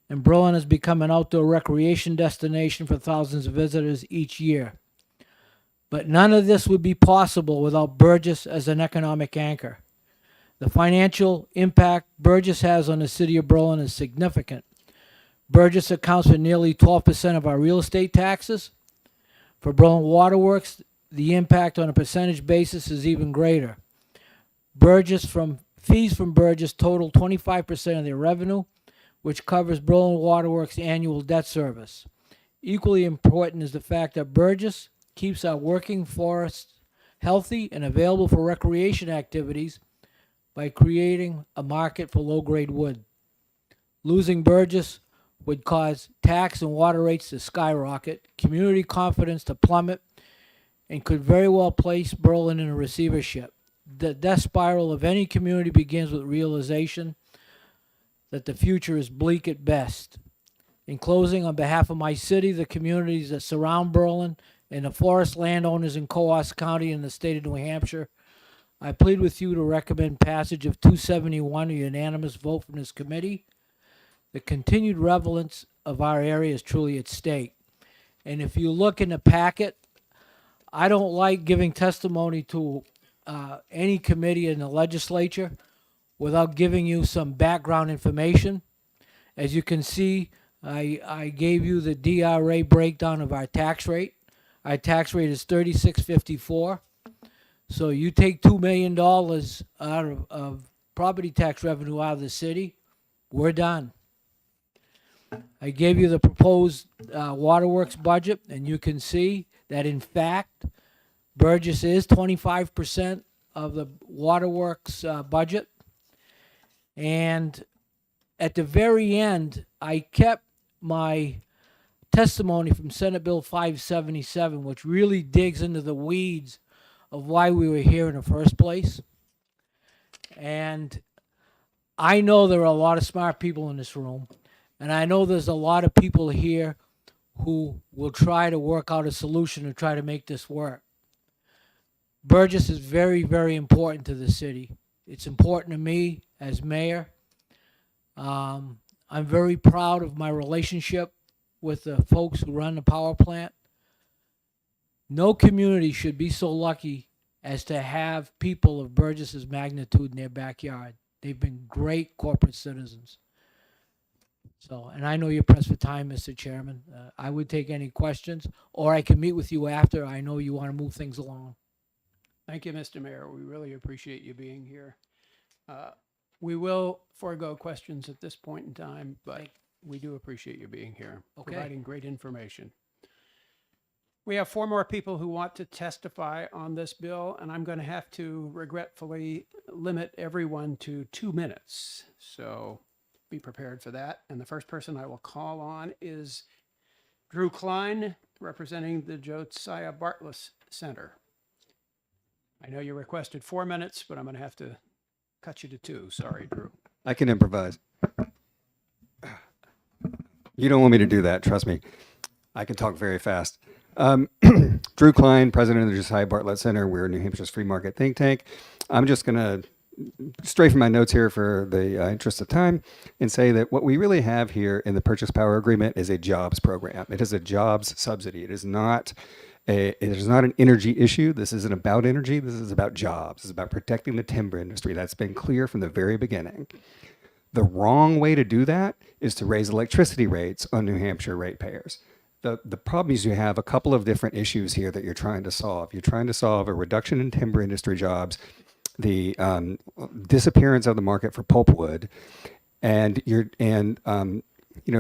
And Berlin has become an outdoor recreation destination for thousands of visitors each year. But none of this would be possible without Burgess as an economic anchor. The financial impact Burgess has on the city of Berlin is significant. Burgess accounts for nearly 12% of our real estate taxes. For Berlin Waterworks, the impact on a percentage basis is even greater. Fees from Burgess total 25% of their revenue, which covers Berlin Waterworks' annual debt service. Equally important is the fact that Burgess keeps our working forests healthy and available for recreation activities by creating a market for low-grade wood. Losing Burgess would cause tax and water rates to skyrocket, community confidence to plummet, and could very well place Berlin in a receivership. The death spiral of any community begins with realization that the future is bleak at best. In closing, on behalf of my city, the communities that surround Berlin, and the forest landowners in Coos County and the state of New Hampshire, I plead with you to recommend passage of 271, a unanimous vote from this committee. The continued relevance of our area is truly at stake. And if you look in the packet, I don't like giving testimony to any committee in the legislature without giving you some background information. As you can see, I gave you the DRA breakdown of our tax rate. Our tax rate is $36.54. So you take $2 million out of property tax revenue out of the city, we're done. I gave you the proposed waterworks budget, and you can see that in fact, Burgess is 25% of the waterworks budget. And at the very end, I kept my testimony from Senate Bill 577, which really digs into the weeds of why we were here in the first place. And I know there are a lot of smart people in this room, and I know there's a lot of people here who will try to work out a solution to try to make this work. Burgess is very, very important to the city. It's important to me as mayor. I'm very proud of my relationship with the folks who run the power plant. No community should be so lucky as to have people of Burgess's magnitude in their backyard. They've been great corporate citizens. So, and I know you're pressed for time, Mr. Chairman. I would take any questions, or I can meet with you after. I know you want to move things along. Thank you, Mr. Mayor. We really appreciate you being here. We will forego questions at this point in time, but we do appreciate you being here, Okay. providing great information. We have 4 more people who want to testify on this bill, and I'm going to have to regretfully limit everyone to 2 minutes. So be prepared for that. And the first person I will call on is Drew Klein, representing the Josiah Bartlett Center. I know you requested 4 minutes, but I'm going to have to cut you to 2. Sorry, Drew. I can improvise. You don't want me to do that, trust me. I can talk very fast. Drew Klein, president of the Josiah Bartlett Center. We're New Hampshire's free market think tank. I'm just going to stray from my notes here for the interest of time and say that what we really have here in the purchase power agreement is a jobs program. It is a jobs subsidy. It is not an energy issue. This isn't about energy. This is about jobs. It's about protecting the timber industry. That's been clear from the very beginning. The wrong way to do that is to raise electricity rates on New Hampshire ratepayers. The problem is you have a couple of different issues here that you're trying to solve. You're trying to solve a reduction in timber industry jobs, the disappearance of the market for pulpwood, and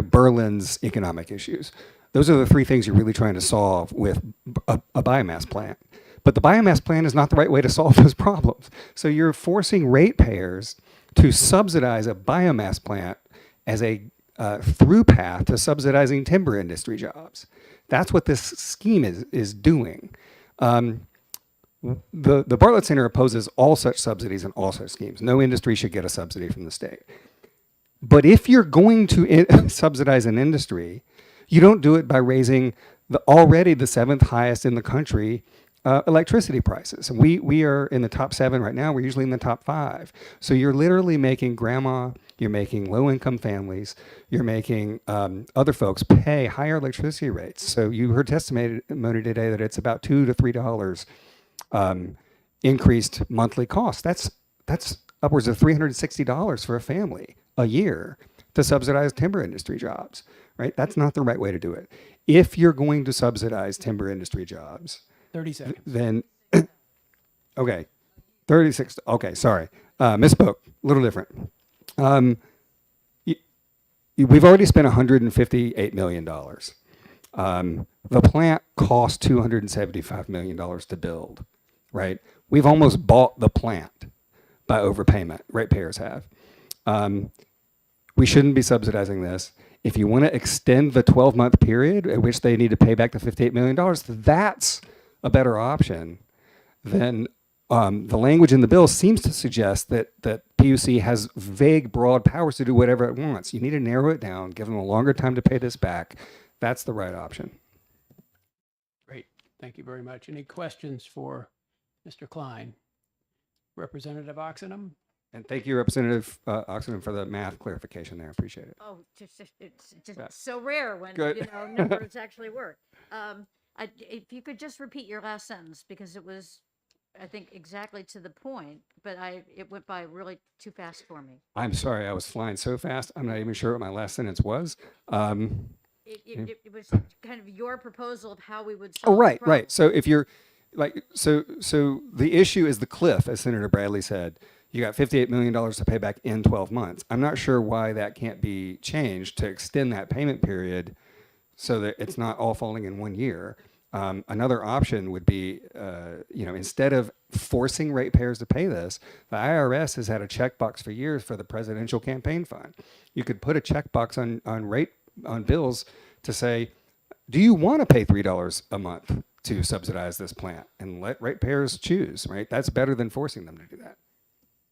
Berlin's economic issues. Those are the 3 things you're really trying to solve with a biomass plant. But the biomass plant is not the right way to solve those problems. So you're forcing ratepayers to subsidize a biomass plant as a through path to subsidizing timber industry jobs. That's what this scheme is doing. The Bartlett Center opposes all such subsidies and all such schemes. No industry should get a subsidy from the state. But if you're going to subsidize an industry, you don't do it by raising already the 7th highest in the country electricity prices. And we are in the top 7 right now. We're usually in the top 5. So you're literally making grandma, you're making low-income families, you're making other folks pay higher electricity rates. So you heard testimony today that it's about $2 to $3 increased monthly cost. That's upwards of $360 for a family a year to subsidize timber industry jobs, right? That's not the right way to do it. If you're going to subsidize timber industry jobs, 30 seconds. Then, okay, 36. Okay, sorry, misspoke. A little different. We've already spent $158 million. The plant cost $275 million to build, right? We've almost bought the plant by overpayment. Ratepayers have. We shouldn't be subsidizing this. If you want to extend the 12-month period at which they need to pay back the $58 million, that's a better option than the language in the bill seems to suggest that PUC has vague, broad powers to do whatever it wants. You need to narrow it down, give them a longer time to pay this back. That's the right option. Great. Thank you very much. Any questions for Mr. Klein? Representative Oxenham? And thank you, Representative Oxenden, for the math clarification there. I appreciate it. Oh, it's just so rare when, Good. numbers actually work. If you could just repeat your last sentence, because it was, I think, exactly to the point, but it went by really too fast for me. I'm sorry, I was flying so fast. I'm not even sure what my last sentence was. It was kind of your proposal of how we would solve Oh, right, the problem. right. So if you're like, so the issue is the cliff, as Senator Bradley said. You got $58 million to pay back in 12 months. I'm not sure why that can't be changed to extend that payment period so that it's not all falling in 1 year. Another option would be, instead of forcing ratepayers to pay this, the IRS has had a checkbox for years for the presidential campaign fund. You could put a checkbox on bills to say, do you want to pay $3 a month to subsidize this plant? And let ratepayers choose, right? That's better than forcing them to do that.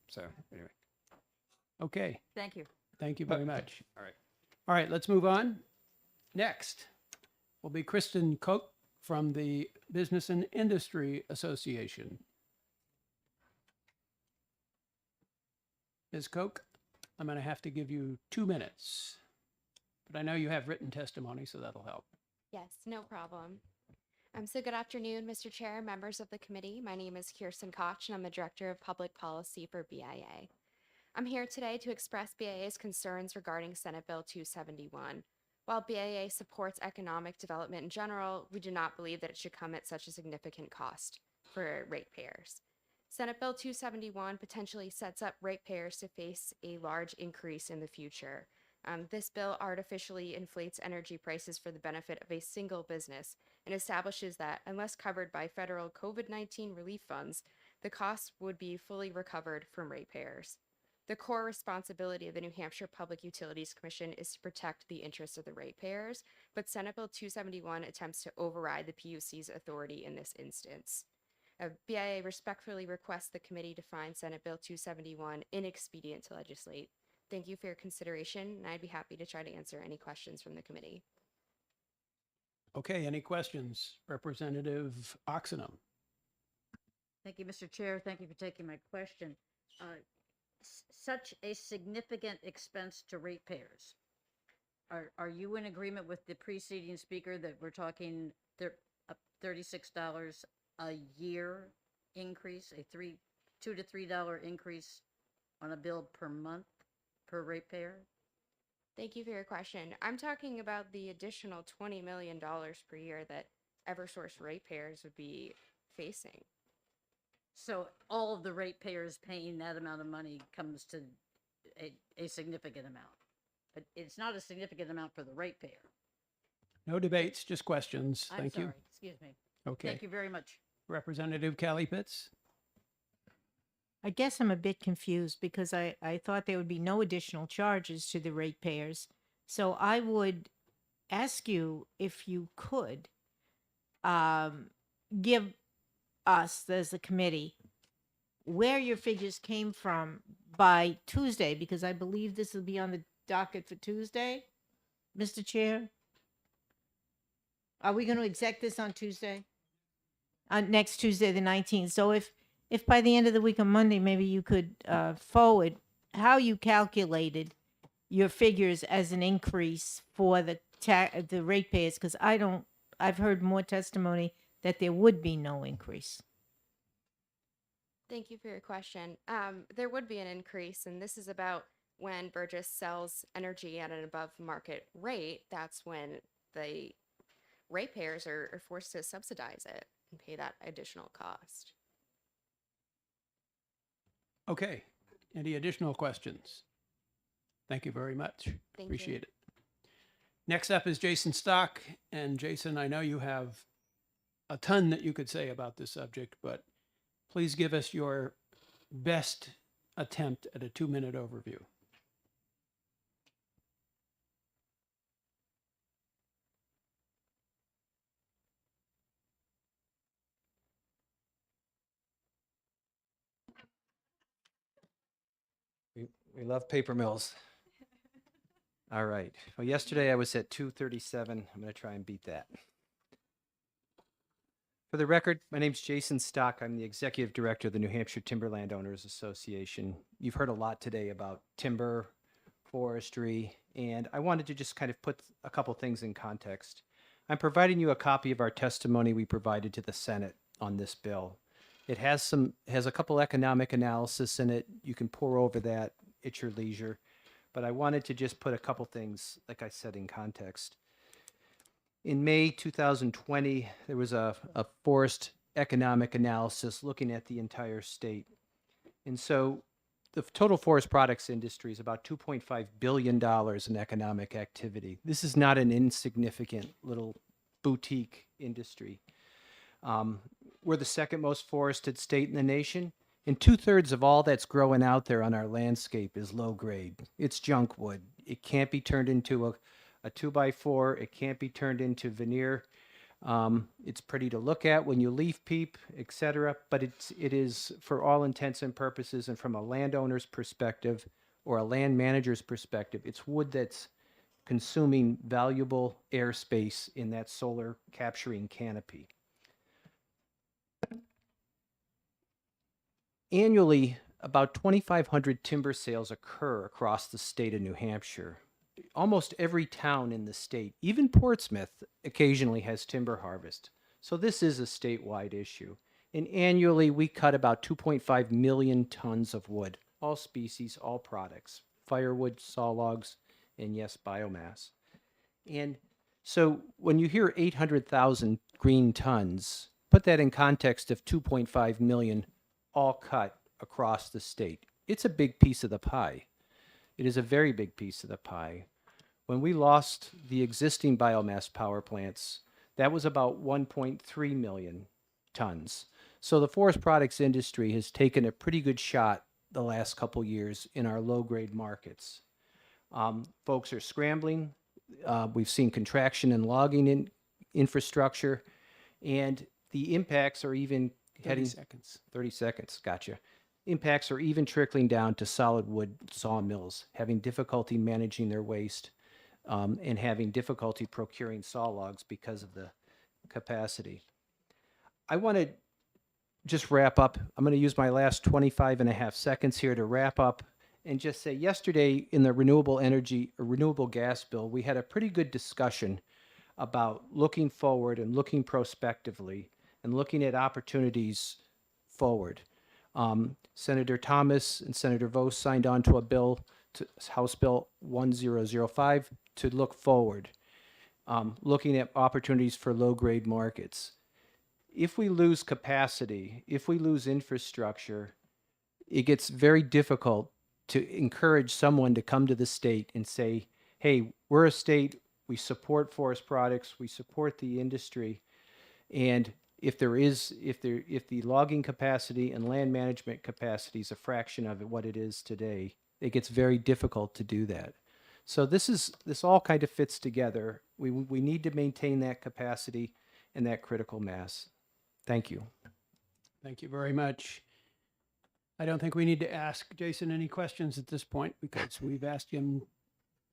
So anyway. Okay. Thank you. Thank you very much. All right. All right, let's move on. Next will be Kristen Koch from the Business and Industry Association. Ms. Koch, I'm going to have to give you 2 minutes, but I know you have written testimony, so that'll help. Yes, no problem. So good afternoon, Mr. Chair and members of the committee. My name is Kirsten Koch, and I'm the Director of Public Policy for BIA. I'm here today to express BIA's concerns regarding Senate Bill 271. While BIA supports economic development in general, we do not believe that it should come at such a significant cost for ratepayers. Senate Bill 271 potentially sets up ratepayers to face a large increase in the future. This bill artificially inflates energy prices for the benefit of a single business and establishes that unless covered by federal COVID-19 relief funds, the costs would be fully recovered from ratepayers. The core responsibility of the New Hampshire Public Utilities Commission is to protect the interests of the ratepayers, but Senate Bill 271 attempts to override the PUC's authority in this instance. BIA respectfully requests the committee to find Senate Bill 271 inexpedient to legislate. Thank you for your consideration, and I'd be happy to try to answer any questions from the committee. Okay, any questions? Representative Oxenham. Thank you, Mr. Chair. Thank you for taking my question. Such a significant expense to ratepayers. Are you in agreement with the preceding speaker that we're talking $36 a year increase, a $2 to $3 increase on a bill per month per ratepayer? Thank you for your question. I'm talking about the additional $20 million per year that Eversource ratepayers would be facing. So all of the ratepayers paying that amount of money comes to a significant amount. But it's not a significant amount for the ratepayer. No debates, just questions. I'm Thank sorry. you. Excuse me. Okay. Thank you very much. Representative Callie Pitts. I guess I'm a bit confused because I thought there would be no additional charges to the ratepayers. So I would ask you if you could give us, as a committee, where your figures came from by Tuesday, because I believe this will be on the docket for Tuesday, Mr. Chair. Are we going to exec this on Tuesday? Next Tuesday, the 19th. So if by the end of the week on Monday, maybe you could forward how you calculated your figures as an increase for the ratepayers, because I've heard more testimony that there would be no increase. Thank you for your question. There would be an increase, and this is about when Burgess sells energy at an above market rate. That's when the ratepayers are forced to subsidize it and pay that additional cost. Okay. Any additional questions? Thank you very much. Appreciate it. Next up is Jason Stock. And Jason, I know you have a ton that you could say about this subject, but please give us your best attempt at a 2-minute overview. We love paper mills. All right. Well, yesterday I was at 237. I'm going to try and beat that. For the record, my name's Jason Stock. I'm the Executive Director of the New Hampshire Timberland Owners Association. You've heard a lot today about timber, forestry, and I wanted to just kind of put a couple things in context. I'm providing you a copy of our testimony we provided to the Senate on this bill. It has a couple economic analysis in it. You can pore over that at your leisure. But I wanted to just put a couple things, like I said, in context. In May 2020, there was a forest economic analysis looking at the entire state. And so the total forest products industry is about $2.5 billion in economic activity. This is not an insignificant little boutique industry. We're the second most forested state in the nation, and 2/3 of all that's growing out there on our landscape is low grade. It's junk wood. It can't be turned into a 2x4. It can't be turned into veneer. It's pretty to look at when you leaf peep, etc. But it is, for all intents and purposes, and from a landowner's perspective or a land manager's perspective, it's wood that's consuming valuable airspace in that solar capturing canopy. Annually, about 2,500 timber sales occur across the state of New Hampshire. Almost every town in the state, even Portsmouth, occasionally has timber harvest. So this is a statewide issue. And annually, we cut about 2.5 million tons of wood, all species, all products, firewood, saw logs, and yes, biomass. And so when you hear 800,000 green tons, put that in context of 2.5 million all cut across the state. It's a big piece of the pie. It is a very big piece of the pie. When we lost the existing biomass power plants, That was about 1.3 million tons. So the forest products industry has taken a pretty good shot the last couple years in our low-grade markets. Folks are scrambling. We've seen contraction in logging infrastructure, and the impacts are even 30 seconds. 30 seconds, gotcha. Impacts are even trickling down to solid wood sawmills, having difficulty managing their waste and having difficulty procuring saw logs because of the capacity. I want to just wrap up. I'm going to use my last 25 and a half seconds here to wrap up and just say yesterday in the renewable gas bill, we had a pretty good discussion about looking forward and looking prospectively and looking at opportunities forward. Senator Thomas and Senator Vos signed on to a bill, House Bill 1005, to look forward, looking at opportunities for low-grade markets. If we lose capacity, if we lose infrastructure, it gets very difficult to encourage someone to come to the state and say, hey, we're a state, we support forest products, we support the industry, and if the logging capacity and land management capacity is a fraction of what it is today, it gets very difficult to do that. So this all kind of fits together. We need to maintain that capacity and that critical mass. Thank you. Thank you very much. I don't think we need to ask Jason any questions at this point because we've asked him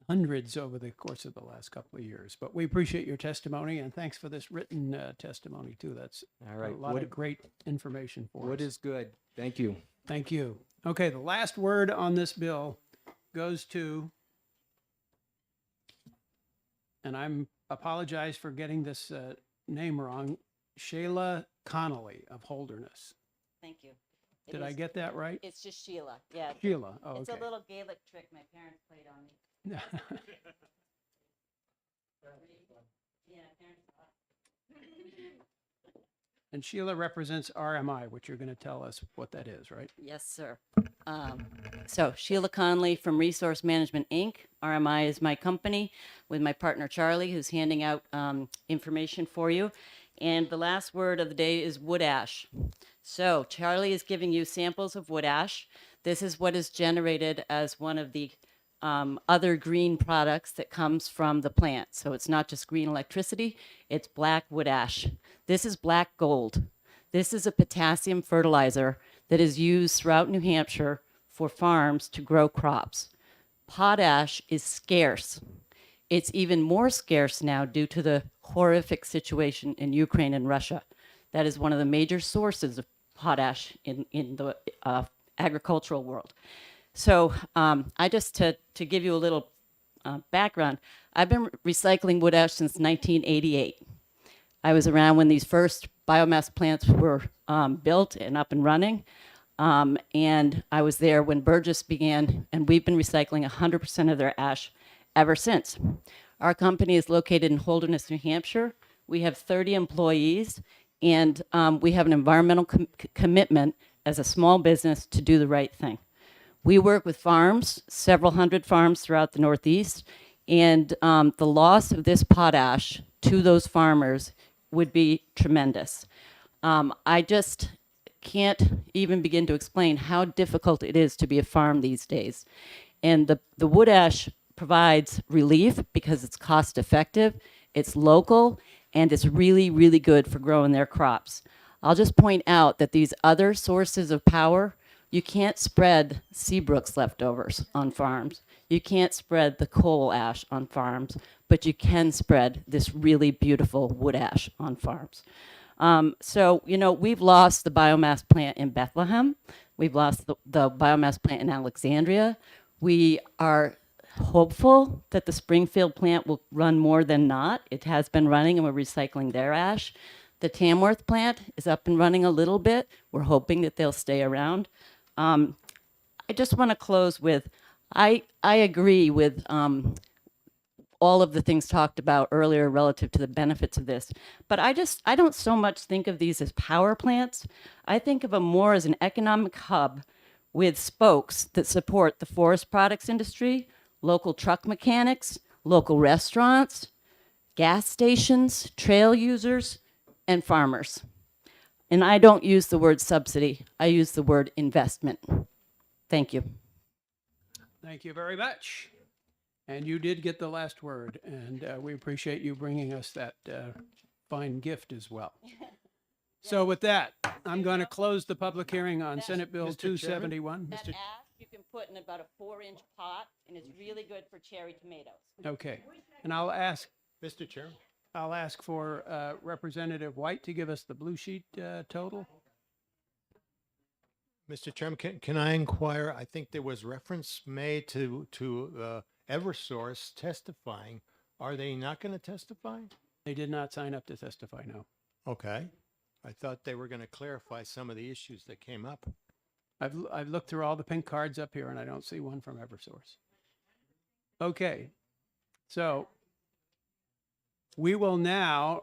hundreds over the course of the last couple of years. But we appreciate your testimony, and thanks for this written testimony too. That's all right. A lot of great information for us. Wood is good. Thank you. Thank you. Okay, the last word on this bill goes to, and I'm apologize for getting this name wrong, Shayla Connolly of Holderness. Thank you. Did I get that right? It's just Sheila. Yeah. Sheila. Oh, it's okay. a little Gaelic trick my parents played on me. Yeah, parents. And Sheila represents RMI, which you're going to tell us what that is, right? Yes, sir. So Sheila Conley from Resource Management, Inc. RMI is my company with my partner, Charlie, who's handing out information for you. And the last word of the day is wood ash. So Charlie is giving you samples of wood ash. This is what is generated as one of the other green products that comes from the plant. So it's not just green electricity, it's black wood ash. This is black gold. This is a potassium fertilizer that is used throughout New Hampshire for farms to grow crops. Potash is scarce. It's even more scarce now due to the horrific situation in Ukraine and Russia. That is one of the major sources of potash in the agricultural world. So I just, to give you a little background, I've been recycling wood ash since 1988. I was around when these first biomass plants were built and up and running. And I was there when Burgess began, and we've been recycling 100% of their ash ever since. Our company is located in Holderness, New Hampshire. We have 30 employees, and we have an environmental commitment as a small business to do the right thing. We work with farms, several hundred farms throughout the Northeast, and the loss of this potash to those farmers would be tremendous. I just can't even begin to explain how difficult it is to be a farm these days. And the wood ash provides relief because it's cost effective, it's local, and it's really, really good for growing their crops. I'll just point out that these other sources of power, you can't spread Seabrook's leftovers on farms. You can't spread the coal ash on farms, but you can spread this really beautiful wood ash on farms. So, you know, we've lost the biomass plant in Bethlehem. We've lost the biomass plant in Alexandria. We are hopeful that the Springfield plant will run more than not. It has been running, and we're recycling their ash. The Tamworth plant is up and running a little bit. We're hoping that they'll stay around. I just want to close with, I agree with all of the things talked about earlier relative to the benefits of this, but I don't so much think of these as power plants. I think of them more as an economic hub with spokes that support the forest products industry, local truck mechanics, local restaurants, gas stations, trail users, and farmers. And I don't use the word subsidy, I use the word investment. Thank you. Thank you very much. And you did get the last word, and we appreciate you bringing us that fine gift as well. So with that, I'm going to close the public hearing on Senate Bill Mr. Chairman? 271. That ash you can put in about a 4-inch pot, and it's really good for cherry tomatoes. Okay, and I'll ask Mr. Chairman? for Representative White to give us the blue sheet total. Mr. Chairman, can I inquire? I think there was reference made to Eversource testifying. Are they not going to testify? They did not sign up to testify, no. Okay. I thought they were going to clarify some of the issues that came up. I've looked through all the pink cards up here, and I don't see one from Eversource. Okay, so we will now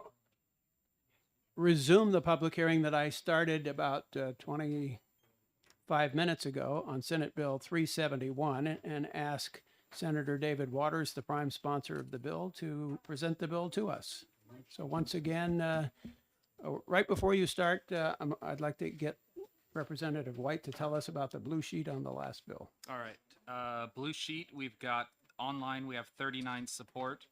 resume the public hearing that I started about 25 minutes ago on Senate Bill 371 and ask Senator David Waters, the prime sponsor of the bill, to present the bill to us. So once again, right before you start, I'd like to get Representative White to tell us about the blue sheet on the last bill. All right. Blue sheet, we've got online, we have 39 support,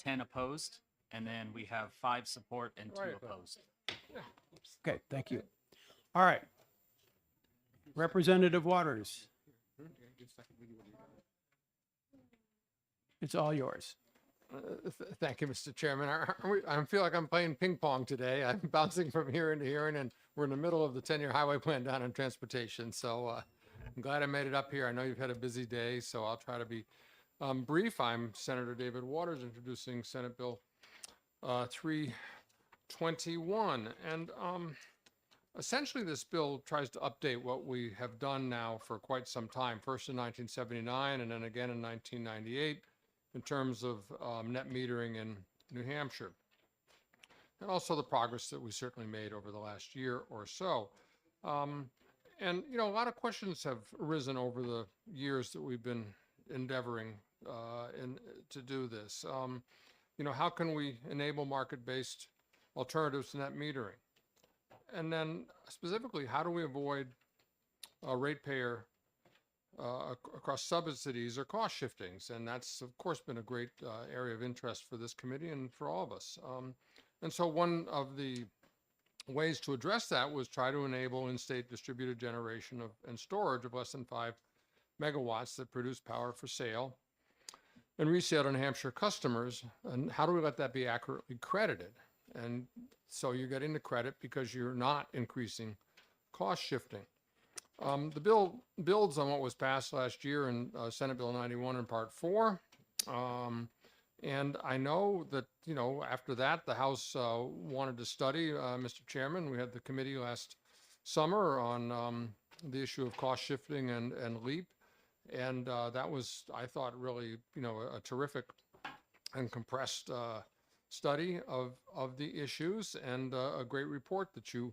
10 opposed, and then we have 5 support and 2 opposed. Okay, thank you. All right. Representative Waters. It's all yours. Thank you, Mr. Chairman. I feel like I'm playing ping pong today. I'm bouncing from here into here, and we're in the middle of the 10-year highway plan down on transportation. So I'm glad I made it up here. I know you've had a busy day, so I'll try to be brief. I'm Senator David Waters, introducing Senate Bill 321. And essentially, this bill tries to update what we have done now for quite some time, first in 1979 and then again in 1998, in terms of net metering in New Hampshire, and also the progress that we certainly made over the last year or so. And, you know, a lot of questions have arisen over the years that we've been endeavoring to do this. You know, how can we enable market-based alternatives to net metering? And then specifically, how do we avoid ratepayer across subsidies or cost shiftings? And that's, of course, been a great area of interest for this committee and for all of us. And so one of the ways to address that was try to enable in-state distributed generation and storage of less than 5 megawatts that produce power for sale and resale to New Hampshire customers. And how do we let that be accurately credited? And so you're getting the credit because you're not increasing cost shifting. The bill builds on what was passed last year in Senate Bill 91 in Part 4. And I know that, you know, after that, the House wanted to study, Mr. Chairman. We had the committee last summer on the issue of cost shifting and LEAP. And that was, I thought, really, you know, a terrific and compressed study of the issues, and a great report that you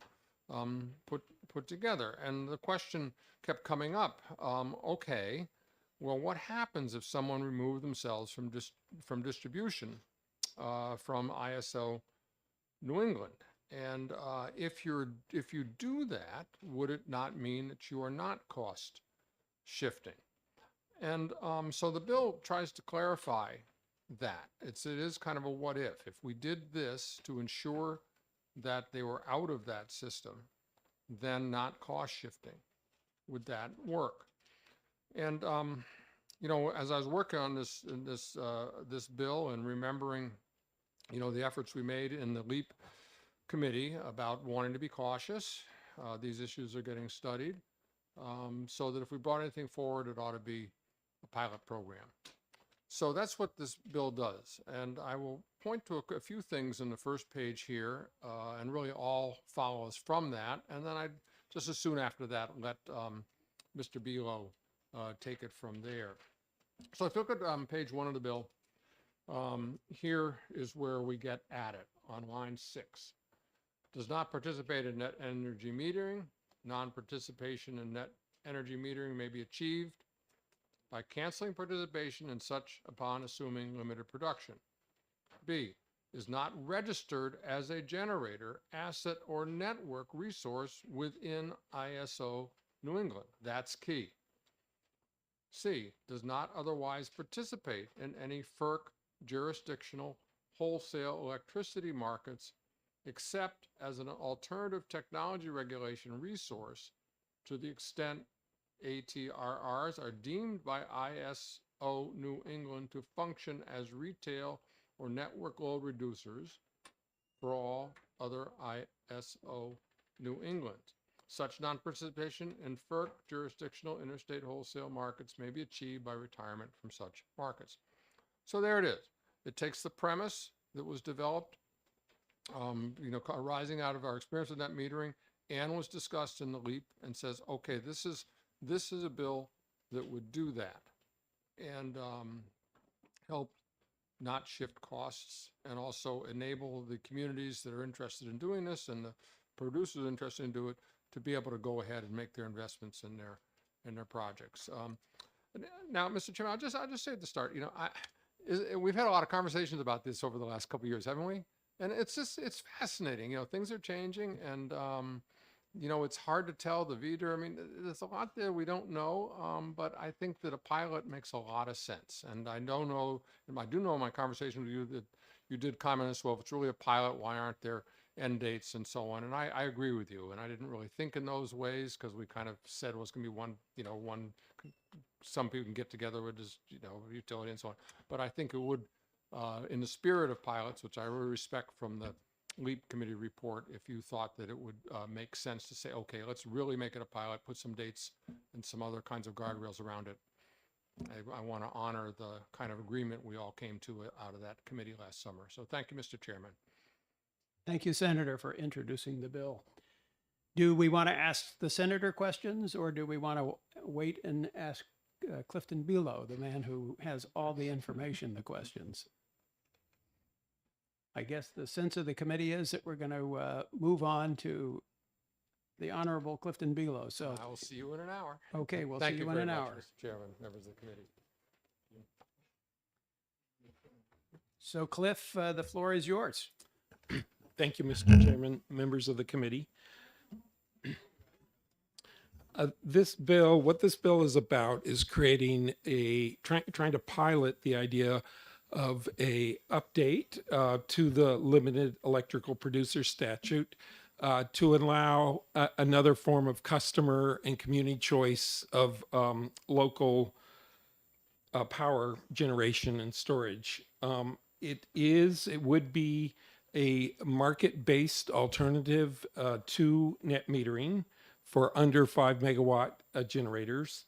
put together. And the question kept coming up, okay, well, what happens if someone removed themselves from distribution from ISO New England? And if you do that, would it not mean that you are not cost shifting? And so the bill tries to clarify that. It is kind of a what if. If we did this to ensure that they were out of that system, then not cost shifting, would that work? And you know, as I was working on this bill and remembering, you know, the efforts we made in the LEAP committee about wanting to be cautious, these issues are getting studied, so that if we brought anything forward, it ought to be a pilot program. So that's what this bill does. And I will point to a few things in the first page here, and really all follows from that. And then I'd just as soon after that let Mr. Belo take it from there. So if you look at page 1 of the bill, here is where we get at it on line 6. Does not participate in net energy metering. Non-participation in net energy metering may be achieved by canceling participation in such upon assuming limited production. B, is not registered as a generator, asset, or network resource within ISO New England. That's key. C, does not otherwise participate in any FERC jurisdictional wholesale electricity markets except as an alternative technology regulation resource to the extent ATRRs are deemed by ISO New England to function as retail or network load reducers for all other ISO New England. Such non-participation in FERC jurisdictional interstate wholesale markets may be achieved by retirement from such markets. So there it is. It takes the premise that was developed, arising out of our experience with net metering and was discussed in the LEAP, and says, okay, this is a bill that would do that and help not shift costs and also enable the communities that are interested in doing this and the producers interested in doing it to be able to go ahead and make their investments in their projects. Now, Mr. Chairman, I'll just say at the start, we've had a lot of conversations about this over the last couple of years, haven't we? And it's fascinating. Things are changing, and it's hard to tell the VDER. I mean, there's a lot there we don't know, but I think that a pilot makes a lot of sense. And I do know in my conversation with you that you did comment as well. If it's really a pilot, why aren't there end dates and so on? And I agree with you. And I didn't really think in those ways because we kind of said it was going to be one, some people can get together with this, utility and so on. But I think it would, in the spirit of pilots, which I really respect from the LEAP committee report, if you thought that it would make sense to say, okay, let's really make it a pilot, put some dates and some other kinds of guardrails around it. I want to honor the kind of agreement we all came to out of that committee last summer. So thank you, Mr. Chairman. Thank you, Senator, for introducing the bill. Do we want to ask the senator questions, or do we want to wait and ask Clifton Below, the man who has all the information, the questions? I guess the sense of the committee is that we're going to move on to the Honorable Clifton Below. So I will see you in an hour. Okay, we'll Thank see you in very an much, hour. Mr. Chairman, members of the committee. So Cliff, the floor is yours. Thank you, Mr. Chairman, members of the committee. This bill, what this bill is about is creating trying to pilot the idea of a update to the limited electrical producer statute to allow another form of customer and community choice of local power generation and storage. It would be a market-based alternative to net metering for under 5 megawatt generators.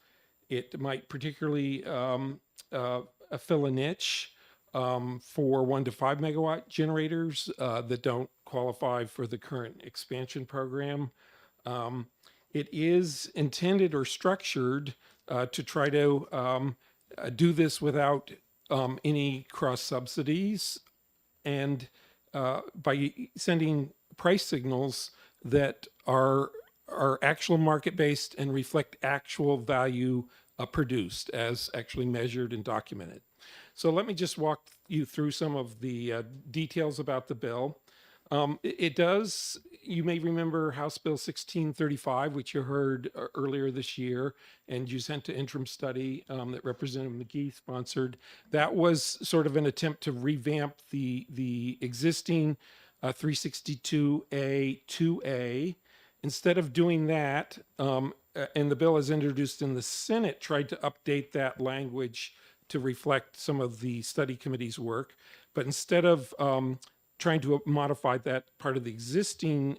It might particularly fill a niche for 1 to 5 megawatt generators that don't qualify for the current expansion program. It is intended or structured to try to do this without any cross subsidies and by sending price signals that are actual market-based and reflect actual value produced as actually measured and documented. So let me just walk you through some of the details about the bill. It does, you may remember House Bill 1635, which you heard earlier this year, and you sent to interim study that Representative McGee sponsored. That was sort of an attempt to revamp the existing 362A2A. Instead of doing that, and the bill as introduced in the Senate tried to update that language to reflect some of the study committee's work, but instead of trying to modify that part of the existing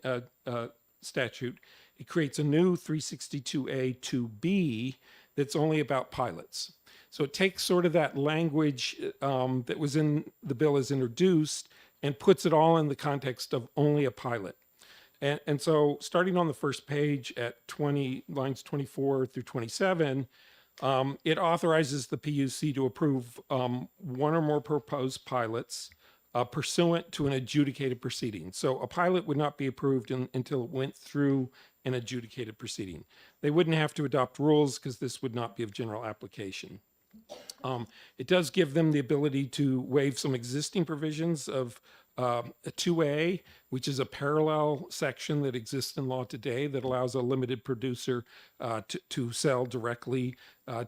statute, it creates a new 362A2B that's only about pilots. So it takes sort of that language that was in the bill as introduced and puts it all in the context of only a pilot. And so starting on the first page at lines 24 through 27, it authorizes the PUC to approve one or more proposed pilots pursuant to an adjudicated proceeding. So a pilot would not be approved until it went through an adjudicated proceeding. They wouldn't have to adopt rules because this would not be of general application. It does give them the ability to waive some existing provisions of a 2A, which is a parallel section that exists in law today that allows a limited producer to sell directly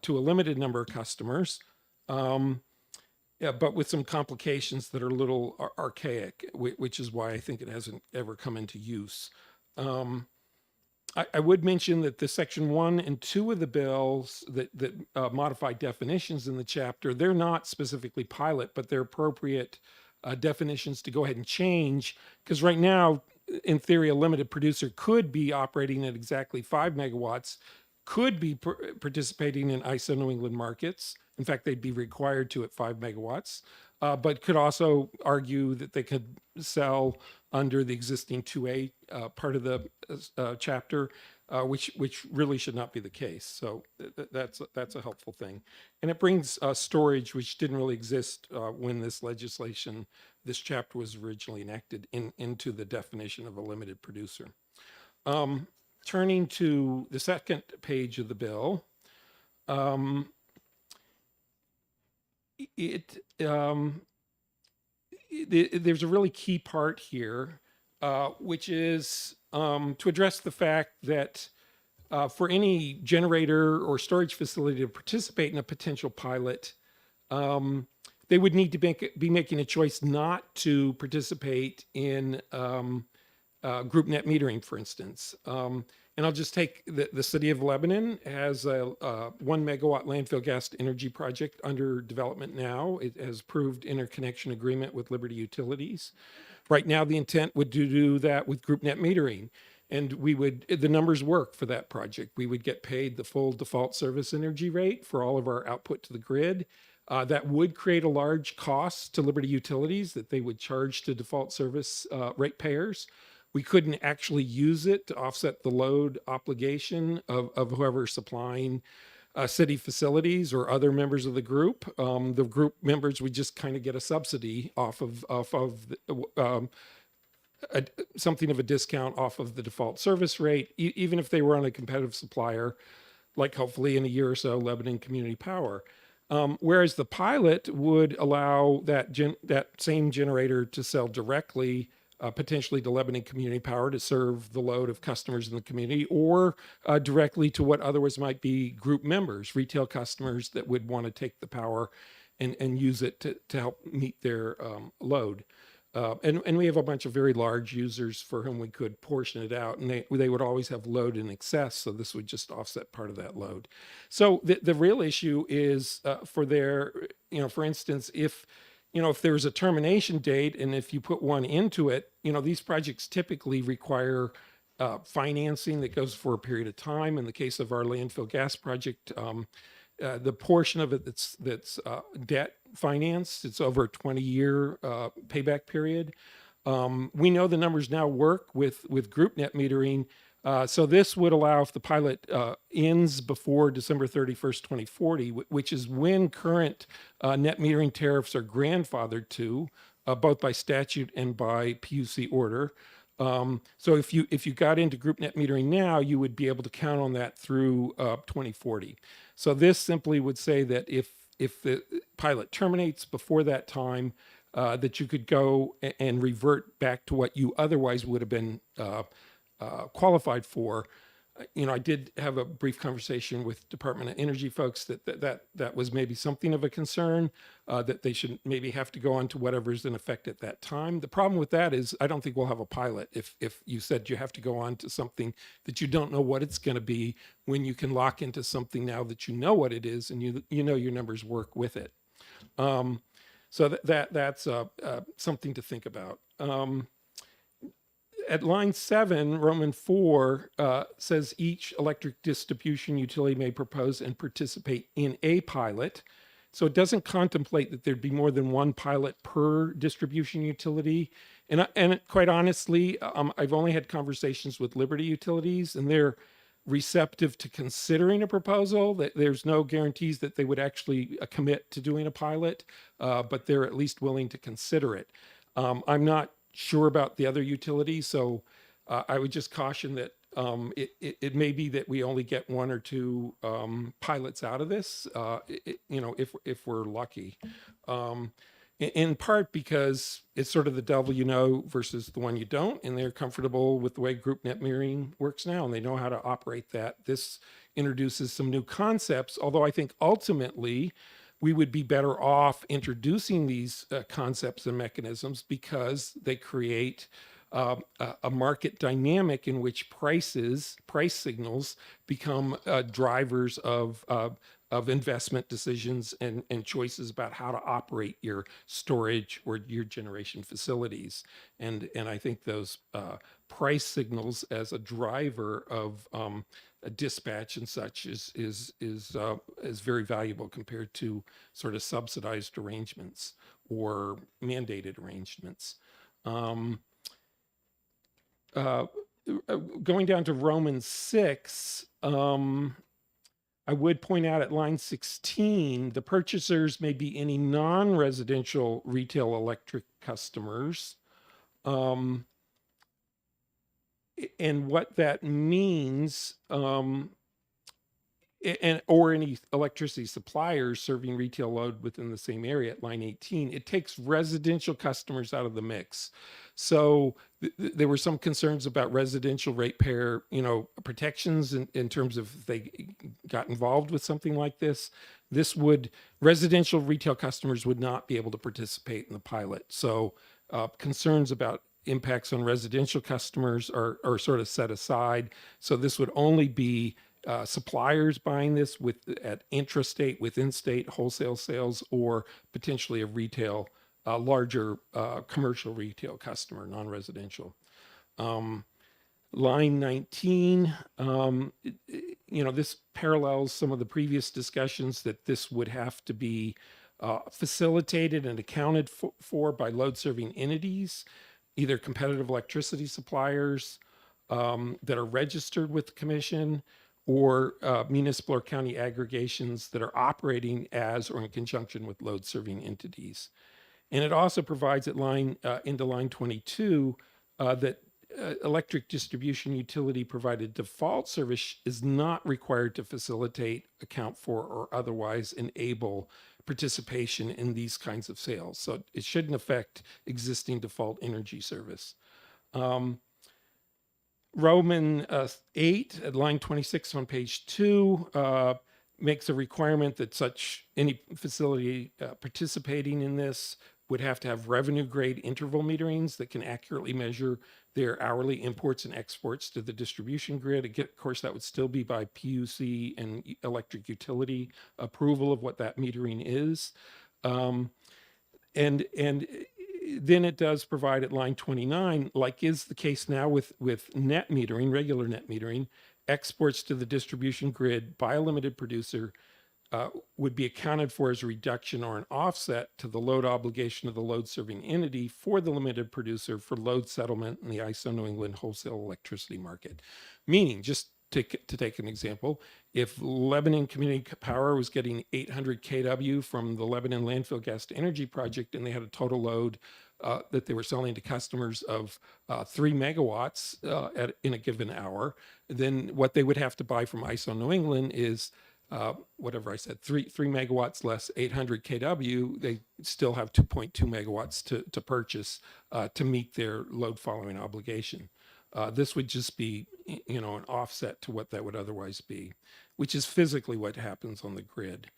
to a limited number of customers. Yeah, but with some complications that are a little archaic, which is why I think it hasn't ever come into use. I would mention that the section 1 and 2 of the bills that modify definitions in the chapter, they're not specifically pilot, but they're appropriate definitions to go ahead and change. Because right now, in theory, a limited producer could be operating at exactly 5 megawatts, could be participating in ISO New England markets. In fact, they'd be required to at 5 megawatts, but could also argue that they could sell under the existing 2A part of the chapter, which really should not be the case. So that's a helpful thing. And it brings storage, which didn't really exist when this chapter was originally enacted, into the definition of a limited producer. Turning to the second page of the bill, there's a really key part here, which is to address the fact that for any generator or storage facility to participate in a potential pilot, they would need to be making a choice not to participate in group net metering, for instance. And I'll just take the city of Lebanon has a 1 megawatt landfill gas to energy project under development now. It has approved interconnection agreement with Liberty Utilities. Right now, the intent would do that with group net metering. And the numbers work for that project. We would get paid the full default service energy rate for all of our output to the grid. That would create a large cost to Liberty Utilities that they would charge to default service ratepayers. We couldn't actually use it to offset the load obligation of whoever's supplying city facilities or other members of the group. The group members would just kind of get a subsidy off of something of a discount off of the default service rate, even if they were on a competitive supplier, like hopefully in a year or so, Lebanon Community Power. Whereas the pilot would allow that same generator to sell directly potentially to Lebanon Community Power to serve the load of customers in the community, or directly to what otherwise might be group members, retail customers that would want to take the power and use it to help meet their load. And we have a bunch of very large users for whom we could portion it out, and they would always have load in excess, so this would just offset part of that load. So the real issue is for instance, if there's a termination date and if you put one into it, these projects typically require financing that goes for a period of time. In the case of our landfill gas project, the portion of it that's debt financed, it's over a 20-year payback period. We know the numbers now work with group net metering. So this would allow, if the pilot ends before December 31st, 2040, which is when current net metering tariffs are grandfathered to, both by statute and by PUC order. So if you got into group net metering now, you would be able to count on that through 2040. So this simply would say that if the pilot terminates before that time, that you could go and revert back to what you otherwise would have been qualified for. I did have a brief conversation with Department of Energy folks that was maybe something of a concern, that they should maybe have to go on to whatever's in effect at that time. The problem with that is I don't think we'll have a pilot if you said you have to go on to something that you don't know what it's going to be, when you can lock into something now that you know what it is and you know your numbers work with it. So that's something to think about. At line 7, Roman 4 says each electric distribution utility may propose and participate in a pilot. So it doesn't contemplate that there'd be more than one pilot per distribution utility. And quite honestly, I've only had conversations with Liberty Utilities, and they're receptive to considering a proposal. That there's no guarantees that they would actually commit to doing a pilot, but they're at least willing to consider it. I'm not sure about the other utilities, so I would just caution that It may be that we only get one or two pilots out of this, if we're lucky. In part because it's sort of the devil you know versus the one you don't, and they're comfortable with the way group net metering works now, and they know how to operate that. This introduces some new concepts, although I think ultimately we would be better off introducing these concepts and mechanisms because they create a market dynamic in which price signals become drivers of investment decisions and choices about how to operate your storage or your generation facilities. And I think those price signals as a driver of a dispatch and such is very valuable compared to sort of subsidized arrangements or mandated arrangements. Going down to Romans 6, I would point out at line 16, the purchasers may be any non-residential retail electric customers. And what that means, or any electricity suppliers serving retail load within the same area at line 18, it takes residential customers out of the mix. So there were some concerns about residential ratepayer, protections in terms of if they got involved with something like this. Residential retail customers would not be able to participate in the pilot. So concerns about impacts on residential customers are sort of set aside. So this would only be suppliers buying this at intrastate, within state wholesale sales, or potentially a retail, larger commercial retail customer, non-residential. Line 19, this parallels some of the previous discussions that this would have to be facilitated and accounted for by load serving entities, either competitive electricity suppliers that are registered with the commission, or municipal or county aggregations that are operating as or in conjunction with load serving entities. And it also provides at into line 22 that electric distribution utility provided default service is not required to facilitate, account for, or otherwise enable participation in these kinds of sales. So it shouldn't affect existing default energy service. Roman 8 at line 26 on page 2 makes a requirement that any facility participating in this would have to have revenue grade interval meterings that can accurately measure their hourly imports and exports to the distribution grid. Again, of course, that would still be by PUC and electric utility approval of what that metering is. And then it does provide at line 29, like is the case now with net metering, regular net metering, exports to the distribution grid by a limited producer would be accounted for as a reduction or an offset to the load obligation of the load serving entity for the limited producer for load settlement in the ISO New England wholesale electricity market. Meaning, just to take an example, if Lebanon Community Power was getting 800 kW from the Lebanon Landfill Gas to Energy Project, and they had a total load that they were selling to customers of 3 megawatts in a given hour, then what they would have to buy from ISO New England is whatever I said, 3 megawatts less 800 kW, they still have 2.2 megawatts to purchase to meet their load following obligation. This would just be, an offset to what that would otherwise be, which is physically what happens on the grid.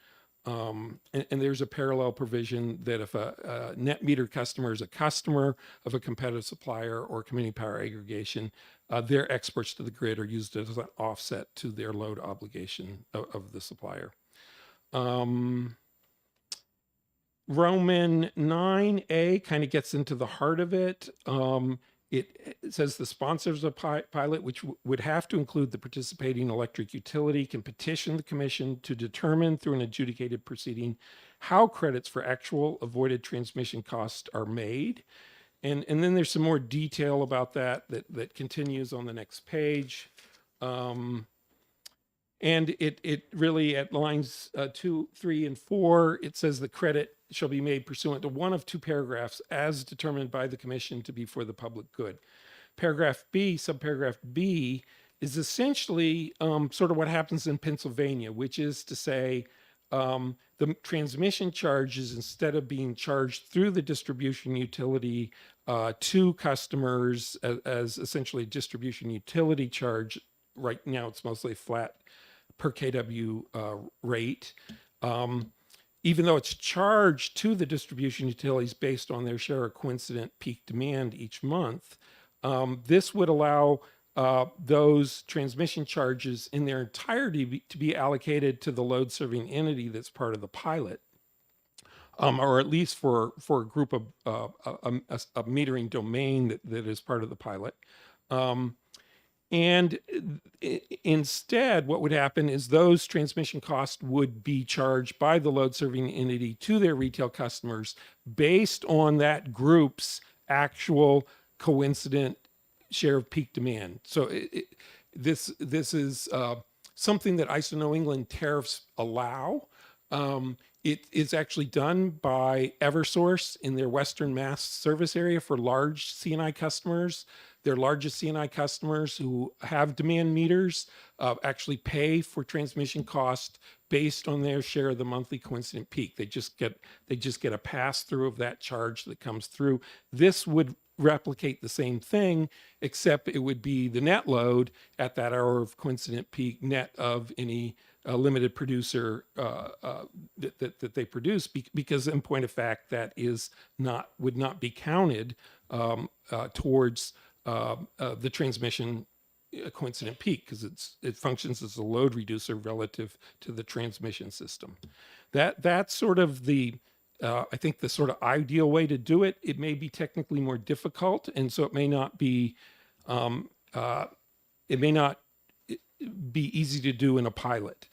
And there's a parallel provision that if a net meter customer is a customer of a competitive supplier or community power aggregation, their exports to the grid are used as an offset to their load obligation of the supplier. Roman 9A kind of gets into the heart of it. It says the sponsors of pilot, which would have to include the participating electric utility, can petition the commission to determine through an adjudicated proceeding how credits for actual avoided transmission costs are made. And then there's some more detail about that continues on the next page. And it really at lines 2, 3, and 4, it says the credit shall be made pursuant to one of 2 paragraphs as determined by the commission to be for the public good. Paragraph B, subparagraph B, is essentially sort of what happens in Pennsylvania, which is to say the transmission charges, instead of being charged through the distribution utility to customers as essentially a distribution utility charge. Right now, it's mostly flat per kW rate. Even though it's charged to the distribution utilities based on their share of coincident peak demand each month, this would allow those transmission charges in their entirety to be allocated to the load serving entity that's part of the pilot, or at least for a group of a metering domain that is part of the pilot. And instead, what would happen is those transmission costs would be charged by the load serving entity to their retail customers based on that group's actual coincident share of peak demand. So this is something that ISO New England tariffs allow. It is actually done by Eversource in their Western Mass service area for large C&I customers. Their largest C&I customers who have demand meters actually pay for transmission cost based on their share of the monthly coincident peak. They just get a pass through of that charge that comes through. This would replicate the same thing, except it would be the net load at that hour of coincident peak net of any limited producer that they produce, because in point of fact, that would not be counted towards the transmission coincident peak, because it functions as a load reducer relative to the transmission system. That's sort of the I think the sort of ideal way to do it. It may be technically more difficult, and so it may not be easy to do in a pilot.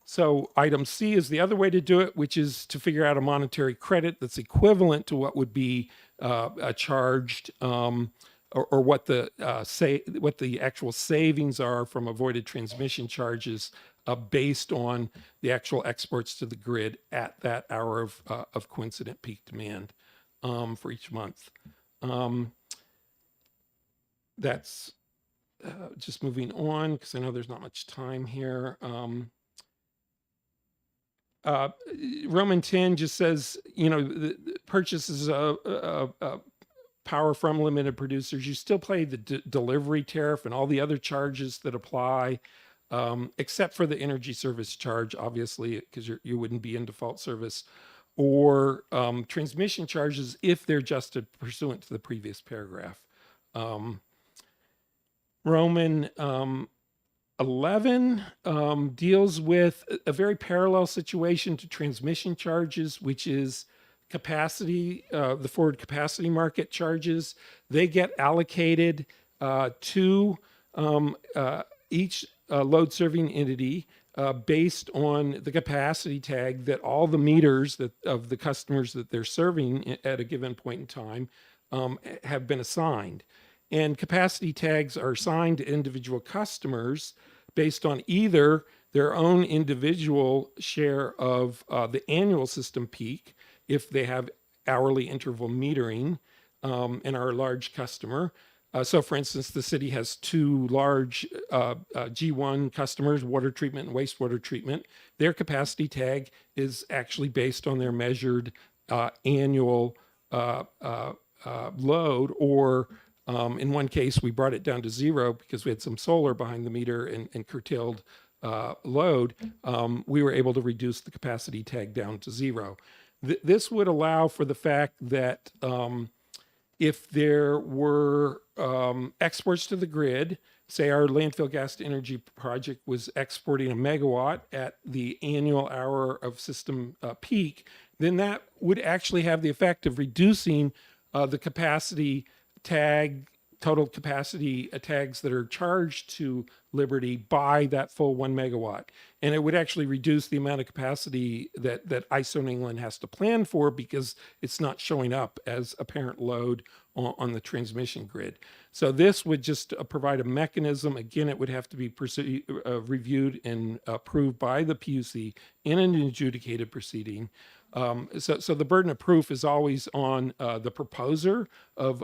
So item C is the other way to do it, which is to figure out a monetary credit that's equivalent to what would be charged or what the actual savings are from avoided transmission charges based on the actual exports to the grid at that hour of coincident peak demand for each month. That's just moving on, because I know there's not much time here. Roman 10 just says, the purchases of power from limited producers, you still pay the delivery tariff and all the other charges that apply, except for the energy service charge, obviously, because you wouldn't be in default service, or transmission charges if they're adjusted pursuant to the previous paragraph. Roman 11 deals with a very parallel situation to transmission charges, which is capacity, the forward capacity market charges. They get allocated to each load serving entity based on the capacity tag that all the meters of the customers that they're serving at a given point in time have been assigned. And capacity tags are assigned to individual customers based on either their own individual share of the annual system peak, if they have hourly interval metering and are a large customer. So for instance, the city has two large G1 customers, water treatment and wastewater treatment. Their capacity tag is actually based on their measured annual load, or in one case, we brought it down to zero because we had some solar behind the meter and curtailed load. We were able to reduce the capacity tag down to zero. This would allow for the fact that if there were exports to the grid, say our landfill gas to energy project was exporting a megawatt at the annual hour of system peak, then that would actually have the effect of reducing the capacity tag, total capacity tags that are charged to Liberty by that full 1 megawatt. And it would actually reduce the amount of capacity that ISO New England has to plan for, because it's not showing up as apparent load on the transmission grid. So this would just provide a mechanism. Again, it would have to be reviewed and approved by the PUC in an adjudicated proceeding So the burden of proof is always on the proposer of,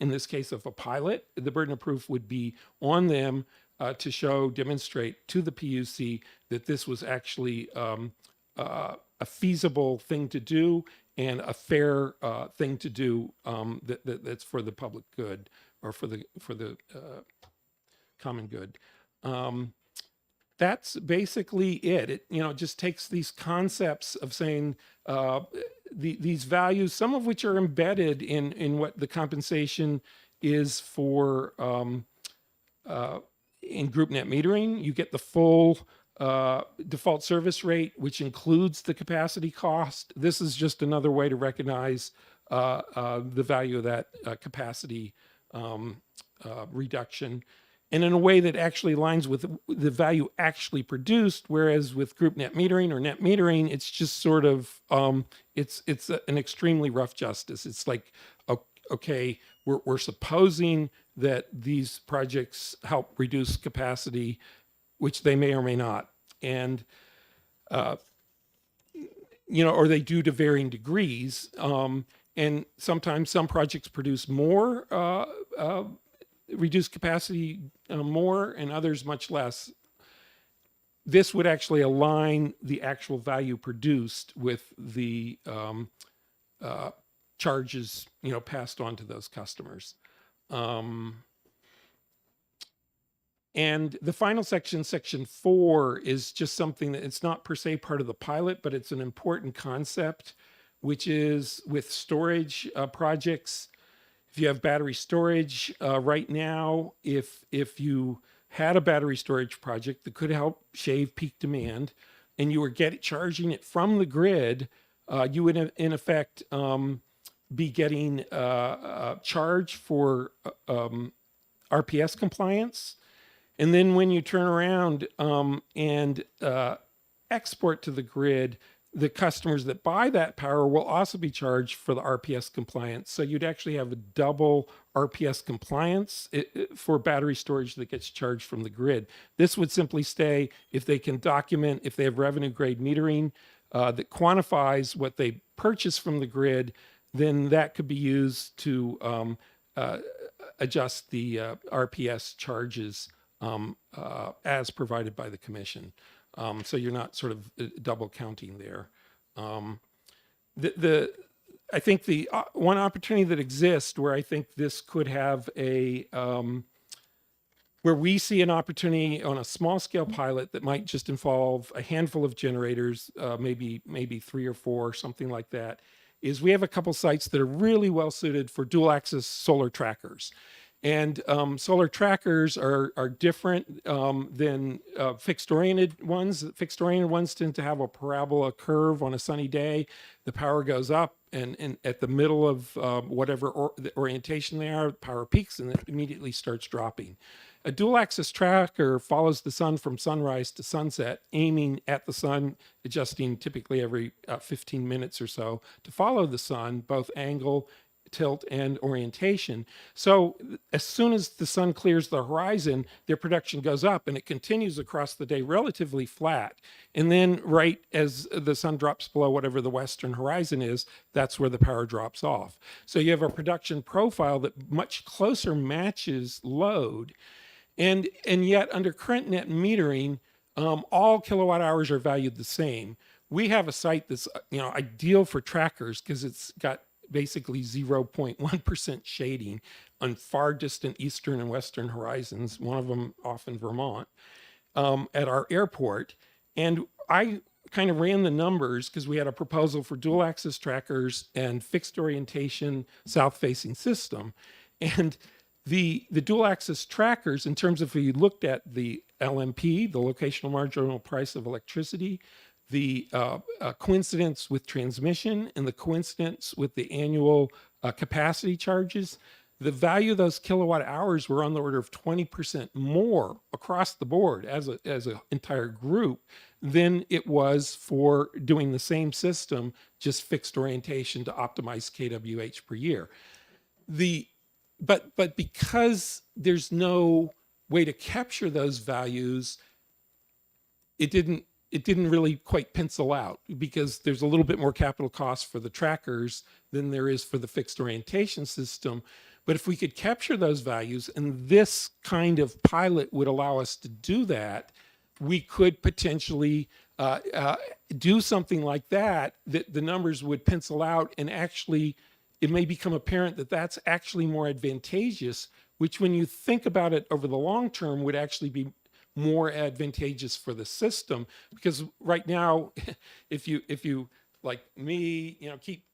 in this case, of a pilot. The burden of proof would be on them to demonstrate to the PUC that this was actually a feasible thing to do and a fair thing to do that's for the public good or for the common good. That's basically it. It just takes these concepts of saying these values, some of which are embedded in what the compensation is for in group net metering. You get the full default service rate, which includes the capacity cost. This is just another way to recognize the value of that capacity reduction, and in a way that actually aligns with the value actually produced. Whereas with group net metering or net metering, it's just sort of it's an extremely rough justice. It's like, okay, we're supposing that these projects help reduce capacity, which they may or may not, and or they do to varying degrees. And sometimes some projects produce more reduced capacity more, and others much less. This would actually align the actual value produced with the charges, passed on to those customers. And the final section, section 4, is just something that it's not per se part of the pilot, but it's an important concept, which is with storage projects. If you have battery storage right now, if you had a battery storage project that could help shave peak demand, and you were charging it from the grid, you would in effect be getting charged for RPS compliance. And then when you turn around and export to the grid, the customers that buy that power will also be charged for the RPS compliance. So you'd actually have a double RPS compliance for battery storage that gets charged from the grid. This would simply stay if they can document, if they have revenue grade metering that quantifies what they purchase from the grid, then that could be used to adjust the RPS charges as provided by the commission. So you're not sort of double counting there. I think the one opportunity that exists where I think this could have where we see an opportunity on a small scale pilot that might just involve a handful of generators, maybe 3 or 4, something like that, is we have a couple sites that are really well suited for dual axis solar trackers. And solar trackers are different than fixed-oriented ones. Fixed-oriented ones tend to have a parabola curve on a sunny day. The power goes up, and at the middle of whatever the orientation they are, power peaks, and it immediately starts dropping. A dual-axis tracker follows the sun from sunrise to sunset, aiming at the sun, adjusting typically every 15 minutes or so to follow the sun, both angle, tilt, and orientation. So as soon as the sun clears the horizon, their production goes up, and it continues across the day relatively flat. And then right as the sun drops below whatever the western horizon is, that's where the power drops off. So you have a production profile that much closer matches load. And yet under current net metering, all kilowatt hours are valued the same. We have a site that's ideal for trackers because it's got basically 0.1% shading on far distant eastern and western horizons, one of them off in Vermont, at our airport. And I kind of ran the numbers because we had a proposal for dual axis trackers and fixed orientation south facing system. And the dual axis trackers, in terms of if you looked at the LMP, the locational marginal price of electricity, the coincidence with transmission, and the coincidence with the annual capacity charges, the value of those kilowatt hours were on the order of 20% more across the board as an entire group than it was for doing the same system, just fixed orientation to optimize kWh per year. But because there's no way to capture those values, it didn't it didn't really quite pencil out because there's a little bit more capital cost for the trackers than there is for the fixed orientation system. But if we could capture those values, and this kind of pilot would allow us to do that, we could potentially do something like that, that the numbers would pencil out, and actually it may become apparent that that's actually more advantageous, which when you think about it over the long term would actually be more advantageous for the system. Because right now, if you like me, keep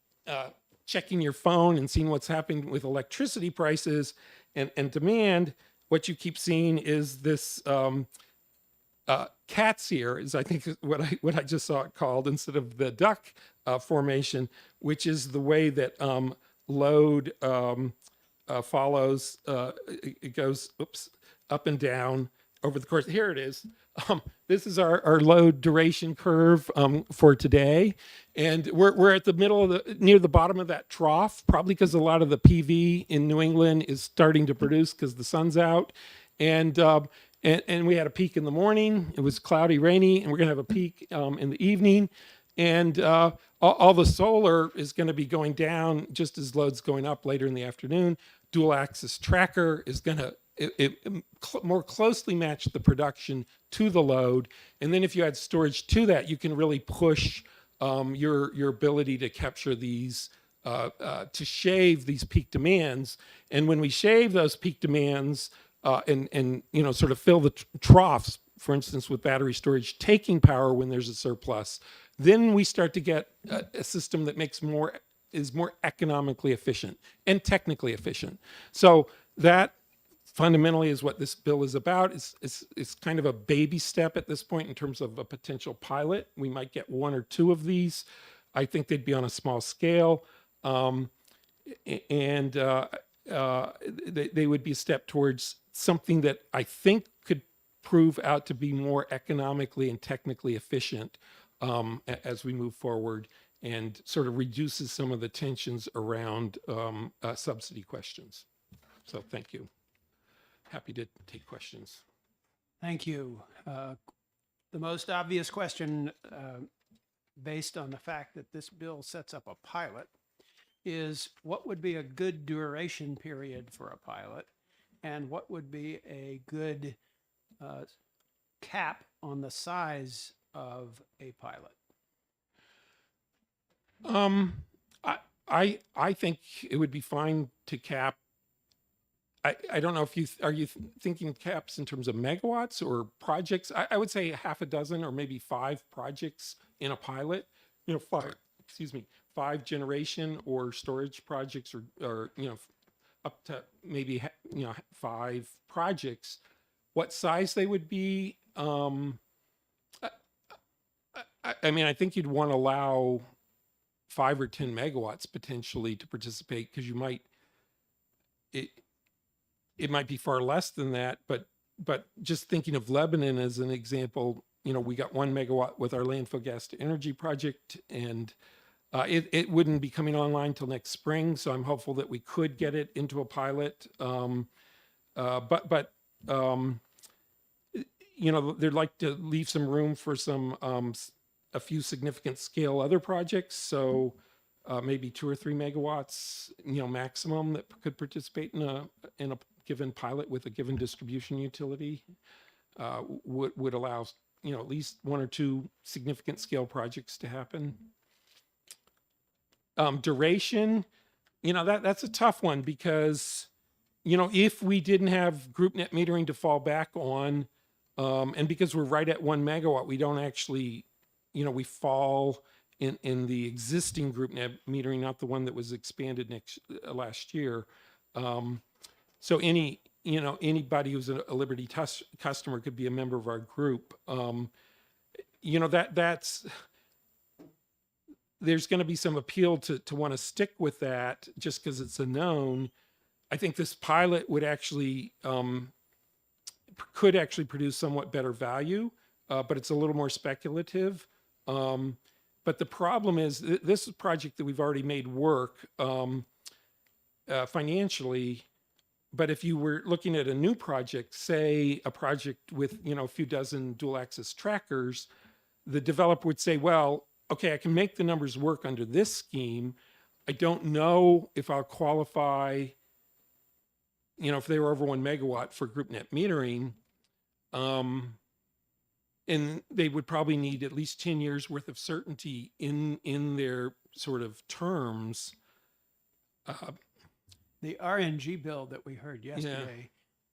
checking your phone and seeing what's happening with electricity prices and demand, what you keep seeing is this cat's ear, is I think what I just saw it called, instead of the duck formation, which is the way that load follows. It goes up and down over the course. Here it is. This is our load duration curve for today, and we're at the middle of near the bottom of that trough, probably because a lot of the PV in New England is starting to produce because the sun's out, and we had a peak in the morning. It was cloudy, rainy, and we're going to have a peak in the evening, and all the solar is going to be going down just as load's going up later in the afternoon. Dual axis tracker is going to more closely match the production to the load, and then if you add storage to that, you can really push your ability to capture these to shave these peak demands. And when we shave those peak demands and sort of fill the troughs, for instance with battery storage taking power when there's a surplus, then we start to get a system that is more economically efficient and technically efficient. So that fundamentally is what this bill is about. It's kind of a baby step at this point in terms of a potential pilot. We might get one or two of these. I think they'd be on a small scale, and they would be a step towards something that I think could prove out to be more economically and technically efficient as we move forward, and sort of reduces some of the tensions around subsidy questions. So thank you. Happy to take questions. Thank you. The most obvious question, based on the fact that this bill sets up a pilot, is what would be a good duration period for a pilot, and what would be a good cap on the size of a pilot? I think it would be fine to cap. I don't know if are you thinking caps in terms of megawatts or projects? I would say half a dozen or maybe 5 projects in a pilot. Five generation or storage projects, or up to maybe 5 projects. What size they would be? I mean, I think you'd want to allow 5 or 10 megawatts potentially to participate, because you might it might be far less than that, but just thinking of Lebanon as an example, we got 1 megawatt with our landfill gas to energy project, and it wouldn't be coming online till next spring. So I'm hopeful that we could get it into a pilot. They'd like to leave some room for a few significant scale other projects. So maybe 2 or 3 megawatts, maximum, that could participate in a given pilot with a given distribution utility, would allow at least 1 or 2 significant scale projects to happen. Duration, that's a tough one, because if we didn't have group net metering to fall back on, and because we're right at 1 megawatt, we don't actually, we fall in the existing group net metering, not the one that was expanded last year. So anybody who's a Liberty customer could be a member of our group. There's going to be some appeal to want to stick with that just because it's a known. I think this pilot would could actually produce somewhat better value, but it's a little more speculative. But the problem is this is a project that we've already made work financially. But if you were looking at a new project, say a project with a few dozen dual axis trackers, the developer would say, well, okay, I can make the numbers work under this scheme. I don't know if I'll qualify, if they were over 1 megawatt for group net metering. And they would probably need at least 10 years worth of certainty in their sort of terms. The RNG bill that we heard yesterday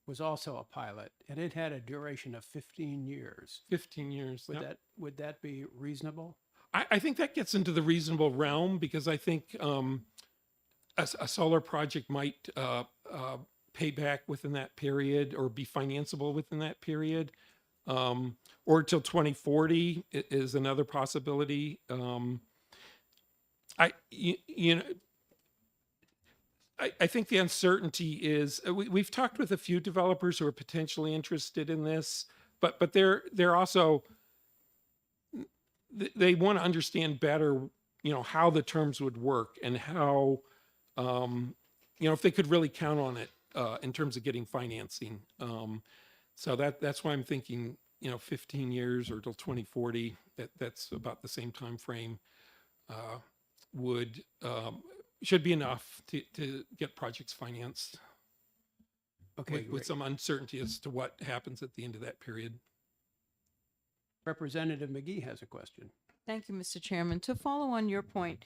was also a pilot, and it had a duration of 15 years. 15 years. Would that be reasonable? I think that gets into the reasonable realm, because I think a solar project might pay back within that period or be financeable within that period. Or till 2040 is another possibility. I think the uncertainty is, we've talked with a few developers who are potentially interested in this, but they're also, they want to understand better, how the terms would work and how, if they could really count on it in terms of getting financing. So that's why I'm thinking, 15 years or till 2040, that's about the same time frame, should be enough to get projects financed. Okay, with some uncertainty as to what happens at the end of that period. Representative McGee has a question. Thank you, Mr. Chairman. To follow on your point,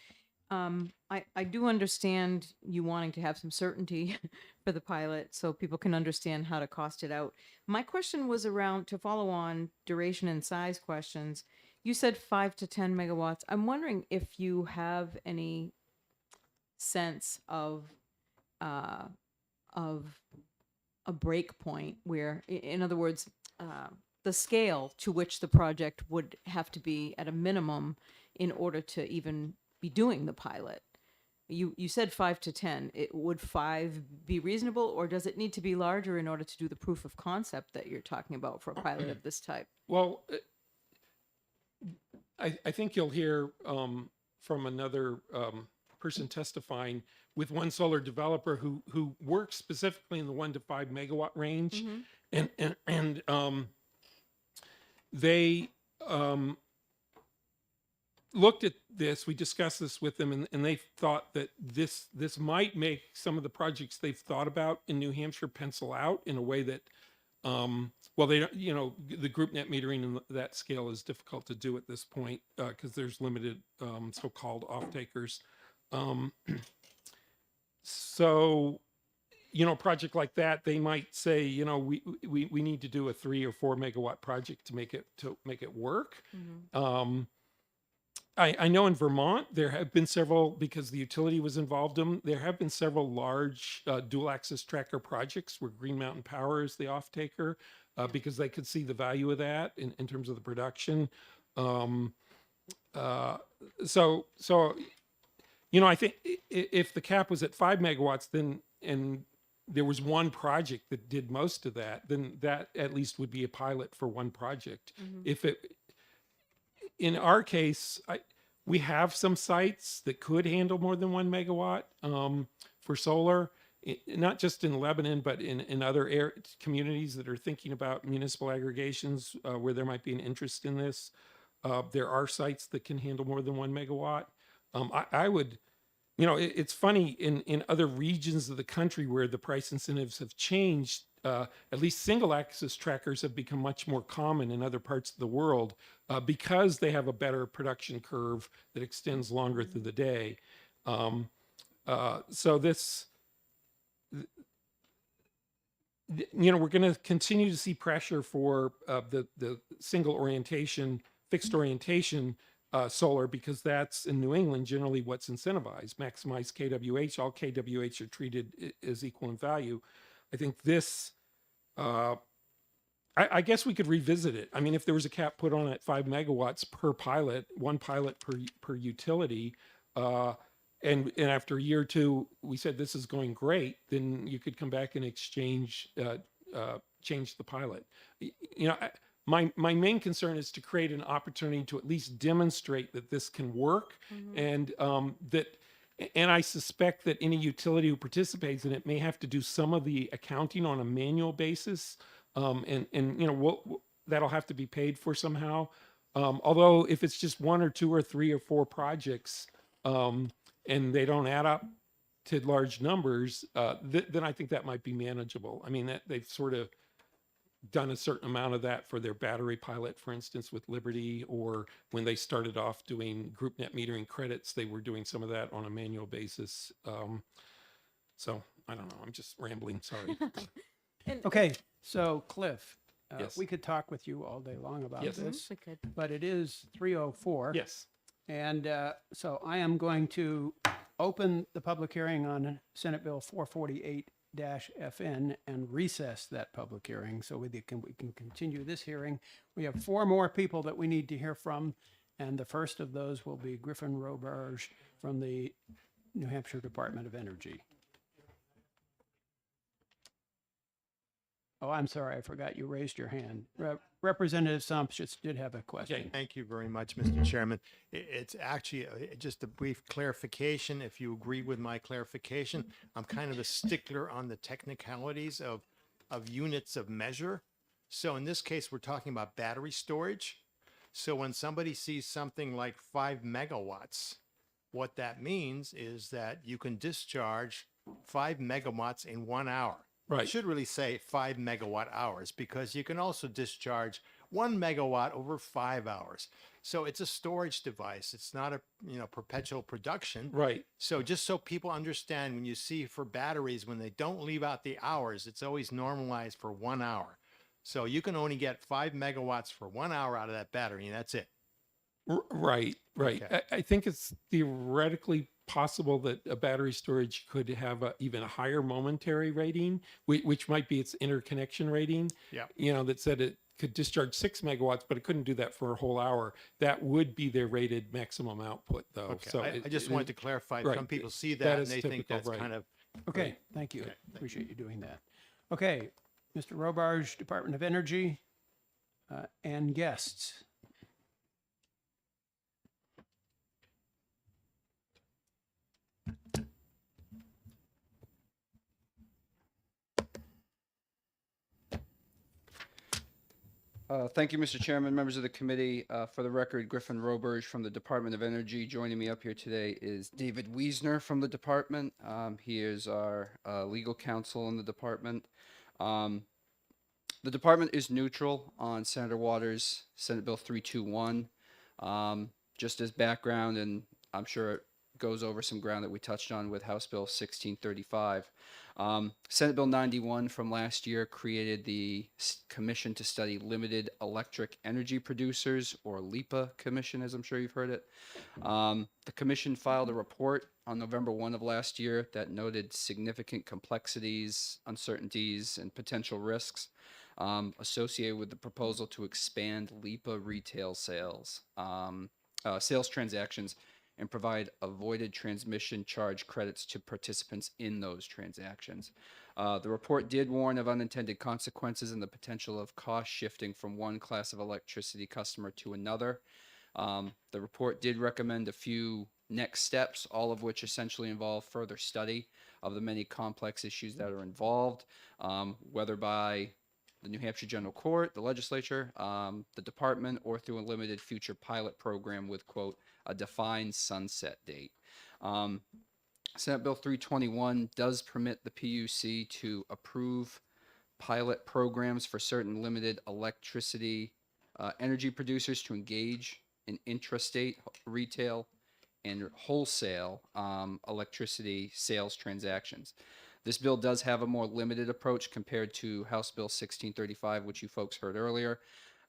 I do understand you wanting to have some certainty for the pilot so people can understand how to cost it out. My question was around, to follow on duration and size questions. You said 5 to 10 megawatts. I'm wondering if you have any sense of a break point where, in other words, the scale to which the project would have to be at a minimum in order to even be doing the pilot. You said 5 to 10. Would 5 be reasonable, or does it need to be larger in order to do the proof of concept that you're talking about for a pilot of this type? Well, I think you'll hear from another person testifying with one solar developer who works specifically in the 1 to 5 megawatt range, and they looked at this. We discussed this with them, and they thought that this might make some of the projects they've thought about in New Hampshire pencil out in a way that, well, they don't, the group net metering and that scale is difficult to do at this point because there's limited so-called off-takers. So, a project like that, they might say, we need to do a 3 or 4 megawatt project to make it work. I know in Vermont, there have been several, because the utility was involved in, there have been several large dual axis tracker projects where Green Mountain Power is the off-taker because they could see the value of that in terms of the production. I think if the cap was at 5 megawatts, then, and there was one project that did most of that, then that at least would be a pilot for one project. In our case, we have some sites that could handle more than 1 megawatt for solar, not just in Lebanon, but in other communities that are thinking about municipal aggregations where there might be an interest in this. There are sites that can handle more than 1 megawatt. I would, it's funny, in other regions of the country where the price incentives have changed, at least single axis trackers have become much more common in other parts of the world because they have a better production curve that extends longer through the day. So this, we're going to continue to see pressure for the single orientation, fixed orientation solar, because that's in New England generally what's incentivized. Maximize KWH. All KWH are treated as equal in value. I think this, I guess we could revisit it. I mean, if there was a cap put on at 5 megawatts per pilot, one pilot per utility, and after a year or two, we said this is going great, then you could come back and change the pilot. My main concern is to create an opportunity to at least demonstrate that this can work, and and I suspect that any utility who participates in it may have to do some of the accounting on a manual basis, and that'll have to be paid for somehow. Although if it's just one or two or three or four projects, and they don't add up to large numbers, then I think that might be manageable. I mean, that they've sort of done a certain amount of that for their battery pilot, for instance, with Liberty, or when they started off doing group net metering credits, they were doing some of that on a manual basis. So I don't know. I'm just rambling. Sorry. Okay, so Cliff, Yes. we could talk with you all day long about Yes. this, We could. but it is 3:04. Yes. And so I am going to open the public hearing on Senate Bill 448-FN and recess that public hearing so we can continue this hearing. We have 4 more people that we need to hear from, and the first of those will be Griffin Roberge from the New Hampshire Department of Energy. Oh, I'm sorry, I forgot you raised your hand. Representative Sumpshits did have a question. Thank you very much, Mr. Chairman. It's actually just a brief clarification. If you agree with my clarification, I'm kind of a stickler on the technicalities of units of measure. So in this case, we're talking about battery storage. So when somebody sees something like 5 megawatts, what that means is that you can discharge 5 megawatts in 1 hour. Right. I should really say 5 megawatt hours, because you can also discharge 1 megawatt over 5 hours. So it's a storage device. It's not a perpetual production. Right. So just so people understand, when you see for batteries, when they don't leave out the hours, it's always normalized for 1 hour. So you can only get 5 megawatts for 1 hour out of that battery, and that's it. Right. Okay. I think it's theoretically possible that a battery storage could have even a higher momentary rating, which might be its interconnection rating. Yeah. That said it could discharge 6 megawatts, but it couldn't do that for a whole hour. That would be their rated maximum output, though. Okay. So I just wanted to clarify. right. Some people see That that, and is they think typical, that's right. kind of Okay, right. thank you. Okay, thank Appreciate you doing that. Okay, Mr. Robarge, Department of Energy, and guests. Thank you, Mr. Chairman, members of the committee. For the record, Griffin Roberge from the Department of Energy. Joining me up here today is David Wiesner from the department. He is our legal counsel in the department. The department is neutral on Senator Waters' Senate Bill 321. Just as background, and I'm sure it goes over some ground that we touched on with House Bill 1635. Senate Bill 91 from last year created the Commission to Study Limited Electric Energy Producers, or LEPA Commission, as I'm sure you've heard it. The Commission filed a report on November 1 of last year that noted significant complexities, uncertainties, and potential risks associated with the proposal to expand LEPA retail sales transactions and provide avoided transmission charge credits to participants in those transactions. The report did warn of unintended consequences and the potential of cost shifting from one class of electricity customer to another. The report did recommend a few next steps, all of which essentially involve further study of the many complex issues that are involved, whether by the New Hampshire General Court, the legislature, the department, or through a limited future pilot program with, quote, a defined sunset date. Senate Bill 321 does permit the PUC to approve pilot programs for certain limited electricity energy producers to engage in intrastate retail and wholesale electricity sales transactions. This bill does have a more limited approach compared to House Bill 1635, which you folks heard earlier,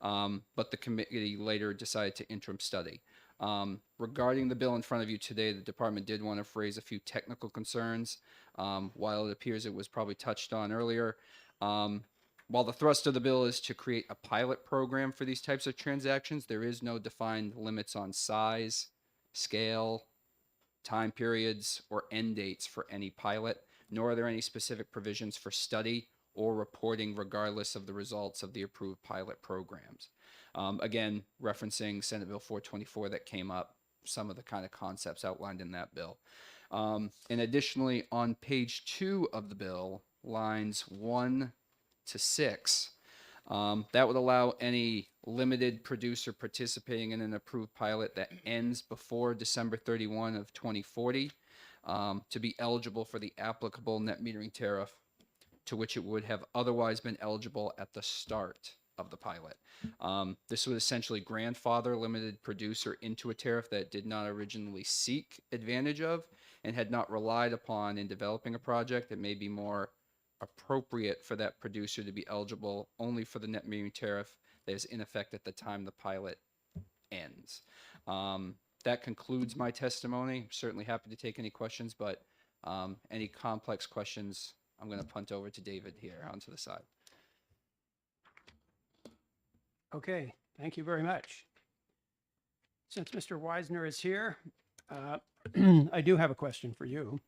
but the committee later decided to interim study. Regarding the bill in front of you today, the department did want to raise a few technical concerns. While it appears it was probably touched on earlier, while the thrust of the bill is to create a pilot program for these types of transactions, there is no defined limits on size, scale, time periods, or end dates for any pilot, nor are there any specific provisions for study or reporting regardless of the results of the approved pilot programs. Again, referencing Senate Bill 424 that came up, some of the kind of concepts outlined in that bill. And additionally, on page 2 of the bill, lines 1 to 6, That would allow any limited producer participating in an approved pilot that ends before December 31 of 2040 to be eligible for the applicable net metering tariff to which it would have otherwise been eligible at the start of the pilot. This would essentially grandfather a limited producer into a tariff that it did not originally seek advantage of and had not relied upon in developing a project. It may be more appropriate for that producer to be eligible only for the net metering tariff that is in effect at the time the pilot ends. That concludes my testimony. I'm certainly happy to take any questions, but any complex questions, I'm going to punt over to David here onto the side. Okay, thank you very much. Since Mr. Wisner is here, I do have a question for you.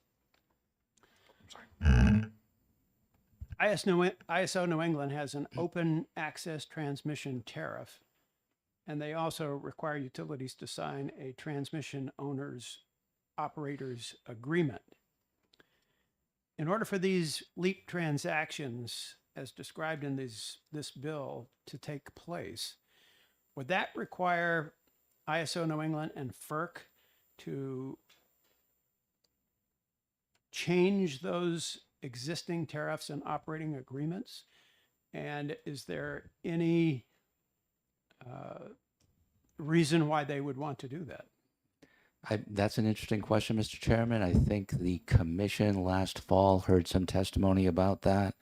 ISO New England has an open access transmission tariff, and they also require utilities to sign a transmission owner's operator's agreement. In order for these LEAP transactions, as described in this bill, to take place, would that require ISO New England and FERC to change those existing tariffs and operating agreements? And is there any reason why they would want to do that? That's an interesting question, Mr. Chairman. I think the commission last fall heard some testimony about that.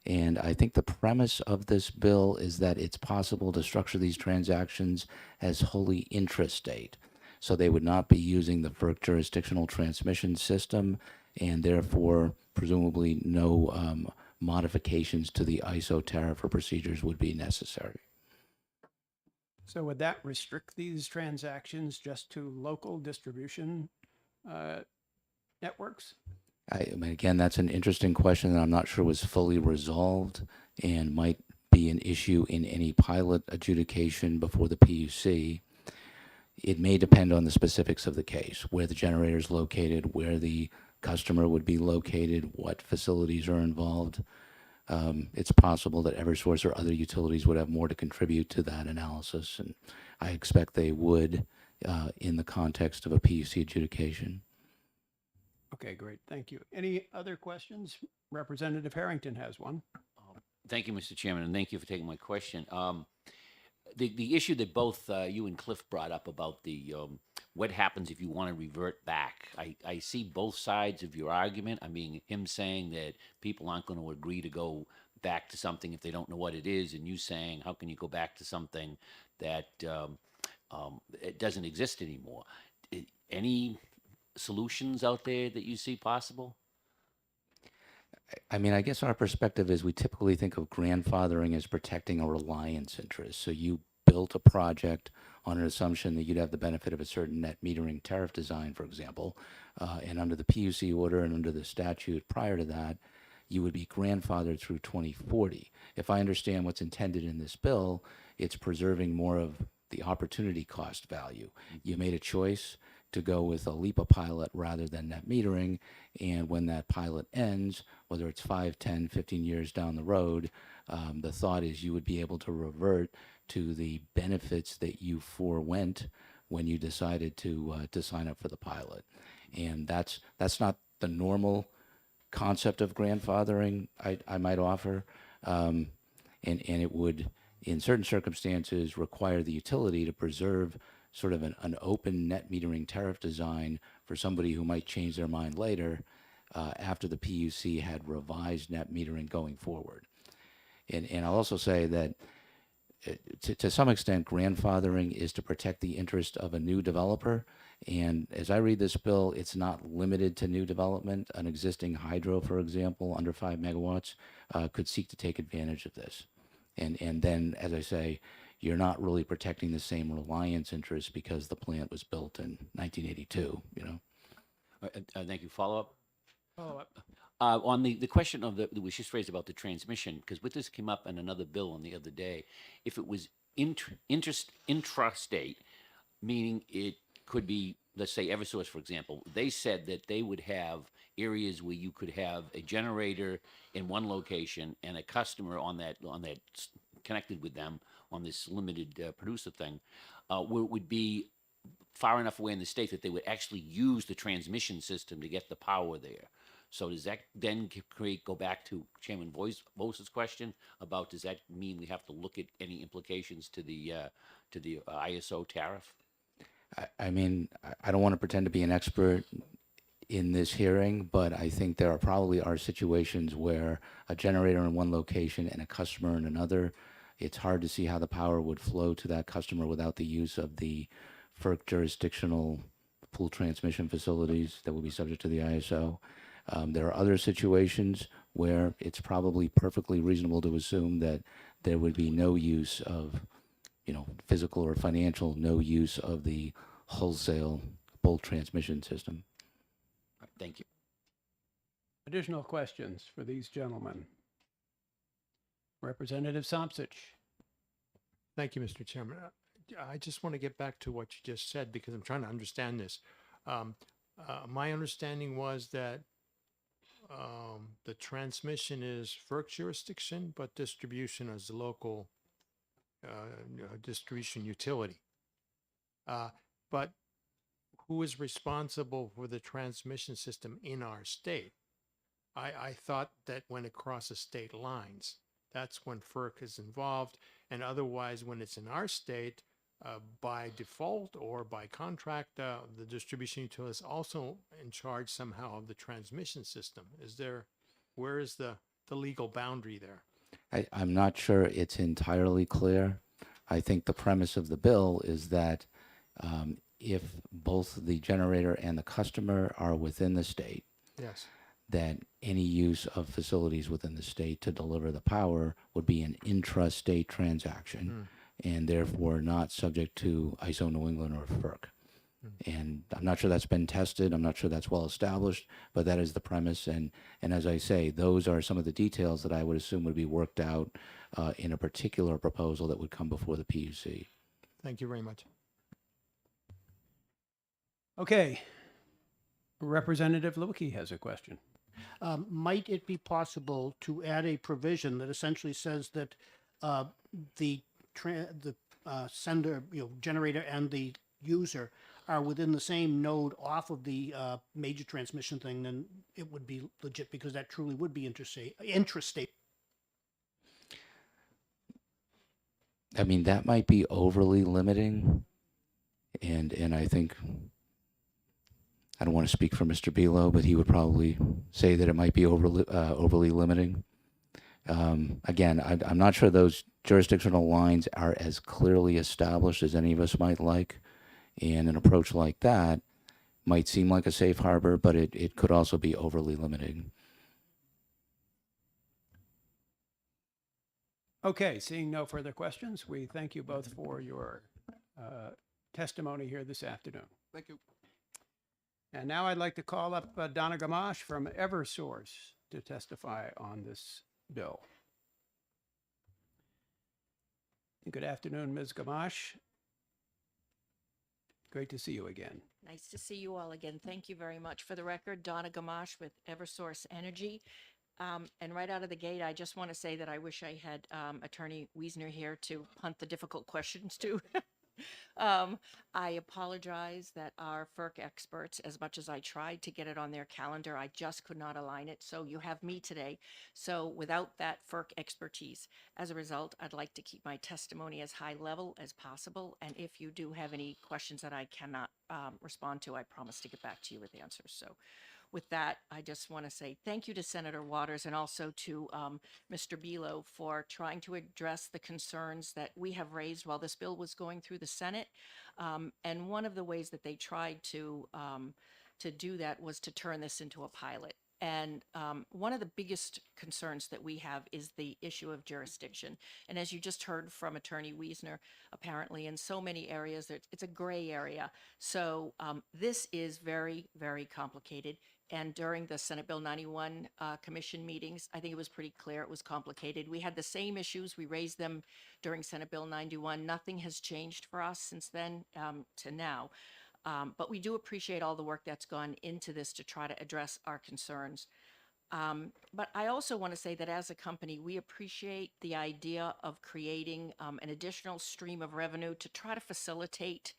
And I think the premise of this bill is that it's possible to structure these transactions as wholly intrastate. So they would not be using the FERC jurisdictional transmission system, and therefore, presumably, no modifications to the ISO tariff or procedures would be necessary. So would that restrict these transactions just to local distribution networks? I mean, again, that's an interesting question that I'm not sure was fully resolved and might be an issue in any pilot adjudication before the PUC. It may depend on the specifics of the case, where the generator is located, where the customer would be located, what facilities are involved. It's possible that Eversource or other utilities would have more to contribute to that analysis, and I expect they would in the context of a PUC adjudication. Okay, great. Thank you. Any other questions? Representative Harrington has one. Thank you, Mr. Chairman, and thank you for taking my question. The issue that both you and Cliff brought up about the what happens if you want to revert back. I see both sides of your argument. I mean, him saying that people aren't going to agree to go back to something if they don't know what it is, and you saying, how can you go back to something that it doesn't exist anymore? Any solutions out there that you see possible? I mean, I guess our perspective is we typically think of grandfathering as protecting a reliance interest. So you built a project on an assumption that you'd have the benefit of a certain net metering tariff design, for example, and under the PUC order and under the statute prior to that, you would be grandfathered through 2040. If I understand what's intended in this bill, it's preserving more of the opportunity cost value. You made a choice to go with a LEPA pilot rather than net metering, and when that pilot ends, whether it's 5, 10, 15 years down the road, the thought is you would be able to revert to the benefits that you forewent when you decided to sign up for the pilot. And that's not the normal concept of grandfathering, I might offer, and it would, in certain circumstances, require the utility to preserve sort of an open net metering tariff design for somebody who might change their mind later after the PUC had revised net metering going forward. And I'll also say that to some extent, grandfathering is to protect the interest of a new developer. And as I read this bill, it's not limited to new development. An existing hydro, for example, under 5 megawatts, could seek to take advantage of this. And then, as I say, you're not really protecting the same reliance interest because the plant was built in 1982, you know? Thank you. Follow up? Follow up. On the question of that was just raised about the transmission, because with this came up in another bill on the other day, if it was intrastate, meaning it could be, let's say Eversource, for example, they said that they would have areas where you could have a generator in one location and a customer on that connected with them on this limited producer thing, would be far enough away in the state that they would actually use the transmission system to get the power there. So does that then go back to Chairman Vose's question about, does that mean we have to look at any implications to the ISO tariff? I mean, I don't want to pretend to be an expert in this hearing, but I think there probably are situations where a generator in one location and a customer in another, it's hard to see how the power would flow to that customer without the use of the FERC jurisdictional pool transmission facilities that would be subject to the ISO. There are other situations where it's probably perfectly reasonable to assume that there would be no use of, physical or financial, no use of the wholesale bulk transmission system. Thank you. Additional questions for these gentlemen? Representative Somsich. Thank you, Mr. Chairman. I just want to get back to what you just said because I'm trying to understand this. My understanding was that the transmission is FERC jurisdiction, but distribution is the local distribution utility. But who is responsible for the transmission system in our state? I thought that went across the state lines. That's when FERC is involved, and otherwise when it's in our state, by default or by contract, the distribution utility is also in charge somehow of the transmission system. Where is the legal boundary there? I'm not sure it's entirely clear. I think the premise of the bill is that if both the generator and the customer are within the state, Yes. that any use of facilities within the state to deliver the power would be an intrastate transaction and therefore not subject to ISO New England or FERC. And I'm not sure that's been tested. I'm not sure that's well established, but that is the premise. And as I say, those are some of the details that I would assume would be worked out in a particular proposal that would come before the PUC. Thank you very much. Okay. Representative Lewicki has a question. Might it be possible to add a provision that essentially says that the sender, generator and the user are within the same node off of the major transmission thing? Then it would be legit because that truly would be intrastate. I mean, that might be overly limiting, and I think, I don't want to speak for Mr. Belo, but he would probably say that it might be overly limiting. Again, I'm not sure those jurisdictional lines are as clearly established as any of us might like, and an approach like that might seem like a safe harbor, but it could also be overly limiting. Okay, seeing no further questions, we thank you both for your testimony here this afternoon. Thank you. And now I'd like to call up Donna Gamache from Eversource to testify on this bill. Good afternoon, Ms. Gamache. Great to see you again. Nice to see you all again. Thank you very much. For the record, Donna Gamache with Eversource Energy. And right out of the gate, I just want to say that I wish I had Attorney Wiesner here to punt the difficult questions to. I apologize that our FERC experts, as much as I tried to get it on their calendar, I just could not align it. So you have me today. So without that FERC expertise, as a result, I'd like to keep my testimony as high level as possible. And if you do have any questions that I cannot respond to, I promise to get back to you with answers. So with that, I just want to say thank you to Senator Waters and also to Mr. Belo for trying to address the concerns that we have raised while this bill was going through the Senate. And one of the ways that they tried to do that was to turn this into a pilot. And one of the biggest concerns that we have is the issue of jurisdiction. And as you just heard from Attorney Wiesner, apparently in so many areas, it's a gray area. So this is very, very complicated. And during the Senate Bill 91 commission meetings, I think it was pretty clear it was complicated. We had the same issues. We raised them during Senate Bill 91. Nothing has changed for us since then to now. But we do appreciate all the work that's gone into this to try to address our concerns. But I also want to say that as a company, we appreciate the idea of creating an additional stream of revenue to try to facilitate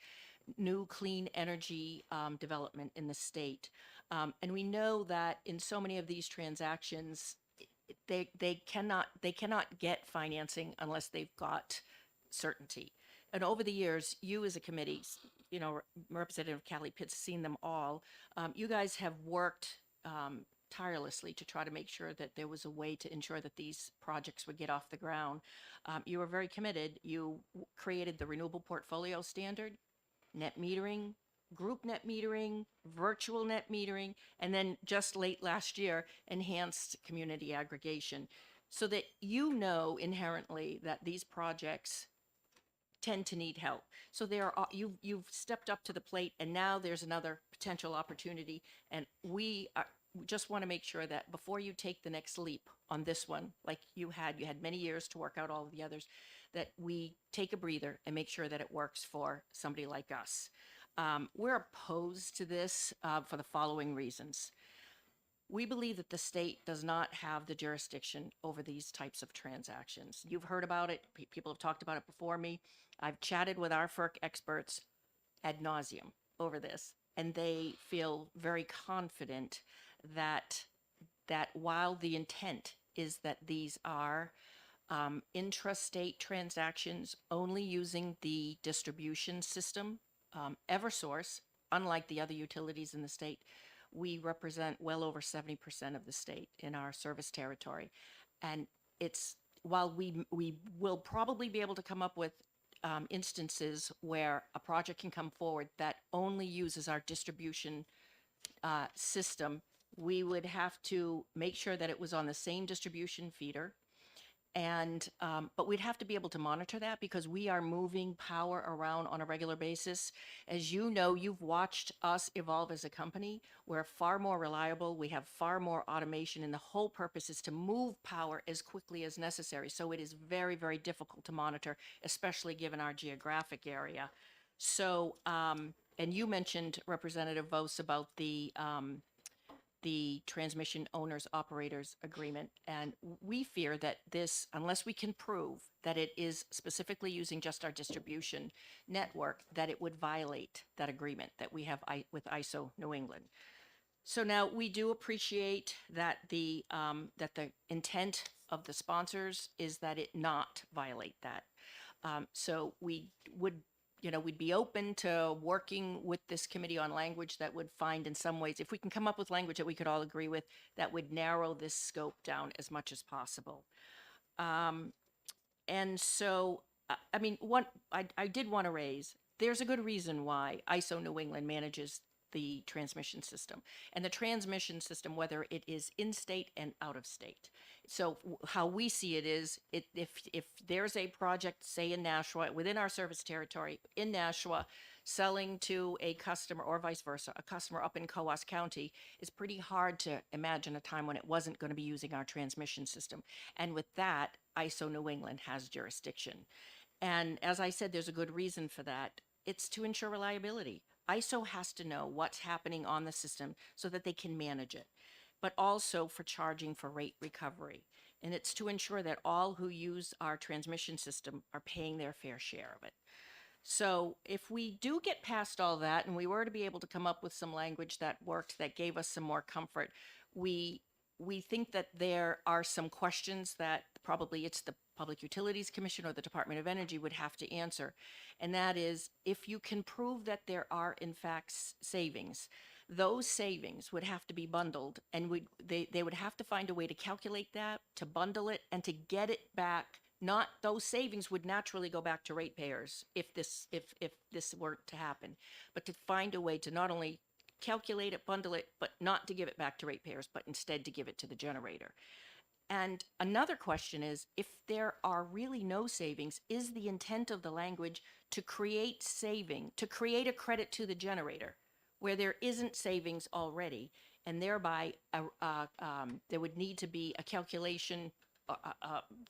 new clean energy development in the state. And we know that in so many of these transactions, they cannot get financing unless they've got certainty. And over the years, you as a committee, you know, Representative Callie Pitts, seen them all. You guys have worked tirelessly to try to make sure that there was a way to ensure that these projects would get off the ground. You were very committed. You created the Renewable Portfolio Standard, net metering, group net metering, virtual net metering, and then just late last year, enhanced community aggregation, so that you know inherently that these projects tend to need help. So you've stepped up to the plate, and now there's another potential opportunity, and we just want to make sure that before you take the next leap on this one, like you had many years to work out all of the others, that we take a breather and make sure that it works for somebody like us. We're opposed to this for the following reasons. We believe that the state does not have the jurisdiction over these types of transactions. You've heard about it. People have talked about it before me. I've chatted with our FERC experts ad nauseum over this, and they feel very confident that while the intent is that these are intrastate transactions only using the distribution system, Eversource, unlike the other utilities in the state, we represent well over 70% of the state in our service territory. And while we will probably be able to come up with instances where a project can come forward that only uses our distribution system, we would have to make sure that it was on the same distribution feeder. And but we'd have to be able to monitor that because we are moving power around on a regular basis. As you know, you've watched us evolve as a company. We're far more reliable. We have far more automation, and the whole purpose is to move power as quickly as necessary. So it is very, very difficult to monitor, especially given our geographic area. So, and you mentioned, Representative Vos, about the transmission owners operators agreement. And we fear that this, unless we can prove that it is specifically using just our distribution network, that it would violate that agreement that we have with ISO New England. So now we do appreciate that the intent of the sponsors is that it not violate that. So we would, we'd be open to working with this committee on language that would find in some ways, if we can come up with language that we could all agree with, that would narrow this scope down as much as possible. And so, I mean, I did want to raise, there's a good reason why ISO New England manages the transmission system. And the transmission system, whether it is in-state and out-of-state. So how we see it is, if there's a project, say in Nashua, within our service territory, in Nashua, selling to a customer or vice versa, a customer up in Coas County, it's pretty hard to imagine a time when it wasn't going to be using our transmission system. And with that, ISO New England has jurisdiction. And as I said, there's a good reason for that. It's to ensure reliability. ISO has to know what's happening on the system so that they can manage it, but also for charging for rate recovery. And it's to ensure that all who use our transmission system are paying their fair share of it. So if we do get past all that and we were to be able to come up with some language that worked, that gave us some more comfort, we think that there are some questions that probably it's the Public Utilities Commission or the Department of Energy would have to answer. And that is, if you can prove that there are in fact savings, those savings would have to be bundled, and they would have to find a way to calculate that, to bundle it, and to get it back. Not those savings would naturally go back to ratepayers if this were to happen, but to find a way to not only calculate it, bundle it, but not to give it back to ratepayers, but instead to give it to the generator. And another question is, if there are really no savings, is the intent of the language to create to create a credit to the generator where there isn't savings already, and thereby there would need to be a calculation,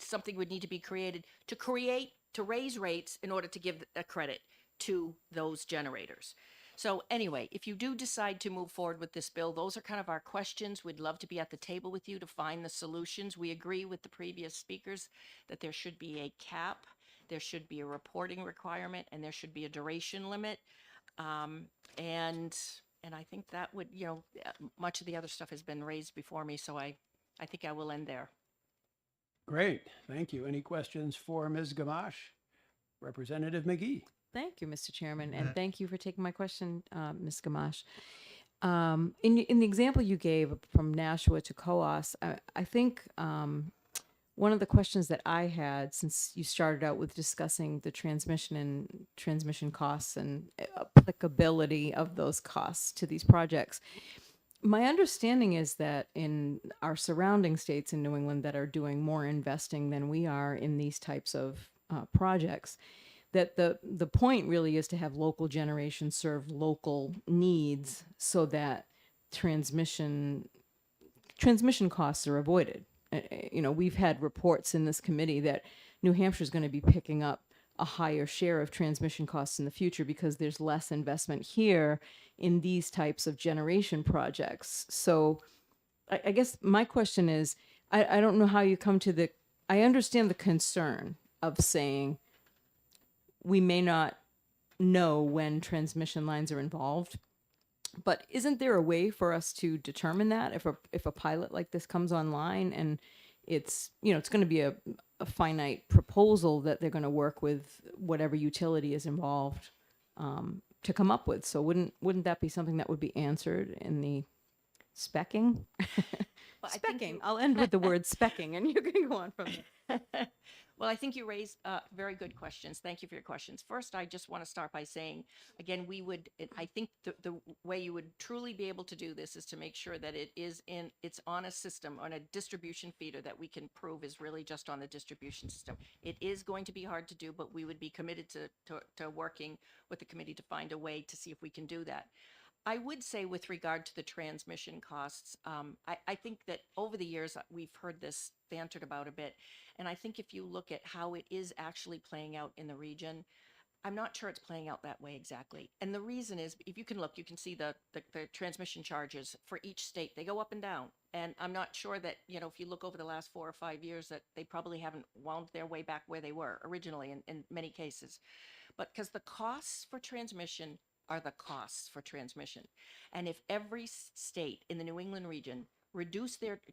something would need to be created to raise rates in order to give a credit to those generators. So anyway, if you do decide to move forward with this bill, those are kind of our questions. We'd love to be at the table with you to find the solutions. We agree with the previous speakers that there should be a cap, there should be a reporting requirement, and there should be a duration limit. Um, and and I think that would, much of the other stuff has been raised before me, so I think I will end there. Great, thank you. Any questions for Ms. Gamache? Representative McGee? Thank you, Mr. Chairman, and thank you for taking my question, Ms. Gamache. In the example you gave from Nashua to Coas, I think one of the questions that I had, since you started out with discussing the transmission costs and applicability of those costs to these projects, my understanding is that in our surrounding states in New England that are doing more investing than we are in these types of projects, that the point really is to have local generation serve local needs so that transmission costs are avoided. We've had reports in this committee that New Hampshire is going to be picking up a higher share of transmission costs in the future because there's less investment here in these types of generation projects. So I guess my question is, I don't know how you come to I understand the concern of saying we may not know when transmission lines are involved, but isn't there a way for us to determine that if a pilot like this comes online and it's going to be a finite proposal that they're going to work with whatever utility is involved to come up with? So wouldn't that be something that would be answered in the specking? Well, I think Specking. I'll end with the word specking, and you can go on from there. Well, I think you raised very good questions. Thank you for your questions. First, I just want to start by saying, again, I think the way you would truly be able to do this is to make sure that it's on a system, on a distribution feeder that we can prove is really just on the distribution system. It is going to be hard to do, but we would be committed to working with the committee to find a way to see if we can do that. I would say with regard to the transmission costs, I think that over the years we've heard this bantered about a bit. And I think if you look at how it is actually playing out in the region, I'm not sure it's playing out that way exactly. And the reason is, if you can look, you can see the transmission charges for each state. They go up and down. And I'm not sure that, if you look over the last 4 or 5 years, that they probably haven't wound their way back where they were originally in many cases. But because the costs for transmission are the costs for transmission. And if every state in the New England region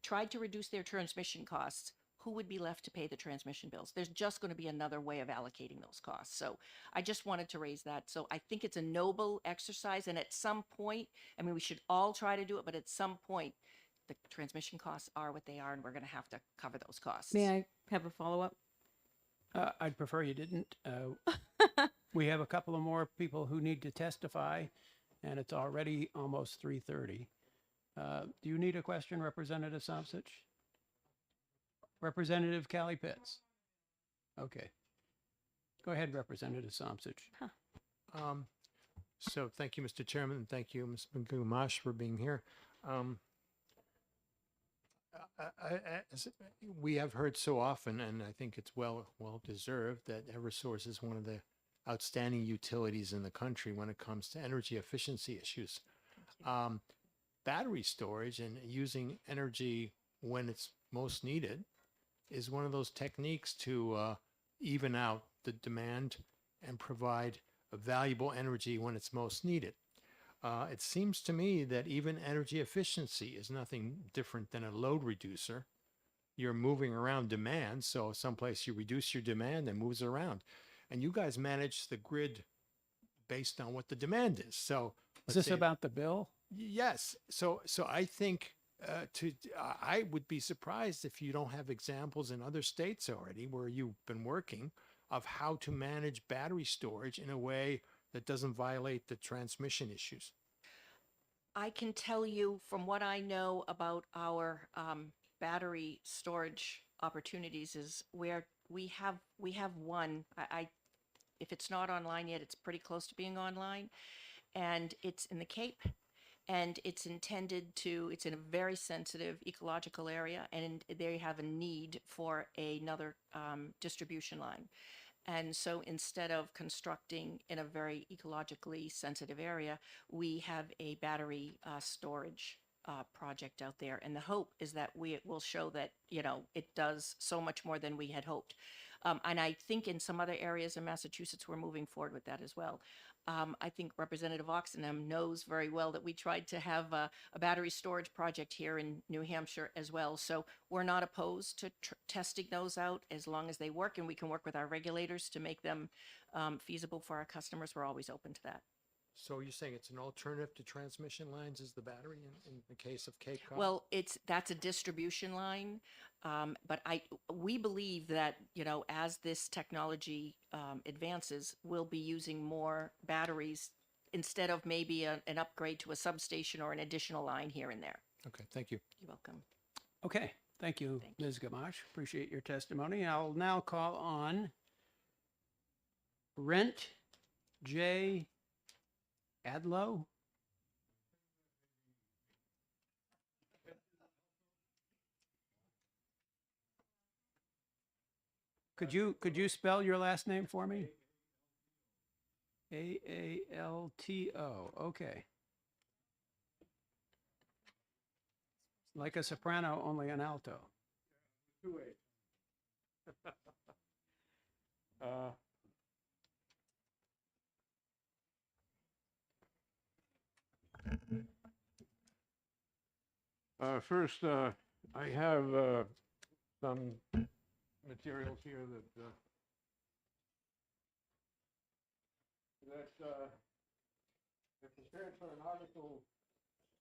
tried to reduce their transmission costs, who would be left to pay the transmission bills? There's just going to be another way of allocating those costs. So I just wanted to raise that. So I think it's a noble exercise. And at some point, we should all try to do it, but at some point, the transmission costs are what they are, and we're going to have to cover those costs. May I have a follow-up? I'd prefer you didn't. We have a couple of more people who need to testify, and it's already almost 3:30. Do you need a question, Representative Somsich? Representative Callie Pitts? Okay. Go ahead, Representative Somsich. So thank you, Mr. Chairman, and thank you, Ms. Gamache, for being here. We have heard so often, and I think it's well deserved, that Eversource is one of the outstanding utilities in the country when it comes to energy efficiency issues. Battery storage and using energy when it's most needed is one of those techniques to even out the demand and provide a valuable energy when it's most needed. It seems to me that even energy efficiency is nothing different than a load reducer. You're moving around demand, so someplace you reduce your demand and moves around. And you guys manage the grid based on what the demand is. So Is this about the bill? Yes. So I think I would be surprised if you don't have examples in other states already where you've been working of how to manage battery storage in a way that doesn't violate the transmission issues. I can tell you from what I know about our battery storage opportunities is where we have one. If it's not online yet, it's pretty close to being online, and it's in the Cape, and it's in a very sensitive ecological area, and they have a need for another distribution line. And so instead of constructing in a very ecologically sensitive area, we have a battery storage project out there. And the hope is that we will show that, it does so much more than we had hoped. And I think in some other areas in Massachusetts, we're moving forward with that as well. I think Representative Oxenham knows very well that we tried to have a battery storage project here in New Hampshire as well. So we're not opposed to testing those out as long as they work, and we can work with our regulators to make them feasible for our customers. We're always open to that. So you're saying it's an alternative to transmission lines is the battery in the case of Cape Cod? Well, that's a distribution line, but we believe that as this technology advances, we'll be using more batteries instead of maybe an upgrade to a substation or an additional line here and there. Okay, thank you. You're welcome. Okay, thank you, Ms. Gamache. Appreciate your testimony. I'll now call on Brent J. Adlow. Could you spell your last name for me? Aalto. Okay. Like a soprano, only an alto. First, I have some materials here that I prepared for an article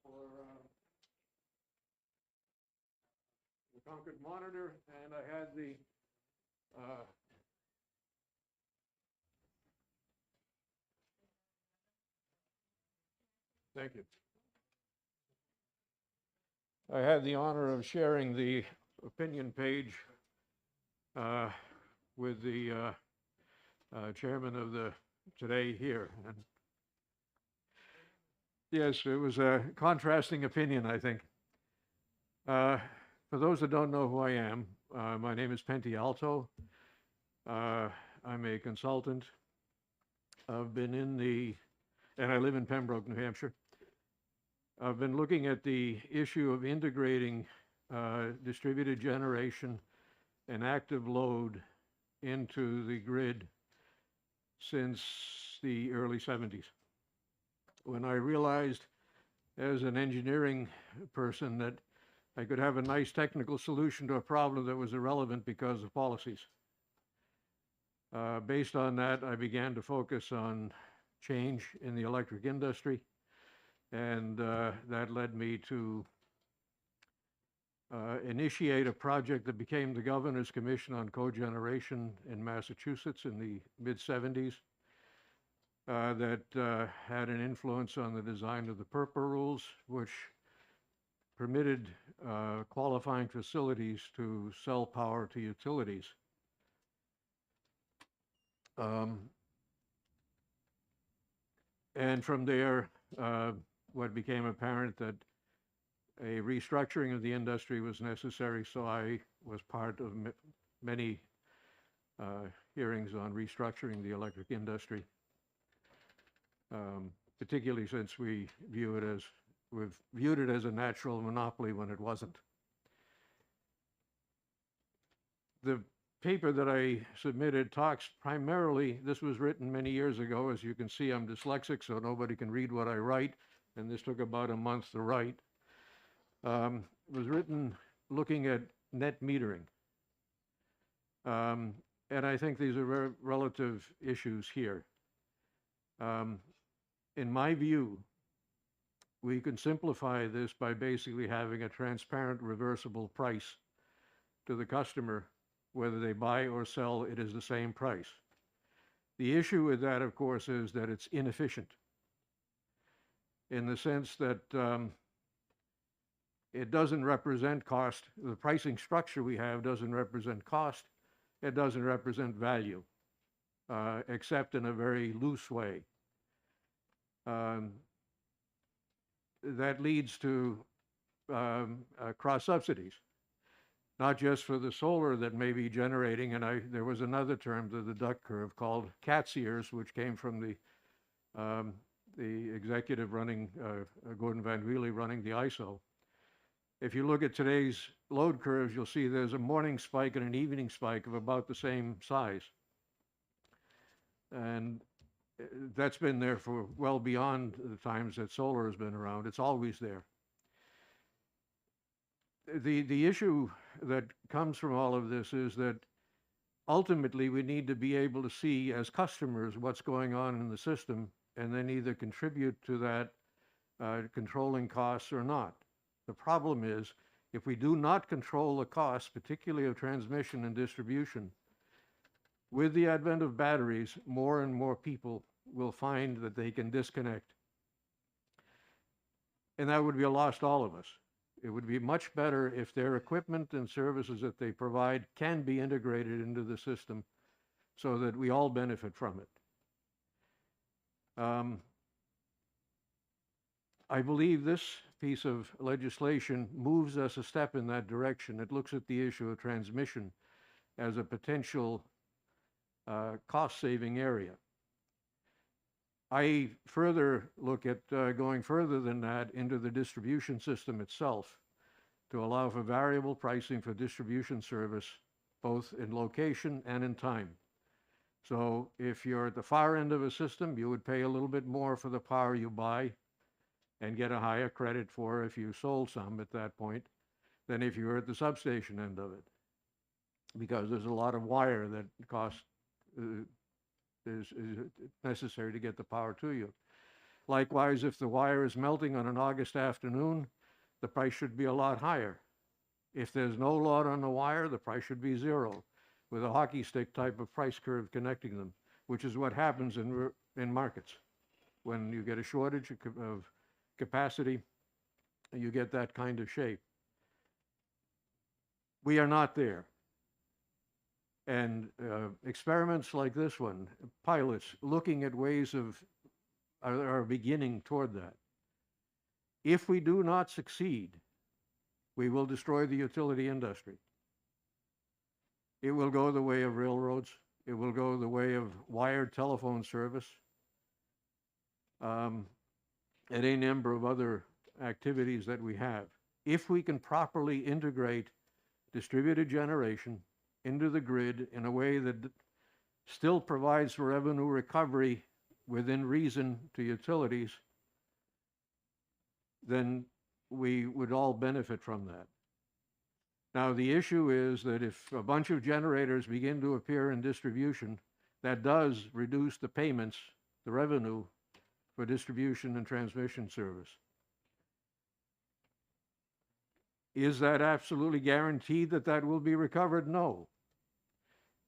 for the Concord Monitor, and I had the thank you. I had the honor of sharing the opinion page with the chairman of the today here. And yes, it was a contrasting opinion, I think. For those that don't know who I am, my name is Penty Alto. I'm a consultant. I've been and I live in Pembroke, New Hampshire. I've been looking at the issue of integrating distributed generation and active load into the grid since the early 70s. When I realized as an engineering person that I could have a nice technical solution to a problem that was irrelevant because of policies. Based on that, I began to focus on change in the electric industry. And that led me to initiate a project that became the Governor's Commission on Cogeneration in Massachusetts in the mid-70s that had an influence on the design of the PURPA rules, which permitted qualifying facilities to sell power to utilities. And from there, what became apparent that a restructuring of the industry was necessary, so I was part of many hearings on restructuring the electric industry, particularly since we've viewed it as a natural monopoly when it wasn't. The paper that I submitted talks primarily, this was written many years ago. As you can see, I'm dyslexic, so nobody can read what I write, and this took about a month to write. It was written looking at net metering. And I think these are very relative issues here. In my view, we can simplify this by basically having a transparent reversible price to the customer. Whether they buy or sell, it is the same price. The issue with that, of course, is that it's inefficient in the sense that it doesn't represent cost. The pricing structure we have doesn't represent cost. It doesn't represent value, except in a very loose way. That leads to cross subsidies. not just for the solar that may be generating, and there was another term to the duck curve called cat's ears, which came from the executive running, Gordon Van Wheely running the ISO. If you look at today's load curves, you'll see there's a morning spike and an evening spike of about the same size. And that's been there for well beyond the times that solar has been around. It's always there. The issue that comes from all of this is that ultimately we need to be able to see as customers what's going on in the system and then either contribute to that controlling costs or not. The problem is if we do not control the costs, particularly of transmission and distribution, with the advent of batteries, more and more people will find that they can disconnect. And that would be a loss to all of us. It would be much better if their equipment and services that they provide can be integrated into the system so that we all benefit from it. I believe this piece of legislation moves us a step in that direction. It looks at the issue of transmission as a potential cost-saving area. I further look at going further than that into the distribution system itself to allow for variable pricing for distribution service, both in location and in time. So if you're at the far end of a system, you would pay a little bit more for the power you buy and get a higher credit for if you sold some at that point than if you were at the substation end of it, because there's a lot of wire that costs is necessary to get the power to you. Likewise, if the wire is melting on an August afternoon, the price should be a lot higher. If there's no load on the wire, the price should be zero, with a hockey stick type of price curve connecting them, which is what happens in markets. When you get a shortage of capacity, you get that kind of shape. We are not there. And experiments like this one, pilots looking at ways of, are beginning toward that. If we do not succeed, we will destroy the utility industry. It will go the way of railroads. It will go the way of wired telephone service, and a number of other activities that we have. If we can properly integrate distributed generation into the grid in a way that still provides for revenue recovery within reason to utilities, then we would all benefit from that. Now, the issue is that if a bunch of generators begin to appear in distribution, that does reduce the payments, the revenue for distribution and transmission service. Is that absolutely guaranteed that that will be recovered? No.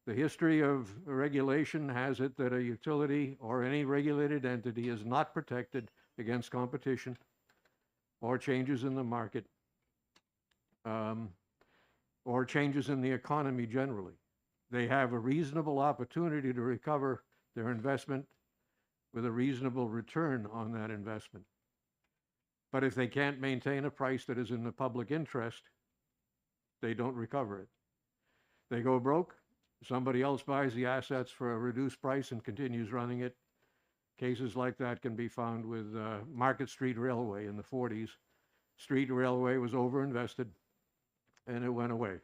The history of regulation has it that a utility or any regulated entity is not protected against competition or changes in the market or changes in the economy generally. They have a reasonable opportunity to recover their investment with a reasonable return on that investment. But if they can't maintain a price that is in the public interest, they don't recover it. They go broke. Somebody else buys the assets for a reduced price and continues running it. Cases like that can be found with Market Street Railway in the 40s. Street Railway was overinvested and it went away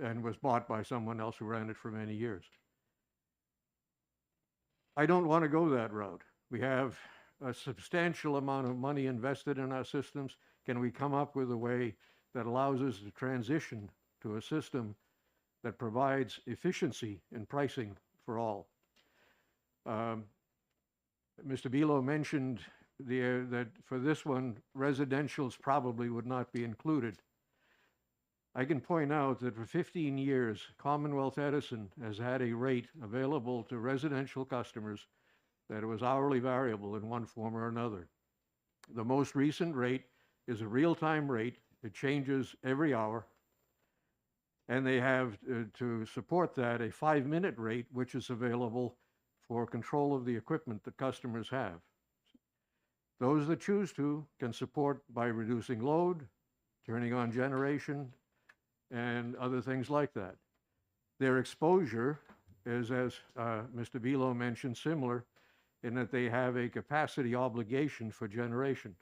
and was bought by someone else who ran it for many years. I don't want to go that route. We have a substantial amount of money invested in our systems. Can we come up with a way that allows us to transition to a system that provides efficiency in pricing for all? Mr. Bilo mentioned that for this one, residentials probably would not be included. I can point out that for 15 years, Commonwealth Edison has had a rate available to residential customers that was hourly variable in one form or another. The most recent rate is a real-time rate. It changes every hour. And they have, to support that, a 5-minute rate, which is available for control of the equipment that customers have. Those that choose to can support by reducing load, turning on generation, and other things like that. Their exposure is, as Mr. Velo mentioned, similar in that they have a capacity obligation for generation.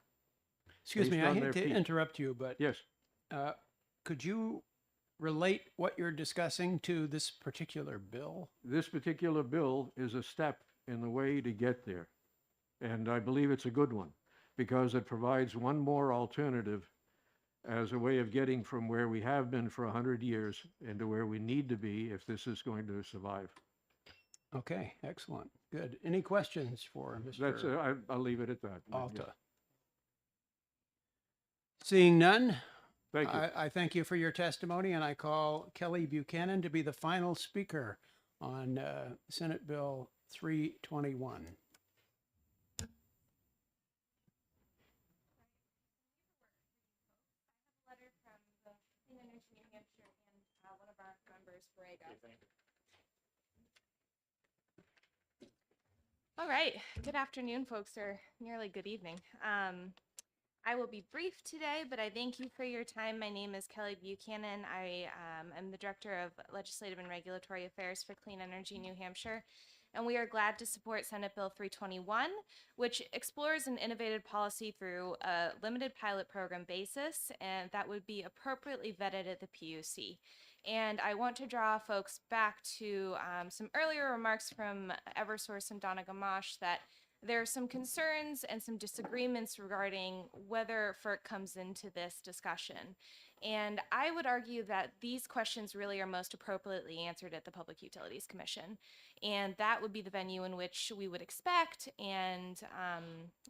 Excuse me, based I on hate their to peak. interrupt you, but Yes. could you relate what you're discussing to this particular bill? This particular bill is a step in the way to get there. And I believe it's a good one because it provides one more alternative as a way of getting from where we have been for 100 years into where we need to be if this is going to survive. Okay, excellent. Good. Any questions for Mr. That's, I'll leave it at that. Alta? Seeing none, Thank you. I thank you for your testimony, and I call Kelly Buchanan to be the final speaker on Senate Bill 321. All right. Good afternoon, folks, or nearly good evening. I will be brief today, but I thank you for your time. My name is Kelly Buchanan. I am the Director of Legislative and Regulatory Affairs for Clean Energy New Hampshire, and we are glad to support Senate Bill 321, which explores an innovative policy through a limited pilot program basis, and that would be appropriately vetted at the PUC. And I want to draw folks back to some earlier remarks from Eversource and Donna Gamache that there are some concerns and some disagreements regarding whether FERC comes into this discussion. And I would argue that these questions really are most appropriately answered at the Public Utilities Commission. And that would be the venue in which we would expect and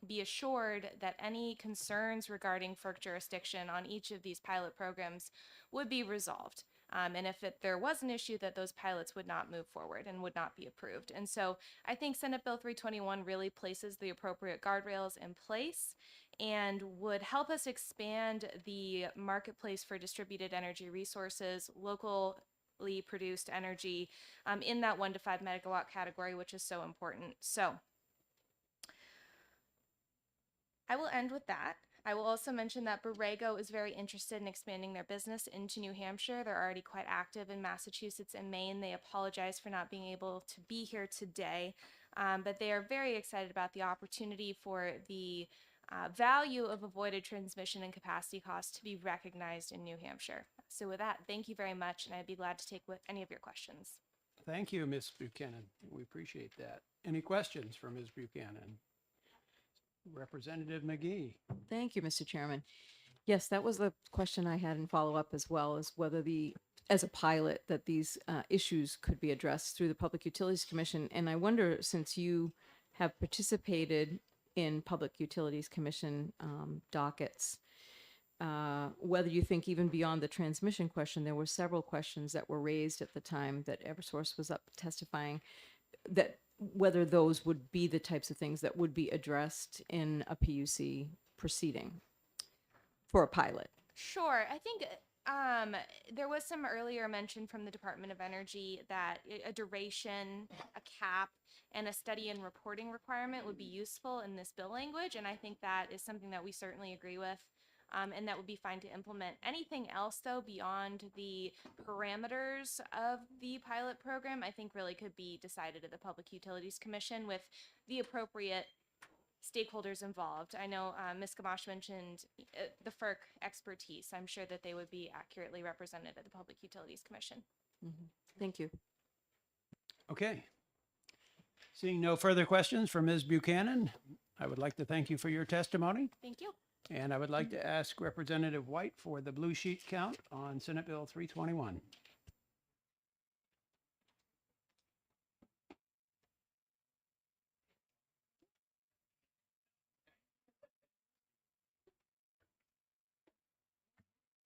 be assured that any concerns regarding FERC jurisdiction on each of these pilot programs would be resolved. And if there was an issue, that those pilots would not move forward and would not be approved. And so I think Senate Bill 321 really places the appropriate guardrails in place and would help us expand the marketplace for distributed energy resources, locally produced energy in that 1 to 5 megawatt category, which is so important. So I will end with that. I will also mention that Borrego is very interested in expanding their business into New Hampshire. They're already quite active in Massachusetts and Maine. They apologize for not being able to be here today, but they are very excited about the opportunity for the value of avoided transmission and capacity costs to be recognized in New Hampshire. So with that, thank you very much, and I'd be glad to take any of your questions. Thank you, Ms. Buchanan. We appreciate that. Any questions for Ms. Buchanan? Representative McGee. Thank you, Mr. Chairman. Yes, that was the question I had in follow-up as well, as whether as a pilot, that these issues could be addressed through the Public Utilities Commission. And I wonder, since you have participated in Public Utilities Commission dockets, whether you think even beyond the transmission question, there were several questions that were raised at the time that Eversource was up testifying, that whether those would be the types of things that would be addressed in a PUC proceeding for a pilot. Sure. I think there was some earlier mention from the Department of Energy that a duration, a cap, and a study and reporting requirement would be useful in this bill language, and I think that is something that we certainly agree with. And that would be fine to implement. Anything else, though, beyond the parameters of the pilot program, I think really could be decided at the Public Utilities Commission with the appropriate stakeholders involved. I know Ms. Gamache mentioned the FERC expertise. I'm sure that they would be accurately represented at the Public Utilities Commission. Mm-hmm. Thank you. Okay. Seeing no further questions for Ms. Buchanan, I would like to thank you for your testimony. Thank you. And I would like to ask Representative White for the blue sheet count on Senate Bill 321.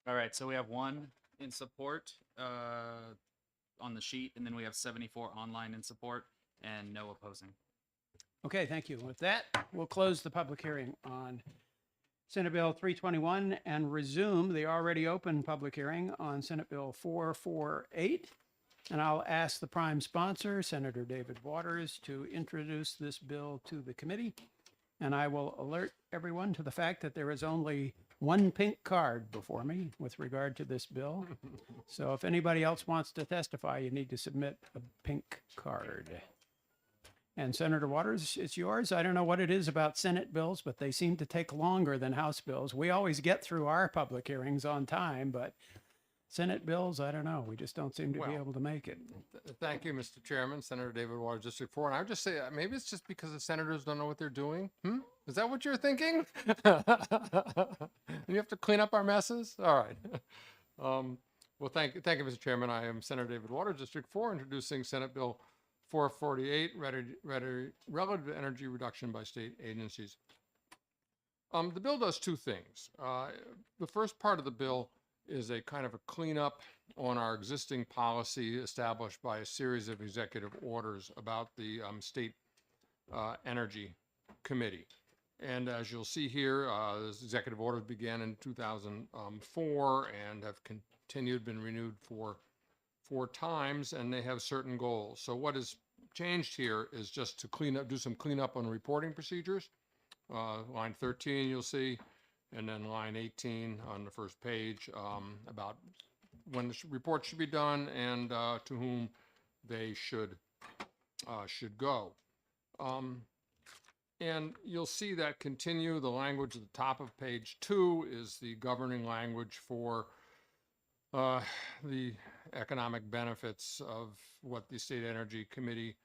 All right, so we have 1 in support on the sheet, and then we have 74 online in support and no opposing. Okay, thank you. With that, we'll close the public hearing on Senate Bill 321 and resume the already open public hearing on Senate Bill 448. And I'll ask the prime sponsor, Senator David Waters, to introduce this bill to the committee. And I will alert everyone to the fact that there is only one pink card before me with regard to this bill. So if anybody else wants to testify, you need to submit a pink card. And Senator Waters, it's yours. I don't know what it is about Senate bills, but they seem to take longer than House bills. We always get through our public hearings on time, but Senate bills, I don't know. We just don't seem to be Well, able to make it. Thank you, Mr. Chairman, Senator David Waters, District 4. And I would just say, maybe it's just because the senators don't know what they're doing. Is that what you're thinking? And you have to clean up our messes? All right. Well, thank you, Mr. Chairman. I am Senator David Waters, District 4, introducing Senate Bill 448, relative energy reduction by state agencies. The bill does two things. The first part of the bill is a kind of a cleanup on our existing policy established by a series of executive orders about the State Energy Committee. And as you'll see here, those executive orders began in 2004 and have continued, been renewed for 4 times, and they have certain goals. So what is changed here is just to clean up, do some cleanup on reporting procedures. Line 13, you'll see, and then line 18 on the first page about when the report should be done and to whom they should go. And you'll see that continue. The language at the top of page 2 is the governing language for the economic benefits of what the State Energy Committee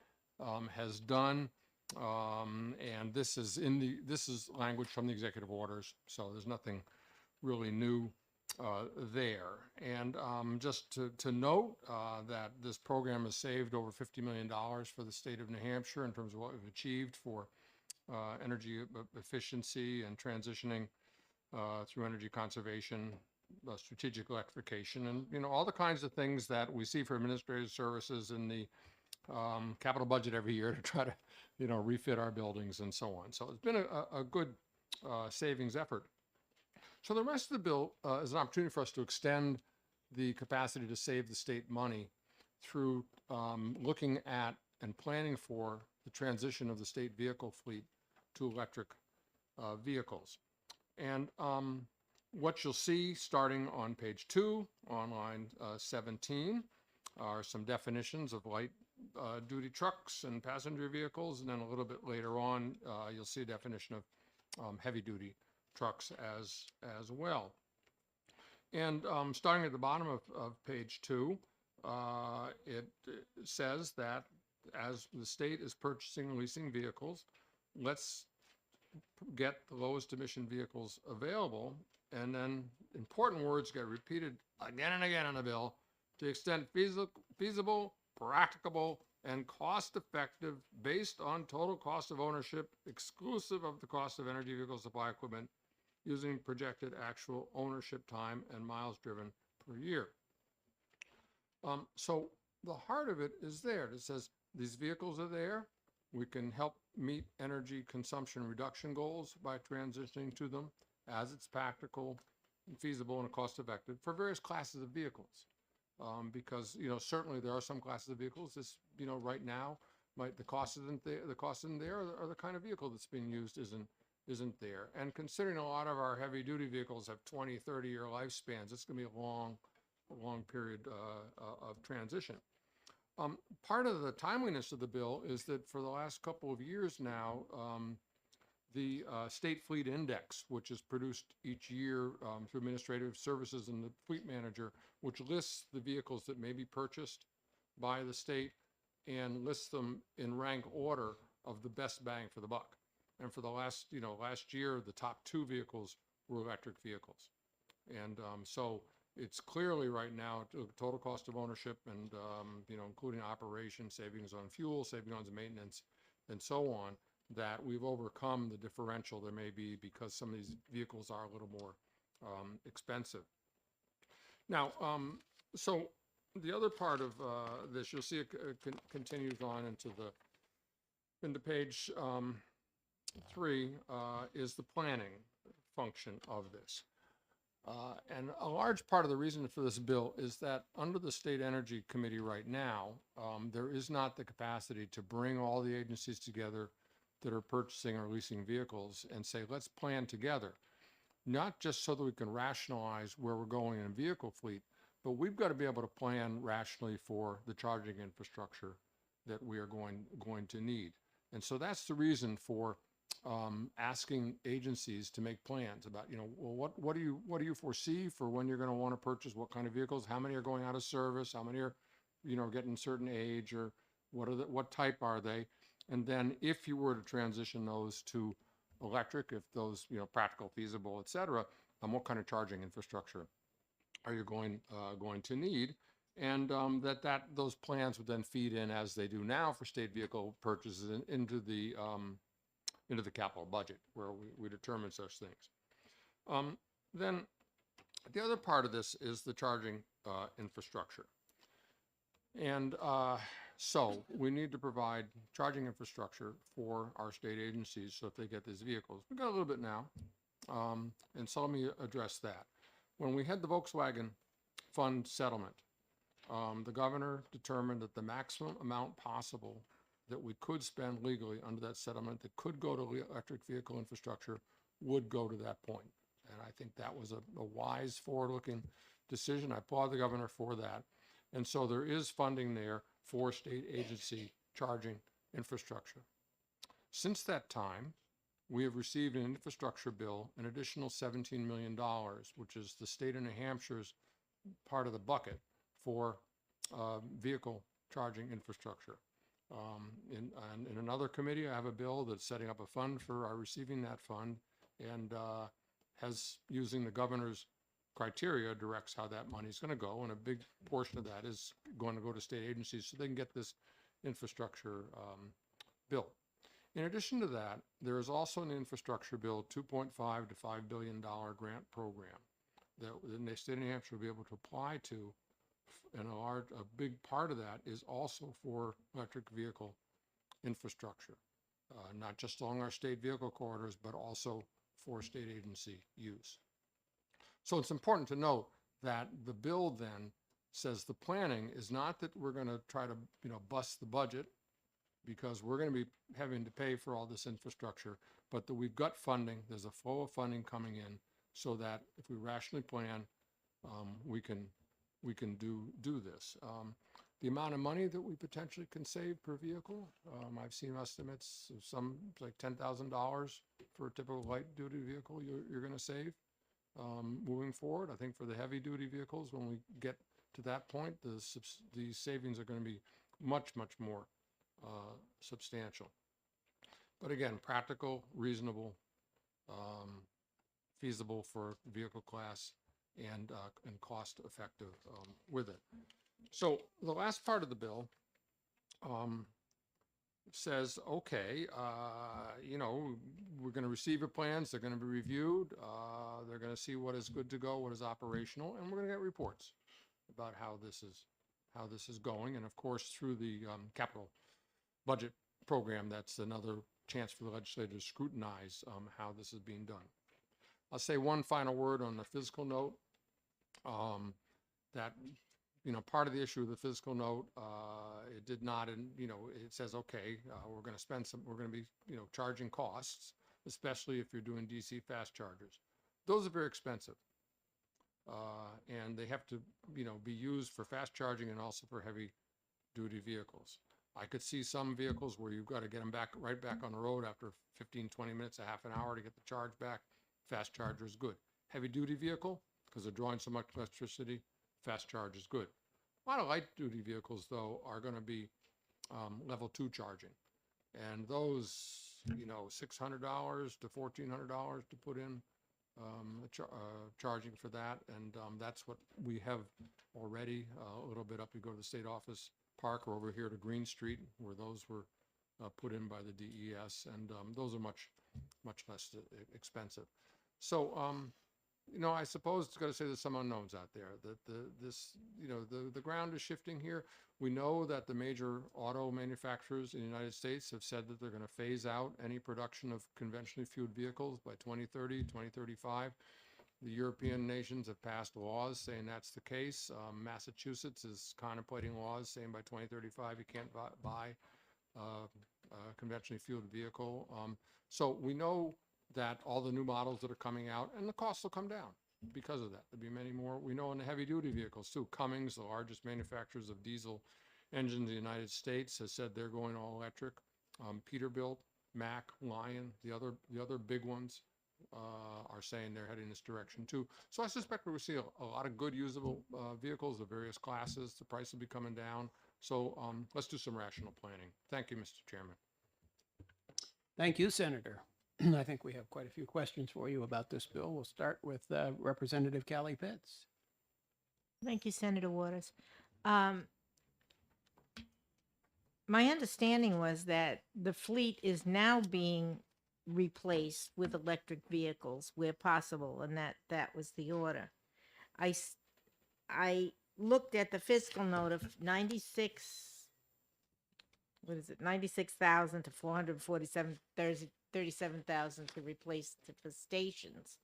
has done. And this is language from the executive orders, so there's nothing really new there. And just to note that this program has saved over $50 million for the state of New Hampshire in terms of what we've achieved for energy efficiency and transitioning through energy conservation, strategic electrification, and all the kinds of things that we see for administrative services in the capital budget every year to try to refit our buildings and so on. So it's been a good savings effort. So the rest of the bill is an opportunity for us to extend the capacity to save the state money through looking at and planning for the transition of the state vehicle fleet to electric vehicles. And what you'll see starting on page 2 on line 17 are some definitions of light duty trucks and passenger vehicles, and then a little bit later on you'll see a definition of heavy duty trucks as well. And starting at the bottom of page 2, it says that as the state is purchasing and leasing vehicles, let's get the lowest emission vehicles available. And then important words get repeated again and again in the bill: to the extent feasible, practicable, and cost-effective, based on total cost of ownership, exclusive of the cost of energy vehicle supply equipment, using projected actual ownership time and miles driven per year. So the heart of it is there. It says these vehicles are there. We can help meet energy consumption reduction goals by transitioning to them as it's practical, and feasible, and cost-effective for various classes of vehicles. Because certainly there are some classes of vehicles. This right now the cost isn't there, or the kind of vehicle that's being used isn't there. And considering a lot of our heavy duty vehicles have 20, 30-year lifespans, it's going to be a long period of transition. Part of the timeliness of the bill is that for the last couple of years now, the State Fleet Index, which is produced each year through Administrative Services and the Fleet Manager, which lists the vehicles that may be purchased by the state and lists them in rank order of the best bang for the buck. And for the last year, the top 2 vehicles were electric vehicles. And so it's clearly right now total cost of ownership and including operation, savings on fuel, savings on maintenance, and so on, that we've overcome the differential there may be because some of these vehicles are a little more expensive. Now, so the other part of this, you'll see it continues on into page 3 is the planning function of this. And a large part of the reason for this bill is that under the State Energy Committee right now, there is not the capacity to bring all the agencies together that are purchasing or leasing vehicles and say, let's plan together not just so that we can rationalize where we're going in a vehicle fleet, but we've got to be able to plan rationally for the charging infrastructure that we are going to need. And so that's the reason for asking agencies to make plans about, well, what do you foresee for when you're going to want to purchase what kind of vehicles, how many are going out of service, how many are, getting a certain age, or what type are they? And then if you were to transition those to electric, if those, practical, feasible, et cetera, what kind of charging infrastructure are you going to need? And those plans would then feed in, as they do now for state vehicle purchases, into the capital budget, where we determine such things. Then the other part of this is the charging infrastructure. And so we need to provide charging infrastructure for our state agencies so that they get these vehicles. We've got a little bit now, and so let me address that. When we had the Volkswagen Fund settlement, the governor determined that the maximum amount possible that we could spend legally under that settlement that could go to electric vehicle infrastructure would go to that point. And I think that was a wise, forward-looking decision. I applaud the governor for that. And so there is funding there for state agency charging infrastructure. Since that time, we have received an infrastructure bill, an additional $17 million, which is the state of New Hampshire's part of the bucket for vehicle charging infrastructure. In another committee, I have a bill that's setting up a fund for our receiving that fund, and has, using the governor's criteria, directs how that money is going to go, and a big portion of that is going to go to state agencies so they can get this infrastructure built. In addition to that, there is also an infrastructure bill, $2.5 to $5 billion grant program that the state of New Hampshire will be able to apply to, and a big part of that is also for electric vehicle infrastructure, not just along our state vehicle corridors, but also for state agency use. So it's important to note that the bill then says the planning is not that we're going to try to, bust the budget, because we're going to be having to pay for all this infrastructure, but that we've got funding, there's a flow of funding coming in, so that if we rationally plan, we can do this. The amount of money that we potentially can save per vehicle, I've seen estimates of some like $10,000 for a typical light duty vehicle you're going to save moving forward. I think for the heavy duty vehicles, when we get to that point, the savings are going to be much more substantial. But again, practical, reasonable, feasible for vehicle class, and cost effective with it. So the last part of the bill says, okay, we're going to receive your plans, they're going to be reviewed, they're going to see what is good to go, what is operational, and we're going to get reports about how this is going. And of course, through the capital budget program, that's another chance for the legislature to scrutinize how this is being done. I'll say one final word on the fiscal note. That, part of the issue of the fiscal note, it did not, and it says, okay, we're going to spend some, we're going to be, charging costs, especially if you're doing DC fast chargers. Those are very expensive, and they have to, be used for fast charging and also for heavy duty vehicles. I could see some vehicles where you've got to get them right back on the road after 15, 20 minutes, a half an hour to get the charge back. Fast charger is good. Heavy duty vehicle, because they're drawing so much electricity, fast charge is good. A lot of light duty vehicles, though, are going to be level 2 charging. And those, $600 to $1,400 to put in charging for that. And that's what we have already, a little bit up. You go to the state office park, or over here to Green Street, where those were put in by the DES. And those are much less expensive. So, I suppose it's got to say there's some unknowns out there, that the ground is shifting here. We know that the major auto manufacturers in the United States have said that they're going to phase out any production of conventionally fueled vehicles by 2030, 2035. The European nations have passed laws saying that's the case. Massachusetts is contemplating laws saying by 2035 you can't buy a conventionally fueled vehicle. So we know that all the new models that are coming out, and the costs will come down because of that. There'll be many more. We know in the heavy duty vehicles too. Cummins, the largest manufacturers of diesel engines in the United States, has said they're going all electric. Peterbilt, Mack, Lion, the other big ones are saying they're heading this direction too. So I suspect we'll see a lot of good usable vehicles of various classes. The price will be coming down. So let's do some rational planning. Thank you, Mr. Chairman. Thank you, Senator. I think we have quite a few questions for you about this bill. We'll start with Representative Callie Pitts. Thank you, Senator Waters. My understanding was that the fleet is now being replaced with electric vehicles where possible, and that was the order. I looked at the fiscal note of 96,000 to 37,000 to replace for stations.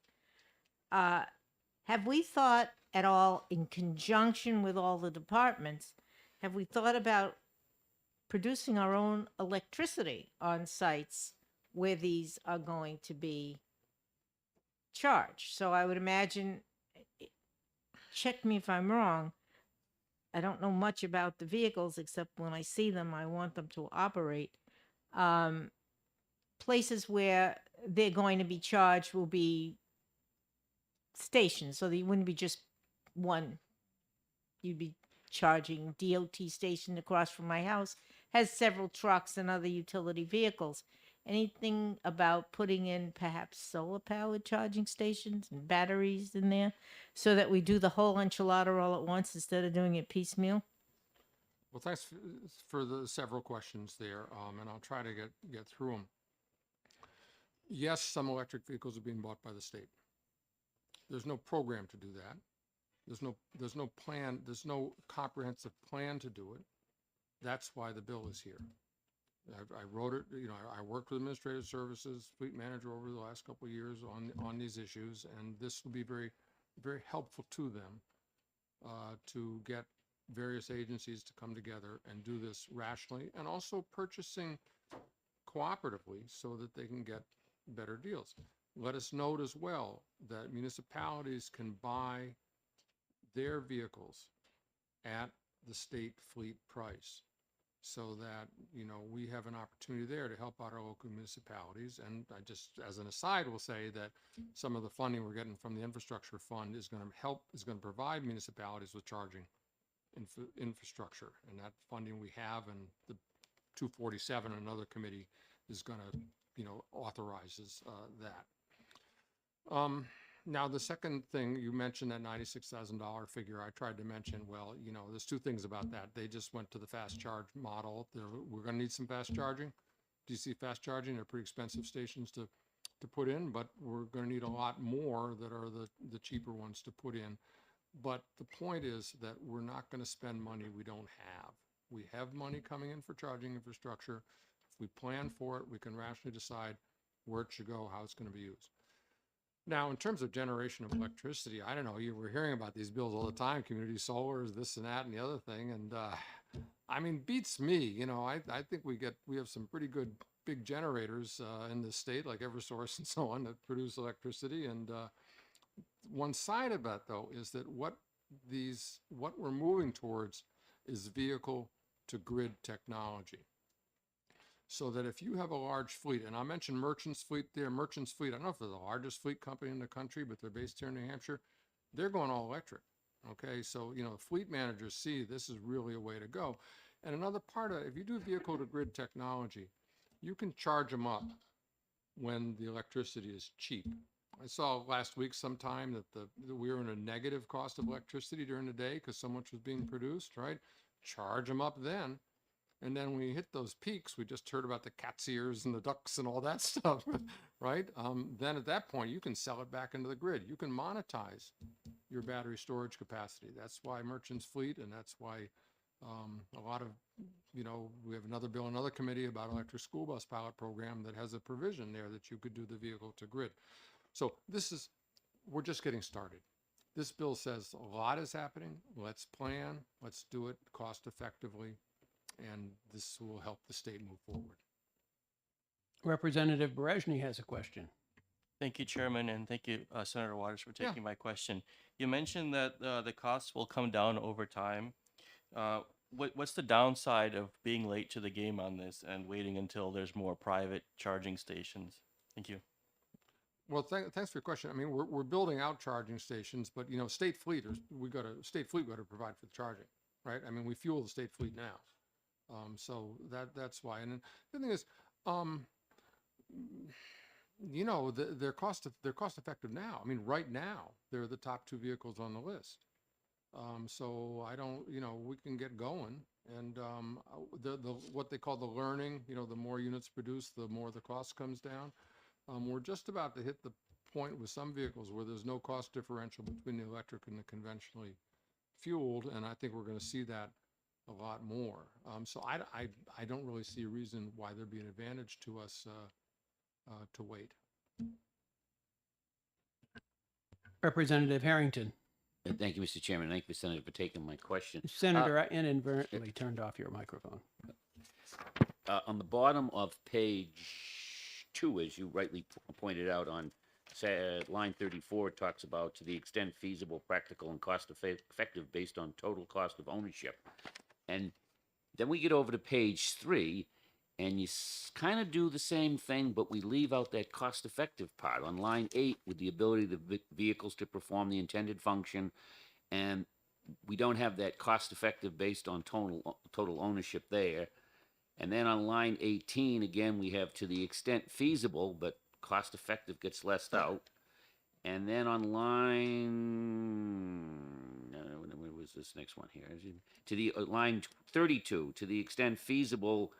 Have we thought at all, in conjunction with all the departments, have we thought about producing our own electricity on sites where these are going to be charged? So I would imagine, check me if I'm wrong, I don't know much about the vehicles except when I see them, I want them to operate. Places where they're going to be charged will be stations, so they wouldn't be just one. You'd be charging DOT station across from my house, has several trucks and other utility vehicles. Anything about putting in perhaps solar-powered charging stations and batteries in there so that we do the whole enchilada all at once instead of doing it piecemeal? Well, thanks for the several questions there, and I'll try to get through them. Yes, some electric vehicles are being bought by the state. There's no program to do that. There's no plan. There's no comprehensive plan to do it. That's why the bill is here. I wrote it. I worked with administrative services, fleet manager over the last couple of years on these issues, and this will be very, very helpful to them to get various agencies to come together and do this rationally, and also purchasing cooperatively so that they can get better deals. Let us note as well that municipalities can buy their vehicles at the state fleet price, so that we have an opportunity there to help out our local municipalities. And I just, as an aside, will say that some of the funding we're getting from the infrastructure fund is going to provide municipalities with charging infrastructure, and that funding we have, and the 247, another committee, is going to authorizes that. Now, the second thing you mentioned, that $96,000 figure, I tried to mention, well, there's two things about that. They just went to the fast charge model. We're going to need some fast charging, DC fast charging. They're pretty expensive stations to put in, but we're going to need a lot more that are the cheaper ones to put in. But the point is that we're not going to spend money we don't have. We have money coming in for charging infrastructure. If we plan for it, we can rationally decide where it should go, how it's going to be used. Now, in terms of generation of electricity, I don't know, we're hearing about these bills all the time, community solar is this and that and the other thing. And beats me, I think we have some pretty good big generators in this state, like Eversource and so on, that produce electricity. And one side of that, though, is that what we're moving towards is vehicle to grid technology. So that if you have a large fleet, and I mentioned Merchants Fleet there, Merchants Fleet, I don't know if they're the largest fleet company in the country, but they're based here in New Hampshire, they're going all electric. Okay, so fleet managers see this is really a way to go. And another part of it, if you do vehicle to grid technology, you can charge them up when the electricity is cheap. I saw last week sometime that we were in a negative cost of electricity during the day because so much was being produced, right? Charge them up then. And then when you hit those peaks, we just heard about the cat's ears and the ducks and all that stuff, right? Then at that point, you can sell it back into the grid. You can monetize your battery storage capacity. That's why Merchants Fleet, and that's why a lot of, we have another bill, another committee about electric school bus pilot program that has a provision there that you could do the vehicle to grid. So we're just getting started. This bill says a lot is happening. Let's plan, let's do it cost effectively, and this will help the state move forward. Representative Berezny has a question. Thank you, Chairman, and thank you, Senator Waters, for Yeah. taking my question. You mentioned that the costs will come down over time. What's the downside of being late to the game on this and waiting until there's more private charging stations? Thank you. Well, thanks for your question. I mean, we're building out charging stations, but state fleet we got to provide for the charging, right? I mean, we fuel the state fleet now, so that's why. And then the thing is, they're cost effective now. I mean, right now they're the top two vehicles on the list. So I don't, we can get going, and the what they call the learning, the more units produced, the more the cost comes down. We're just about to hit the point with some vehicles where there's no cost differential between the electric and the conventionally fueled, and I think we're going to see that a lot more. So I don't really see a reason why there'd be an advantage to us to wait. Representative Harrington. Thank you, Mr. Chairman. Thank you, Senator, for taking my question. Senator, I inadvertently turned off your microphone. On the bottom of page 2, as you rightly pointed out on line 34, it talks about to the extent feasible, practical, and cost effective based on total cost of ownership. And then we get over to page 3, and you kind of do the same thing, but we leave out that cost effective part on line 8 with the ability of the vehicles to perform the intended function. And we don't have that cost effective based on total ownership there. And then on line 18, again, we have to the extent feasible, but cost effective gets left out. And then on line, where was this next one here? To the line 32, to the extent feasible,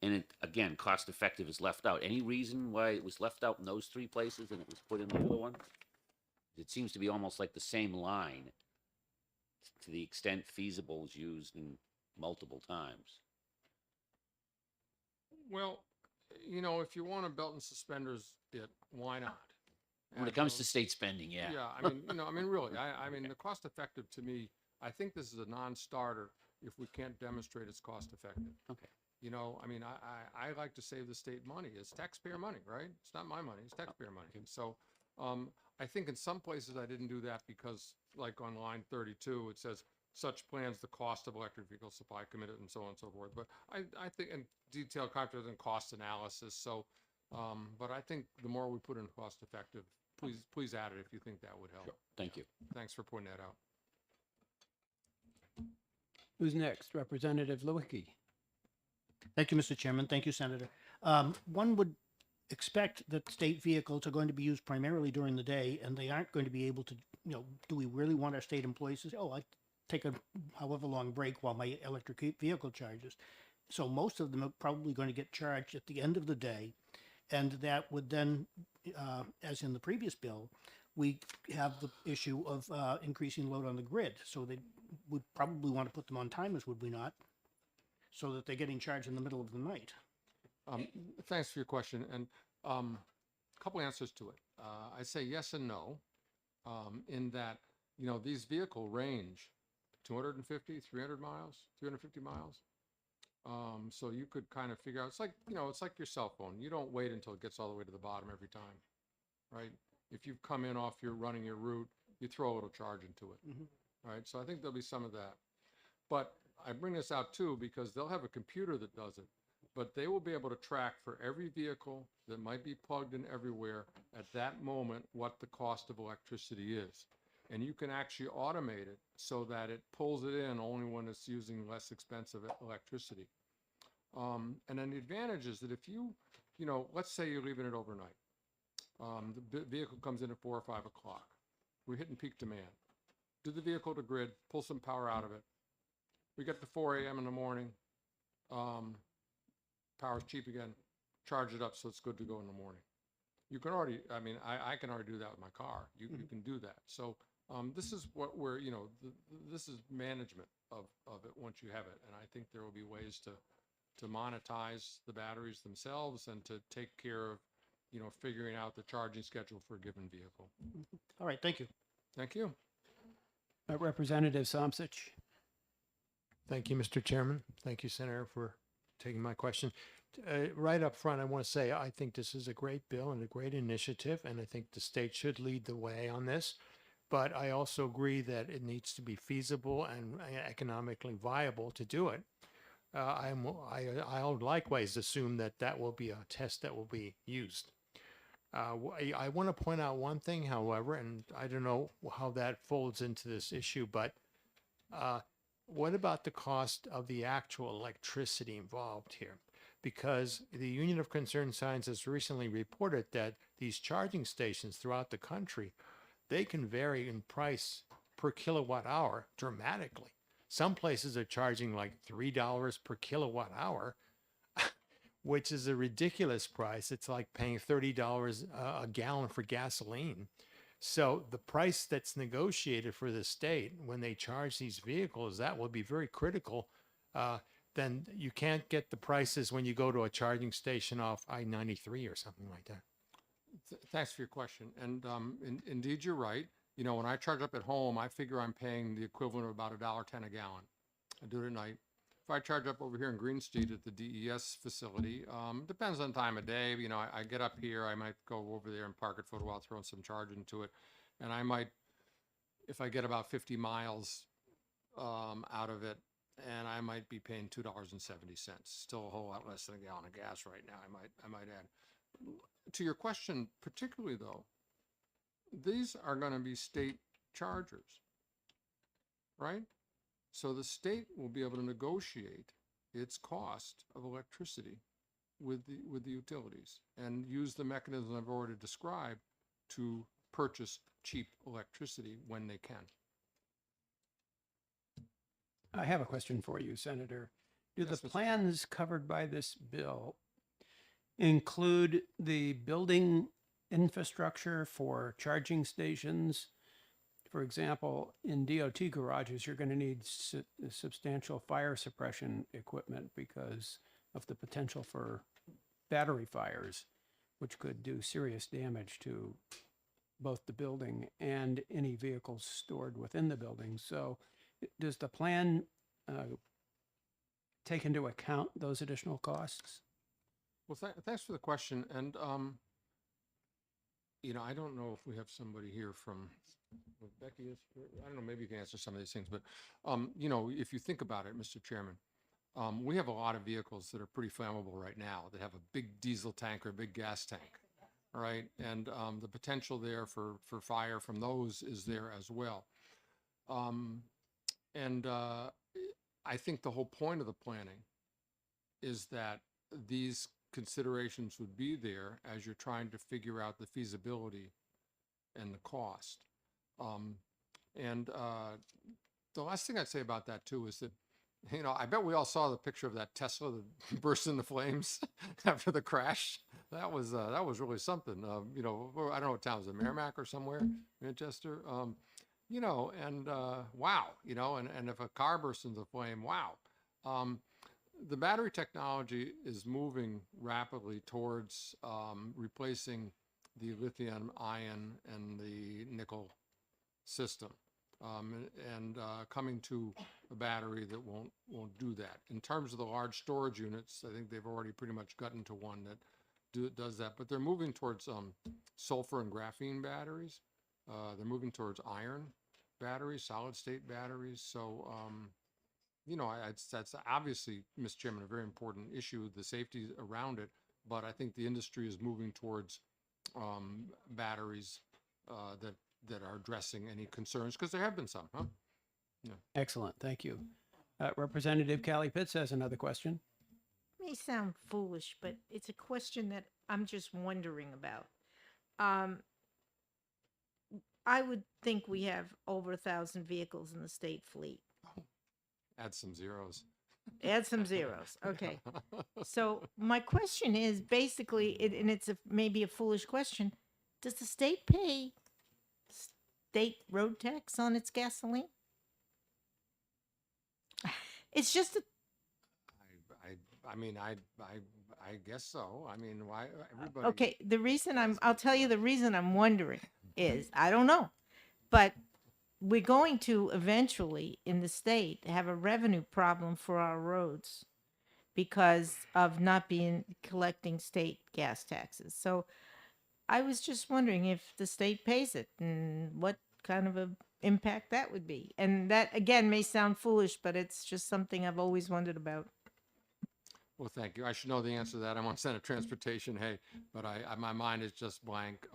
and it, again, cost effective is left out. Any reason why it was left out in those 3 places and it was put in the other one? It seems to be almost like the same line. To the extent feasible is used in multiple times. Well, if you want a belt and suspenders it, why not? When it comes to state spending, yeah. Yeah, I mean, really, I mean, the cost effective to me, I think this is a non-starter if we can't demonstrate it's cost effective. Okay. I mean, I like to save the state money. It's taxpayer money, right? It's not my money, it's taxpayer money. So I think in some places I didn't do that because, like on line 32, it says such plans, the cost of electric vehicle supply committed, and so on and so forth. But I think in detailed contracts and cost analysis. So, but I think the more we put in cost effective, please add it if you think that would help. Sure. Thank you. Thanks for pointing that out. Who's next? Representative Lewicki. Thank you, Mr. Chairman. Thank you, Senator. One would expect that state vehicles are going to be used primarily during the day, and they aren't going to be able to, do we really want our state employees to say, oh, I take a however long break while my electric vehicle charges? So most of them are probably going to get charged at the end of the day, and that would then, as in the previous bill, we have the issue of increasing load on the grid. So they would probably want to put them on timers, would we not? So that they're getting charged in the middle of the night. Thanks for your question, and a couple answers to it. I say yes and no, in that, these vehicles range 250, 300 miles, 350 miles. So you could kind of figure out, it's like, it's like your cell phone. You don't wait until it gets all the way to the bottom every time, right? If you've come in off running your route, you throw a little charge into it, right? So I think there'll be some of that. But I bring this out too because they'll have a computer that does it, but they will be able to track for every vehicle that might be plugged in everywhere at that moment what the cost of electricity is. And you can actually automate it so that it pulls it in only when it's using less expensive electricity. And then the advantage is that if let's say you're leaving it overnight. The vehicle comes in at 4 or 5 o'clock. We're hitting peak demand. Do the vehicle to grid, pull some power out of it. We get to 4 a.m. in the morning. Power's cheap again. Charge it up so it's good to go in the morning. You can already, I can already do that with my car. You can do that. So this is what we're, this is management of it once you have it. And I think there will be ways to monetize the batteries themselves and to take care of, figuring out the charging schedule for a given vehicle. All right, thank you. Thank you. Representative Somsich. Thank you, Mr. Chairman. Thank you, Senator, for taking my question. right up front, I want to say I think this is a great bill and a great initiative, and I think the state should lead the way on this. But I also agree that it needs to be feasible and economically viable to do it. I'll likewise assume that that will be a test that will be used. I want to point out one thing, however, and I don't know how that folds into this issue, but what about the cost of the actual electricity involved here? Because the Union of Concerned Scientists recently reported that these charging stations throughout the country, they can vary in price per kilowatt hour dramatically. Some places are charging like $3 per kilowatt hour, which is a ridiculous price. It's like paying $30 a gallon for gasoline. So the price that's negotiated for the state when they charge these vehicles, that will be very critical. Then you can't get the prices when you go to a charging station off I-93 or something like that. Thanks for your question. And indeed, you're right. You know, when I charge up at home, I figure I'm paying the equivalent of about $1.10 a gallon. I do it at night. If I charge up over here in Green Street at the DES facility, depends on time of day. You know, I get up here, I might go over there and park it for a while, throw some charge into it. And I might, if I get about 50 miles out of it, and I might be paying $2.70. Still a whole lot less than a gallon of gas right now, I might add. To your question, particularly though, these are going to be state chargers, right? So the state will be able to negotiate its cost of electricity with the utilities and use the mechanism I've already described to purchase cheap electricity when they can. I have a question for you, Senator. Do Yes, the Mr. plans covered by this bill include the building infrastructure for charging stations? For example, in DOT garages, you're going to need substantial fire suppression equipment because of the potential for battery fires, which could do serious damage to both the building and any vehicles stored within the building. So does the plan take into account those additional costs? Well, thanks for the question. And, you know, I don't know if we have somebody here from, well, Becky is, I don't know, maybe you can answer some of these things, but, you know, if you think about it, Mr. Chairman, we have a lot of vehicles that are pretty flammable right now that have a big diesel tank or a big gas tank, right? And the potential there for fire from those is there as well. I think the whole point of the planning is that these considerations would be there as you're trying to figure out the feasibility and the cost. The last thing I'd say about that too is that, you know, I bet we all saw the picture of that Tesla that burst into flames after the crash. That was really something. You know, I don't know what town was it, Merrimack or somewhere, Manchester. You know, and wow, you know, and if a car bursts into flame, wow. The battery technology is moving rapidly towards replacing the lithium ion and the nickel system, and coming to a battery that won't do that. In terms of the large storage units, I think they've already pretty much gotten to one that does that, but they're moving towards sulfur and graphene batteries. They're moving towards iron batteries, solid state batteries. So, you know, that's obviously, Mr. Chairman, a very important issue, the safety around it. But I think the industry is moving towards batteries that are addressing any concerns, because there have been some, huh? Yeah. Excellent, thank you. Representative Callie Pitts has another question. May sound foolish, but it's a question that I'm just wondering about. I would think we have over 1,000 vehicles in the state fleet. Add some zeros. Add some zeros. Okay. So my question is basically, and it's maybe a foolish question, does the state pay state road tax on its gasoline? It's just a... I mean, I guess so. I mean, why everybody? Okay, I'll tell you the reason I'm wondering is, I don't know, but we're going to eventually in the state have a revenue problem for our roads. because of not being collecting state gas taxes. So I was just wondering if the state pays it and what kind of a impact that would be. And that again may sound foolish, but it's just something I've always wondered about. Well, thank you. I should know the answer to that. I'm on Senate Transportation, hey, but my mind is just blank.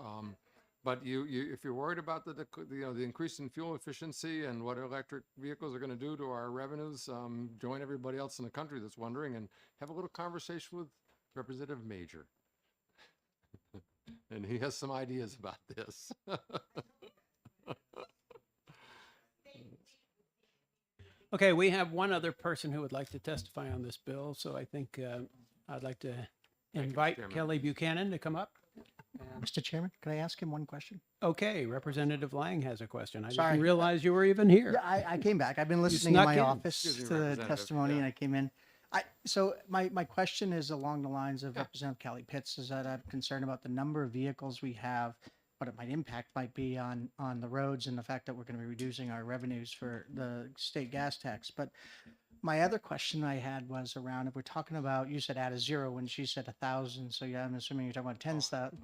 But if you're worried about the increase in fuel efficiency and what electric vehicles are going to do to our revenues, join everybody else in the country that's wondering and have a little conversation with Representative Major. And he has some ideas about this. Okay, we have one other person who would like to testify on this bill, so I think I'd like to invite Chairman. Kelly Buchanan to come up. Mr. Chairman, could I ask him one question? Okay, Representative Lang has a question. I Sorry. didn't realize you were even here. Yeah, I came back. I've been listening in snuck my in. office Excuse me, to the Representative. testimony, Yeah. and I came in. So my question is along the lines of Representative Kelly Pitts, is that I'm concerned about the number of vehicles we have, what it might impact might be on the roads, and the fact that we're going to be reducing our revenues for the state gas tax. But my other question I had was around, if we're talking about, you said add a zero when she said 1,000, so yeah, I'm assuming you're talking about 10,000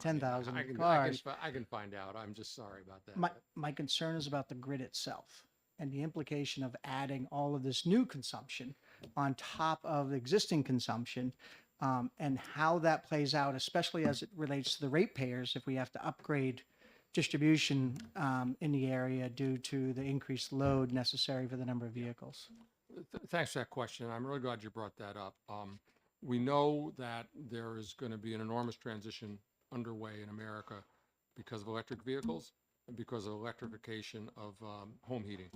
cars. I can find out. I'm just sorry about that. My concern is about the grid itself and the implication of adding all of this new consumption on top of existing consumption, and how that plays out, especially as it relates to the ratepayers if we have to upgrade distribution in the area due to the increased load necessary for the number of vehicles. Thanks for that question. I'm really glad you brought that up. We know that there is going to be an enormous transition underway in America because of electric vehicles and because of electrification of home heating.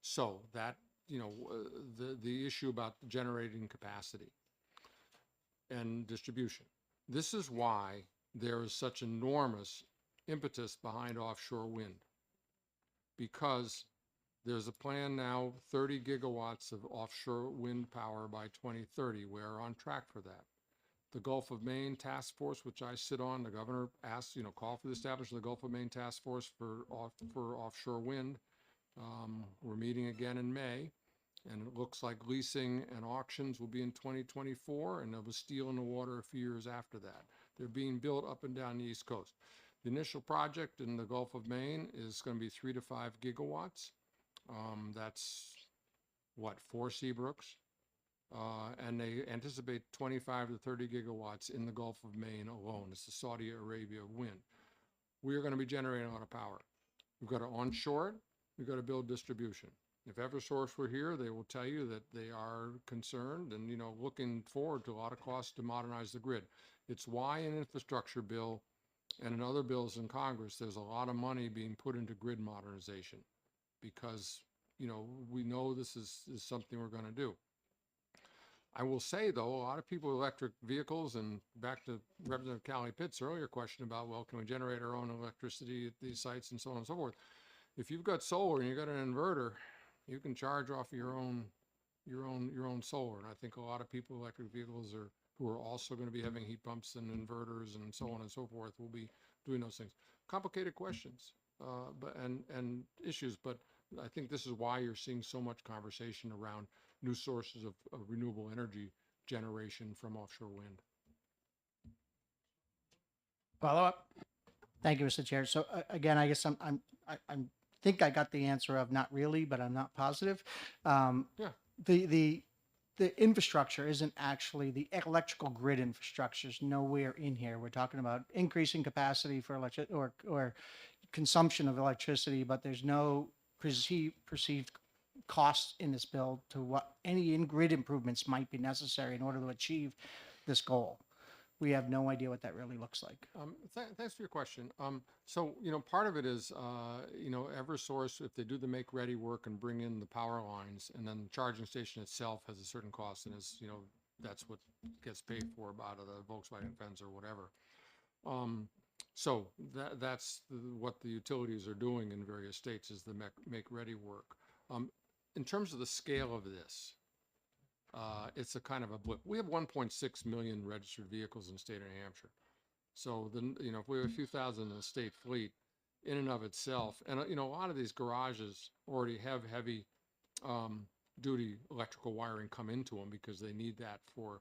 So that, the issue about generating capacity and distribution. This is why there is such enormous impetus behind offshore wind, because there's a plan now, 30 gigawatts of offshore wind power by 2030. We're on track for that. The Gulf of Maine Task Force, which I sit on, the governor asked, call for the establishment of the Gulf of Maine Task Force for offshore wind. We're meeting again in May, and it looks like leasing and auctions will be in 2024, and there'll be steel in the water a few years after that. They're being built up and down the East Coast. The initial project in the Gulf of Maine is going to be 3 to 5 gigawatts. That's 4 Seabrooks, and they anticipate 25 to 30 gigawatts in the Gulf of Maine alone. It's the Saudi Arabia wind. We are going to be generating a lot of power. We've got to onshore it. We've got to build distribution. If Eversource were here, they will tell you that they are concerned and, looking forward to a lot of costs to modernize the grid. It's why in infrastructure bill and in other bills in Congress, there's a lot of money being put into grid modernization, because, we know this is something we're going to do. I will say, though, a lot of people with electric vehicles, and back to Representative Callie Pitt's earlier question about, well, can we generate our own electricity at these sites and so on and so forth. If you've got solar and you've got an inverter, you can charge off your own solar. And I think a lot of people with electric vehicles who are also going to be having heat pumps and inverters and so on and so forth will be doing those things. Complicated questions, and issues, but I think this is why you're seeing so much conversation around new sources of renewable energy generation from offshore wind. Follow up. Thank you, Mr. Chair. So again, I guess I think I got the answer of not really, but I'm not positive. The infrastructure isn't actually the electrical grid infrastructure is nowhere in here. We're talking about increasing capacity for electric or consumption of electricity, but there's no perceived cost in this bill to what any in-grid improvements might be necessary in order to achieve this goal. We have no idea what that really looks like. Thanks for your question. So, part of it is, Eversource, if they do the make-ready work and bring in the power lines, and then the charging station itself has a certain cost, and is, that's what gets paid for out of the Volkswagen funds or whatever. So that's what the utilities are doing in various states, is the make-ready work. In terms of the scale of this, it's a kind of a blip. We have 1.6 million registered vehicles in the state of New Hampshire. So if we have a few thousand in the state fleet, in and of itself, and a lot of these garages already have heavy duty electrical wiring come into them because they need that for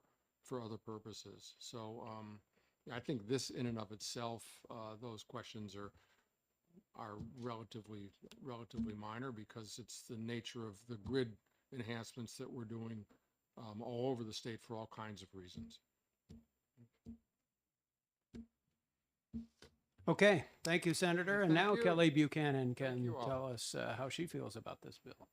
other purposes. So I think this in and of itself, those questions are relatively minor because it's the nature of the grid enhancements that we're doing all over the state for all kinds of reasons. Okay, thank you, Senator. And Thank now you. Kelly Buchanan can you all. tell us how she feels about this bill.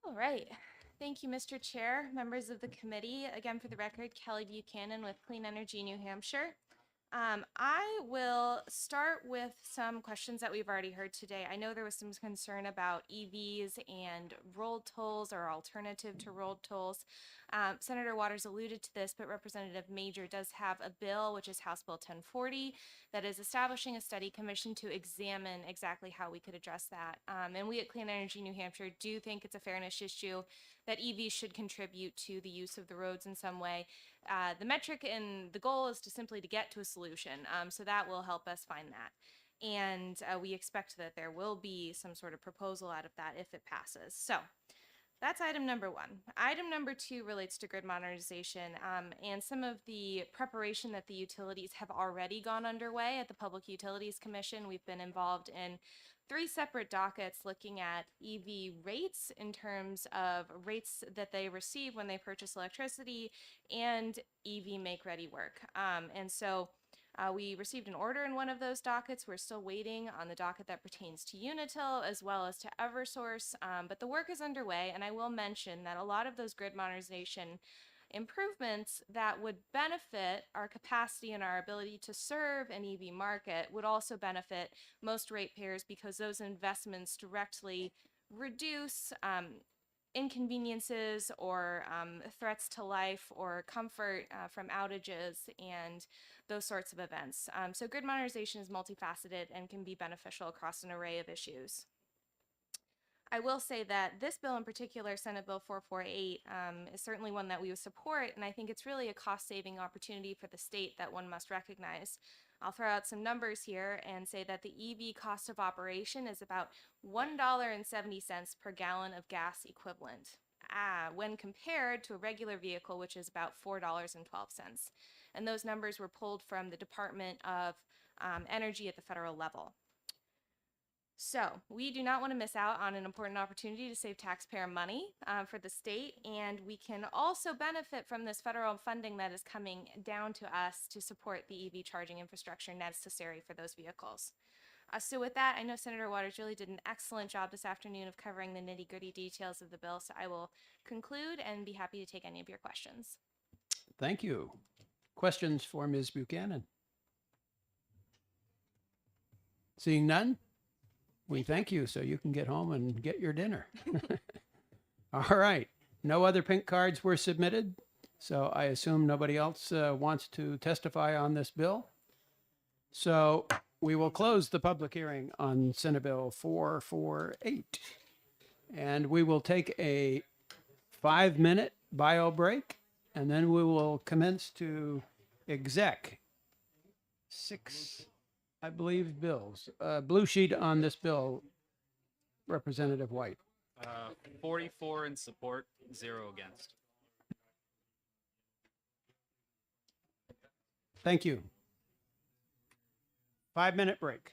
All right. Thank you, Mr. Chair, members of the committee. Again, for the record, Kelly Buchanan with Clean Energy New Hampshire. I will start with some questions that we've already heard today. I know there was some concern about EVs and rolled tolls or alternative to rolled tolls. Senator Waters alluded to this, but Representative Major does have a bill, which is House Bill 1040, that is establishing a study commission to examine exactly how we could address that. And we at Clean Energy New Hampshire do think it's a fairness issue that EVs should contribute to the use of the roads in some way. The metric and the goal is to simply to get to a solution. So that will help us find that. And we expect that there will be some sort of proposal out of that if it passes. So that's item number one. Item number two relates to grid modernization and some of the preparation that the utilities have already gone underway at the Public Utilities Commission. We've been involved in 3 separate dockets looking at EV rates in terms of rates that they receive when they purchase electricity and EV make-ready work. And so we received an order in one of those dockets. We're still waiting on the docket that pertains to Unitil as well as to Eversource, but the work is underway, and I will mention that a lot of those grid modernization improvements that would benefit our capacity and our ability to serve an EV market would also benefit most ratepayers because those investments directly reduce inconveniences or threats to life or comfort from outages and those sorts of events. So grid modernization is multifaceted and can be beneficial across an array of issues. I will say that this bill in particular, Senate Bill 448, is certainly one that we would support, and I think it's really a cost-saving opportunity for the state that one must recognize. I'll throw out some numbers here and say that the EV cost of operation is about $1.70 per gallon of gas equivalent, when compared to a regular vehicle, which is about $4.12. And those numbers were pulled from the Department of Energy at the federal level. So we do not want to miss out on an important opportunity to save taxpayer money for the state, and we can also benefit from this federal funding that is coming down to us to support the EV charging infrastructure necessary for those vehicles. So with that, I know Senator Waters really did an excellent job this afternoon of covering the nitty-gritty details of the bill, so I will conclude and be happy to take any of your questions. Thank you. Questions for Ms. Buchanan? Seeing none? We thank you, so you can get home and get your dinner. All right. No other pink cards were submitted, so I assume nobody else wants to testify on this bill. So we will close the public hearing on Senate Bill 448. And we will take a 5-minute bio break, and then we will commence to exec 6, I believe, bills. Blue sheet on this bill, Representative White. 44 in support, 0 against. Thank you. 5-minute break.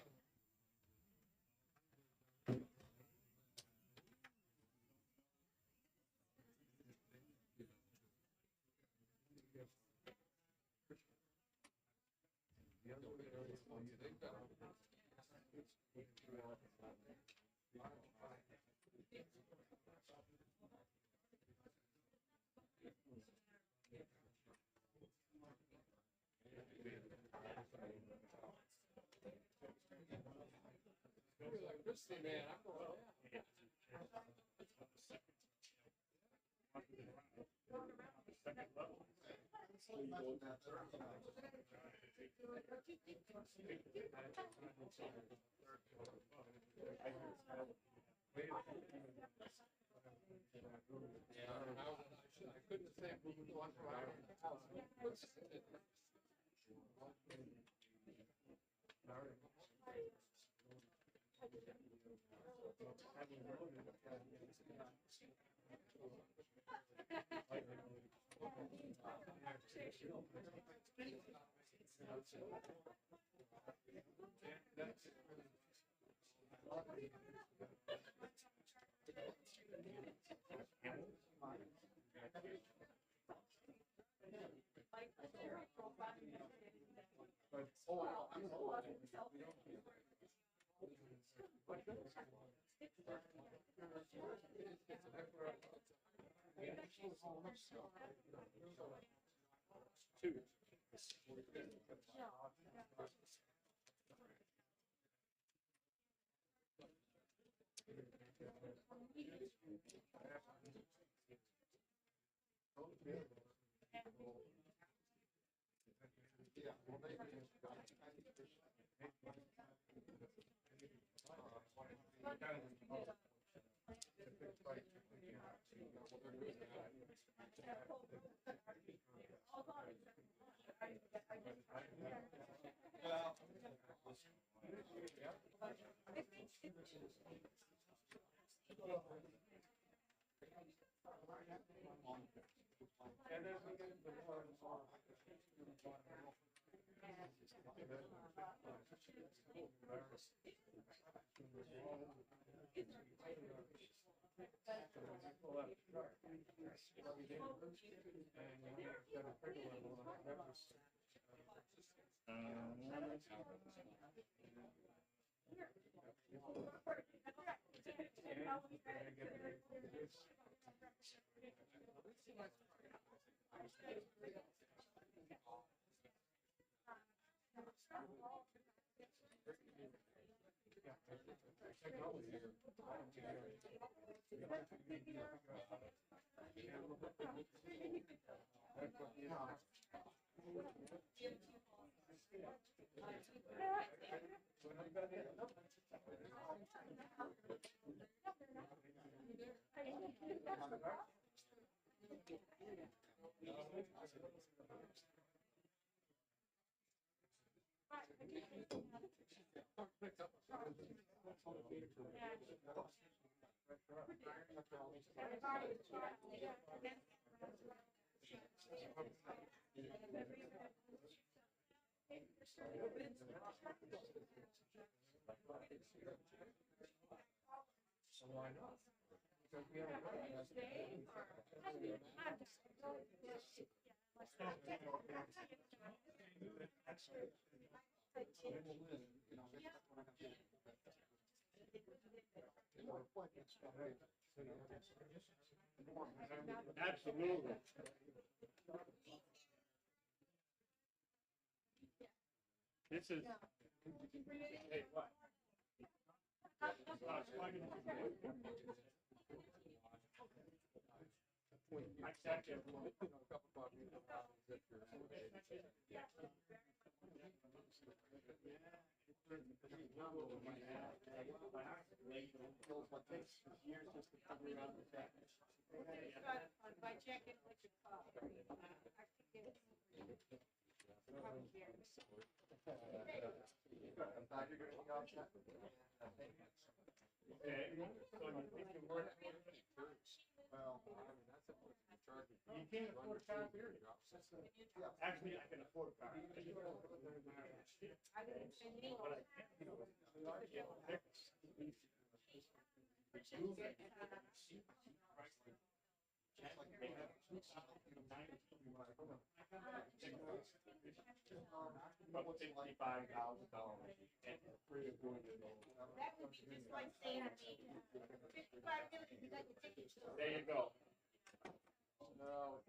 Absolutely. This is, hey, what? By checking electric car. Okay, so you think you work? Well, I mean, that's a charge. You can't afford a car, period. Actually, I can afford a car. About $55,000. That would be just like saying, 55 million, you got your ticket. There you go. No.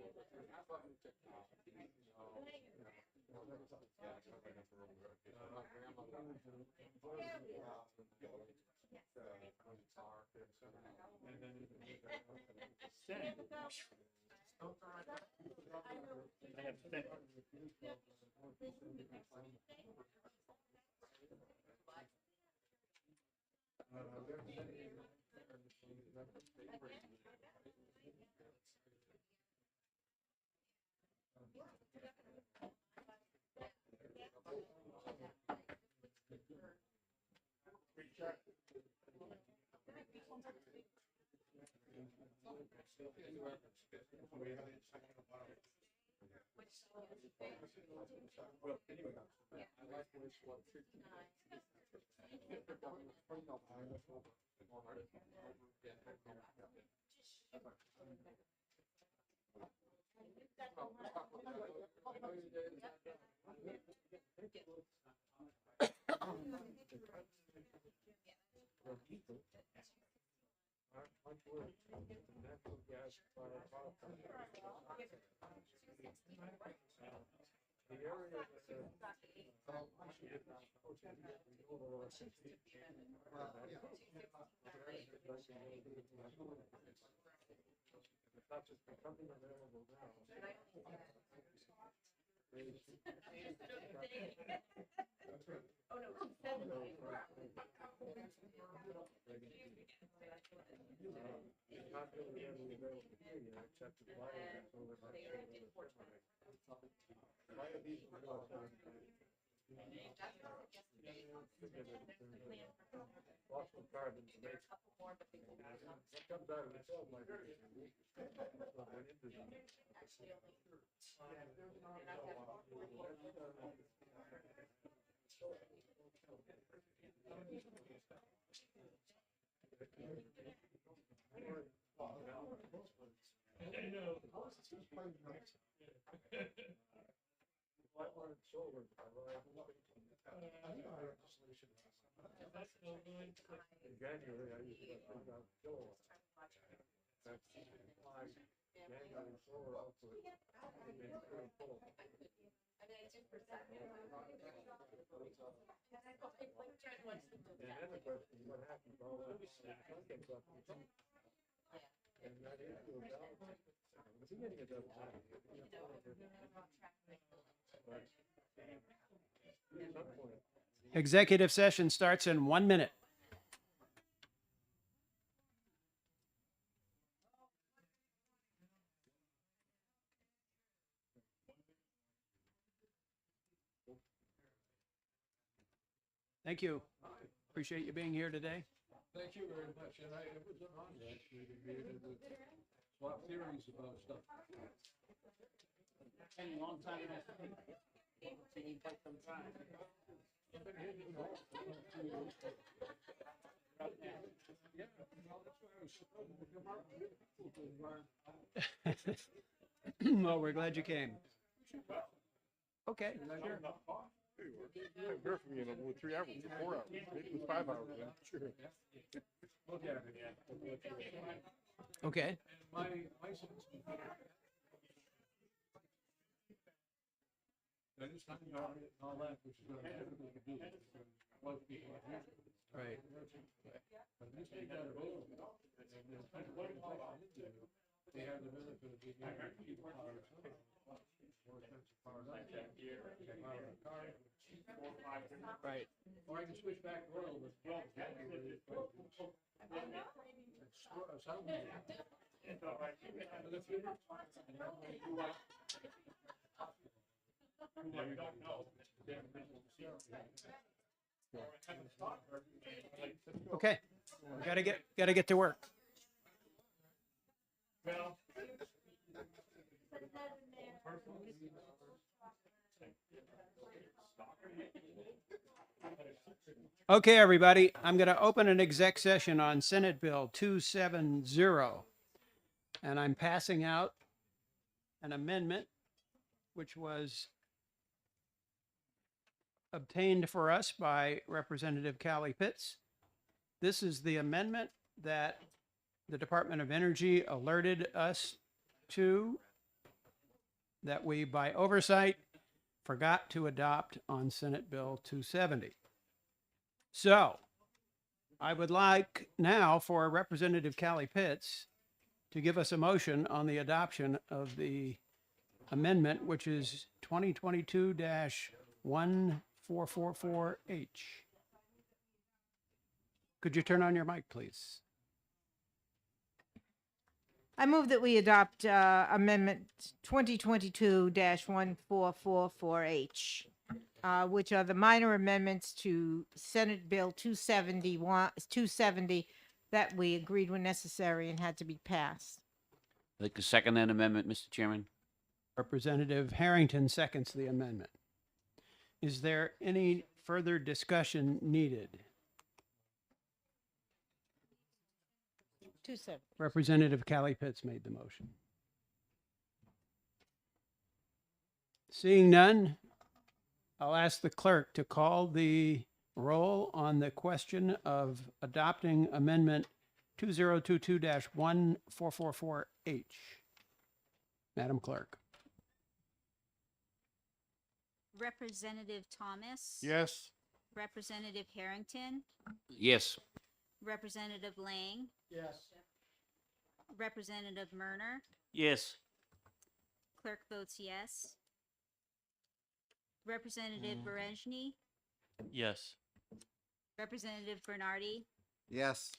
I have sent. Executive session starts in 1 minute. Thank you. Appreciate you being here today. Thank you very much, and it was an honor actually to be able to swap theories about stuff. Been a long time. Taking quite some time. Well, we're glad you came. Okay, sure. I haven't heard from you in over 3 hours, 4 hours, maybe it was 5 hours. I'm not sure. Okay. My sense is I just found out and all that, which is what I'm typically do. Most people are here. Right. But at least they got available. And then people what they have the benefit of being able to keep the cars on. More expensive cars on. Car. Right. Or I can switch back to oil, but January is Okay. We gotta get to work. Okay, everybody, I'm going to open an exec session on Senate Bill 270. And I'm passing out an amendment which was obtained for us by Representative Callie Pitts. This is the amendment that the Department of Energy alerted us to that we, by oversight, forgot to adopt on Senate Bill 270. So I would like now for Representative Callie Pitts to give us a motion on the adoption of the amendment, which is 2022-1444H. Could you turn on your mic, please? I move that we adopt Amendment 2022-1444H, which are the minor amendments to Senate Bill 270, that we agreed were necessary and had to be passed. I'd like to second that amendment, Mr. Chairman. Representative Harrington seconds the amendment. Is there any further discussion needed? 2-7. Representative Callie Pitts made the motion. Seeing none, I'll ask the clerk to call the roll on the question of adopting Amendment 2022-1444H. Madam Clerk. Representative Thomas. Yes. Representative Harrington. Yes. Representative Lang. Yes. Representative Murner. Yes. Clerk votes yes. Representative Berejny. Yes. Representative Bernardi. Yes.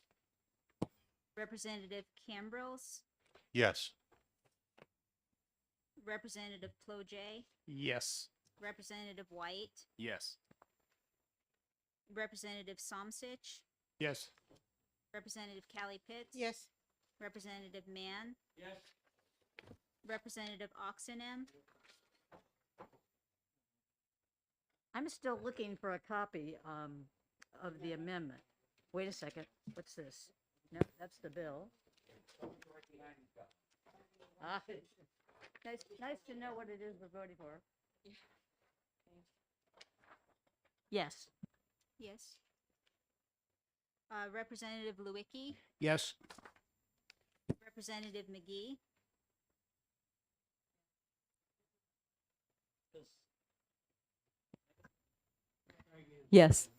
Representative Cambrils. Yes. Representative Clojet. Yes. Representative White. Yes. Representative Somsich. Yes. Representative Callie Pitts. Yes. Representative Mann. Yes. Representative Oxenham. I'm still looking for a copy of the amendment. Wait a second. What's this? No, that's the bill. Ah, nice to know what it is we're voting for. Yes. Yes. Representative Lewicki. Yes. Representative McGee. Yes.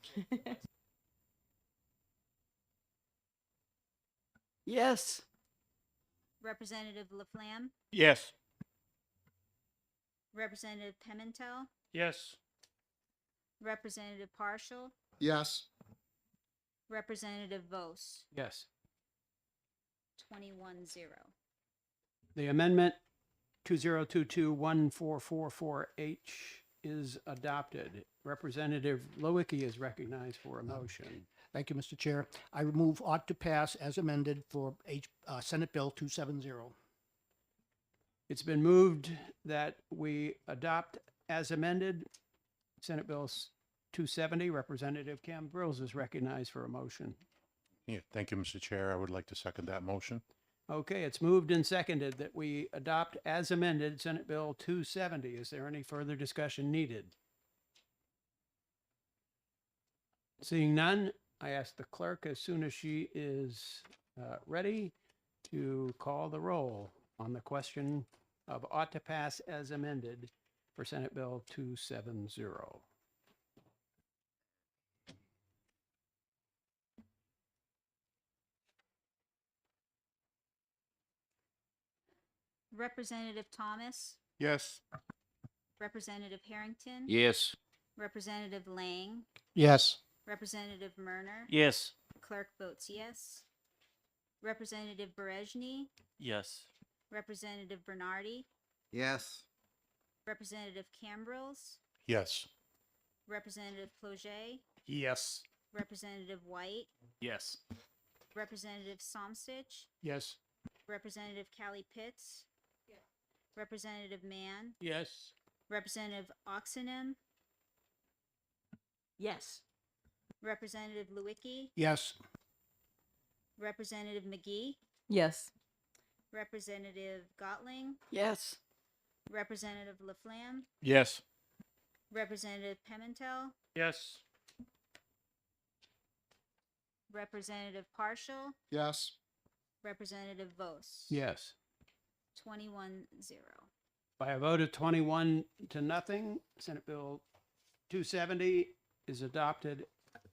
Yes. Representative Laflamme. Yes. Representative Pimentel. Yes. Representative Partial. Yes. Representative Vos. Yes. 21-0. The amendment 2022-1444H is adopted. Representative Lewicki is recognized for a motion. Thank you, Mr. Chair. I move ought to pass as amended for Senate Bill 270. It's been moved that we adopt as amended Senate Bill 270. Representative Cambrils is recognized for a motion. Yeah, thank you, Mr. Chair. I would like to second that motion. Okay, it's moved and seconded that we adopt as amended Senate Bill 270. Is there any further discussion needed? Seeing none, I ask the clerk as soon as she is ready to call the roll on the question of ought to pass as amended for Senate Bill 270. Representative Thomas. Yes. Representative Harrington. Yes. Representative Lang. Yes. Representative Murner. Yes. Clerk votes yes. Representative Berejny. Yes. Representative Bernardi. Yes. Representative Cambrils. Yes. Representative Clojet. Yes. Representative White. Yes. Representative Somsich. Yes. Representative Callie Pitts. Representative Mann. Yes. Representative Oxenham. Yes. Representative Lewicki. Yes. Representative McGee. Yes. Representative Gottling. Yes. Representative Laflamme. Yes. Representative Pimentel. Yes. Representative Partial. Yes. Representative Vos. Yes. 21-0. By a vote of 21 to nothing, Senate Bill 270 is adopted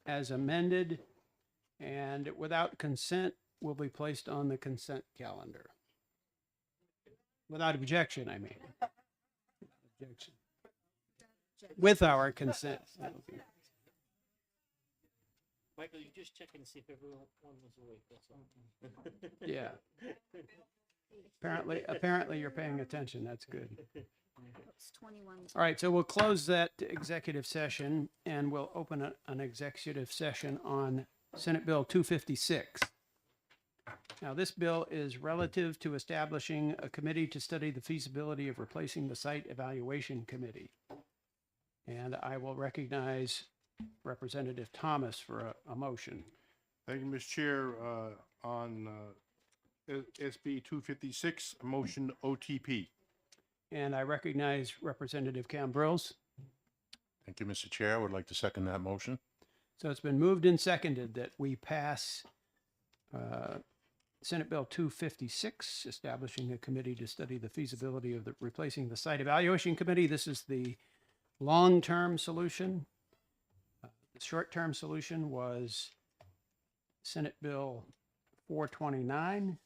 as amended and without consent will be placed on the consent calendar. Without objection, I mean. Objection. With our consent. Michael, you just checking to see if everyone was awake, that's all. Yeah. Apparently you're paying attention. That's good. It's 21. All right, so we'll close that executive session and we'll open an executive session on Senate Bill 256. Now, this bill is relative to establishing a committee to study the feasibility of replacing the Site Evaluation Committee. And I will recognize Representative Thomas for a motion. Thank you, Mr. Chair. On SB 256, motion OTP. And I recognize Representative Cambrils. Thank you, Mr. Chair. I would like to second that motion. So it's been moved and seconded that we pass Senate Bill 256, establishing a committee to study the feasibility of replacing the Site Evaluation Committee. This is the long-term solution. The short-term solution was Senate Bill 429.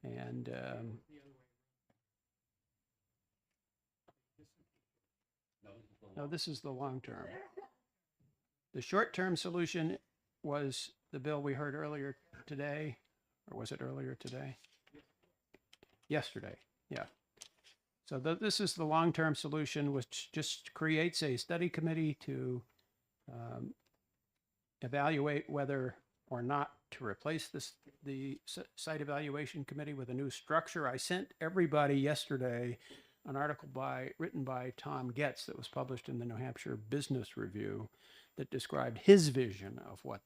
And no, this is the long-term. The short-term solution was the bill we heard earlier today, or was it earlier today? Yesterday, yeah. So this is the long-term solution, which just creates a study committee to evaluate whether or not to replace the Site Evaluation Committee with a new structure. I sent everybody yesterday an article written by Tom Getz that was published in the New Hampshire Business Review that described his vision of what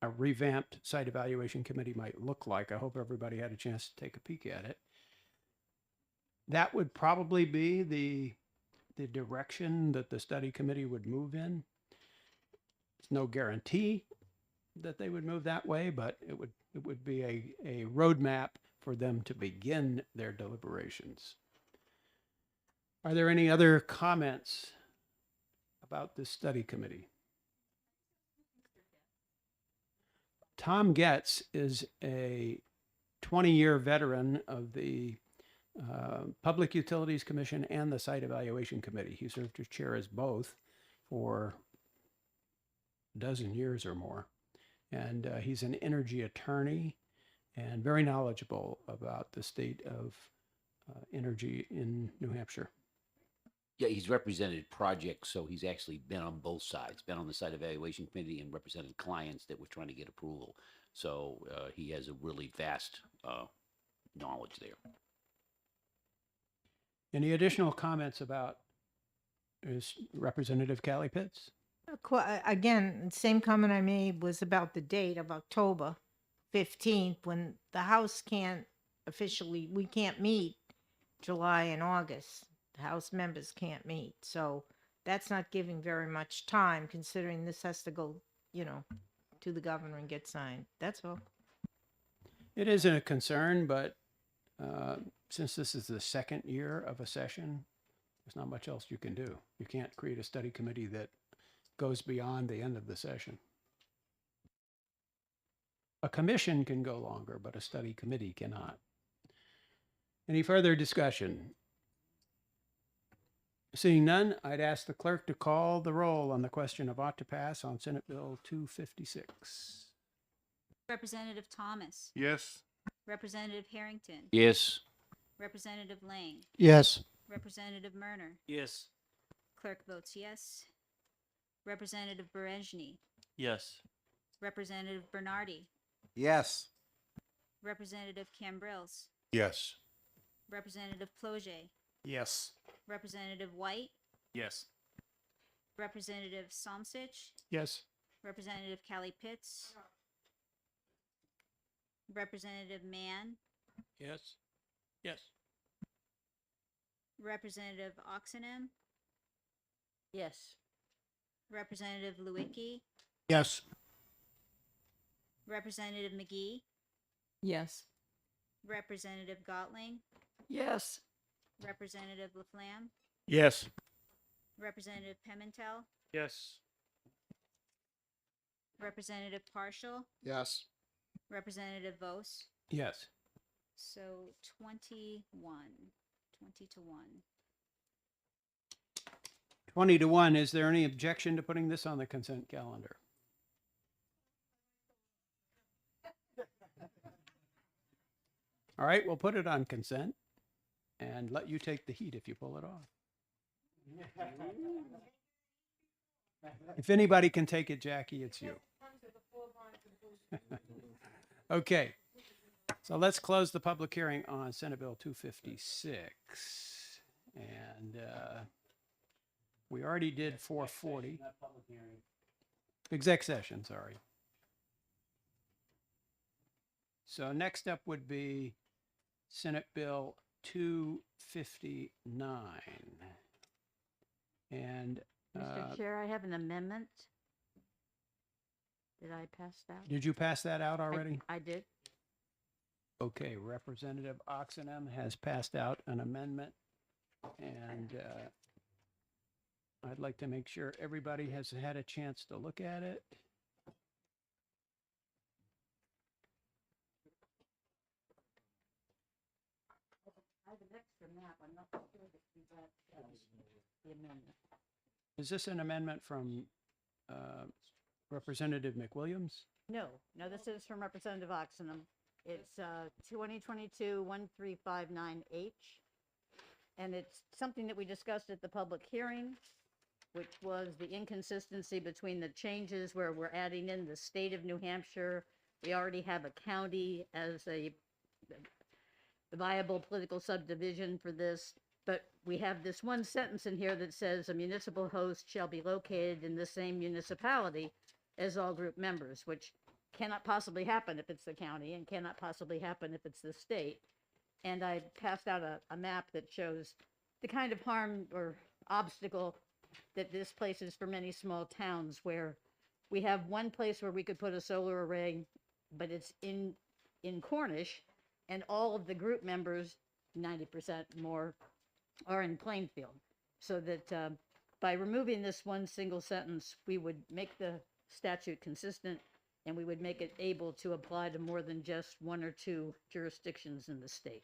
a revamped Site Evaluation Committee might look like. I hope everybody had a chance to take a peek at it. That would probably be the direction that the study committee would move in. There's no guarantee that they would move that way, but it would be a roadmap for them to begin their deliberations. Are there any other comments about this study committee? Tom Getz is a 20-year veteran of the Public Utilities Commission and the Site Evaluation Committee. He served as chair as both for a dozen years or more. And he's an energy attorney and very knowledgeable about the state of energy in New Hampshire. Yeah, he's represented projects, so he's actually been on both sides, been on the Site Evaluation Committee and represented clients that were trying to get approval. So he has a really vast knowledge there. Any additional comments about Representative Callie Pitts? Again, same comment I made was about the date of October 15th, when the House we can't meet July and August. The House members can't meet. So that's not giving very much time, considering this has to go, to the governor and get signed. That's all. It isn't a concern, but since this is the second year of a session, there's not much else you can do. You can't create a study committee that goes beyond the end of the session. A commission can go longer, but a study committee cannot. Any further discussion? Seeing none, I'd ask the clerk to call the roll on the question of ought to pass on Senate Bill 256. Representative Thomas. Yes. Representative Harrington. Yes. Representative Lang. Yes. Representative Murner. Yes. Clerk votes yes. Representative Berejny. Yes. Representative Bernardi. Yes. Representative Cambrils. Yes. Representative Ploget. Yes. Representative White. Yes. Representative Somsich. Yes. Representative Callie Pitts. Representative Mann. Yes. Yes. Representative Oxenham. Yes. Representative Lewicki. Yes. Representative McGee. Yes. Representative Gotling. Yes. Representative Laflamme. Yes. Representative Pimentel. Yes. Representative Partial. Yes. Representative Vos. Yes. So 20 to 1. 20 to 1. Is there any objection to putting this on the consent calendar? All right, we'll put it on consent and let you take the heat if you pull it off. If anybody can take it, Jackie, it's you. Okay, so let's close the public hearing on Senate Bill 256. And we already did 440. Exec session, sorry. So next up would be Senate Bill 259. And Mr. Chair, I have an amendment. Did I pass that? did you pass that out already? I did. Okay, Representative Oxenham has passed out an amendment, and I'd like to make sure everybody has had a chance to look at it. I have an extra map. I'm not sure that we got the amendment. Is this an amendment from Representative McWilliams? No, this is from Representative Oxenham. It's 2022-1359H. And it's something that we discussed at the public hearing, which was the inconsistency between the changes where we're adding in the state of New Hampshire. We already have a county as a viable political subdivision for this, but we have this one sentence in here that says a municipal host shall be located in the same municipality as all group members, which cannot possibly happen if it's the county and cannot possibly happen if it's the state. And I passed out a map that shows the kind of harm or obstacle that this places for many small towns, where we have one place where we could put a solar array, but it's in Cornish, and all of the group members, 90% more, are in Plainfield. So that by removing this one single sentence, we would make the statute consistent, and we would make it able to apply to more than just one or two jurisdictions in the state.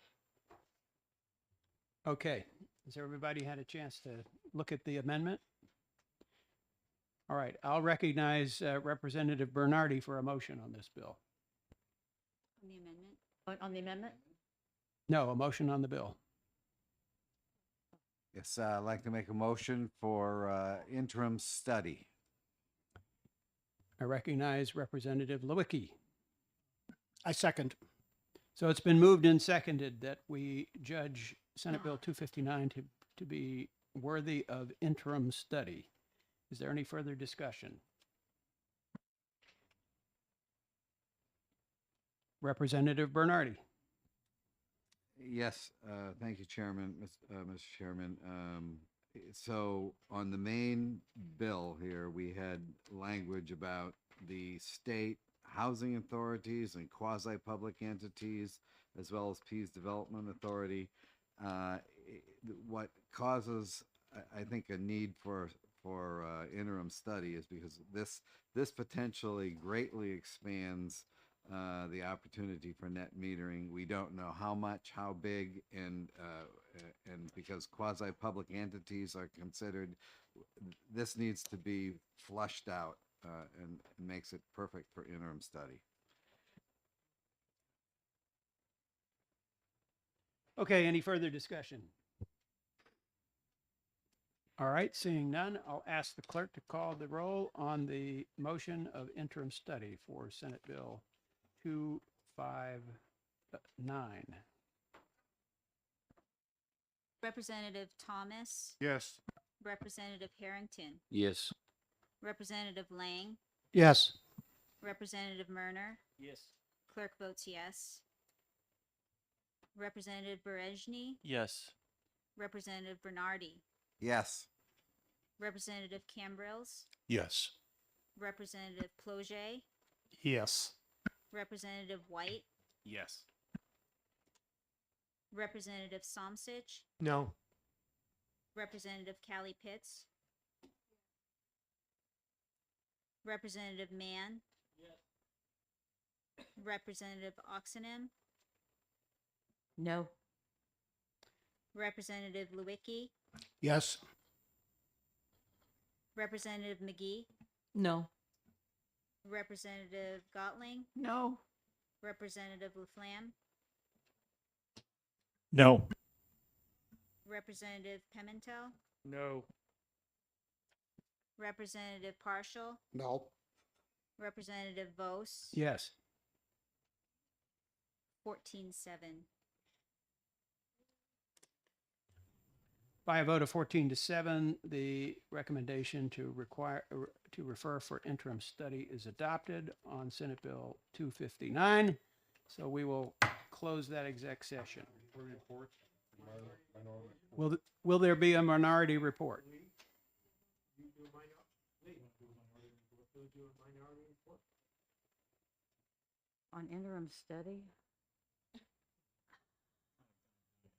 Okay, has everybody had a chance to look at the amendment? All right, I'll recognize Representative Bernardi for a motion on this bill. On the amendment? On the amendment? No, a motion on the bill. Yes, I'd like to make a motion for interim study. I recognize Representative Lewicki. I second. So it's been moved and seconded that we judge Senate Bill 259 to be worthy of interim study. Is there any further discussion? Representative Bernardi. Yes, thank you, Chairman, Mr. Chairman. So on the main bill here, we had language about the state housing authorities and quasi-public entities, as well as Pease Development Authority. What causes, I think, a need for interim study is because this potentially greatly expands the opportunity for net metering. We don't know how much, how big, and because quasi-public entities are considered, this needs to be flushed out and makes it perfect for interim study. Okay, any further discussion? All right, seeing none, I'll ask the clerk to call the roll on the motion of interim study for Senate Bill 259. Representative Thomas, Yes. Representative Harrington, Yes. Representative Lang, Yes. Representative Murner, Yes. clerk votes yes. Representative Berejny, Yes. Representative Bernardi, Yes. Representative Cambrils, Yes. Representative Ploget, Yes. Representative White, Yes. Representative Somsich, No. Representative Callie Pitts, Representative Mann, Representative Oxenham, No. Representative Lewicki, Yes. Representative McGee, No. Representative Gotling, No. Representative Laflamme, No. Representative Pimentel, No. Representative Partial, No. Representative Vos, Yes. 14-7. By a vote of 14-7, the recommendation to refer for interim study is adopted on Senate Bill 259. So we will close that exec session. Will there be a minority report? On interim study?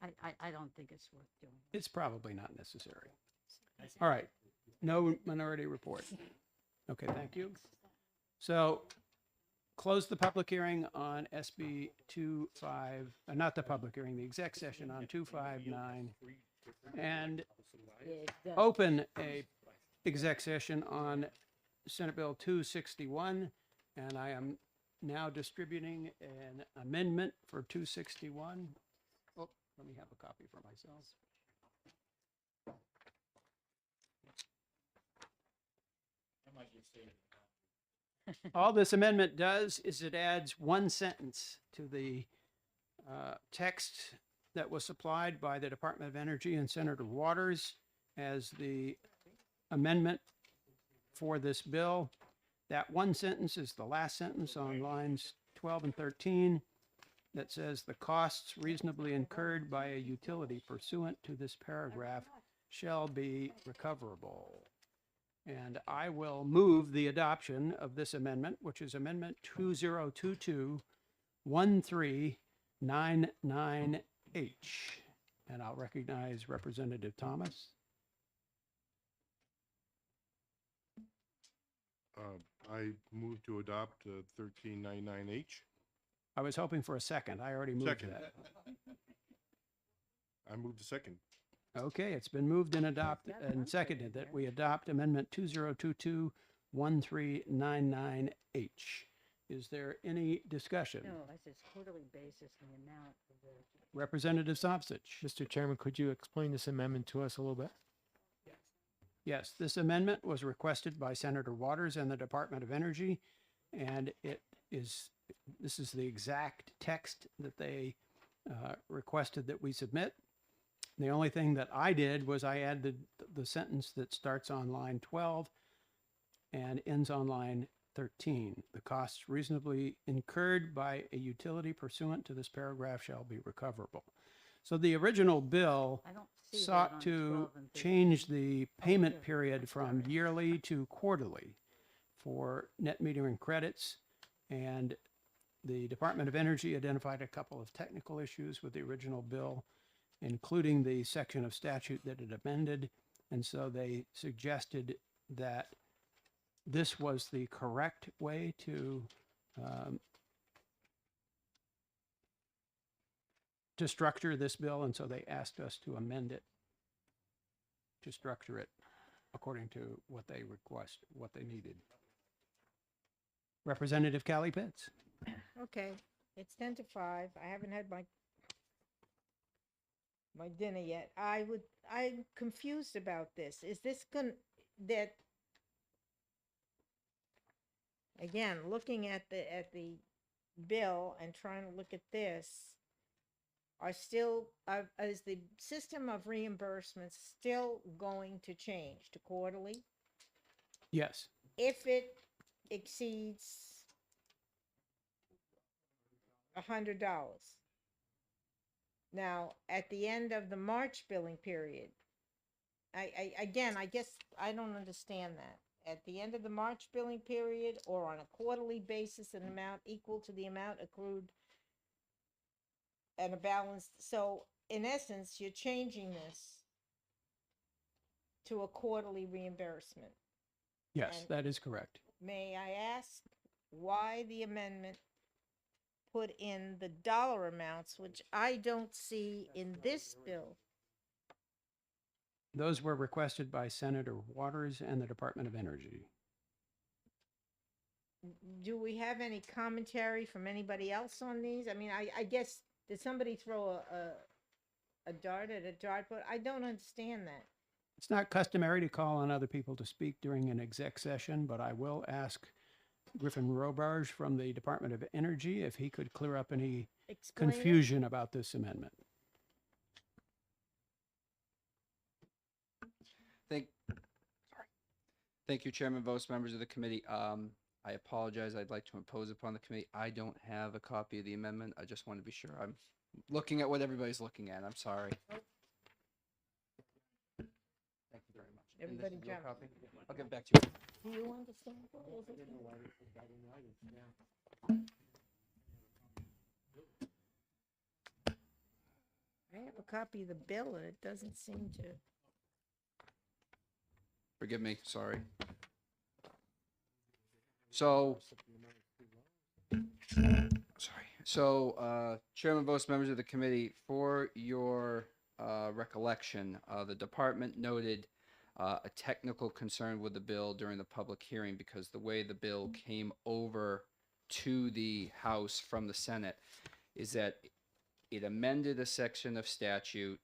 I don't think it's worth doing. It's probably not necessary. All right, no minority report. Okay, thank you. So close the public hearing on SB 25, not the public hearing, the exec session on 259, and open a exec session on Senate Bill 261, and I am now distributing an amendment for 261. Oh, let me have a copy for myself. All this amendment does is it adds one sentence to the text that was supplied by the Department of Energy and Senator Waters as the amendment for this bill. That one sentence is the last sentence on lines 12 and 13 that says the costs reasonably incurred by a utility pursuant to this paragraph shall be recoverable. And I will move the adoption of this amendment, which is Amendment 2022-1399H. And I'll recognize Representative Thomas. I move to adopt 1399H. I was hoping for a second. I already moved Second. that. I moved the second. Okay, it's been moved and adopted and seconded that we adopt Amendment 2022-1399H. Is there any discussion? No, I said quarterly basis, the amount of the. Representative Sopsich. Mr. Chairman, could you explain this amendment to us a little bit? Yes, this amendment was requested by Senator Waters and the Department of Energy, and this is the exact text that they requested that we submit. The only thing that I did was I added the sentence that starts on line 12 and ends on line 13. The costs reasonably incurred by a utility pursuant to this paragraph shall be recoverable. So the original bill I don't see that sought on to 12 and 13. change the payment period from yearly to quarterly for net metering credits. And the Department of Energy identified a couple of technical issues with the original bill, including the section of statute that it amended. And so they suggested that this was the correct way to structure this bill. And so they asked us to amend it to structure it according to what they needed. Representative Callie Pitts. Okay, it's 10 to 5. I haven't had my dinner yet. I'm confused about this. Is this again, looking at the bill and trying to look at this, is the system of reimbursements still going to change to quarterly? Yes. If it exceeds $100. Now, at the end of the March billing period, I guess I don't understand that. At the end of the March billing period or on a quarterly basis, an amount equal to the amount accrued and a balance. So in essence, you're changing this to a quarterly reimbursement. Yes, And that is correct. may I ask why the amendment put in the dollar amounts, which I don't see in this bill? Those were requested by Senator Waters and the Department of Energy. Do we have any commentary from anybody else on these? I mean, I guess, did somebody throw a dart at a dartboard? I don't understand that. It's not customary to call on other people to speak during an exec session, but I will ask Griffin Robarge from the Department of Energy if he could clear up any Explain it. confusion about this amendment. Thank you, Chairman Vos, members of the committee. I apologize. I'd like to impose upon the committee. I don't have a copy of the amendment. I just want to be sure I'm looking at what everybody's looking at. I'm sorry. Thank you very much. And this Everybody is your jump. copy? I'll get back to you. Do you understand what is it? I have a copy of the bill and it doesn't seem to. Forgive me, sorry. So, Chairman Vos, members of the committee, for your recollection, the department noted a technical concern with the bill during the public hearing because the way the bill came over to the House from the Senate is that it amended a section of statute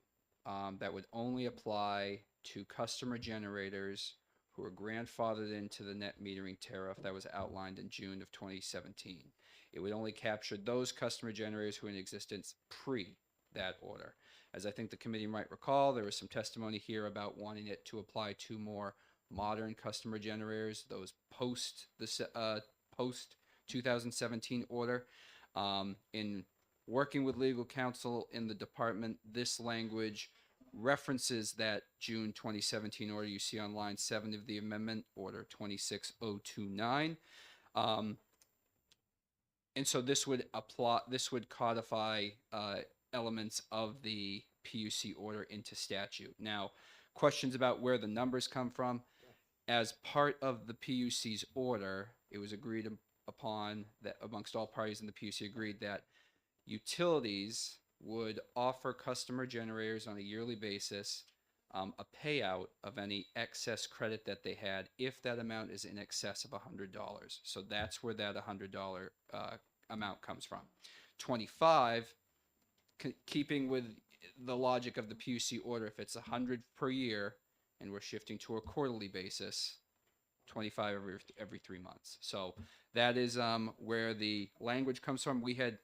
that would only apply to customer generators who are grandfathered into the net metering tariff that was outlined in June of 2017. It would only capture those customer generators who were in existence pre that order. As I think the committee might recall, there was some testimony here about wanting it to apply to more modern customer generators, those post 2017 order. In working with legal counsel in the department, this language references that June 2017 order you see on line 7 of the amendment, order 26029. And so this would codify elements of the PUC order into statute. Now, questions about where the numbers come from. As part of the PUC's order, it was agreed upon that amongst all parties in the PUC agreed that utilities would offer customer generators on a yearly basis a payout of any excess credit that they had if that amount is in excess of $100. So that's where that $100 amount comes from. 25, keeping with the logic of the PUC order, if it's 100 per year and we're shifting to a quarterly basis, 25 every 3 months. So that is where the language comes from. We had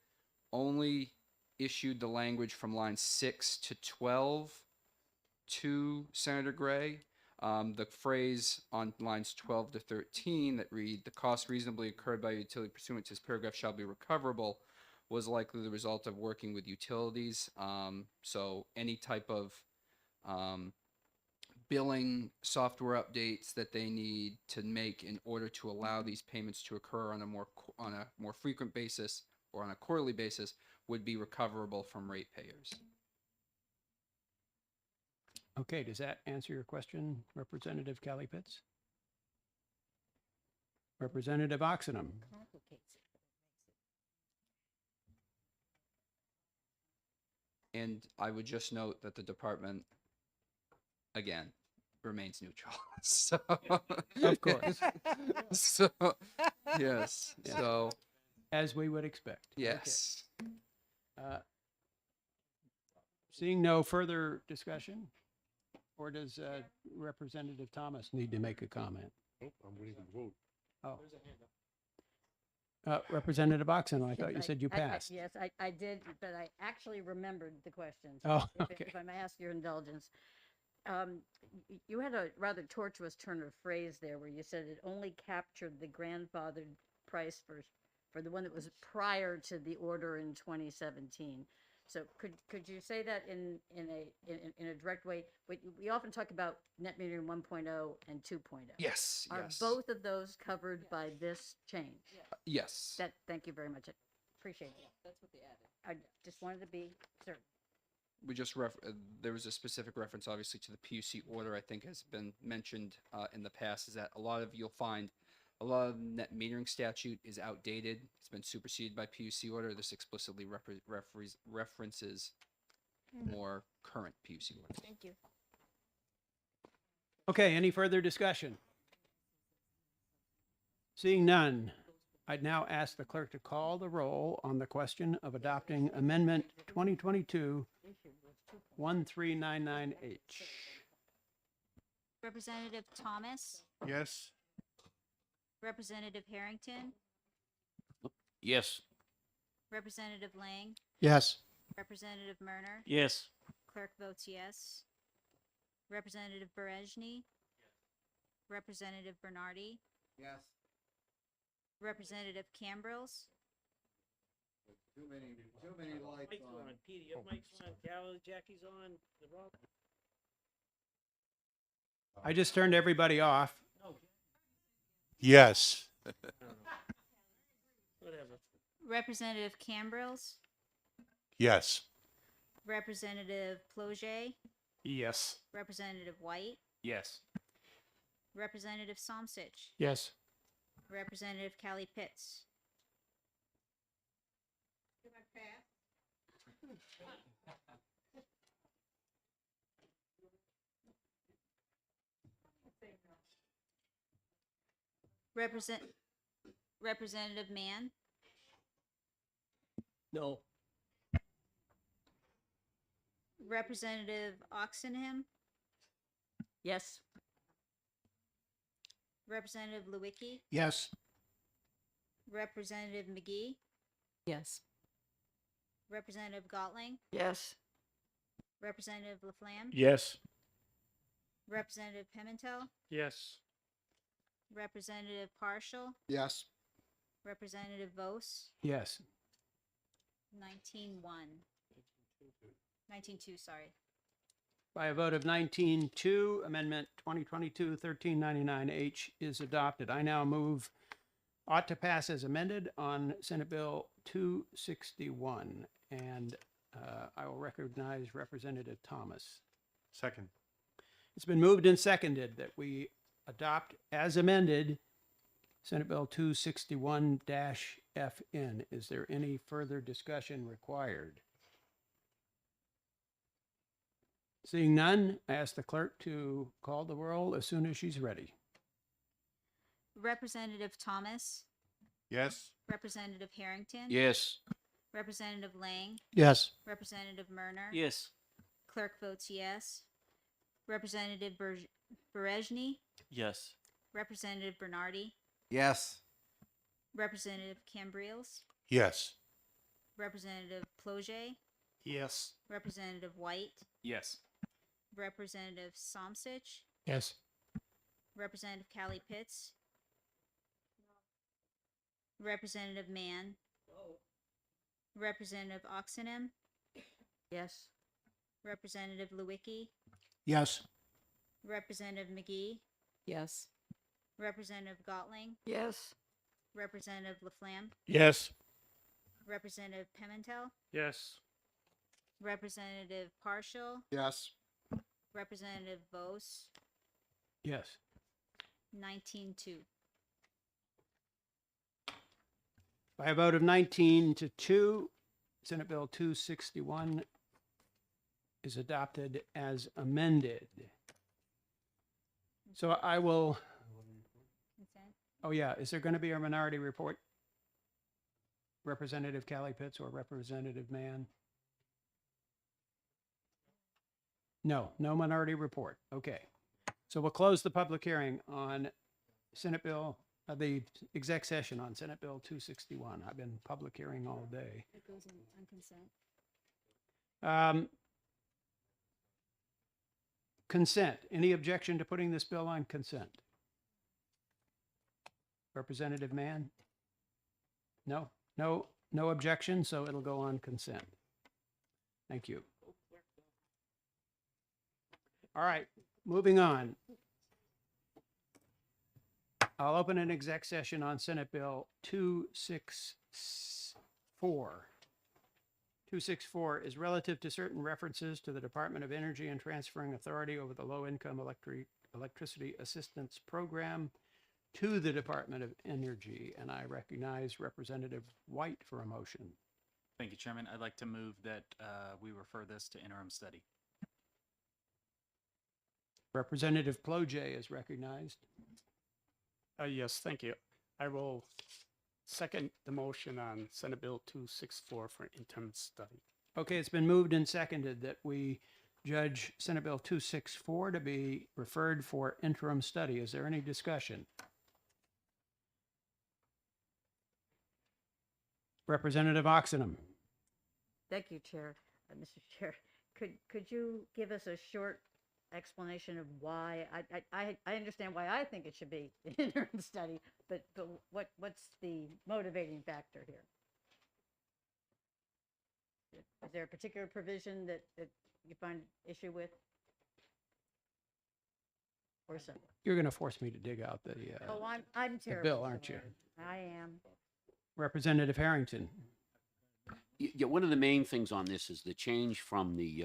only issued the language from lines 6 to 12 to Senator Gray. The phrase on lines 12 to 13 that read, the cost reasonably incurred by utility pursuant to this paragraph shall be recoverable, was likely the result of working with utilities. So any type of billing software updates that they need to make in order to allow these payments to occur on a more frequent basis or on a quarterly basis would be recoverable from ratepayers. Okay, does that answer your question, Representative Kelly Pitts? Representative Oxenham? And I would just note that the department, again, remains neutral. So, Of course. So, yes. Yeah. So, as we would expect. yes. Okay. Seeing no further discussion, or does Representative Thomas need to make a comment? Nope, I'm waiting to vote. Oh. Representative Oxenham, I thought you Yes, said you passed. Yes, I did, but I actually remembered the questions. Oh, if- okay. If I may ask your indulgence. You had a rather tortuous turn of phrase there where you said it only captured the grandfathered price for the one that was prior to the order in 2017. So could you say that in a direct way? We often talk about net metering 1.0 and 2.0. Yes, Are yes. both of those covered by this change? Yes. Thank you very much. I appreciate it. That's what they added. I just wanted to be certain. We just there was a specific reference, obviously, to the PUC order. I think has been mentioned in the past. Is that you'll find a lot of net metering statute is outdated. It's been superseded by PUC order. This explicitly references more current PUC order. Thank you. Okay, any further discussion? Seeing none, I'd now ask the clerk to call the roll on the question of adopting Amendment 2022-1399H. Representative Thomas, Yes. Representative Harrington, Yes. Representative Lang, Yes. Representative Murner, Yes. clerk votes yes. Representative Berejny, Representative Bernardi, Yes. Representative Cambrils, Too many lights on. Peter, your mic's on, Carol, Jackie's on, the rock. I just turned everybody off. Yes. Whatever. Representative Cambrils, Yes. Representative Ploget, Yes. Representative White, Yes. Representative Somsich, Yes. Representative Callie Pitts. Representative Mann, No. Representative Oxenham, Yes. Representative Lewicki, Yes. Representative McGee, Yes. Representative Gotling, Yes. Representative Laflamme, Yes. Representative Pimentel, Yes. Representative Partial, Yes. Representative Vos, Yes. 19-1. 19-2, sorry. By a vote of 19-2, Amendment 2022-1399H is adopted. I now move ought to pass as amended on Senate Bill 261. And I will recognize Representative Thomas. Second. It's been moved and seconded that we adopt as amended Senate Bill 261-FN. Is there any further discussion required? Seeing none, I ask the clerk to call the roll as soon as she's ready. Representative Thomas, Yes. Representative Harrington, Yes. Representative Lang, Yes. Representative Murner, Yes. clerk votes yes. Representative Berejny, Yes. Representative Bernardi, Yes. Representative Cambrils, Yes. Representative Ploget, Yes. Representative White, Yes. Representative Somsich, Yes. Representative Callie Pitts, Representative Mann, Representative Oxenham, Yes. Representative Lewicki, Yes. Representative McGee, Yes. Representative Gotling, Yes. Representative Laflamme, Yes. Representative Pimentel, Yes. Representative Partial, Yes. Representative Vos, Yes. 19-2. By a vote of 19-2, Senate Bill 261 is adopted as amended. So I will, Consent? oh yeah, is there going to be a minority report? Representative Callie Pitts or Representative Mann? No, no minority report. Okay. So we'll close the public hearing on Senate Bill, the exec session on Senate Bill 261. I've been public hearing all day. It goes on consent. Consent. Any objection to putting this bill on consent? Representative Mann? No, no objection, so it'll go on consent. Thank you. All right, moving on. I'll open an exec session on Senate Bill 264. 264 is relative to certain references to the Department of Energy and transferring authority over the low-income electricity assistance program to the Department of Energy. And I recognize Representative White for a motion. Thank you, Chairman. I'd like to move that we refer this to interim study. Representative Ploget is recognized. Yes, thank you. I will second the motion on Senate Bill 264 for interim study. Okay, it's been moved and seconded that we judge Senate Bill 264 to be referred for interim study. Is there any discussion? Representative Oxenham. Thank you, Chair. Mr. Chair, could you give us a short explanation of why? I understand why I think it should be an interim study, but what's the motivating factor here? Is there a particular provision that you find issue with? Or so? You're going to force me to dig out the Oh, I'm the terrible. bill, aren't you? I am. Representative Harrington. Yeah, one of the main things on this is the change from the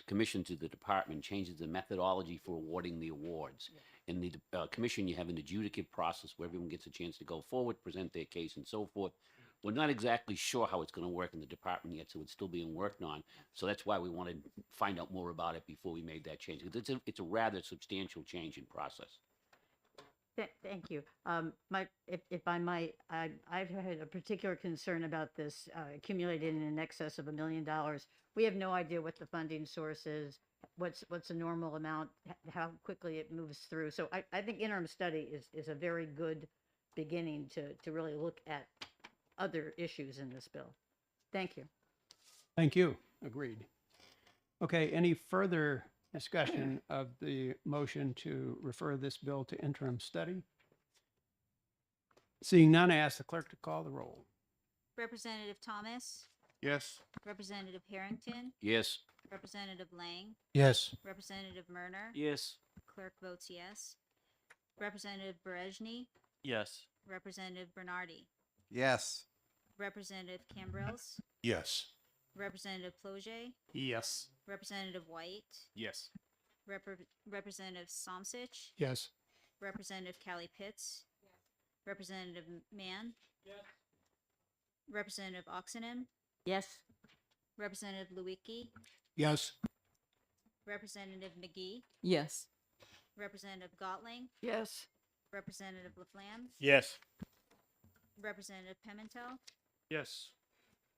commission to the department changes the methodology for awarding the awards. In the commission, you have an adjudicative process where everyone gets a chance to go forward, present their case, and so forth. We're not exactly sure how it's going to work in the department yet, so it's still being worked on. So that's why we wanted to find out more about it before we made that change. It's a rather substantial change in process. Thank you. If I might, I've had a particular concern about this accumulated in excess of $1 million. We have no idea what the funding source is, what's a normal amount, how quickly it moves through. So I think interim study is a very good beginning to really look at other issues in this bill. Thank you. Thank you. Agreed. Okay, any further discussion of the motion to refer this bill to interim study? Seeing none, I ask the clerk to call the roll. Representative Thomas, Yes. Representative Harrington, Yes. Representative Lang, Yes. Representative Murner. Yes. Clerk votes yes. Representative Berejny, Yes. Representative Bernardi, Yes. Representative Cambrils, Yes. Representative Ploget, Yes. Representative White, Yes. Representative Somsich, Yes. Representative Callie Pitts, Representative Mann, Representative Oxenen, Yes. Representative Lewicki, Yes. Representative McGee, Yes. Representative Gotling, Yes. Representative Laflamme, Yes. Representative Pimentel, Yes.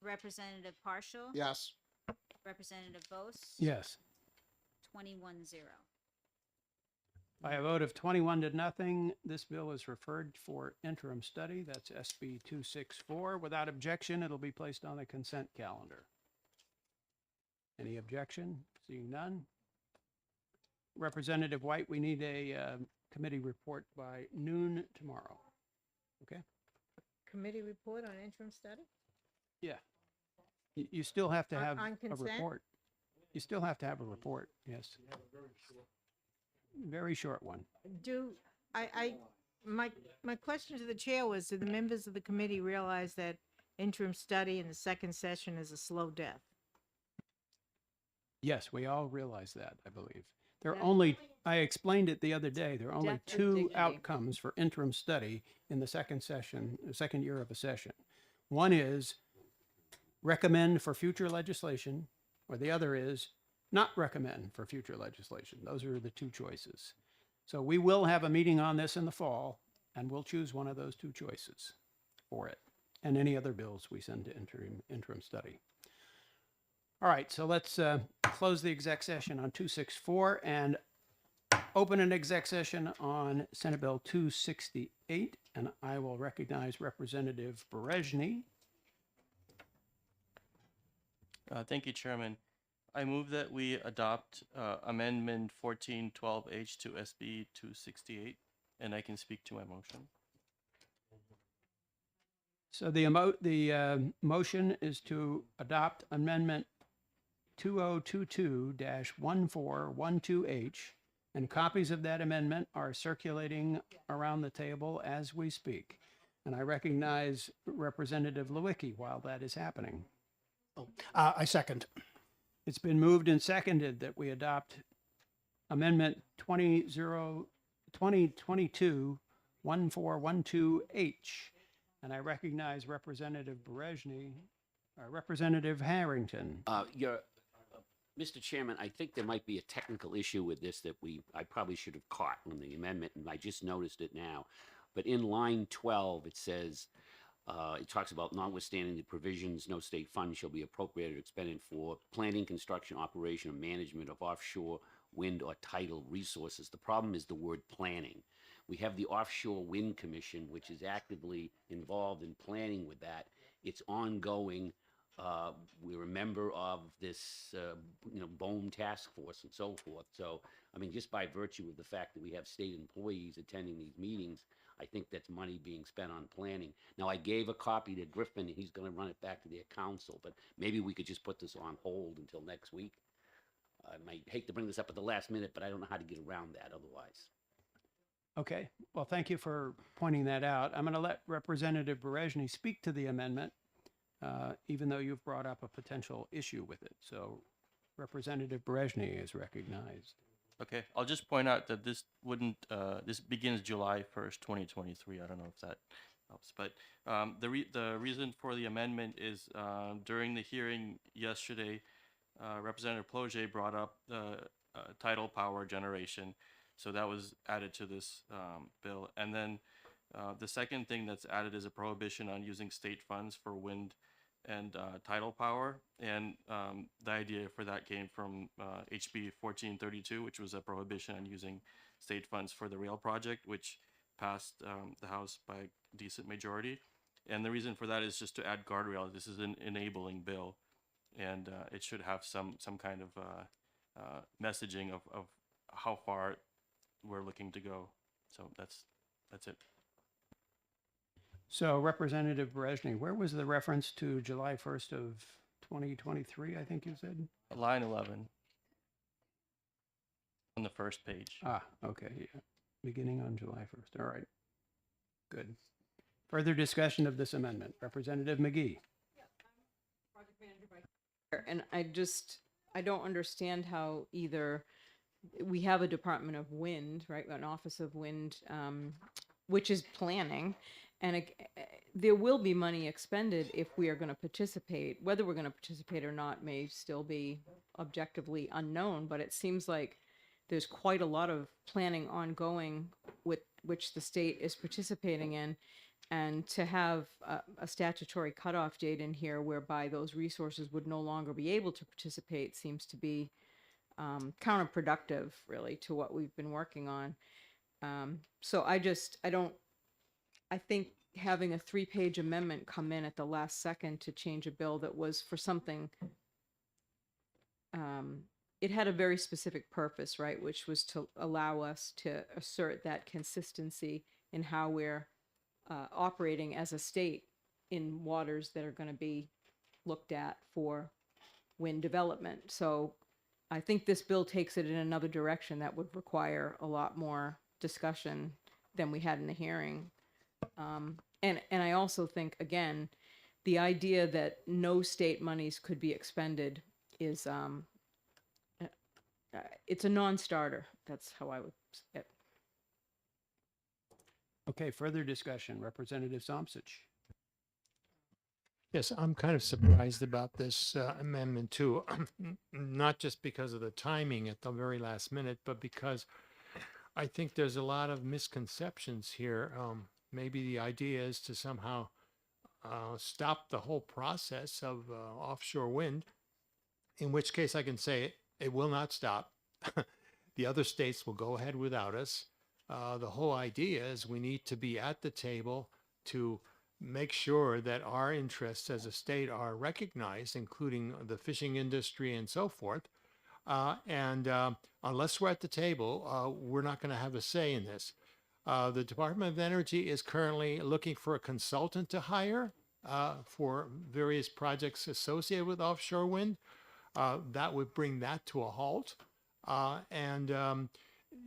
Representative Partial, Yes. Representative Bose, Yes. 21-0. By a vote of 21 to nothing, this bill is referred for interim study. That's SB 264. Without objection, it'll be placed on the consent calendar. Any objection? Seeing none. Representative White, we need a committee report by noon tomorrow. Okay? Committee report on interim study? Yeah. You still have to On- have on a consent? report. You still have to have a report, yes. Very short one. My question to the chair was, do the members of the committee realize that interim study in the second session is a slow death? Yes, we all realize that, I believe. There are Death- only, I explained it the other day, there are only Death of two dignity. outcomes for interim study in the second session, the second year of a session. One is recommend for future legislation, or the other is not recommend for future legislation. Those are the two choices. So we will have a meeting on this in the fall, and we'll choose one of those two choices for it, and any other bills we send to interim study. All right, so let's close the exec session on 264 and open an exec session on Senate Bill 268, and I will recognize Representative Berejny. Thank you, Chairman. I move that we adopt Amendment 1412H to SB 268, and I can speak to my motion. So the motion is to adopt Amendment 2022-1412H, and copies of that amendment are circulating around the table as we speak. And I recognize Representative Lewicki while that is happening. I second. It's been moved and seconded that we adopt Amendment 2022-1412H. And I recognize Representative Berejny, Representative Harrington. Mr. Chairman, I think there might be a technical issue with this that I probably should have caught on the amendment, and I just noticed it now. But in line 12, it says, it talks about notwithstanding the provisions, no state fund shall be appropriated or expended for planning, construction, operation, or management of offshore wind or tidal resources. The problem is the word planning. We have the Offshore Wind Commission, which is actively involved in planning with that. It's ongoing. We're a member of this, BOEM task force and so forth. So, I mean, just by virtue of the fact that we have state employees attending these meetings, I think that's money being spent on planning. Now, I gave a copy to Griffin, and he's gonna run it back to their council, but maybe we could just put this on hold until next week. I might hate to bring this up at the last minute, but I don't know how to get around that otherwise. Okay, well, thank you for pointing that out. I'm going to let Representative Berejny speak to the amendment, even though you've brought up a potential issue with it. So Representative Berejny is recognized. Okay, I'll just point out that this wouldn't, this begins July 1st, 2023. I don't know if that helps, but the reason for the amendment is during the hearing yesterday, Representative Ploget brought up tidal power generation. So that was added to this bill. And then the second thing that's added is a prohibition on using state funds for wind and tidal power. And the idea for that came from HB 1432, which was a prohibition on using state funds for the rail project, which passed the House by a decent majority. And the reason for that is just to add guardrails. This is an enabling bill, and it should have some kind of messaging of how far we're looking to go. So that's it. So Representative Berejny, where was the reference to July 1st of 2023, I think you said? Line 11 on the first page. Ah, okay, yeah. Beginning on July 1st. All right. Good. Further discussion of this amendment. Representative McGee. And I don't understand how either we have a Department of Wind, right, an Office of Wind, which is planning, and there will be money expended if we are going to participate. Whether we're going to participate or not may still be objectively unknown, but it seems like there's quite a lot of planning ongoing with which the state is participating in. And to have a statutory cutoff date in here whereby those resources would no longer be able to participate seems to be counterproductive, really, to what we've been working on. So I think having a 3-page amendment come in at the last second to change a bill that was for something, it had a very specific purpose, right, which was to allow us to assert that consistency in how we're operating as a state in waters that are going to be looked at for wind development. So I think this bill takes it in another direction that would require a lot more discussion than we had in the hearing. And I also think, again, the idea that no state monies could be expended is it's a non-starter. That's how I would say it. Okay, further discussion. Representative Somsich. Yes, I'm kind of surprised about this amendment too, not just because of the timing at the very last minute, but because I think there's a lot of misconceptions here. Maybe the idea is to somehow stop the whole process of offshore wind, in which case I can say it will not stop. The other states will go ahead without us. The whole idea is we need to be at the table to make sure that our interests as a state are recognized, including the fishing industry and so forth. And unless we're at the table, we're not going to have a say in this. The Department of Energy is currently looking for a consultant to hire for various projects associated with offshore wind. That would bring that to a halt.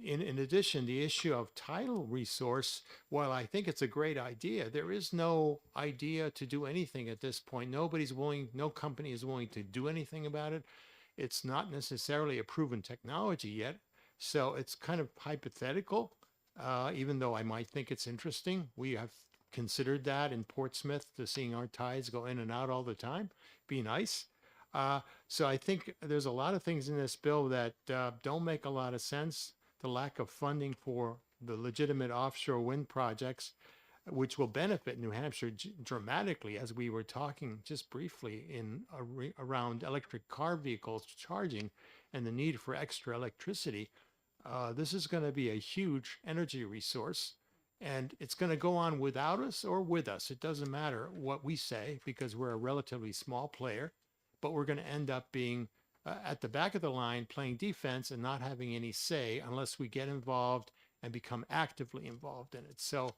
In addition, the issue of tidal resource, while I think it's a great idea, there is no idea to do anything at this point. No company is willing to do anything about it. It's not necessarily a proven technology yet. So it's kind of hypothetical, even though I might think it's interesting. We have considered that in Portsmouth, to seeing our tides go in and out all the time. Be nice. So I think there's a lot of things in this bill that don't make a lot of sense. The lack of funding for the legitimate offshore wind projects, which will benefit New Hampshire dramatically, as we were talking just briefly around electric car vehicles charging and the need for extra electricity. This is going to be a huge energy resource. And it's going to go on without us or with us. It doesn't matter what we say because we're a relatively small player, but we're going to end up being at the back of the line playing defense and not having any say unless we get involved and become actively involved in it. So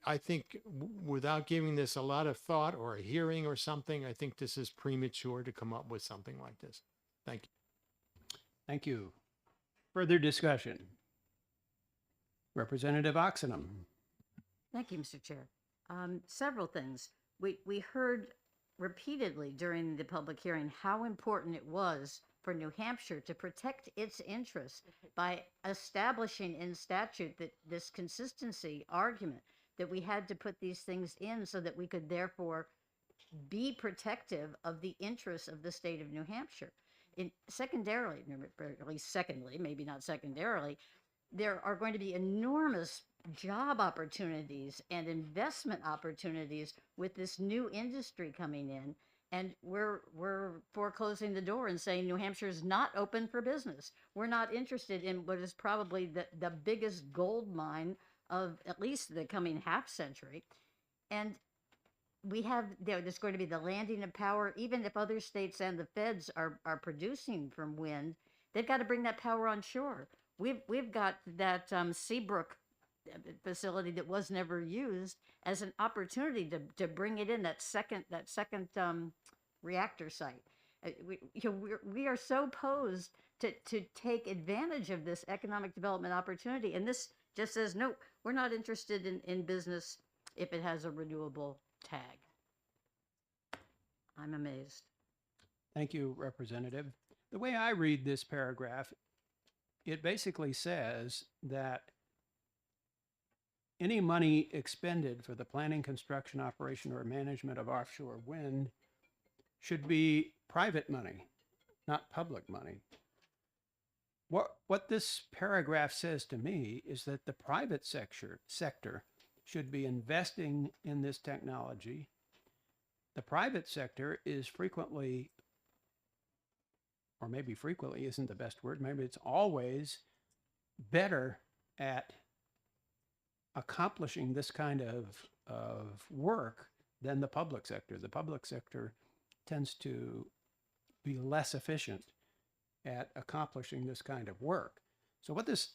I think without giving this a lot of thought or a hearing or something, I think this is premature to come up with something like this. Thank you. Thank you. Further discussion? Representative Oxenham. Thank you, Mr. Chair. Several things. We heard repeatedly during the public hearing how important it was for New Hampshire to protect its interests by establishing in statute that this consistency argument that we had to put these things in so that we could therefore be protective of the interests of the state of New Hampshire. Secondarily, at least secondly, maybe not secondarily, there are going to be enormous job opportunities and investment opportunities with this new industry coming in. And we're foreclosing the door and saying New Hampshire is not open for business. We're not interested in what is probably the biggest gold mine of at least the coming half century. And we have, there's going to be the landing of power. Even if other states and the feds are producing from wind, they've got to bring that power on shore. We've got that Seabrook facility that was never used as an opportunity to bring it in, that second reactor site. We are so posed to take advantage of this economic development opportunity, and this just says no, we're not interested in business if it has a renewable tag. I'm amazed. Thank you, Representative. The way I read this paragraph, it basically says that any money expended for the planning, construction, operation, or management of offshore wind should be private money, not public money. What this paragraph says to me is that the private sector should be investing in this technology. The private sector is frequently, or maybe frequently isn't the best word, maybe it's always better at accomplishing this kind of work than the public sector. The public sector tends to be less efficient at accomplishing this kind of work. So what this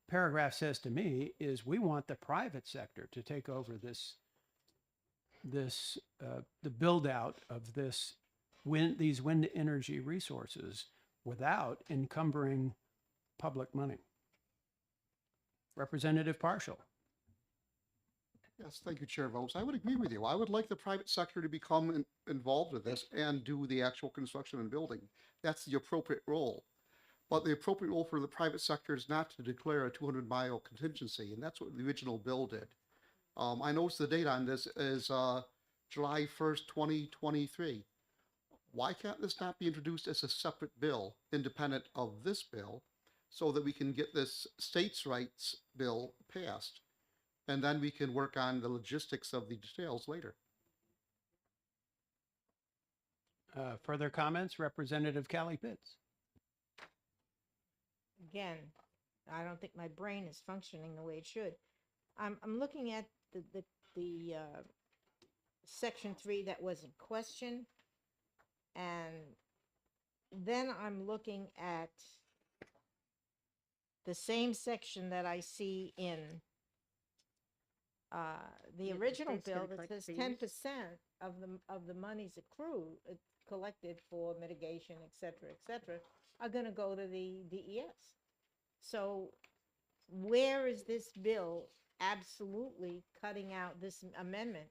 paragraph says to me is we want the private sector to take over the build out of these wind energy resources without encumbering public money. Representative Partial. Yes, thank you, Chair Votes. I would agree with you. I would like the private sector to become involved with this and do the actual construction and building. That's the appropriate role. But the appropriate role for the private sector is not to declare a 200-mile contingency, and that's what the original bill did. I noticed the date on this is July 1st, 2023. Why can't this not be introduced as a separate bill, independent of this bill, so that we can get this states' rights bill passed? And then we can work on the logistics of the details later. Further comments? Representative Callie Pitts. Again, I don't think my brain is functioning the way it should. I'm looking at the section 3 that was in question, and then I'm looking at the same section that I see in the original bill that says 10% of the monies accrued, collected for mitigation, et cetera, are going to go to the DES. So where is this bill absolutely cutting out, this amendment,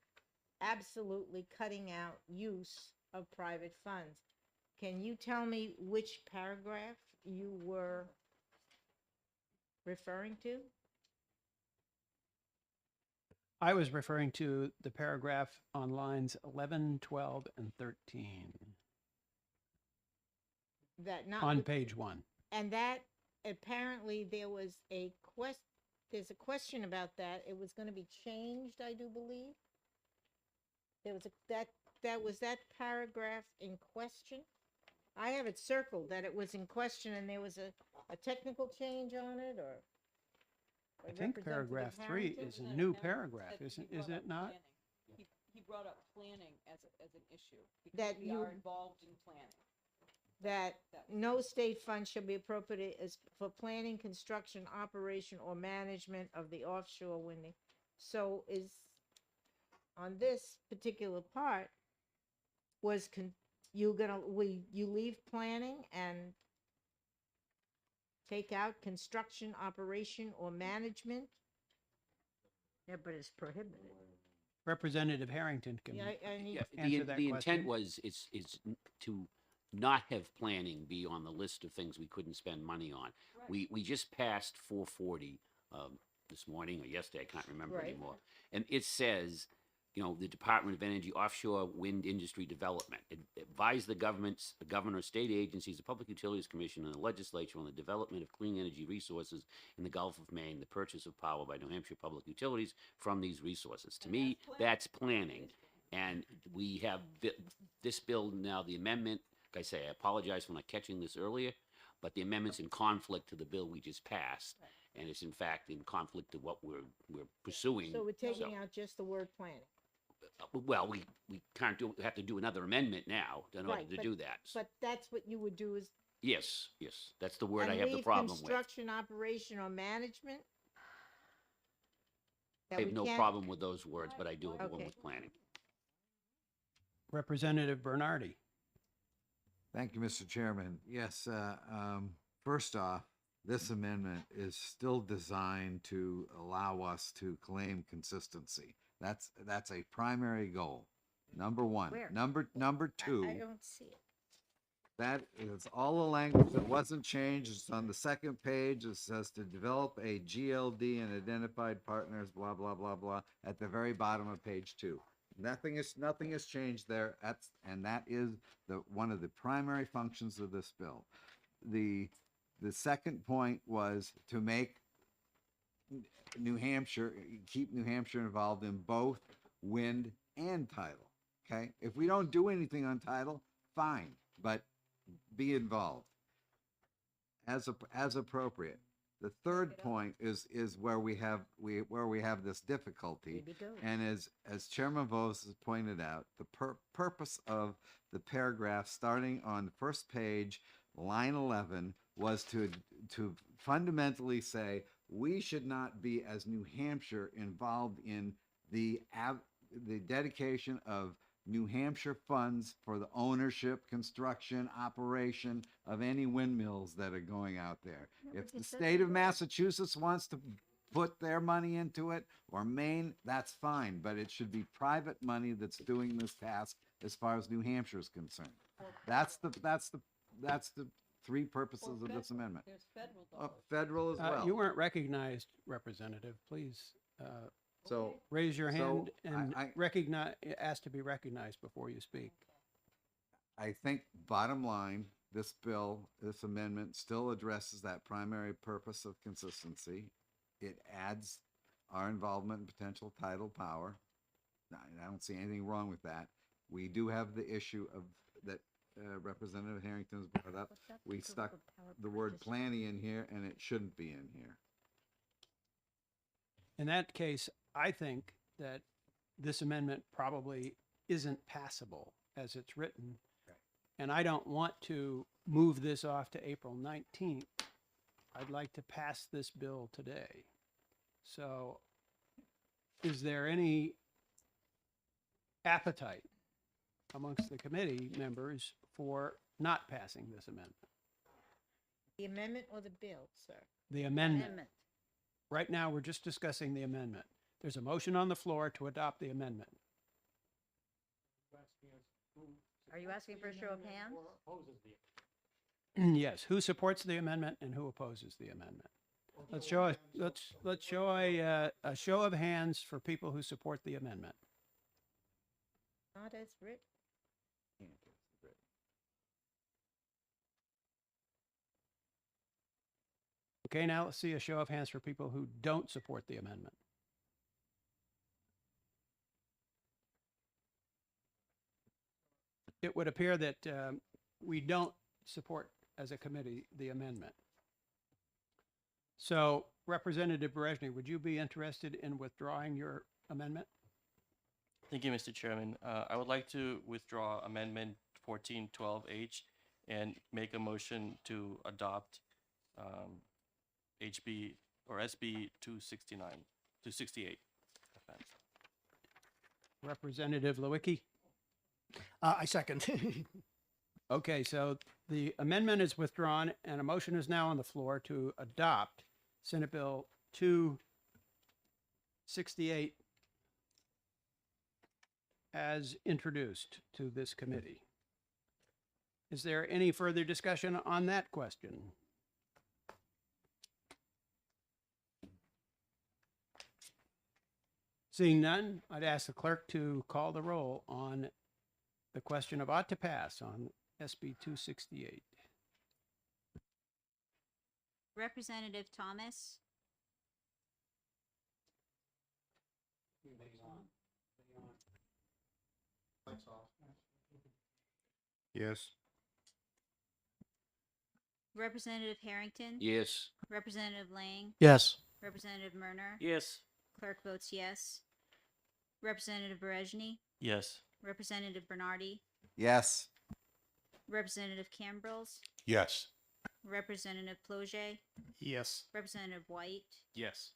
absolutely cutting out use of private funds? Can you tell me which paragraph you were referring to? I was referring to the paragraph on lines 11, 12, and 13 on page 1. And that apparently there was there's a question about that. It was going to be changed, I do believe. There was that paragraph in question. I have it circled that it was in question and there was a technical change on it, or I think paragraph 3 is a new paragraph, is it not? He brought up planning as an issue. That we you- are involved in planning. That no state funds shall be appropriated as for planning, construction, operation, or management of the offshore winding. So on this particular part, you leave planning and take out construction, operation, or management? Yeah, but it's prohibited. Representative Harrington can Yeah, I need Yeah, answer that the question. intent was, to not have planning be on the list of things we couldn't spend money on. We just passed 440 this morning or yesterday, I can't remember Right. anymore. And it says, the Department of Energy Offshore Wind Industry Development advise the governor, state agencies, the Public Utilities Commission, and the legislature on the development of clean energy resources in the Gulf of Maine, the purchase of power by New Hampshire Public Utilities from these resources. To me, that's planning. And we have this bill now, the amendment, like I say, I apologize for not catching this earlier, but the amendment's in conflict to the bill we just passed. And it's in fact in conflict to what we're pursuing. So we're taking out just the word planning. Well, we have to do another amendment now in order Right, to but- do that. But that's what you would do is. Yes, that's the word I and have the leave problem with. construction, operation, or management? I That have we no can't- problem with those words, but I do have one Okay. with planning. Representative Bernardi. Thank you, Mr. Chairman. Yes, first off, this amendment is still designed to allow us to claim consistency. That's a primary goal. Number one. Where? Number two. I don't see it. That is all the language that wasn't changed. It's on the second page. It says to develop a GLD and identified partners, blah, blah, blah, blah, at the very bottom of page 2. Nothing has changed there. That is one of the primary functions of this bill. The second point was to make New Hampshire, keep New Hampshire involved in both wind and tidal. Okay? If we don't do anything on tidal, fine, but be involved as appropriate. The third point is where we have this difficulty, and as Chairman Vos has pointed out, the purpose of the paragraph starting on the first page, line 11, was to fundamentally say we should not be, as New Hampshire, involved in the dedication of New Hampshire funds for the ownership, construction, operation of any windmills that are going out there. If the state of Massachusetts wants to put their money into it, or Maine, that's fine, but it should be private money that's doing this task as far as New Hampshire is concerned. That's the three purposes of this amendment. There's federal Federal as well. You weren't recognized, Representative. Please So raise your hand and I ask to be recognized before you speak. I think bottom line, this amendment still addresses that primary purpose of consistency. It adds our involvement in potential tidal power. I don't see anything wrong with that. We do have the issue of that Representative Harrington's brought up. We stuck the word planning in here, and it shouldn't be in here. In that case, I think that this amendment probably isn't passable as it's written. And I don't want to move this off to April 19th. I'd like to pass this bill today. So is there any appetite amongst the committee members for not passing this amendment? The amendment or the bill, sir? The amendment. Right now, we're just discussing the amendment. There's a motion on the floor to adopt the amendment. Are you asking for a show of hands? Yes, who supports the amendment and who opposes the amendment? Let's show a show of hands for people who support the amendment. Not as written. Okay, now let's see a show of hands for people who don't support the amendment. It would appear that we don't support as a committee the amendment. So Representative Berejny, would you be interested in withdrawing your amendment? Thank you, Mr. Chairman. I would like to withdraw Amendment 1412H and make a motion to adopt HB or SB 268. Representative Lewicki? I second. Okay, so the amendment is withdrawn and a motion is now on the floor to adopt Senate Bill 268 as introduced to this committee. Is there any further discussion on that question? Seeing none, I'd ask the clerk to call the roll on the question of ought to pass on SB 268. Representative Thomas, Yes. Representative Harrington, Yes. Representative Lang, Yes. Representative Murner, Yes. clerk votes yes. Representative Berejny, Yes. Representative Bernardi, Yes. Representative Cambrils, Yes. Representative Ploget, Yes. Representative White, Yes.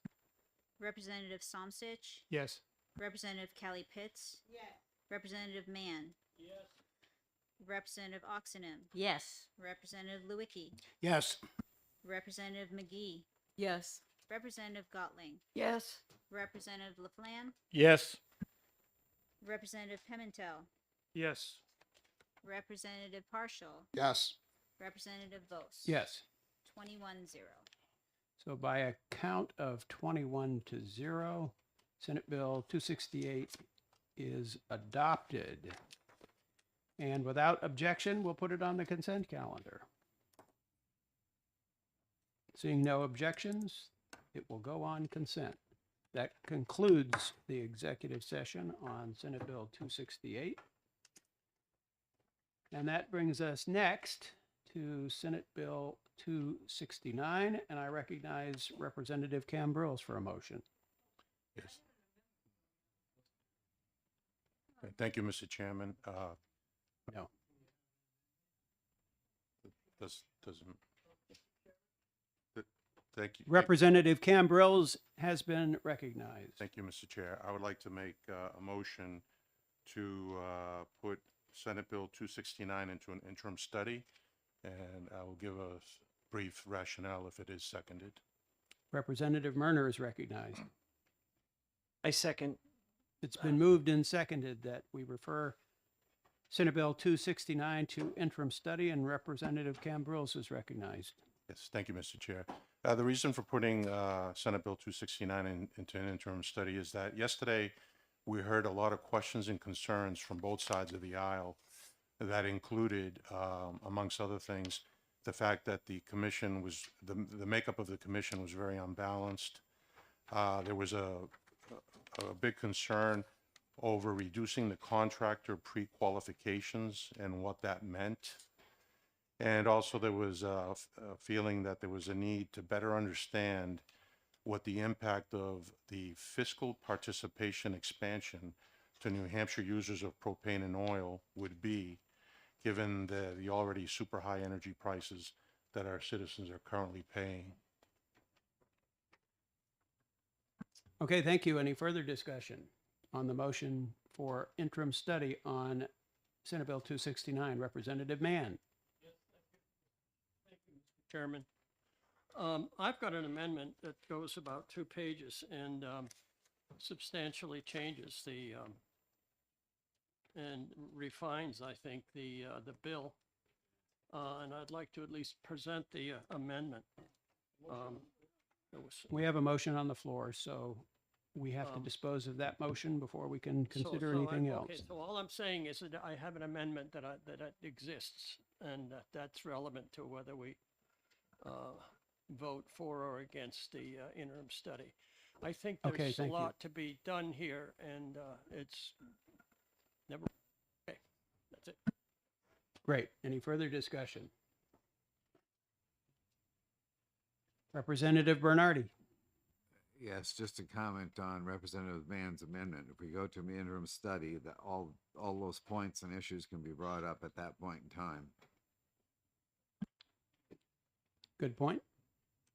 Representative Somsich, Yes. Representative Kelly Pitts, Representative Mann, Representative Oxenham, Yes. Representative Lewicki, Yes. Representative McGee, Yes. Representative Gottling, Yes. Representative Laflamme, Yes. Representative Pimentel, Yes. Representative Partial, Yes. Representative Vos. Yes. 21-0. So by a count of 21-0, Senate Bill 268 is adopted. And without objection, we'll put it on the consent calendar. Seeing no objections, it will go on consent. That concludes the executive session on Senate Bill 268. And that brings us next to Senate Bill 269, and I recognize Representative Cambrils for a motion. Yes. Thank you, Mr. Chairman. No. Doesn't. Thank you. Representative Cambrils has been recognized. Thank you, Mr. Chair. I would like to make a motion to put Senate Bill 269 into an interim study, and I will give a brief rationale if it is seconded. Representative Murner is recognized. I second. It's been moved and seconded that we refer Senate Bill 269 to interim study, and Representative Cambrils is recognized. Yes, thank you, Mr. Chair. The reason for putting Senate Bill 269 into an interim study is that yesterday we heard a lot of questions and concerns from both sides of the aisle that included, amongst other things, the fact that the commission was, the makeup of the commission was very unbalanced. There was a big concern over reducing the contractor pre-qualifications and what that meant. And also there was a feeling that there was a need to better understand what the impact of the fiscal participation expansion to New Hampshire users of propane and oil would be, given the already super high energy prices that our citizens are currently paying. Okay, thank you. Any further discussion on the motion for interim study on Senate Bill 269? Representative Mann. Chairman. I've got an amendment that goes about 2 pages and substantially changes the and refines, I think, the bill. And I'd like to at least present the amendment. We have a motion on the floor, so we have to dispose of that motion before we can consider anything else. Okay, so all I'm saying is that I have an amendment that that exists, and that's relevant to whether we vote for or against the interim study. I think Okay, there's a thank you. lot to be done here, and it's never. Okay, that's it. Great. Any further discussion? Representative Bernardi. Yes, just a comment on Representative Mann's amendment. If we go to an interim study, that all those points and issues can be brought up at that point in time. Good point.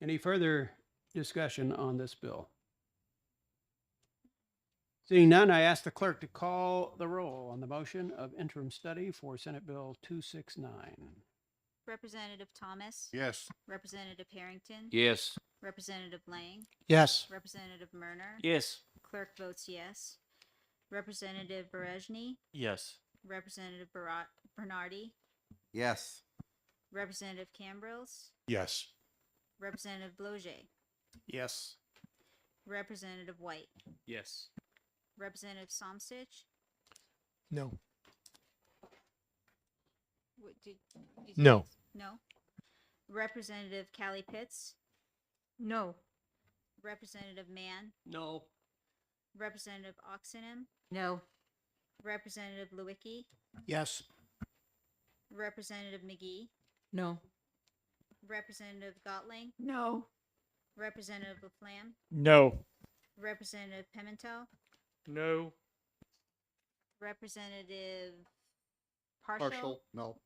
Any further discussion on this bill? Seeing none, I ask the clerk to call the roll on the motion of interim study for Senate Bill 269. Representative Thomas. Yes. Representative Harrington. Yes. Representative Lang. Yes. Representative Murner. Yes. Clerk votes yes. Representative Berejny. Yes. Representative Bernardi. Yes. Representative Cambrils. Yes. Representative Bloget. Yes. Representative White. Yes. Representative Somstich. No. What did you No. say? No. Representative Callie Pitts. No. Representative Mann. No. Representative Oxenham. No. Representative Lewicki. Yes. Representative McGee. No. Representative Gotling. No. Representative Laflamme. No. Representative Pimentel. No. Representative Partial. No.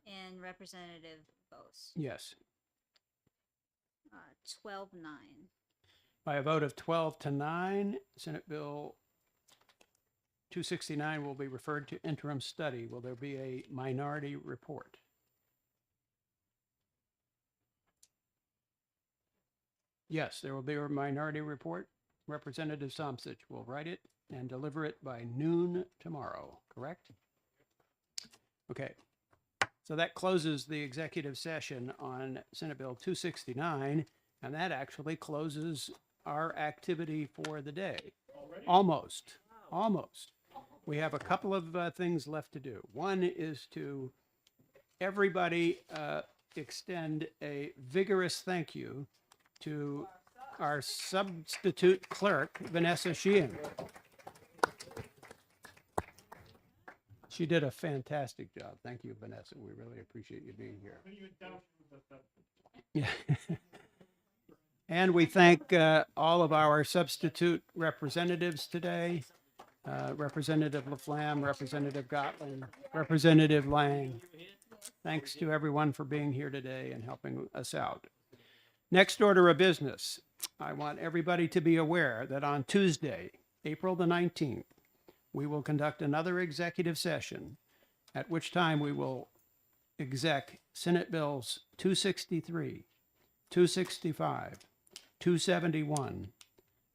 And Representative Bose. Yes. 12-9. By a vote of 12-9, Senate Bill 269 will be referred to interim study. Will there be a minority report? Yes, there will be a minority report. Representative Somstich will write it and deliver it by noon tomorrow, correct? Okay. So that closes the executive session on Senate Bill 269, and that actually closes our activity for the day. Almost. We have a couple of things left to do. One is to everybody extend a vigorous thank you to our substitute clerk, Vanessa Sheehan. She did a fantastic job. Thank you, Vanessa. We really appreciate you being here. Yeah. And we thank all of our substitute representatives today. Representative Laflamme, Representative Gotland, Representative Lang. Thanks to everyone for being here today and helping us out. Next order of business, I want everybody to be aware that on Tuesday, April the 19th, we will conduct another executive session, at which time we will exec Senate Bills 263, 265, 271,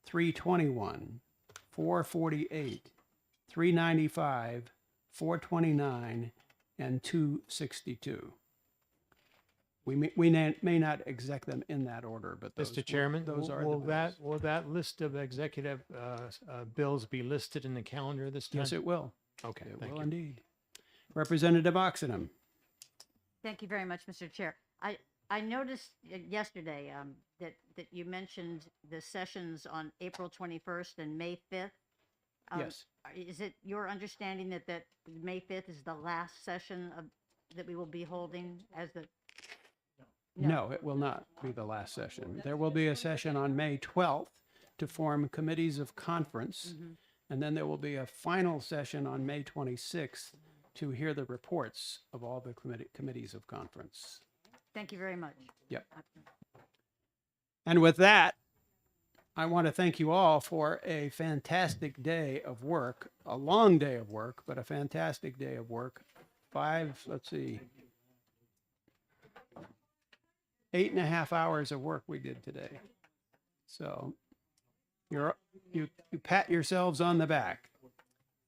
321, 448, 395, 429, and 262. We may not exec them in that order, but those, Mr. Chairman, those are will the bills. will that list of executive bills be listed in the calendar this time? Yes, it will. Okay, It thank will you. indeed. Representative Oxenham. Thank you very much, Mr. Chair. I noticed yesterday that you mentioned the sessions on April 21st and May 5th. Yes. Is it your understanding that May 5th is the last session that we will be holding as the? No, it will not be the last session. There will be a session on May 12th to form committees of conference. And then there will be a final session on May 26th to hear the reports of all the committees of conference. Thank you very much. Yep. And with that, I want to thank you all for a fantastic day of work, a long day of work, but a fantastic day of work. 8.5 hours of work we did today. So you pat yourselves on the back.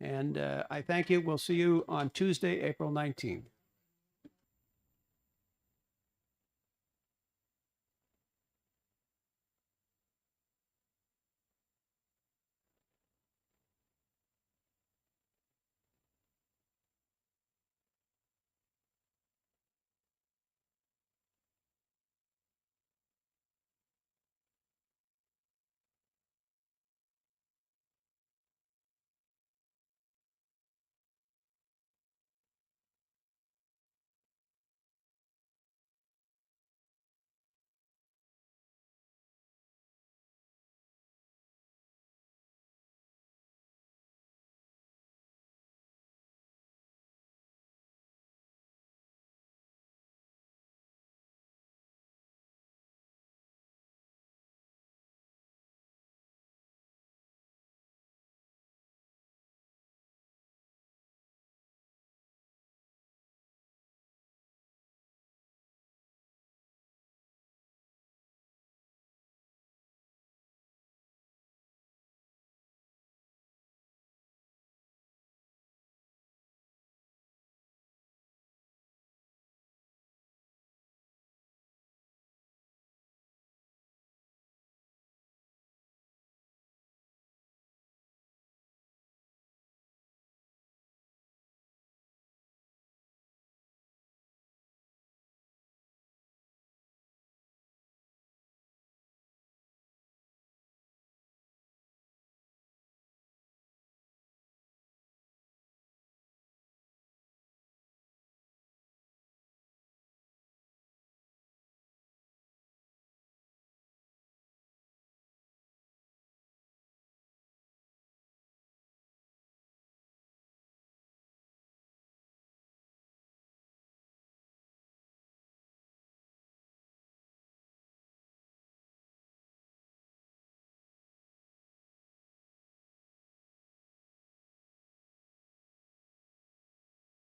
And I thank you. We'll see you on Tuesday, April 19th.